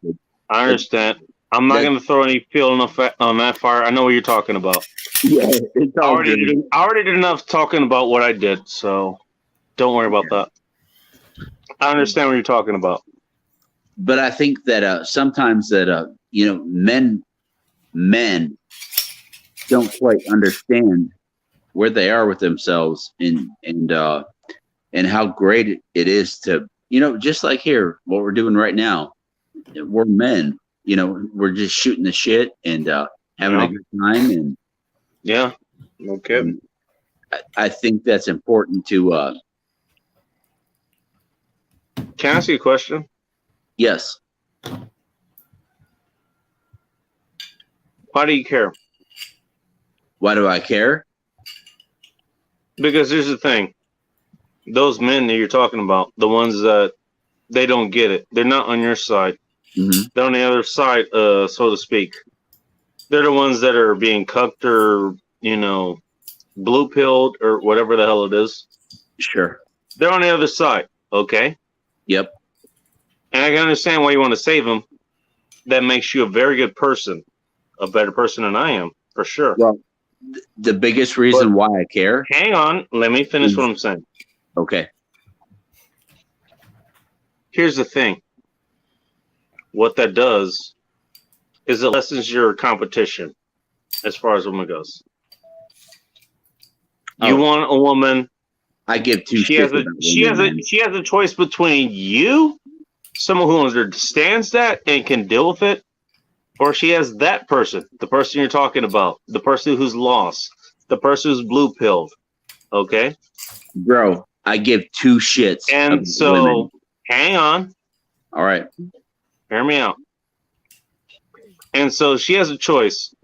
I understand. I'm not going to throw any fuel on that fire. I know what you're talking about. Yeah, it's all I already did enough talking about what I did, so don't worry about that. I understand what you're talking about. But I think that sometimes that men don't quite understand where they are with themselves and how great it is to just like here, what we're doing right now. We're men. We're just shooting the shit and having a good time. And yeah, okay. I think that's important to. Can I ask you a question? Yes. Why do you care? Why do I care? Because here's the thing. Those men that you're talking about, the ones that they don't get it, they're not on your side. Mm-hmm. They're on the other side, so to speak. They're the ones that are being cucked or, blue pilled or whatever the hell it is. Sure. They're on the other side. Okay. Yep. And I can understand why you want to save them. That makes you a very good person, a better person than I am, for sure. Well, the biggest reason why I care. Hang on. Let me finish what I'm saying. Okay. Here's the thing. What that does is it lessens your competition as far as woman goes. You want a woman. I give two. She has a choice between you, someone who understands that and can deal with it, or she has that person, the person you're talking about, the person who's lost, the person who's blue pilled. Okay, bro. I give two shits. And so, women. Hang on. All right. Hear me out. And so she has a choice.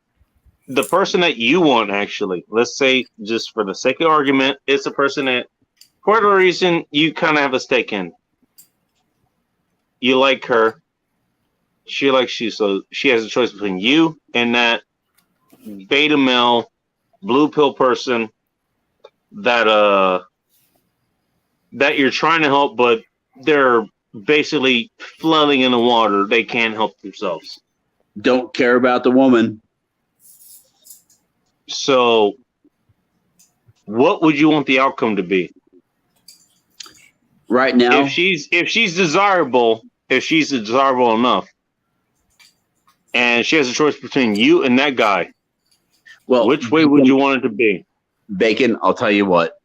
The person that you want, actually, let's say, just for the sake of argument, it's a person that, for whatever reason, you kind of have a stake in. You like her. She likes you. So she has a choice between you and that beta male, blue pill person that you're trying to help, but they're basically flooding in the water. They can't help themselves. Don't care about the woman. So what would you want the outcome to be? Right now, if she's desirable enough, and she has a choice between you and that guy, well, which way would you want it to be? Bacon, I'll tell you what.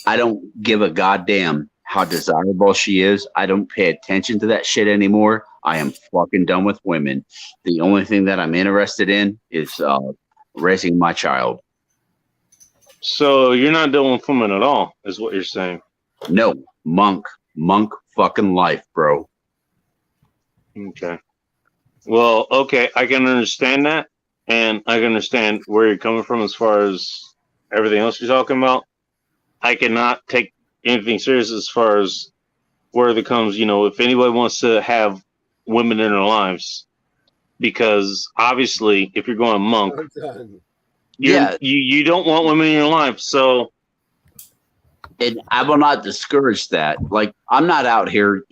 I don't give a goddamn how desirable she is. I don't pay attention to that shit anymore. I am fucking done with women. The only thing that I'm interested in is raising my child. So you're not dealing with women at all, is what you're saying? No, monk fucking life, bro. Okay. Well, okay, I can understand that, and I can understand where you're coming from as far as everything else you're talking about. I cannot take anything serious as far as where it comes, if anybody wants to have women in their lives, because obviously if you're going monk, you don't want women in your life. So, and I will not discourage that. Like, I'm not out here,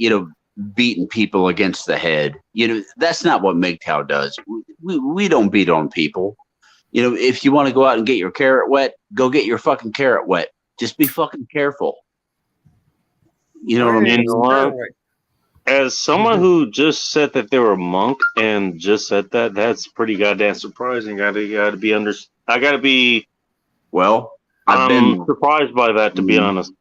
beating people against the head. That's not what MGTOW does. We don't beat on people. If you want to go out and get your carrot wet, go get your fucking carrot wet. Just be fucking careful. You know what I mean? As someone who just said that they were a monk and just said that, that's pretty goddamn surprising. I gotta be. Well, I'm surprised by that, to be honest.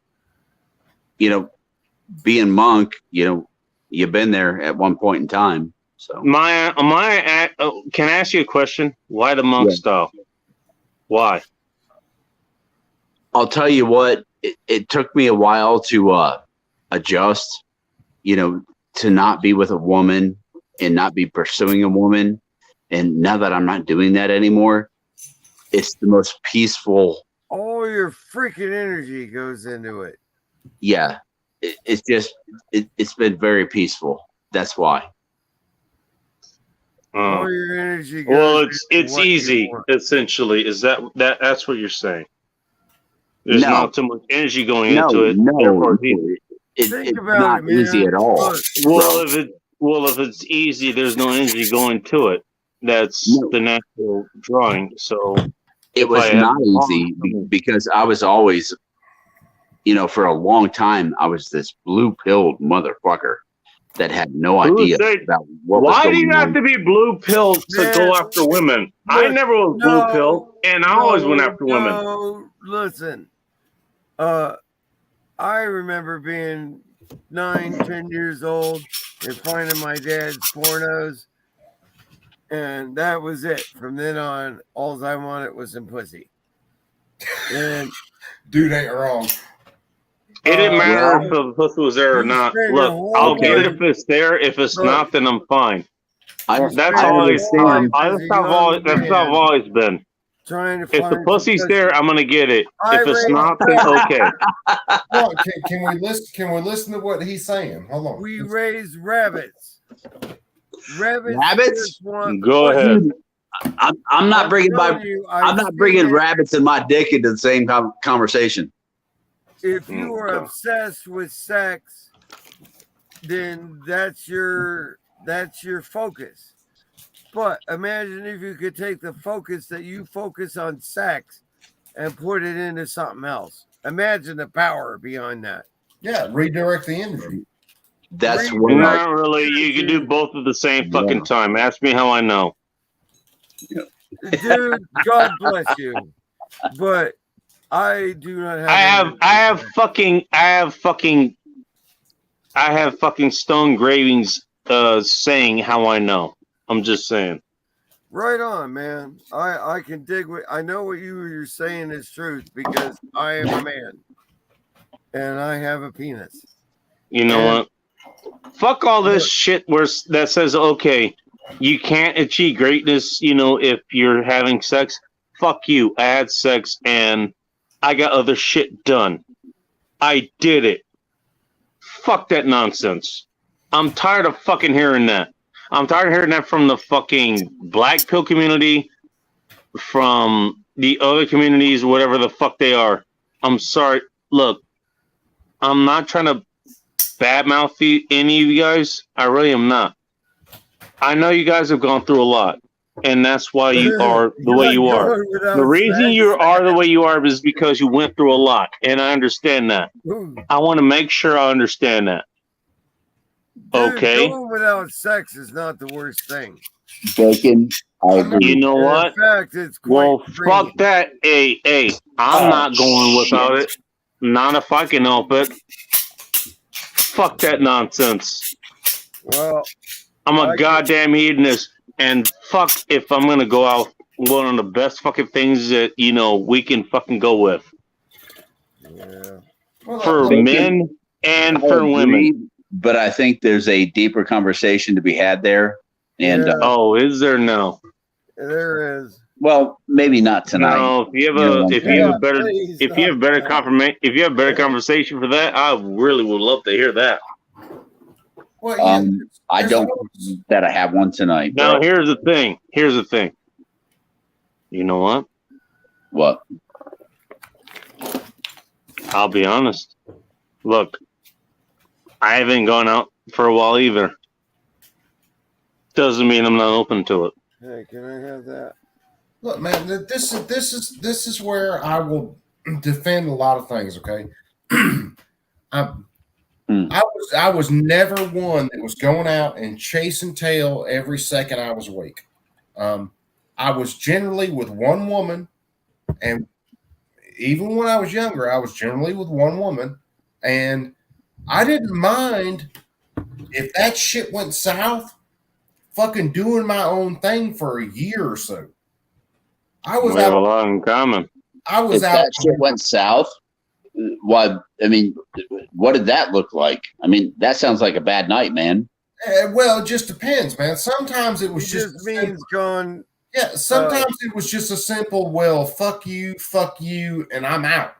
Being monk, you've been there at one point in time. So, can I ask you a question? Why the monk style? Why? I'll tell you what. It took me a while to adjust. To not be with a woman and not be pursuing a woman. And now that I'm not doing that anymore, it's the most peaceful. All your freaking energy goes into it. Yeah. It's been very peaceful. That's why. All your energy goes. Well, it's easy, essentially. Is that's what you're saying? There's not too much energy going into it. No. It's not easy at all. Well, if it's easy, there's no energy going to it. That's the natural drawing. So it was not easy because I was always, for a long time, I was this blue-pilled motherfucker that had no idea about what was going on. Why do you have to be blue-pilled to go after women? I never was blue-pilled, and I always went after women. No, listen. I remember being 9, 10 years old and finding my dad's pornos, and that was it. From then on, all I wanted was some pussy. And dude ain't wrong. It didn't matter if the pussy was there or not. Look, I'll get it if it's there. If it's not, then I'm fine. That's always I've always been. If the pussy's there, I'm gonna get it. If it's not, then okay. Well, can we listen to what he's saying? Hold on. We raise rabbits. Rabbits? Go ahead. I'm not bringing rabbits and my dick into the same conversation. If you are obsessed with sex, then that's your focus. But imagine if you could take the focus that you focus on sex and put it into something else. Imagine the power behind that. Yeah, redirect the energy. That's not really. You can do both at the same fucking time. Ask me how I know. Dude, God bless you. But I do not have. I have fucking stone engravings saying how I know. I'm just saying. Right on, man. I can dig what I know. What you're saying is truth because I am a man and I have a penis. You know what? Fuck all this shit that says, okay, you can't achieve greatness, if you're having sex. Fuck you. I had sex and I got other shit done. I did it. Fuck that nonsense. I'm tired of fucking hearing that. I'm tired of hearing that from the fucking black pill community, from the other communities, whatever the fuck they are. I'm sorry. Look, I'm not trying to badmouth any of you guys. I really am not. I know you guys have gone through a lot, and that's why you are the way you are. The reason you are the way you are is because you went through a lot, and I understand that. I want to make sure I understand that. Okay. Going without sex is not the worst thing. Bacon, I agree. You know what? In fact, it's quite fuck that. Hey, I'm not going without it. Not if I can help it. Fuck that nonsense. Well, I'm a goddamn hedonist, and fuck if I'm gonna go out one of the best fucking things that we can fucking go with. Yeah. For men and for women. But I think there's a deeper conversation to be had there. And is there now? There is. Well, maybe not tonight. No, if you have better conversation for that, I really would love to hear that. Well, I don't that I have one tonight. Now, here's the thing. You know what? What? I'll be honest. Look, I haven't gone out for a while either. Doesn't mean I'm not open to it. Hey, can I have that? Look, man, this is where I will defend a lot of things. Okay, I was never one that was going out and chasing tail every second I was awake. I was generally with one woman, and even when I was younger, I was generally with one woman, and I didn't mind if that shit went south. Fucking doing my own thing for a year or so. We have a lot in common. I was out. That shit went south. What? I mean, what did that look like? I mean, that sounds like a bad night, man. Well, it just depends, man. Sometimes it was just means going. Yeah, sometimes it was just a simple, well, fuck you, and I'm out.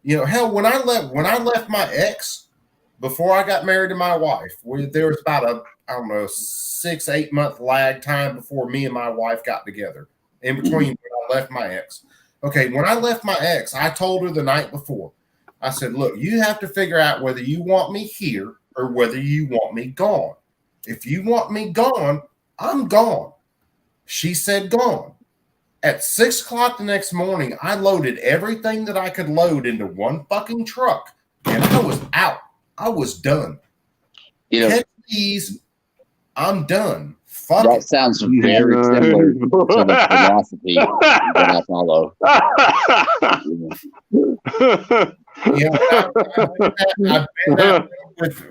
Hell, when I left my ex before I got married to my wife, there was about 6-8 month lag time before me and my wife got together. In between when I left my ex. Okay, when I left my ex, I told her the night before. I said, look, you have to figure out whether you want me here or whether you want me gone. If you want me gone, I'm gone. She said gone. At 6 o'clock the next morning, I loaded everything that I could load into one fucking truck, and I was out. I was done. Catch these, I'm done. Fuck that sounds very similar to the philosophy that I follow. I've been out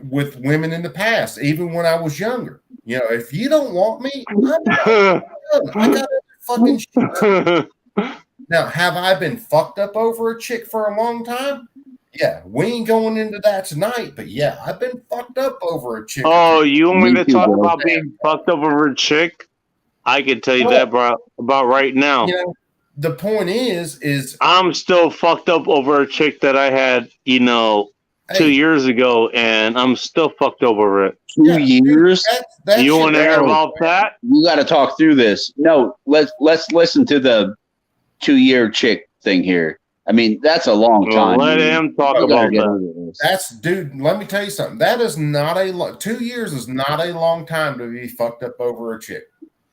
with women in the past, even when I was younger. If you don't want me, I'm done. I got fucking shit. Now, have I been fucked up over a chick for a long time? Yeah, we ain't going into that tonight, but yeah, I've been fucked up over a chick. Oh, you want me to talk about being fucked up over a chick? I can tell you that about right now. The point is I'm still fucked up over a chick that I had, 2 years ago, and I'm still fucked over it. 2 years? You want to hear about that? You got to talk through this. No, let's listen to the 2-year chick thing here. I mean, that's a long time. Let him talk about that. Dude, let me tell you something. That is not 2 years is not a long time to be fucked up over a chick.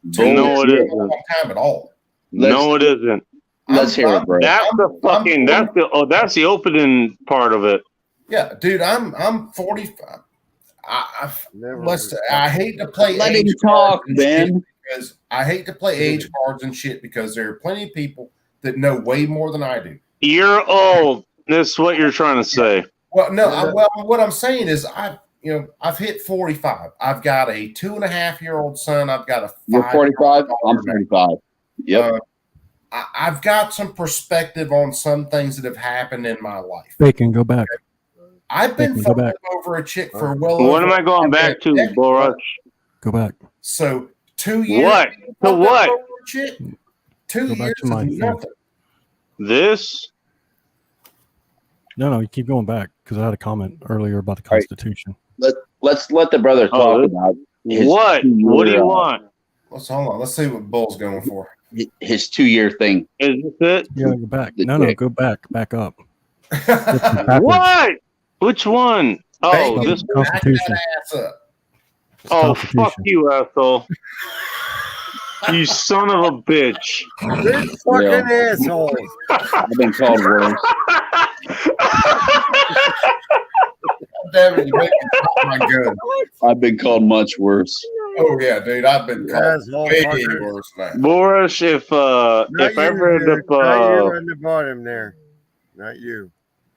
No, it isn't. A long time at all. No, it isn't. Let's hear it, bro. That's the opening part of it. Yeah, dude, I'm 45. I hate to play. Let him talk, Ben. Because I hate to play age cards and shit because there are plenty of people that know way more than I do. You're old. That's what you're trying to say. Well, no. What I'm saying is, I've hit 45. I've got a 2.5-year-old son. I've got a. You're 45. I'm 35. Yep. I've got some perspective on some things that have happened in my life. They can go back. I've been Go back. fucking over a chick for well What over am I going back to, Borush? Go back. So 2 years. What? To what? Over a chick? 2 Go back years to my is thing. nothing. This? No, you keep going back because I had a comment earlier about the Constitution. Let's let the brother talk about his What? 2 year, What do you want? Let's hold on. Let's see what Bull's going for. His 2 year thing. Is this it? Yeah, go back. The No, dick. go back. Back up. What? Which one? Oh, Bacon, this. back Constitution. that ass up. Oh, Constitution. fuck you, asshole. You son of a bitch. This fucking asshole. I've been called worse. Damn it, you make me pop my gun. I've been called much worse. Oh yeah, dude, I've been called Asshole way fucker. worse than that. Boris, if Not I you, ever end dude. up Not you on the bottom there. Not you.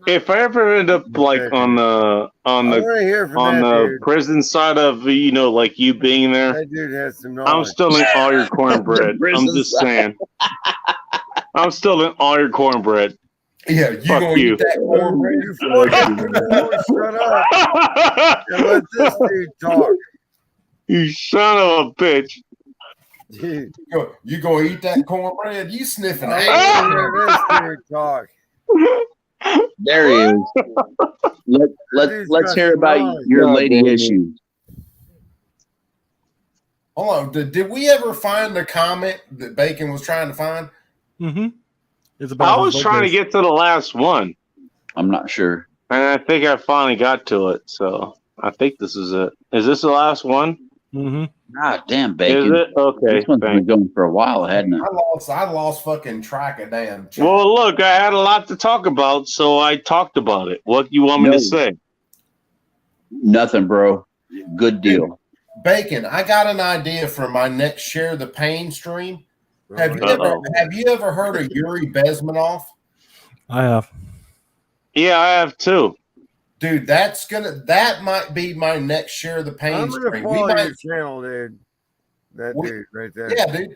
if I ever end up like on the I want to hear from on that the dude. prison side of like you being there, That dude has some I'm knowledge. stealing all your cornbread. I'm prison just side. saying. I'm stealing all your cornbread. Yeah, you Fuck gonna you. eat that cornbread? You fucking shut up and let this dude talk. You son of a bitch. Dude, You gonna eat that cornbread? You sniffing I ass? want to hear this dude talk. There he is. Let's hear about your lady issues. Hold on. Did we ever find the comment that Bacon was trying to find? Mm-hmm. It's I about was trying to get to the last one, I'm not sure. and I think I finally got to it. So I think this is it. Is this the last one? Mm-hmm. God damn, Is Bacon. it? Okay. This one's been thanks. going for a while, hadn't it? I lost fucking track of damn. chat. Well, look, I had a lot to talk about, so I talked about it. What do you want me No. to say? Nothing, bro. Good deal. Bacon, I got an idea for my next Share the Pain stream. Have you ever heard of Yuri Bezmenov? I have. Yeah, I have too. Dude, that might be my next Share the Pain I'm gonna stream. follow your channel, dude. That We- dude right there. Yeah, dude.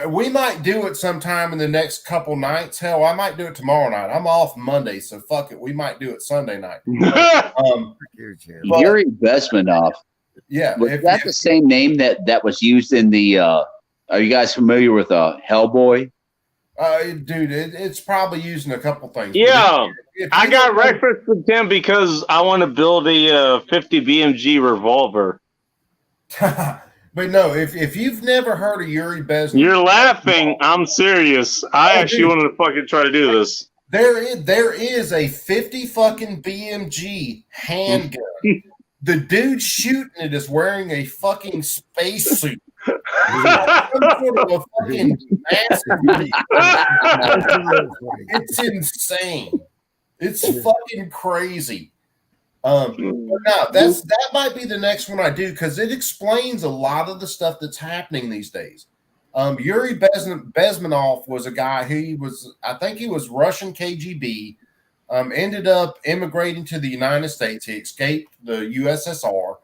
We might do it sometime in the next couple nights. Hell, I might do it tomorrow night. I'm off Monday, so fuck it. We might do it Sunday night. Your channel. But- Yuri Bezmenov. Yeah. Was that the same name that was used in the are you guys familiar with Hellboy? Dude, it's probably using a couple things. Yeah, If I you got don't know- reference with him because I want to build a 50 BMG revolver. But no, if you've never heard of Yuri Bezmenov, You're laughing. I'm serious. I Oh, actually dude. wanted to fucking try to do this. there is a 50 fucking BMG handgun. The dude shooting it is wearing a fucking spacesuit. Some sort of a fucking massive. It's insane. It's fucking crazy. But no, that might be the next one I do because it explains a lot of the stuff that's happening these days. Yuri Bezmenov was a guy I think he was Russian KGB, ended up immigrating to the United States. He escaped the USSR,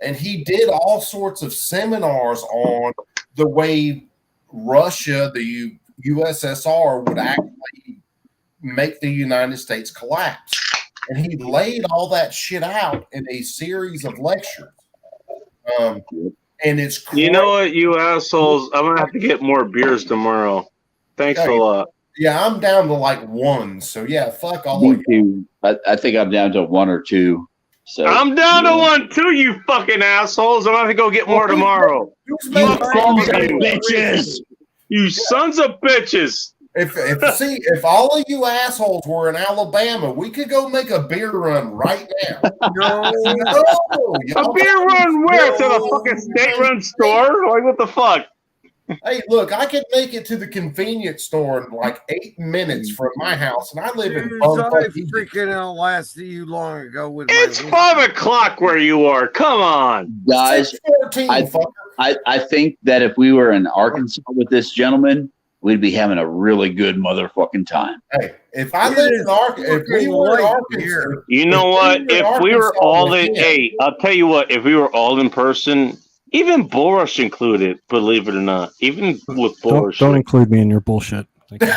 and he did all sorts of seminars on the way Russia, the USSR, would actually make the United States collapse. And he laid all that shit out in a series of lectures. And it's crazy. You know what, you assholes? I'm gonna have to get more beers tomorrow. Thanks a lot. Yeah, I'm down to like one. So yeah, fuck all of Me you. too. I think I'm down to one or two. So I'm down to one too, you fucking assholes. I'm gonna have to go get more tomorrow. Fuck all of you bitches. You sons of bitches. If all of you assholes were in Alabama, we could go make a beer run right now. No, A beer run where? To the fucking state-run store? Like, what the fuck? Hey, look, I could make it to the convenience store in like 8 minutes from my house, and I live in Dude, bumfuck I Egypt. freaking outlasted you long ago with It's my 5 o'clock where you are. Come on. guys, 14, I- fucker. I think that if we were in Arkansas with this gentleman, we'd be having a really good motherfucking time. Hey, if I lived in Arkansas, if we were in Arkansas, You know what? If we were Arkansas all with in, him- hey, I'll tell you what. If we were all in person, even Boris included, believe it or not, even with Boris, Don't include me in your bullshit. Thank you.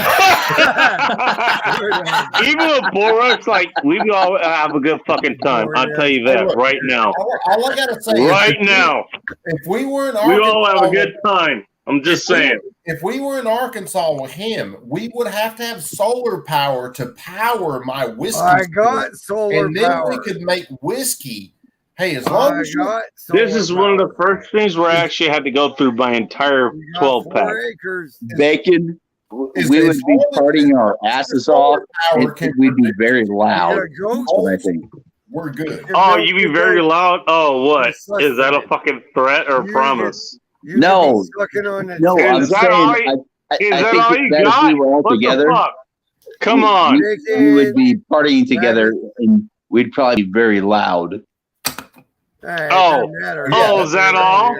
Even with Boris, like we all have a good fucking time. I'll tell you that right now. All I gotta say, right now, if we were in we Arkansas, all have a good time. I'm just saying. If we were in Arkansas with him, we would have to have solar power to power my whiskey. I got solar and then power. we could make whiskey. Hey, as long as This is one of the first things where I actually had to go through my entire 12 pack. Bacon, we would be partying our asses off, and we'd be very loud. That's what I think. We're good. Oh, you be very loud? Oh, what? Is that a fucking threat or promise? No, no, I'm Is that saying all you- I is that think all that you if we got? were all What the together, fuck? Come on. we would be partying together, and we'd probably be very loud. Oh, is that all?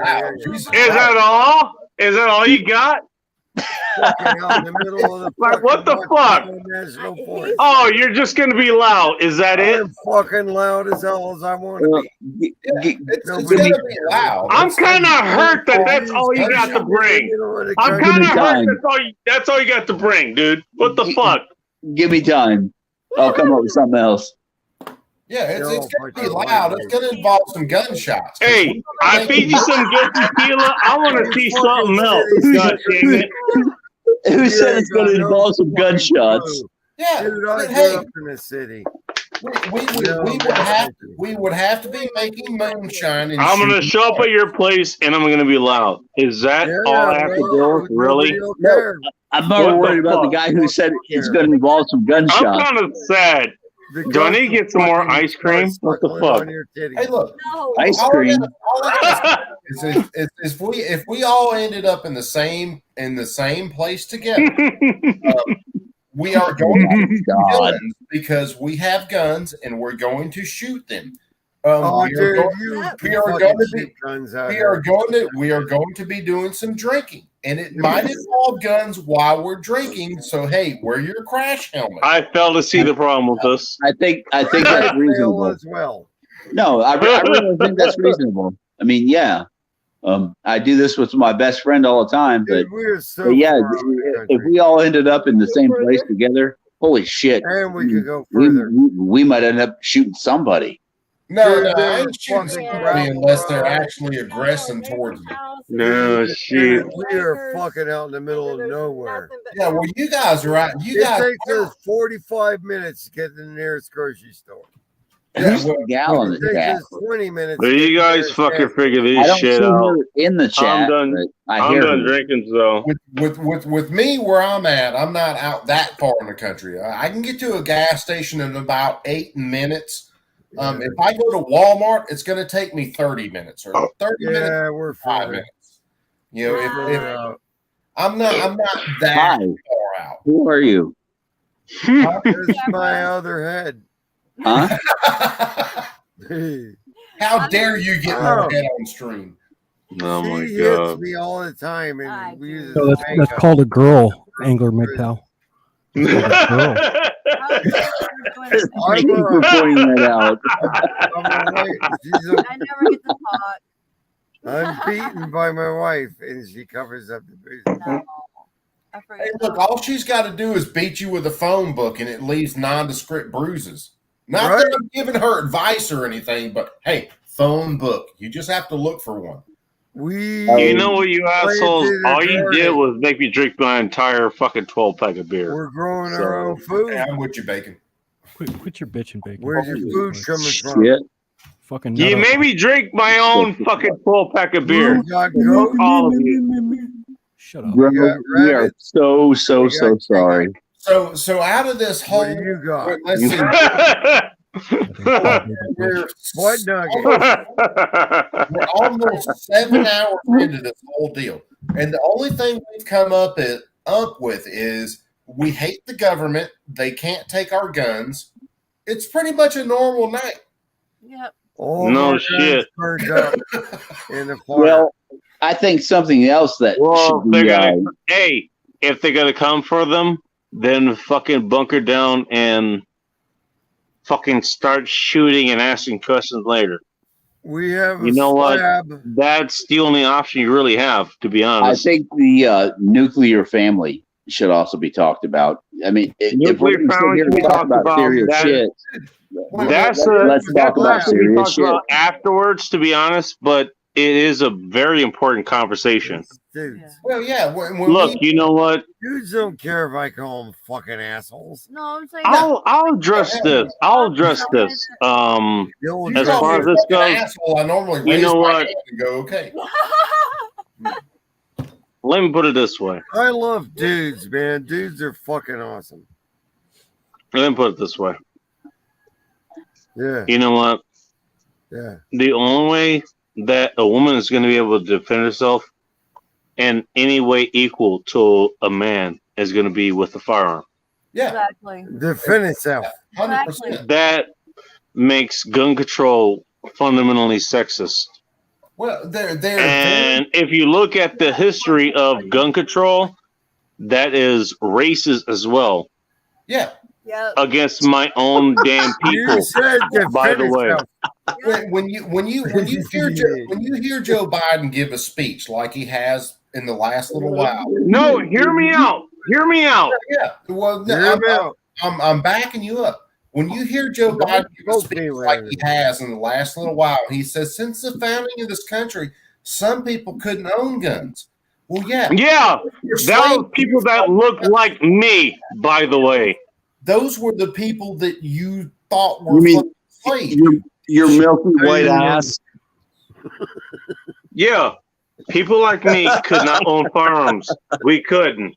Is that all? Is that all you got? Like, what the fuck? Oh, you're just gonna be loud. Is that it? I'm fucking loud as hell as I want to be. It's gonna be loud. I'm kind of hurt that that's all you got to bring. I'm kind of hurt that's all you got to bring, dude. What the fuck? Give me time. I'll come up with something else. Yeah, it's gonna be loud. It's gonna involve some gunshots. Hey, I feed you some good tequila. I want to see something else. God damn it. Who said it's going to involve some gunshots? Yeah, Dude, I but grew hey, up in the city. we would have to be making moonshine. And I'm gonna shooting show up at your place and I'm gonna be loud. Is that all I have to do? Really? No, I'm more worried about the guy who said it's going to involve some gunshots. I'm kind of sad. Do I need to get some more ice cream? What the fuck? Hey, look, Ice cream. If we all ended up in the same place together, we are going to shoot villains because we have guns and we're going to shoot them. We are going to be doing some drinking, and it might involve guns while we're drinking. So hey, wear your crash helmet. I fail to see the problem with this. I think that's reasonable as well. No, I really think that's reasonable. I mean, yeah. I do this with my best friend all the time, but, but yeah, if we all ended up in the same place together, holy shit. And we could go further. We might end up shooting somebody. No, I ain't shooting somebody unless they're actually aggressing towards me. No shit. We are fucking out in the middle of nowhere. Yeah, well, you guys are right. You guys takes us 45 minutes to get to the nearest grocery store. Who's the gal in the chat? 20 minutes. Well, you guys fucking figure this shit out. In the chat, I'm done drinking, so. With me where I'm at, I'm not out that far in the country. I can get to a gas station in about 8 minutes. If I go to Walmart, it's going to take me 30 minutes or 30 minutes. Yeah, we're 5 minutes. You know, if I'm not that far out. Who are you? There's my other head. Huh? How dare you get my head on stream? Oh my She god. hits me all the time, and we use So that's called a girl, Angler MGTOW. Thank you for pointing that out. I never get the pot. I'm beaten by my wife, and she covers up the bruises. Hey, look, all she's got to do is beat you with a phone book, and it leaves nondescript bruises. Not that I'm giving her advice or anything, but hey, phone book. You just have to look for one. You know what, you assholes? All you did was make me drink my entire fucking 12-pack of beer. We're growing our own food. Yeah, I'm with you, Bacon. Quit your bitching, Bacon. Where's your food coming from? Shit. Fucking You made me drink my own fucking 12-pack of beer. All of you. Shut up. Bro, we are so sorry. So out of this whole, let's see. What nugget? We're almost 7 hours into this whole deal, and the only thing we've come up with is we hate the government. They can't take our guns. It's pretty much a normal night. Yep. No shit. Well, I think something else that should be, hey, if they're gonna come for them, then fucking bunker down and fucking start shooting and asking questions later. We have you know what? That's the only option you really have, to be honest. I think the nuclear family should also be talked about. I mean, if Nuclear we're going to sit family here should be and talk talked about about. serious That- shit, That's let's talk about should be serious talked shit. about afterwards, to be honest. But it is a very important conversation. Dudes. Well, yeah. When Look, you know what? Dudes don't care if I call them fucking assholes. No, I'm saying I'll address this. I'll address this. As far as this goes, asshole, I normally you raise know my what? hand and go, okay. Let me put it this way. I love dudes, man. Dudes are fucking awesome. Let me put it this way. Yeah. You know what? Yeah. The only way that a woman is going to be able to defend herself in any way equal to a man is going to be with a firearm. Yeah. Exactly. Defend itself. 100%. That makes gun control fundamentally sexist. Well, they're And if you look at the history of gun control, that is racist as well. Yeah. Yep. Against my own damn people. You said By the way, When you hear Joe Biden give a speech like he has in the last little while. no, hear me out. Hear me out. Yeah. Well, Hear me out. I'm backing you up. When you hear Joe Biden give a Don't speech be like racist. he has in the last little while, he says, since the founding of this country, some people couldn't own guns. Well, yeah. Yeah, that was people that looked like me, by the way. Those were the people that you thought were You mean fucking slaves. your milky white ass? Yeah, people like me could not own firearms. We couldn't.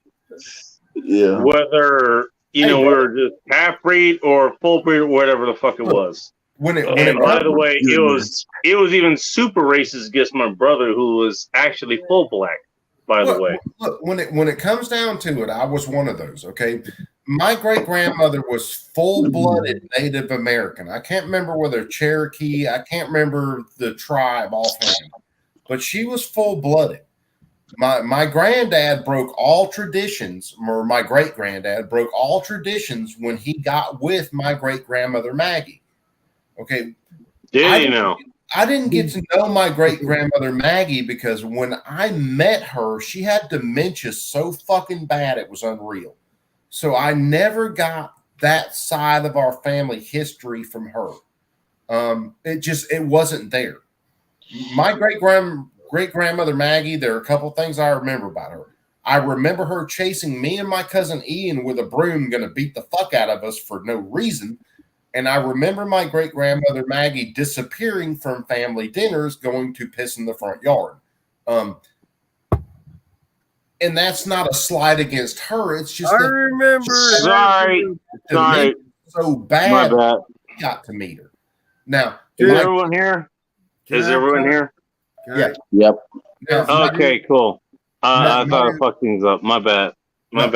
Yeah. Whether, we were just half breed or full breed or whatever the fuck it was. And by the way, it was even super racist against my brother who was actually full black, by the way. Look, when it comes down to it, I was one of those. Okay, my great grandmother was full-blooded Native American. I can't remember whether Cherokee. I can't remember the tribe offhand, but she was full-blooded. My granddad broke all traditions, or my great granddad broke all traditions when he got with my great grandmother Maggie. Okay, I didn't get to know my great grandmother Maggie because when I met her, she had dementia so fucking bad it was unreal. So I never got that side of our family history from her. It wasn't there. My great grandmother Maggie, there are a couple things I remember about her. I remember her chasing me and my cousin Ian with a broom, going to beat the fuck out of us for no reason. And I remember my great grandmother Maggie disappearing from family dinners, going to piss in the front yard. And that's not a slight against her. It's just I remember. Sorry. So bad. My bad. We got to meet her. Now, is everyone here? Is everyone here? Yeah. Yep. Okay, cool. I thought I fucked things up. My bad. My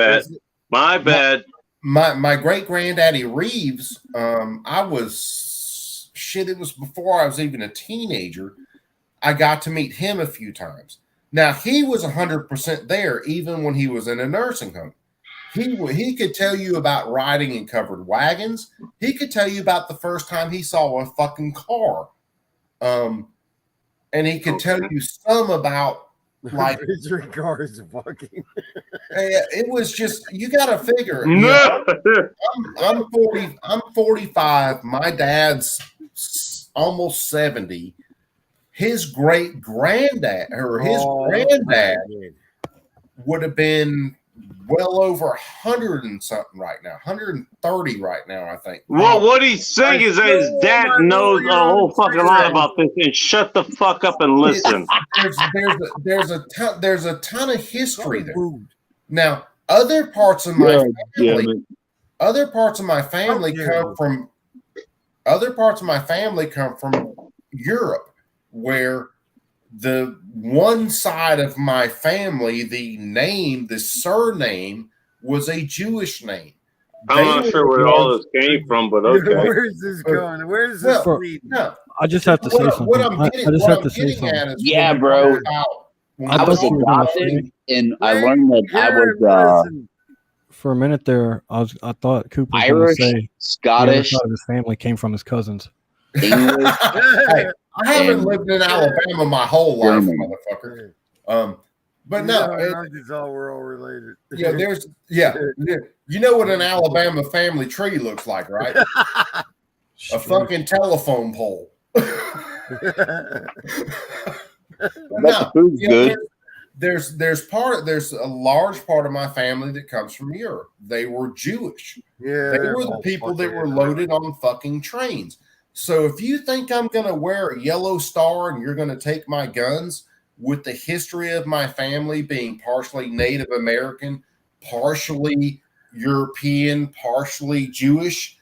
bad. My great granddaddy Reeves, it was before I was even a teenager. I got to meet him a few times. Now he was 100% there, even when he was in a nursing home. He could tell you about riding in covered wagons. He could tell you about the first time he saw a fucking car. And he could tell you some about like cars fucking. It was just, you got to figure. No. I'm 40. I'm 45. My dad's almost 70. His great granddad granddad would have been well over 100 and something right now, 130 right now, I think. Well, what he's saying is that his dad knows a whole fucking lot about this, and shut the fuck up and listen. There's a ton of history there. Now, other parts of my family come from Europe, where the one side of my family, the surname was a Jewish name. I'm not sure where all this came from, but okay. Where's this going? Where's this leading? No, I just have to say something. I just have to say something. Yeah, bro. I was adopted, and I learned that I was for a minute there. I thought Cooper was Irish, gonna say Scottish. the other side of his family came from his cousins. English. Hey, I haven't lived in Alabama my whole life, motherfucker. But no, Arkansas, we're all related. Yeah, you know what an Alabama family tree looks like, right? A fucking telephone pole. No, good. There's a large part of my family that comes from Europe. They were Jewish. Yeah, they were the people that were loaded on fucking trains. So if you think I'm gonna wear a yellow star and you're gonna take my guns, with the history of my family being partially Native American, partially European, partially Jewish,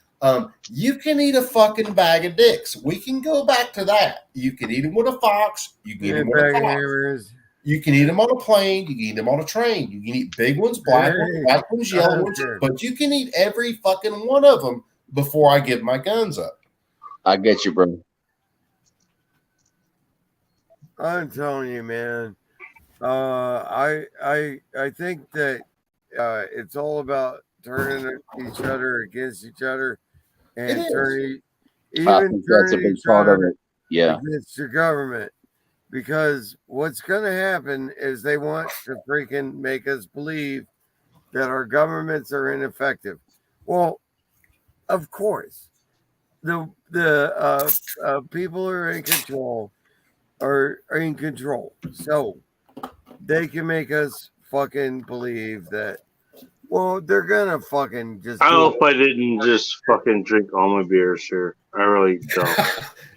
you can eat a fucking bag of dicks. We can go back to that. You can eat them with a fox. You can eat them with a fox. You can eat them on a plane. You can eat them on a train. You can eat big ones, black ones, white ones, yellow ones. But you can eat every fucking one of them before I give my guns up. I get you, bro. I'm telling you, man. I think that it's all about turning each other against each other and turning that's a big part of it. Yeah, against your government, because what's going to happen is they want to freaking make us believe that our governments are ineffective. Well, of course, the people who are in control are in control, so they can make us fucking believe that. Well, they're gonna fucking just. I hope I didn't just fucking drink all my beers here. I really don't.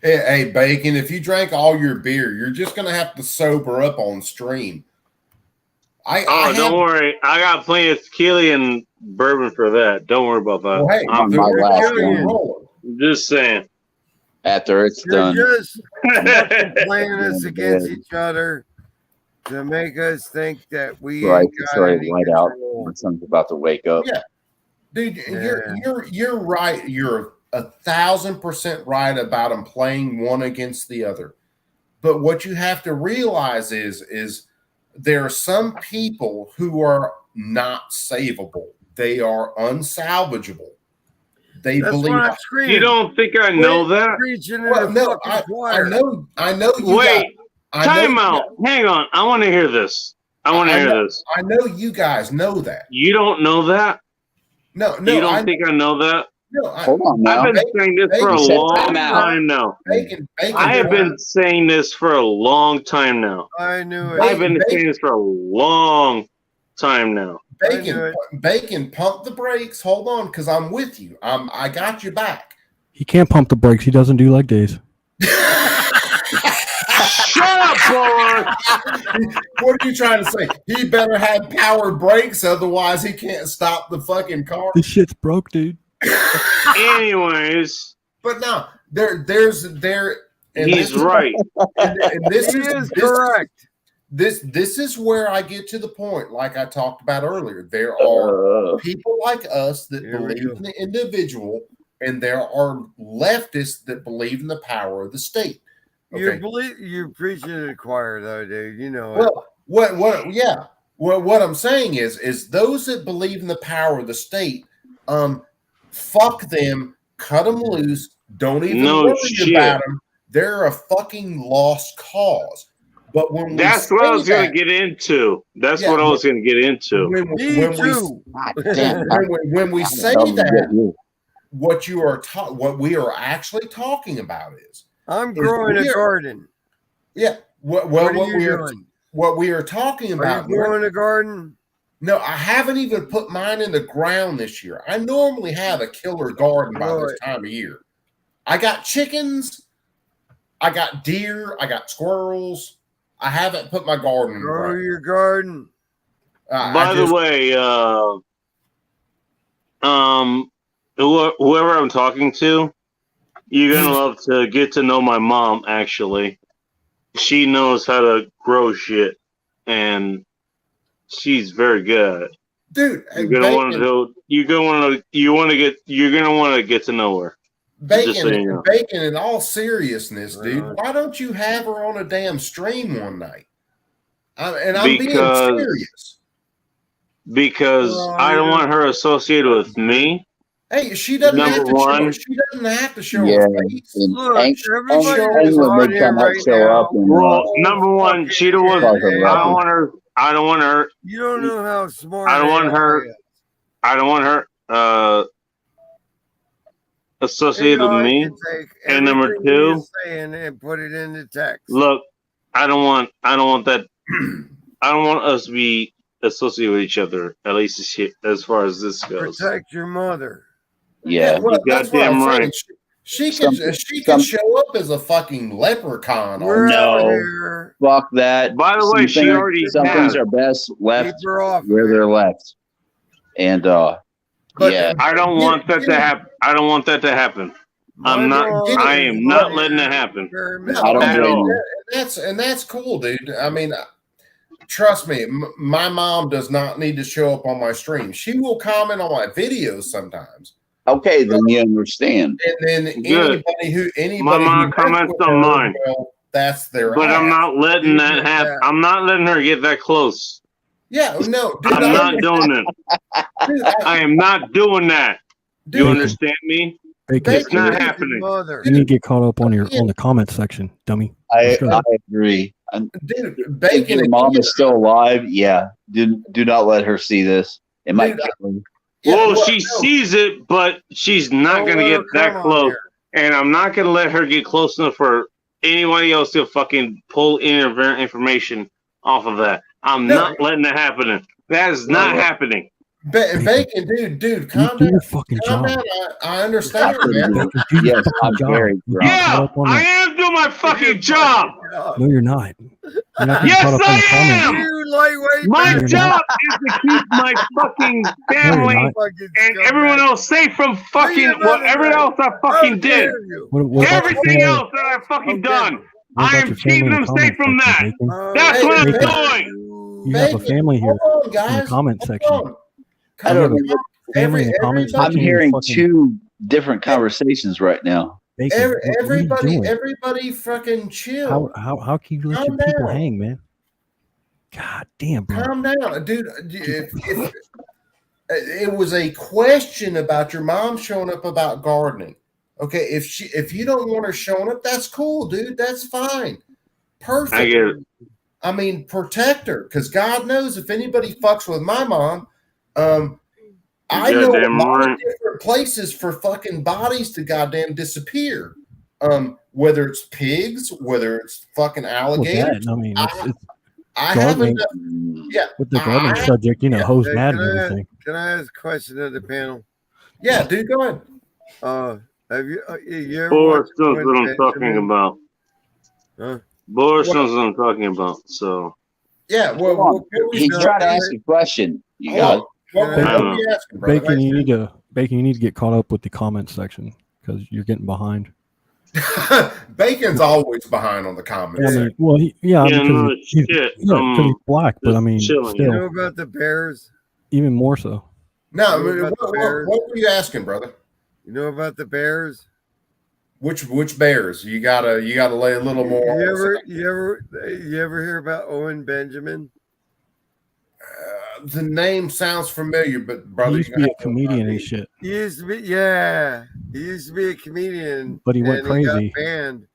Hey, Bacon, if you drank all your beer, you're just gonna have to sober up on stream. Don't worry. I got plenty of tequila and bourbon for that. Don't worry about that. Well, hey, I'm my last one. Just saying. After it's done, just playing us against each other to make us think that we right out. When someone's about to wake up. Yeah, dude, you're right. You're 1,000% right about them playing one against the other. But what you have to realize is there are some people who are not savable. They are unsalvageable. They believe. You don't think I know that? Well, no, I know. Wait, time out. Hang on. I want to hear this. I know you guys know that. You don't know that? No. You don't think I know that? No. Hold on now. I've been saying this for a long time now. I have been saying this for a long time now. I knew it. I've been saying this for a long time now. Bacon, pump the brakes. Hold on, because I'm with you. I got your back. He can't pump the brakes. He doesn't do leg days. Shut up, Boron. What are you trying to say? He better have powered brakes, otherwise he can't stop the fucking car. This shit's broke, dude. Anyways, but no, he's right. And this is correct. This is where I get to the point, like I talked about earlier. There are people like us that believe in the individual, and there are leftists that believe in the power of the state. Okay. You're preaching to the choir, though, dude. You know. Well, what I'm saying is those that believe in the power of the state, fuck them, cut them loose. Don't even worry about them. They're a fucking lost cause. But when that's what I was going to get into. That's what I was going to get into. When we say that, what we are actually talking about is I'm growing a garden. Yeah. What we are talking about. Are you growing a garden? No, I haven't even put mine in the ground this year. I normally have a killer garden by this time of year. I got chickens, I got deer, I got squirrels. I haven't put my garden in the ground. Grow your garden. By the way, whoever I'm talking to, you're gonna love to get to know my mom. Actually, she knows how to grow shit, and she's very good. Dude, you're gonna want to get to know her. Bacon, in all seriousness, dude, why don't you have her on a damn stream one night? I'm being serious. Because I don't want her associated with me. Hey, she doesn't have to show her face. Look, everybody number one, she don't want. I don't want her. I don't want her. You don't know how smart. I don't want her. I don't want her associated with me. And number two, saying and put it into text. Look, I don't want that. I don't want us to be associated with each other. At least as far as this goes. Protect your mother. Yeah, well, goddamn right. She can show up as a fucking leprechaun. No, fuck that. By the way, she already some things are best left where they're left. And yeah, I don't want that to happen. I don't want that to happen. I'm not. I am not letting it happen. I don't blame you. That's cool, dude. I mean, trust me, my mom does not need to show up on my stream. She will comment on my videos sometimes. Okay, then you understand. And then anybody my mom comments on mine. Well, that's their. But I'm not letting that happen. I'm not letting her get that close. Yeah, no, dude, I'm not doing it. Dude, I am not doing that. Do you understand me? It's not happening. You need to get caught up on the comment section, dummy. I agree. Dude, Bacon, your mom is still alive. Yeah, do not let her see this. It might. She sees it, but she's not going to get that close. And I'm not going to let her get close enough for anybody else to fucking pull information off of that. I'm not letting that happen. That is not happening. Bacon, dude, calm down. Calm down. I understand, man. Yes, I'm very drunk. Yeah, I am doing my fucking job. No, you're not. You're not yes, I am. My job is to keep my fucking family and everyone else safe from fucking whatever else I fucking did. Everything else that I've fucking done. I am keeping them safe from that. That's what I'm doing. You have a family here in the comment section. I don't know. I'm hearing two different conversations right now. Everybody fucking chill. How can you let your people hang, man? God damn, bro. Calm down, dude. If it was a question about your mom showing up about gardening, okay, if you don't want her showing up, that's cool, dude. That's fine. Perfect. I get it. I mean, protect her, because God knows if anybody fucks with my mom, I know a lot of different places for fucking bodies to goddamn disappear. Whether it's pigs, whether it's fucking alligators. I mean, I haven't. With the gardening subject, hose mad and everything. Can I ask a question of the panel? Yeah, dude, go ahead. Have you ever Boris knows what I'm talking about. Huh? Boris knows what I'm talking about. So. Yeah, well, he's trying to ask a question. You got Bacon, you need to get caught up with the comment section because you're getting behind. Bacon's always behind on the comments. I mean, well, because he's black, but I mean, still, you know about the Bears? Even more so. No, what were you asking, brother? You know about the Bears? Which Bears? You gotta lay a little more. You ever hear about Owen Benjamin? The name sounds familiar, but brother, he used to be a comedian and shit. He used to be, yeah. He used to be a comedian, but he went crazy. He got banned.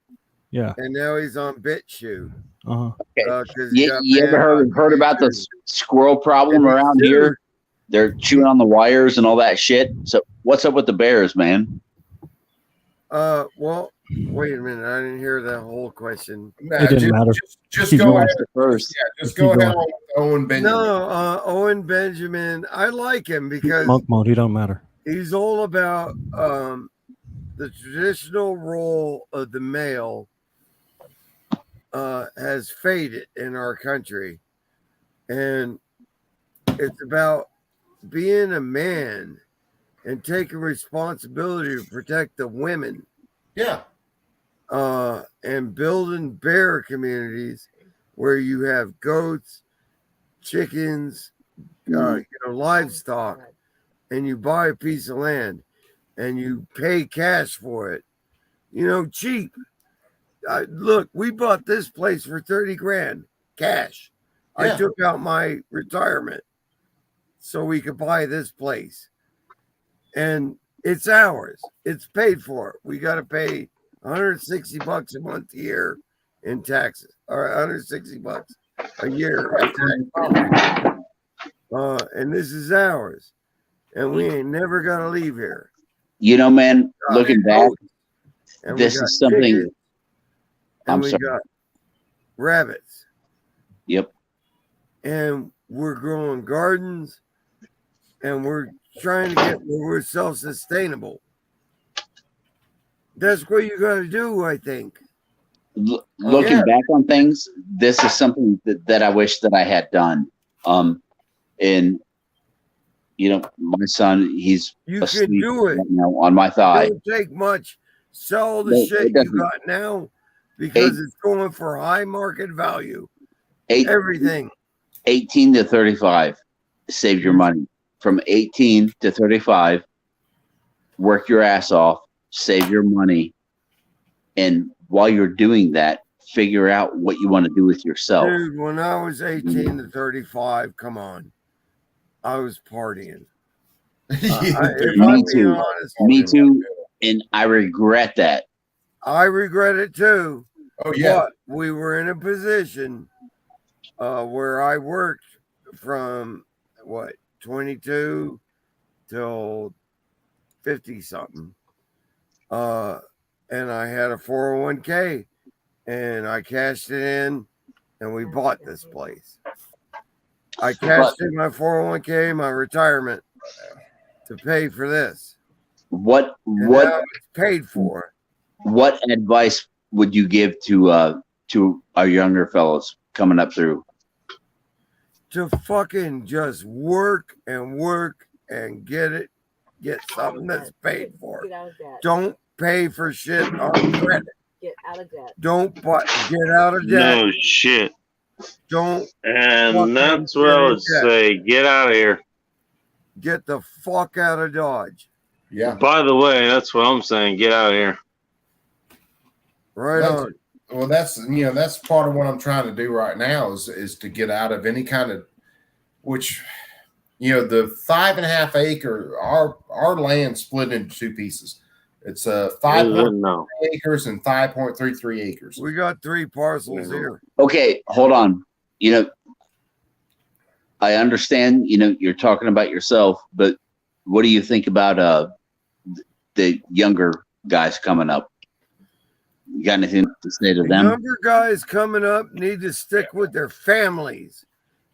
Yeah, and now he's on BitChute. Okay. You ever heard about the squirrel problem around here? They're chewing on the wires and all that shit. So what's up with the Bears, man? Well, wait a minute. I didn't hear that whole question. It didn't matter. Just go ahead first. Yeah, just go ahead with Owen Benjamin. No, Owen Benjamin. I like him because monk mode. He don't matter. He's all about the traditional role of the male has faded in our country, and it's about being a man and taking responsibility to protect the women. Yeah. And building bear communities where you have goats, chickens, livestock, and you buy a piece of land and you pay cash for it, cheap. Look, we bought this place for 30 grand cash. Yeah. I took out my retirement so we could buy this place. And it's ours. It's paid for. We got to pay $160 a month here in taxes, or $160 a year. And this is ours. And we ain't never gonna leave here. You know, man, looking back, this is something. And we got rabbits. Yep. And we're growing gardens, and we're trying to get where we're self-sustainable. That's what you got to do, I think. Looking back on things, this is something that I wish that I had done. And you know, my son, he's asleep can do it right now on my thigh. It don't take much. Sell the shit you got now because it's going for high market value. Everything. 18 to 35, save your money. From 18 to 35, work your ass off, save your money, and while you're doing that, figure out what you want to do with yourself. Dude, when I was 18 to 35, come on, I was partying. Me too. Me too. And I regret that. I regret it too. Oh yeah. But we were in a position where I worked from 22 till 50 something. And I had a 401k and I cashed it in and we bought this place. I cashed in my 401k, my retirement to pay for this. What it's paid for. What advice would you give to our younger fellows coming up through? To fucking just work and get something that's paid for. Get out of debt. Don't pay for shit on credit. Get out of debt. Get out of debt. No shit. Don't. And that's what I would say. Get out of here. Get the fuck out of Dodge. Yeah. By the way, that's what I'm saying. Get out of here. Right on. Well, that's part of what I'm trying to do right now is to get out of any kind of, which, the 5.5 acre, our land split into two pieces. It's 5.3 acres and 5.33 acres. We got 3 parcels here. Okay, hold on. I understand, you're talking about yourself, but what do you think about the younger guys coming up? You got anything to say to them? Younger guys coming up need to stick with their families.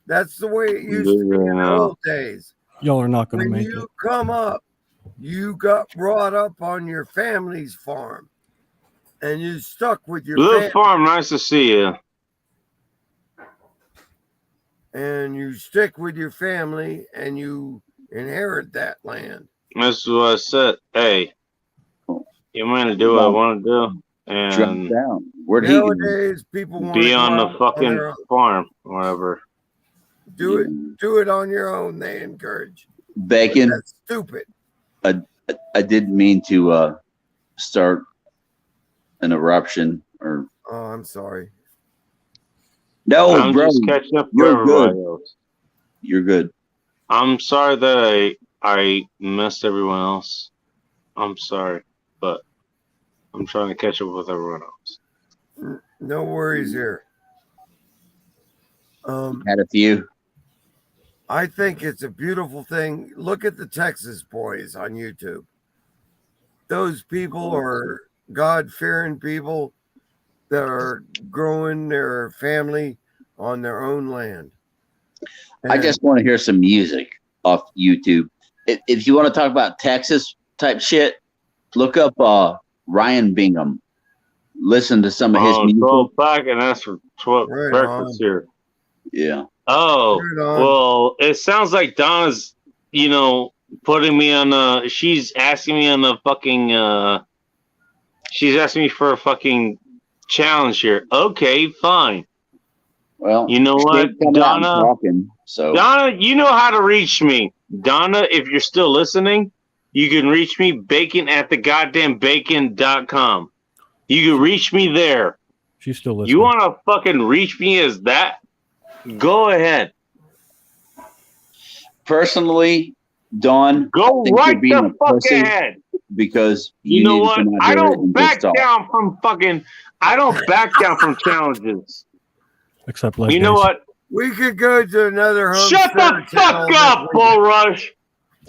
That's the way it used to be in the old days. Y'all are not going to When make you it. come up, you got brought up on your family's farm, and you stuck with your Blue family. Farm, nice to see you. And you stick with your family, and you inherit that land. That's what I said. Hey, you want to do what I want to do, and Nowadays, people want be to on go the out fucking their own. farm, whatever. Do it on your own. They encourage. Bacon. But that's stupid. I didn't mean to start an eruption or. Oh, I'm sorry. No, I'm bro. just catching up for You're everybody good. else. You're good. I'm sorry that I messed everyone else. I'm sorry, but I'm trying to catch up with everyone else. No worries here. Had a few. I think it's a beautiful thing. Look at the Texas boys on YouTube. Those people are God-fearing people that are growing their family on their own land. I just want to hear some music off YouTube. If you want to talk about Texas type shit, look up Ryan Bingham. Listen to some of his music. 12 pack, and that's for 12 breakfast here. Yeah. Oh, well, it sounds like Donna's, putting me on she's asking me on the fucking, she's asking me for a fucking challenge here. Okay, fine. Well, you know what, Donna? So Donna, you know how to reach me. Donna, if you're still listening, you can reach me bacon@thegoddamnbacon.com. You can reach me there. She's still listening. You want to fucking reach me as that? Go ahead. Personally, Dawn, go right the fuck ahead. Because you know what? I don't and back just talk. down from fucking. I don't back down from challenges. Except leg You know days. what? We could go to another home. Shut the fuck up, Bull Rush.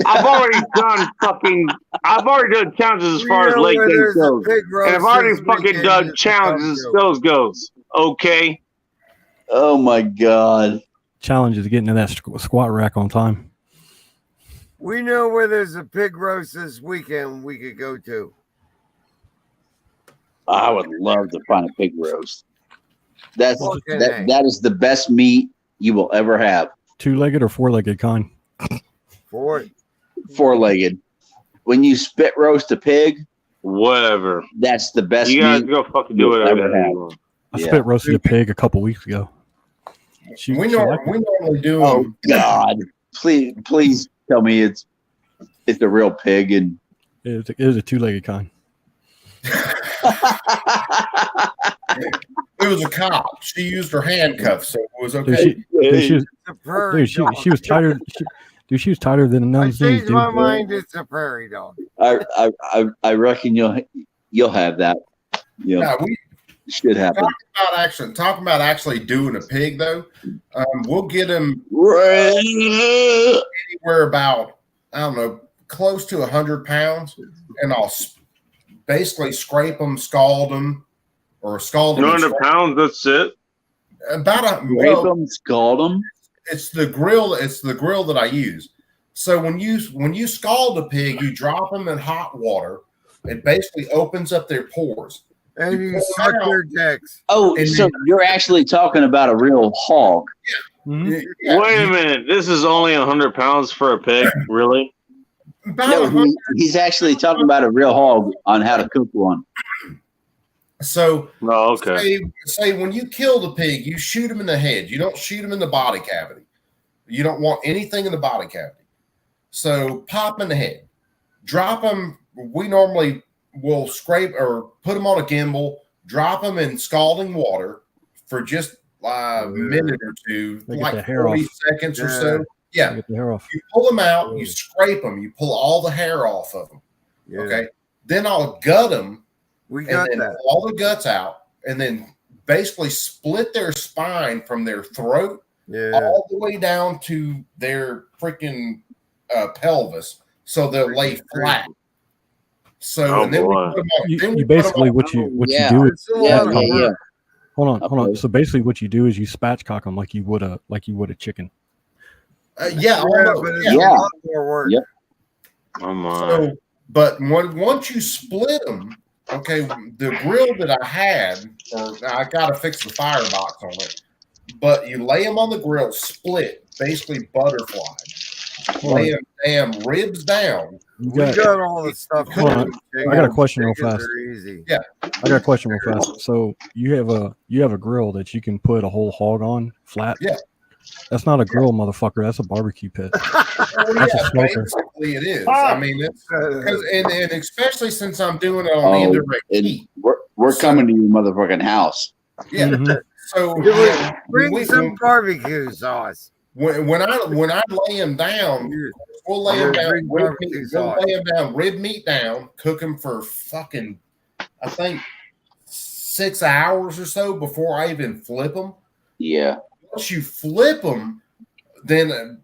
I've already done challenges as far as leg days goes. And I've already fucking done challenges as those goes. Okay. Oh my God. Challenge is getting to that squat rack on time. We know where there's a pig roast this weekend we could go to. I would love to find a pig roast. That is the best meat you will ever have. 2-legged or 4-legged kind? Four-legged. When you spit roast a pig, whatever. That's the best. You guys go fucking do whatever. I spit roasted a pig a couple weeks ago. We normally do. Oh God! Please tell me it's a real pig and it is a 2-legged kind. It was a cop. She used her handcuffs, so it was okay. She was tighter. She was tighter than a nun's knees, Changed my mind. It's a prairie dog. I reckon you'll have that. Yeah, we should happen. Talking about actually doing a pig though. We'll get him anywhere about, I don't know, close to 100 pounds, and I'll basically scrape them, scald them, or scald them. 200 pounds. That's it. About scrape them, scald them. It's the grill. It's the grill that I use. So when you scald a pig, you drop them in hot water. It basically opens up their pores. And you suck their dicks. Oh, so you're actually talking about a real hog? Yeah. Wait a minute. This is only 100 pounds for a pig, really? No, he's actually talking about a real hog on how to cook one. So, okay. Say when you kill the pig, you shoot him in the head. You don't shoot him in the body cavity. You don't want anything in the body cavity. So pop him in the head. Drop him. We normally will scrape or put him on a gimbal, drop him in scalding water for just a minute or two, like 40 seconds or so. Yeah. Get the hair off. You pull them out, you scrape them, you pull all the hair off of them. Yeah. Okay. Then I'll gut them. We got and then that. Pull all the guts out, and then basically split their spine from their throat all the way down to their freaking pelvis, so they'll lay flat. So and then we put them on. You basically what you do is hold on. So basically, what you do is you spatchcock them like you would a chicken. But it's a lot more work. Yep. Oh my. So, but once you split them, okay, the grill that I had, or I got to fix the firebox on it, but you lay them on the grill, split, basically butterfly. Lay them damn ribs down. We got all the stuff. Hold on. I got a question real fast. Yeah. I got a question real fast. So you have a grill that you can put a whole hog on flat. Yeah. That's not a grill, motherfucker. That's a barbecue pit. That's a smoker. Basically it is. I mean, it's and especially since I'm doing it on indirect heat. We're coming to your motherfucking house. Yeah. So bring some barbecue sauce. When I lay them down, we'll lay them down. Rib meat down, cook them for fucking, I think 6 hours or so before I even flip them. Yeah. Once you flip them, then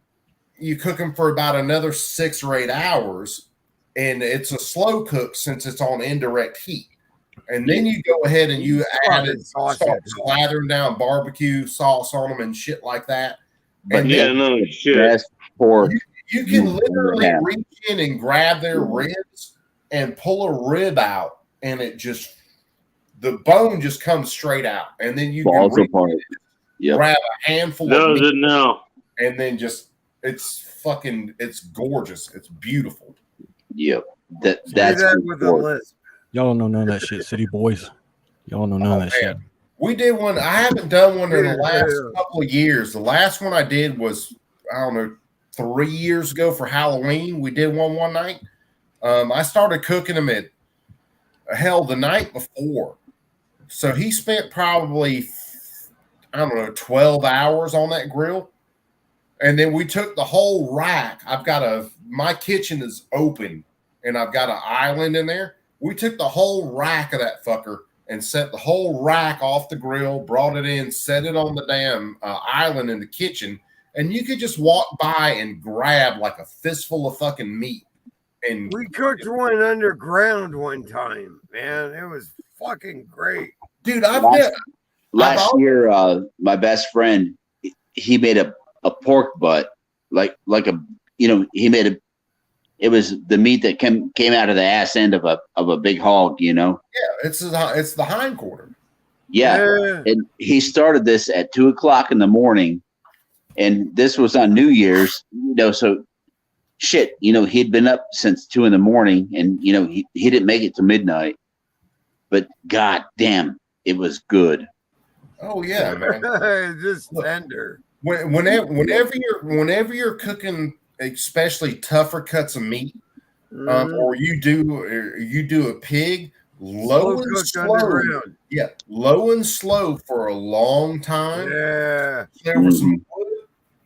you cook them for about another 6 or 8 hours, and it's a slow cook since it's on indirect heat. And then you go ahead and you start slathering down barbecue sauce on them and shit like that. And shit. Pork. You can literally reach in and grab their ribs and pull a rib out, and the bone just comes straight out, and then you Balls can apart. grab a handful of meat, and then it's gorgeous. It's beautiful. Yep. That's with a list. Y'all don't know none of that shit, city boys. Y'all don't know none of that shit. We did one. I haven't done one in the last couple of years. The last one I did was, I don't know, 3 years ago for Halloween. We did one night. I started cooking them at the night before. So he spent probably, I don't know, 12 hours on that grill. And then we took the whole rack. My kitchen is open and I've got an island in there. We took the whole rack of that fucker and set the whole rack off the grill, brought it in, set it on the damn island in the kitchen, and you could just walk by and grab like a fistful of fucking meat. And we cooked one underground one time, man. It was fucking great. Dude, last year, my best friend, he made a pork butt, like a, you know, he made a, it was the meat that came out of the ass end of a big hog, you know? Yeah, it's the hind quarter. Yeah. And he started this at 2:00 in the morning, and this was on New Year's, you know, so shit, you know, he'd been up since 2 in the morning, and, you know, he didn't make it to midnight, but god damn, it was good. Oh yeah, man. Just tender. Whenever you're cooking, especially tougher cuts of meat, or you do a pig, low and slow for a long time. Yeah. There was some wood.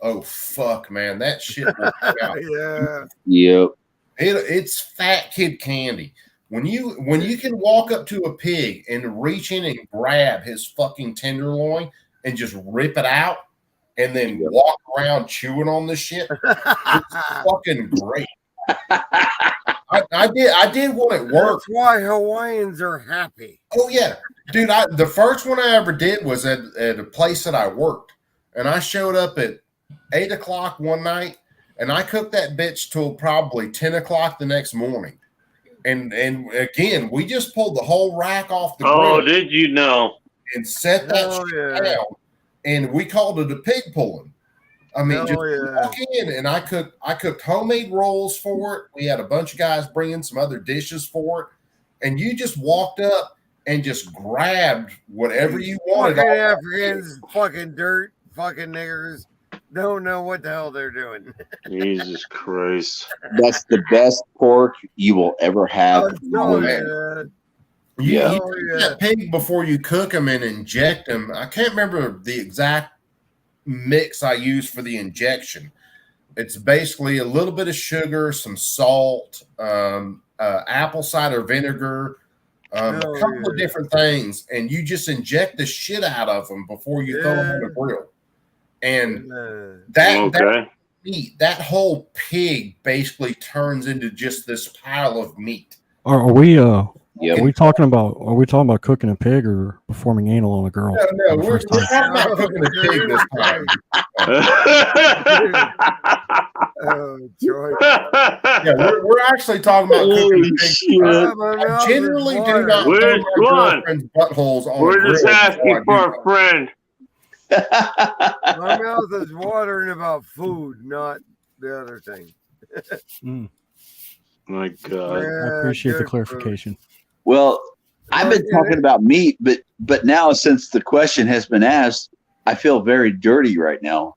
Oh fuck, man, that shit will come out. Yeah. Yep. It's fat kid candy. When you can walk up to a pig and reach in and grab his fucking tenderloin and just rip it out, and then walk around chewing on the shit, it's fucking great. I did one at work. That's why Hawaiians are happy. Oh yeah, dude. The first one I ever did was at a place that I worked, and I showed up at 8:00 one night, and I cooked that bitch till probably 10:00 the next morning. And again, we just pulled the whole rack off the grill. Oh, did you know? And set that shit down, and we called it a pig pulling. I mean, walk in, and I cooked homemade rolls for it. We had a bunch of guys bringing some other dishes for it, and you just walked up and just grabbed whatever you wanted. Fucking Africans, fucking dirt, fucking niggers, don't know what the hell they're doing. Jesus Christ. That's the best pork you will ever have. You eat that pig before you cook them and inject them. I can't remember the exact mix I use for the injection. It's basically a little bit of sugar, some salt, apple cider vinegar, a couple of different things, and you just inject the shit out of them before you throw them on the grill. And that meat, that whole pig basically turns into just this pile of meat. Are we talking about cooking a pig or performing anal on a girl? No, we're talking about cooking a pig this time. We're actually talking about cooking a pig. I generally do not throw my girlfriend's buttholes on. We're just asking for a friend. My mouth is watering about food, not the other thing. My God. I appreciate the clarification. Well, I've been talking about meat, but now since the question has been asked, I feel very dirty right now.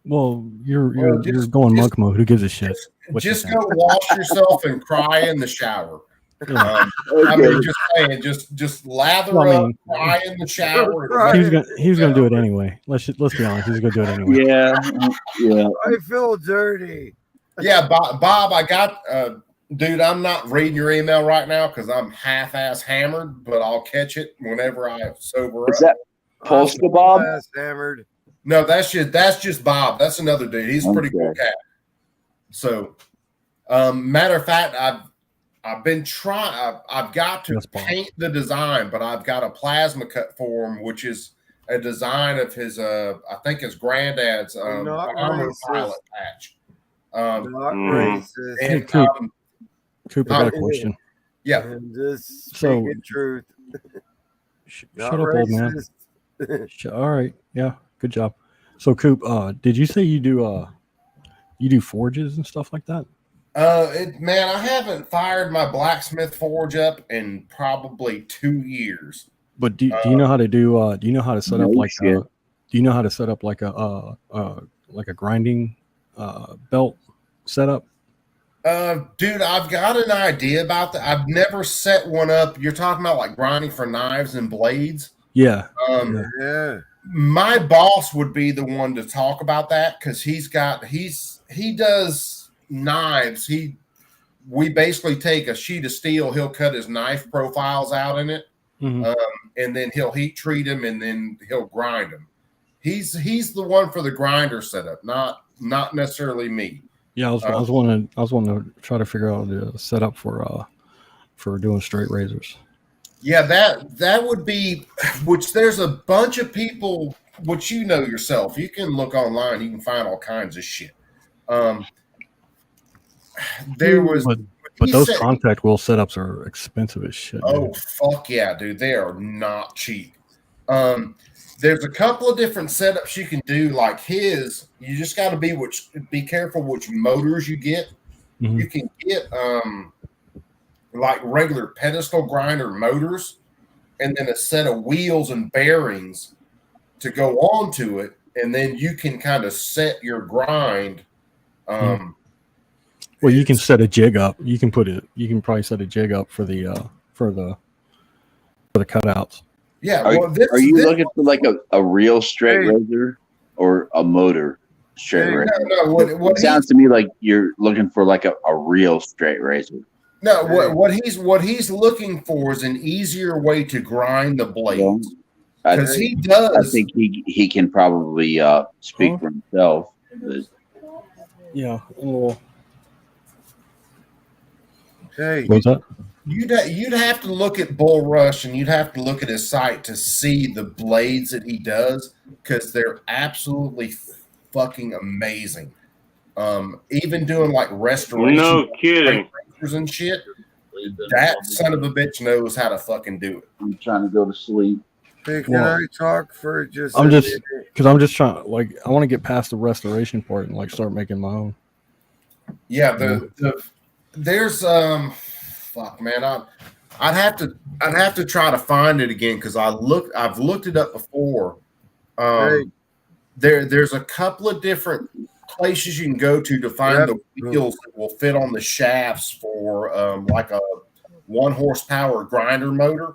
Well, you're going monk mode. Who gives a shit? Just go wash yourself and cry in the shower. Yeah. I mean, just saying, just lather up, cry in the shower. He was gonna do it anyway. Let's be honest. He was gonna do it anyway. Yeah. I feel dirty. Yeah, Bob, I got, dude, I'm not reading your email right now because I'm half-ass hammered, but I'll catch it whenever I sober up. Is that Polska Bob? Hammered. No, that's just Bob. That's another dude. He's a pretty cool cat. So, matter of fact, I've been trying. I've got to paint the design, but I've got a plasma cut for him, which is a design of his. I think his granddad's armor pilot patch. Not racist. And, Cooper, I got a question. Yeah. And just speaking truth. Shut up, old man. All right. Yeah. Good job. So, Coop, did you say you do forges and stuff like that? Man, I haven't fired my blacksmith forge up in probably 2 years. But do you know how to do? Do you know how to set up like? Do you know how to set up like a grinding belt setup? Dude, I've got an idea about that. I've never set one up. You're talking about like grinding for knives and blades. Yeah. My boss would be the one to talk about that because he does knives. We basically take a sheet of steel. He'll cut his knife profiles out in it. and then he'll heat treat them, and then he'll grind them. He's the one for the grinder setup, not necessarily me. Yeah, I was wanting to try to figure out the setup for doing straight razors. Yeah, that would be, which there's a bunch of people, which you know yourself. You can look online, you can find all kinds of shit. There was, but those contact wheel setups are expensive as shit. Oh, dude. fuck yeah, dude. They are not cheap. There's a couple of different setups you can do, like his. You just got to be careful which motors you get. Mm-hmm. You can get like regular pedestal grinder motors, and then a set of wheels and bearings to go onto it, and then you can kind of set your grind. Well, you can set a jig up. You can probably set a jig up for the cutouts. Yeah. Are you looking for like a real straight razor or a motor straight razor? No. What it sounds to me like you're looking for like a real straight razor. No, what he's looking for is an easier way to grind the blades. Because he does. I think he can probably speak for himself. But. Yeah. Well, hey, what's that? You'd have to look at Bull Rush, and you'd have to look at his site to see the blades that he does, because they're absolutely fucking amazing. Even doing like restoration, no kidding, and shit. That son of a bitch knows how to fucking do it. I'm trying to go to sleep. Hey, can I talk for just? I'm just trying. Like, I want to get past the restoration part and like start making my own. Yeah, there's fuck, man. I'd have to try to find it again, because I've looked it up before. There's a couple of different places you can go to find the wheels that will fit on the shafts for like a 1 horsepower grinder motor.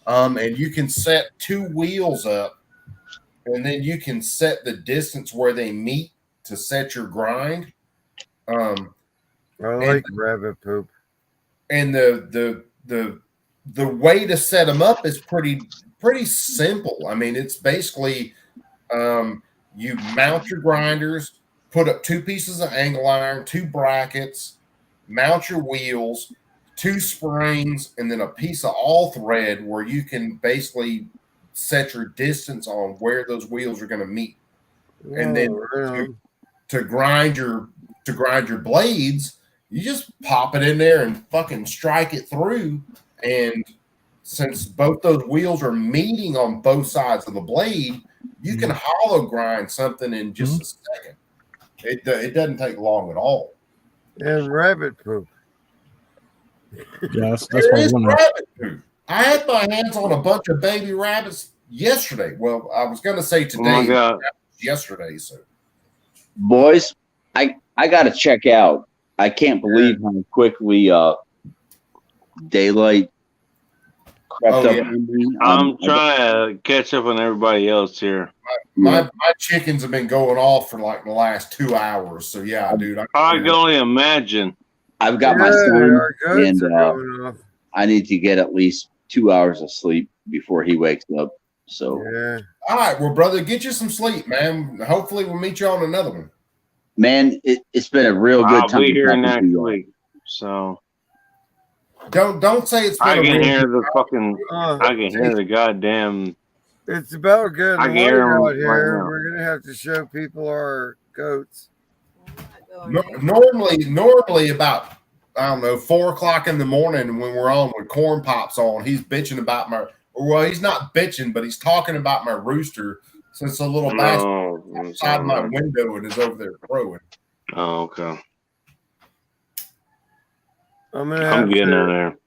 And you can set 2 wheels up, and then you can set the distance where they meet to set your grind. I like rabbit poop. And the way to set them up is pretty simple. I mean, it's basically you mount your grinders, put up 2 pieces of angle iron, 2 brackets, mount your wheels, 2 springs, and then a piece of all thread where you can basically set your distance on where those wheels are going to meet. And then to grind your blades, you just pop it in there and fucking strike it through. And since both those wheels are meeting on both sides of the blade, you can hollow grind something in just a second. It doesn't take long at all. And rabbit poop. Yeah, that's There is rabbit poop. I had my hands on a bunch of baby rabbits yesterday. Well, I was going to say today. Oh my God. Yesterday. So, boys, I got to check out. I can't believe how quickly daylight crept up on me. I'm trying to catch up on everybody else here. My chickens have been going off for like the last 2 hours. So yeah, dude. I can only imagine. I've got my son, and I need to get at least 2 hours of sleep before he wakes up. So, all right, well, brother, get you some sleep, man. Hopefully, we'll meet you on another one. Man, it's been a real good time. I'll be here next week. So don't say it's. I can hear the fucking. I can hear the goddamn. It's about good I can hear them out here. right now. We're gonna have to show people our goats. Normally about, I don't know, 4 o'clock in the morning when we're on with Corn Pops on, he's bitching about he's not bitching, but he's talking about my rooster since a little bastard outside my window and is over there crowing. Oh, okay. I'm getting in there.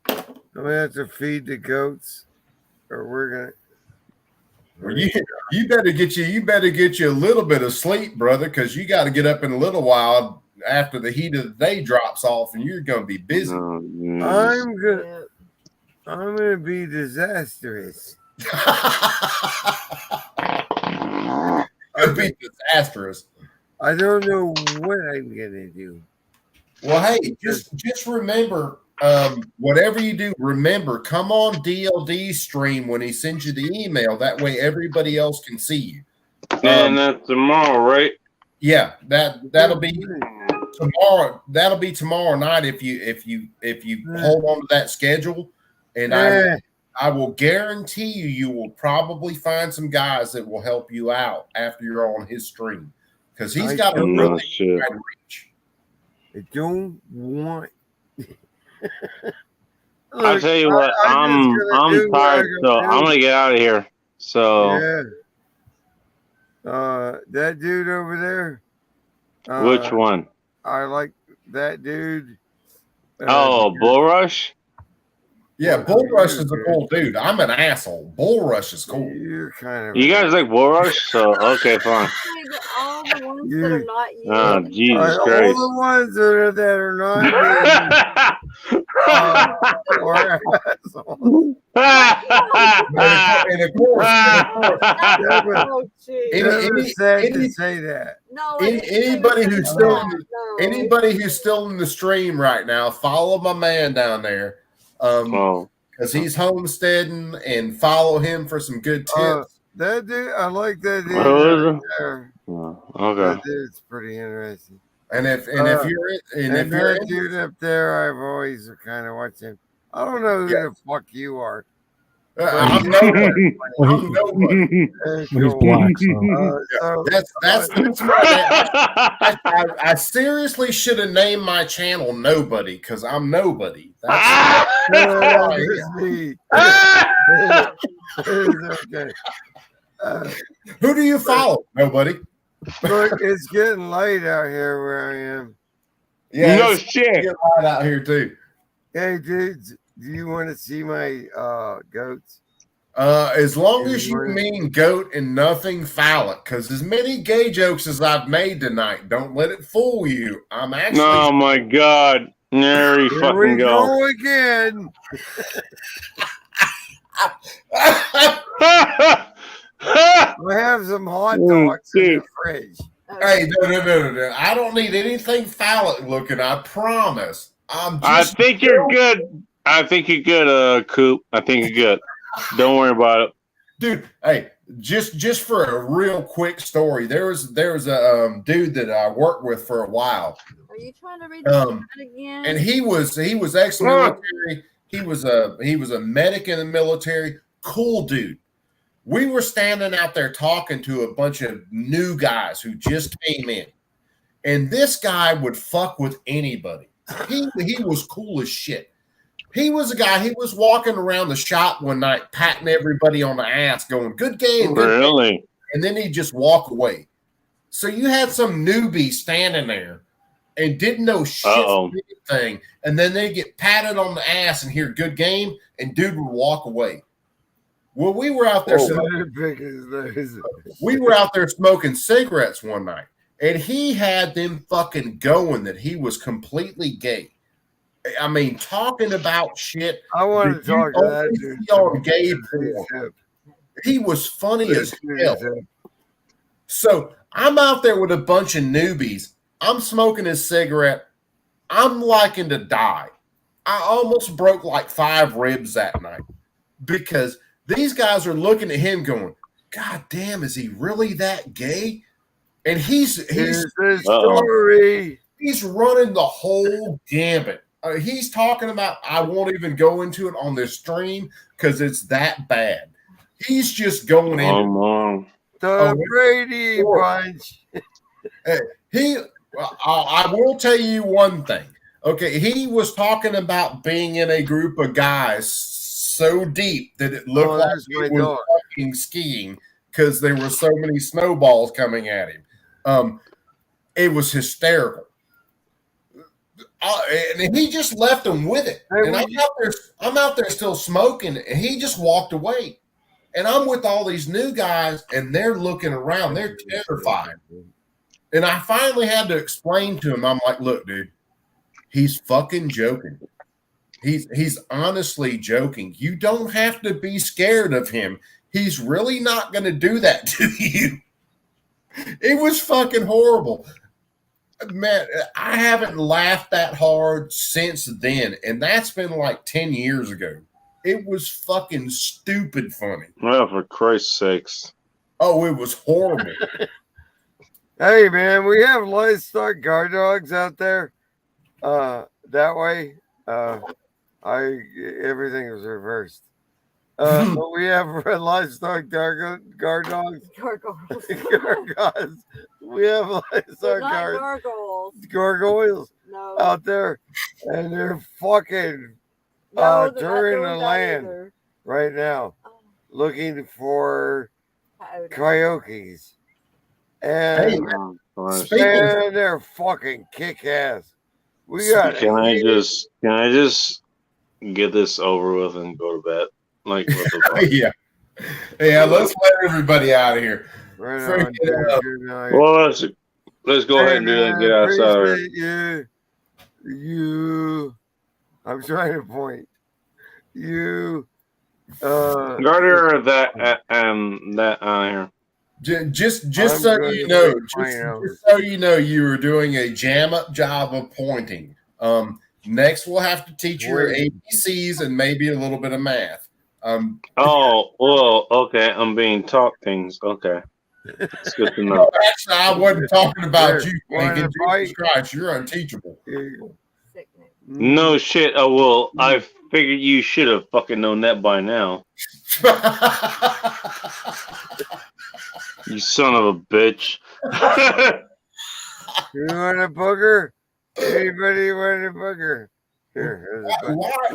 I'm gonna have to feed the goats, or we're gonna. You better get you a little bit of sleep, brother, because you got to get up in a little while after the heat of the day drops off, and you're going to be busy. I'm gonna be disastrous. It'd be disastrous. I don't know what I'm gonna do. Well, hey, just remember, whatever you do, remember, come on DLD stream when he sends you the email. That way everybody else can see you. And that's tomorrow, right? Yeah, that'll be tomorrow. That'll be tomorrow night if you hold on to that schedule. And I will guarantee you will probably find some guys that will help you out after you're on his stream, because he's got a really wide reach. I don't want. I'll tell you what, I'm tired, so I'm gonna get out of here. So that dude over there. Which one? I like that dude. Bull Rush? Yeah, Bull Rush is a cool dude. I'm an asshole. Bull Rush is cool. You're kind of. You guys like Bull Rush? So okay, fine. All the ones that are not you. Oh, Jesus Christ! All the ones that are not you. And of course, to say that. No, anybody who's still in the stream right now, follow my man down there. Because he's homesteading, and follow him for some good tips. That dude, I like that dude. Right there. Okay, that dude's pretty interesting. And if you're dude up there, I've always kind of watched him. I don't know who the fuck you are. I'm nobody. I'm nobody. He's black, so. That's I seriously should have named my channel Nobody, because I'm nobody. That's me. Okay. Who do you follow? Nobody. Look, it's getting late out here where I am. Yeah, no it's shit. getting light out here too. Hey, dudes, do you want to see my goats? As long as you mean goat and nothing phallic, because as many gay jokes as I've made tonight, don't let it fool you. I'm actually. Oh my God! There you fucking go again. I have some hot dogs in the fridge. Hey, no. I don't need anything phallic looking. I promise. I think you're good. I think you're good, Coop. I think you're good. Don't worry about it, dude. Hey, just for a real quick story, there was a dude that I worked with for a while. Are you trying to read that again? And he was ex-military. He was a medic in the military. Cool dude. We were standing out there talking to a bunch of new guys who just came in, and this guy would fuck with anybody. He was cool as shit. He was a guy. He was walking around the shop one night, patting everybody on the ass, going, "Good game, good really?" Game. And then he'd just walk away. So you had some newbie standing there and didn't know shit anything, and then they get patted on the ass and hear "good game," and dude would walk away. Well, we were out there. We were out there smoking cigarettes one night, and he had them fucking going that he was completely gay. I mean, talking about shit. I want to talk to that dude. On gay porn. He was funny as hell. So I'm out there with a bunch of newbies. I'm smoking his cigarette. I'm liking to die. I almost broke like 5 ribs that night because these guys are looking at him going, "God damn, is he really that gay?" And he's the story. He's running the whole gambit. He's talking about, I won't even go into it on this stream because it's that bad. He's just going in. The Brady Bunch. I will tell you one thing. Okay, he was talking about being in a group of guys so deep that it looked like he was fucking skiing because there were so many snowballs coming at him. It was hysterical. And he just left him with it. And I'm out there still smoking, and he just walked away. And I'm with all these new guys, and they're looking around. They're terrified. And I finally had to explain to him, I'm like, "Look, dude, he's fucking joking. He's honestly joking. You don't have to be scared of him. He's really not going to do that to you." It was fucking horrible. man, I haven't laughed that hard since then, and that's been like 10 years ago. It was fucking stupid funny. Well, for Christ's sakes. Oh, it was horrible. Hey, man, we have livestock guard dogs out there. That way, everything was reversed. But we have livestock guard dogs. Gargoyles. We have livestock gargoyles out there, and they're fucking touring the land right now, looking for coyotes. And man, they're fucking kick ass. We got. Can I just get this over with and go to bed? Like, what the fuck? yeah. Let's let everybody out of here. Right on, well, let's go ahead and do that. And get outside. You. I'm trying to point. You. Gardner, that here. Just so you know, just so you know, you were doing a jam-up job of pointing. Next, we'll have to teach you your ABCs and maybe a little bit of math. Oh, well, okay. I'm being taught things. Okay. It's good to know. No, actually, I wasn't talking about you. Jesus Christ, you're unteachable. No shit. Oh, well, I figured you should have fucking known that by now. You son of a bitch. You want a booger? Anybody want a booger? Here,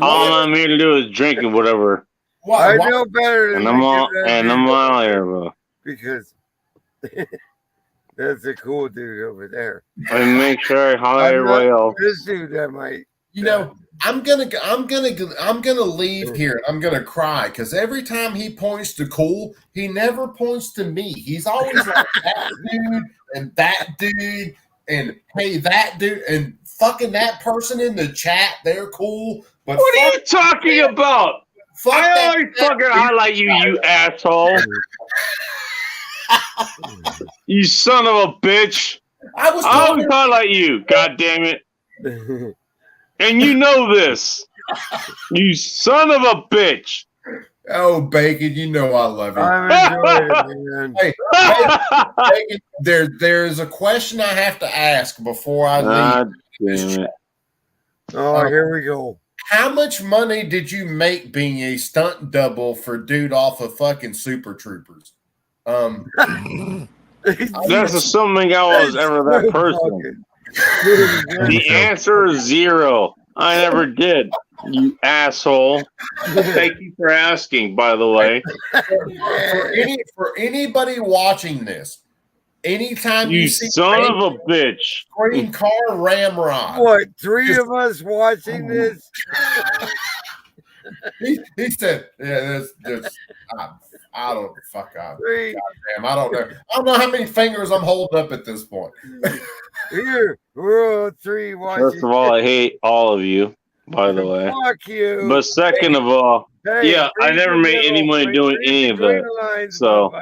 all I'm here to do is drink and whatever. I know better than I'm out here, bro. Because that's a cool dude over there. I make sure I holler everybody else. This dude that might. You know, I'm gonna leave here. I'm gonna cry because every time he points to Cool, he never points to me. He's always like that dude and that dude and hey that dude and fucking that person in the chat. They're cool, but what are you talking about? I always fucking highlight you, you asshole. You son of a bitch. I always highlight you. God damn it. And you know this. You son of a bitch. Oh, Bacon, you know I love you. I'm enjoying it, man. Hey, Bacon, there's a question I have to ask before I leave. Damn it. Oh, here we go. How much money did you make being a stunt double for dude off of fucking Super Troopers? That's assuming I was ever that person. The answer is 0. I never did. You asshole. Thank you for asking, by the way. For anybody watching this, anytime you see son of a bitch. Green car ramrod. What, 3 of us watching this? he said, yeah, there's I don't fuck out. Goddamn, I don't know. I don't know how many fingers I'm holding up at this point. Here, we're 3 watching. First of all, I hate all of you, by the way. Fuck you. But second of all, yeah, I never made any money doing any of that. So,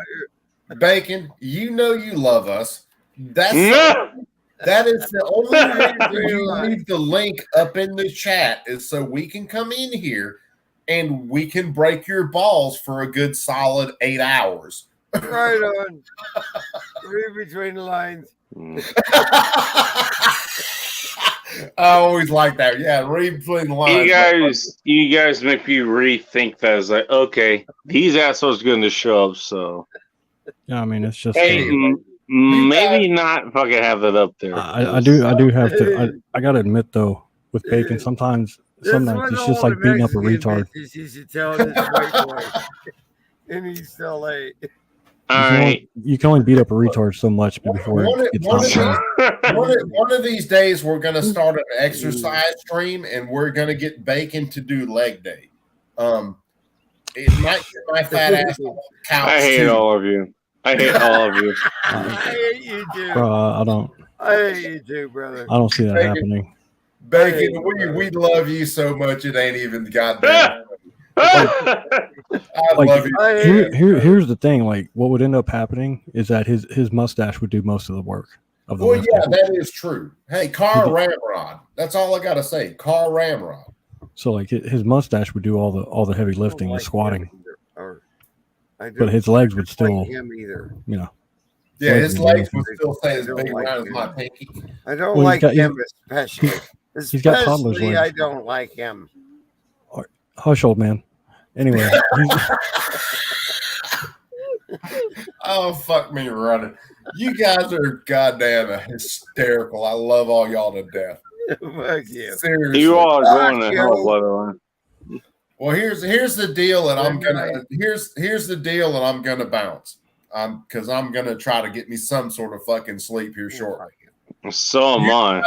Bacon, you know you love us. That is the only reason you leave the link up in the chat is so we can come in here and we can break your balls for a good solid 8 hours. Right on. Read between the lines. I always like that. Yeah, read between the lines. You guys make me rethink that. It's like, okay, these assholes going to show up, so. Yeah, I mean, it's just. Hey, maybe not fucking have that up there. I do have to. I gotta admit though, with Bacon, sometimes it's just like beating up a retard. You should tell this white boy in East LA. You can only beat up a retard so much before one of these days we're going to start an exercise stream and we're going to get Bacon to do leg day. It might get my fat ass on the couch. I hate all of you. I hate all of you. I hate you too. Bro, I hate you too, brother. I don't see that happening. Bacon, we love you so much it ain't even goddamn. I love you. Here's the thing. Like, what would end up happening is that his mustache would do most of the work. of the Well, lifting. yeah, that is true. Hey, Carl Ramrod. That's all I gotta say. Carl Ramrod. So like his mustache would do all the heavy lifting, the squatting, But but his legs would still, like him either. you know. Yeah, his legs would would still stay as I big don't like around as him. my pinky. I don't Well, like him he's especially. got toddler's Especially, legs. I don't like him. Hush, old man. Anyway, Oh, fuck me running. You guys are goddamn hysterical. I love all y'all to death. Fuck you. Seriously. You all are going Fuck to hell, you. by the way. Well, here's the deal that I'm Good gonna here's the deal that I'm gonna bounce. Because I'm gonna try to get me some sort of fucking sleep here shortly. So am I.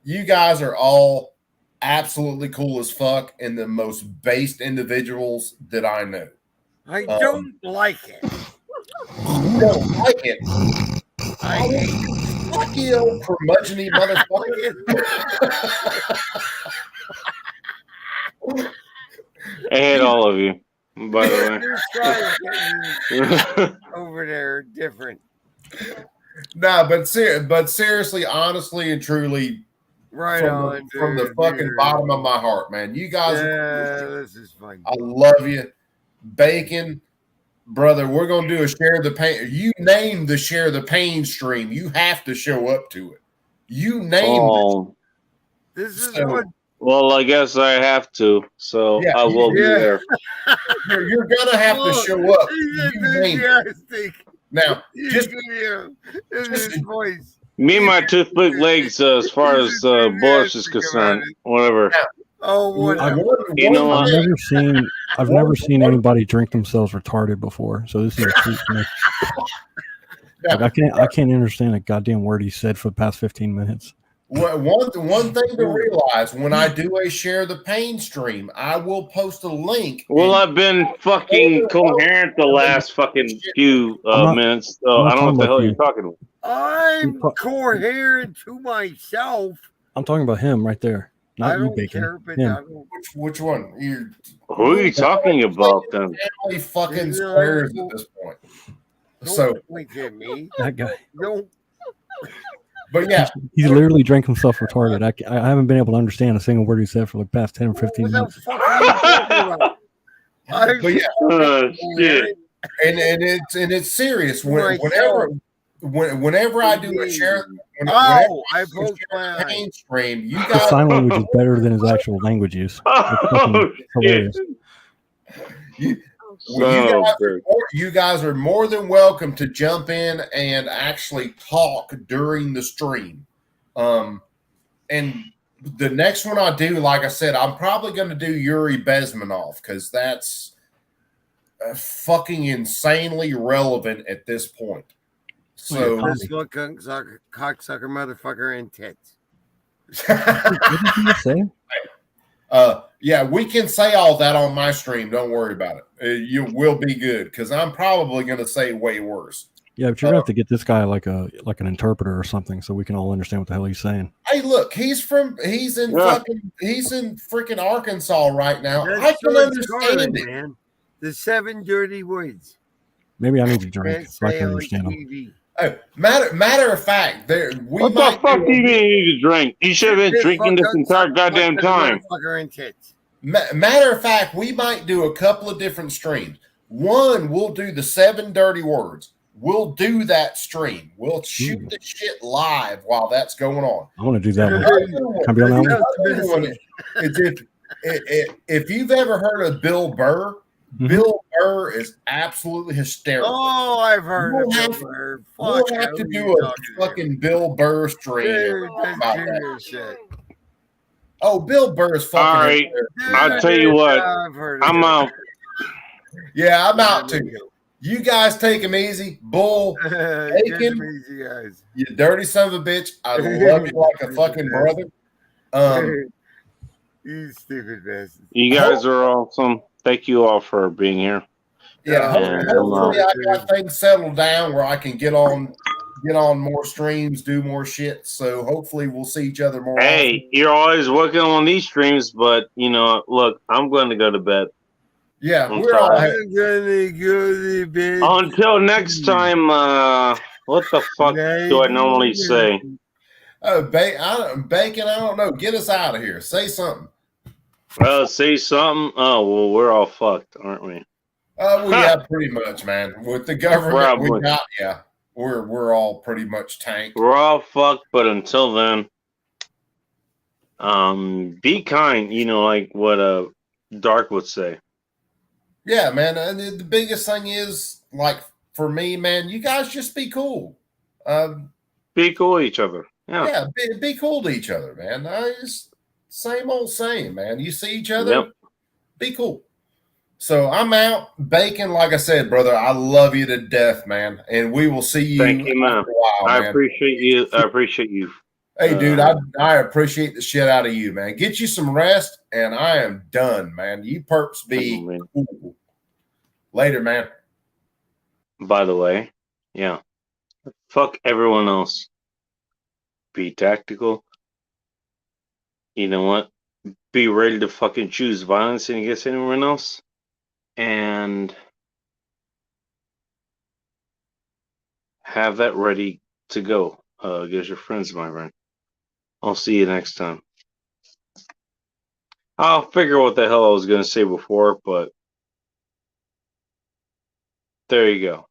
You guys are all absolutely cool as fuck and the most based individuals that I know. I don't like it. You don't like it. I hate it. Fuck you, old curmudgeon-y motherfucker. I hate all of you, by You're trying to the get me over there different. Nah, but seriously, honestly, and truly, Right from, on, from the dude, fucking dude. bottom of my heart, man. You guys, This is fun. I love you, Bacon, brother. We're gonna do a share the pain. You name the share the pain stream. You have to show up to it. You name Oh, This is So- what well, I guess I have to, so Yeah, I will be yeah. there. You're gonna have to show up. He's You name it. enthusiastic. Now, You just can hear in his voice. Me and my toothpick legs, as far as Bush is concerned, whatever. Oh, what? You know what? I've never seen anybody drink themselves retarded before, so this is a treat for me. Like, I can't understand a goddamn word he said for the past 15 minutes. One thing to realize when I do a share the pain stream, I will post a link. Well, I've been fucking coherent the last fucking few minutes, so I don't know what the hell you're talking about. I'm coherent to myself. I'm talking about him right there, I not you, don't Bacon. care, but Him. I don't. Which one? Who are you talking about then? Family fucking squares at this point. So Don't point at me. That guy. Don't. But yeah, He literally drank himself retarded. I haven't been able to understand a single word he said for the past 10 or 15 What the minutes. fuck are you talking about? but yeah, Shit. and it's serious. Whenever I do a share, Oh, I broke my eye. pain stream, you His guys. sign language is better than his actual language use. It's fucking hilarious. You guys are more than welcome to jump in and actually talk during the stream. And the next one I do, like I said, I'm probably going to do Yuri Bezmenov because that's fucking insanely relevant at this point. So, This one cocksucker motherfucker and tits. What did he say? Yeah, we can say all that on my stream. Don't worry about it. You will be good because I'm probably going to say way worse. Yeah, but you're gonna have to get this guy like an interpreter or something so we can all understand what the hell he's saying. Hey, look, he's in freaking Arkansas right now. That's I can George understand Carlin, it. man. The 7 dirty words. Maybe I need to drink Can't so I say can on understand him. TV. Oh, matter of fact, What the fuck do you mean you need to drink? You should have been drinking this entire goddamn time. Motherfucker and tits. Matter of fact, we might do a couple of different streams. One, we'll do the 7 dirty words. We'll do that stream. We'll shoot the shit live while that's going on. I want to do that one. Can I be on that one? Is if you've ever heard of Bill Burr, Bill Burr is absolutely hysterical. Oh, I've heard We'll of have Bill Burr. We'll Fuck, have who to you do a talking to? fucking Bill Burr stream Dude, about that's that. serious shit. Oh, Bill Burr is fucking. All right, hysterical. I'll tell you what. I've heard of I'm it. out. Yeah, I'm out too. You guys take him easy. Bull, Get Bacon, them easy, guys. you dirty son of a bitch. I love you like a fucking brother. You stupid bastard. You guys are awesome. Thank you all for being here. Yeah, And, hopefully I got things settled down where I can get on more streams, do more shit. So hopefully we'll see each other more. Hey, you're always working on these streams, but look, I'm going to go to bed. Yeah, I'm we're all. I'm gonna go to bed. Until next time, What the fuck do I normally say? Oh, Bacon, I don't know. Get us out of here. Say something. Say something. Oh, well, we're all fucked, aren't we? Yeah, pretty much, man. With the government we got, we're all pretty much tanked. We're all fucked, but until then, be kind. You know, like what Dark would say. Yeah, man. And the biggest thing is, like, for me, man, you guys just be cool. Be cool to each other. Yeah, be cool to each other, man. Just same old same, man. You see each other, be cool. So I'm out. Bacon, like I said, brother, I love you to death, man. And we will see you. Thank you, man. I man. appreciate you. I appreciate you. Hey, dude, I appreciate the shit out of you, man. Get you some rest, and I am done, man. You perps be cool. Later, man. By the way, fuck everyone else. Be tactical. You know what? Be ready to fucking choose violence against anyone else. And have that ready to go against your friends, my friend. I'll see you next time. I'll figure what the hell I was going to say before, but there you go.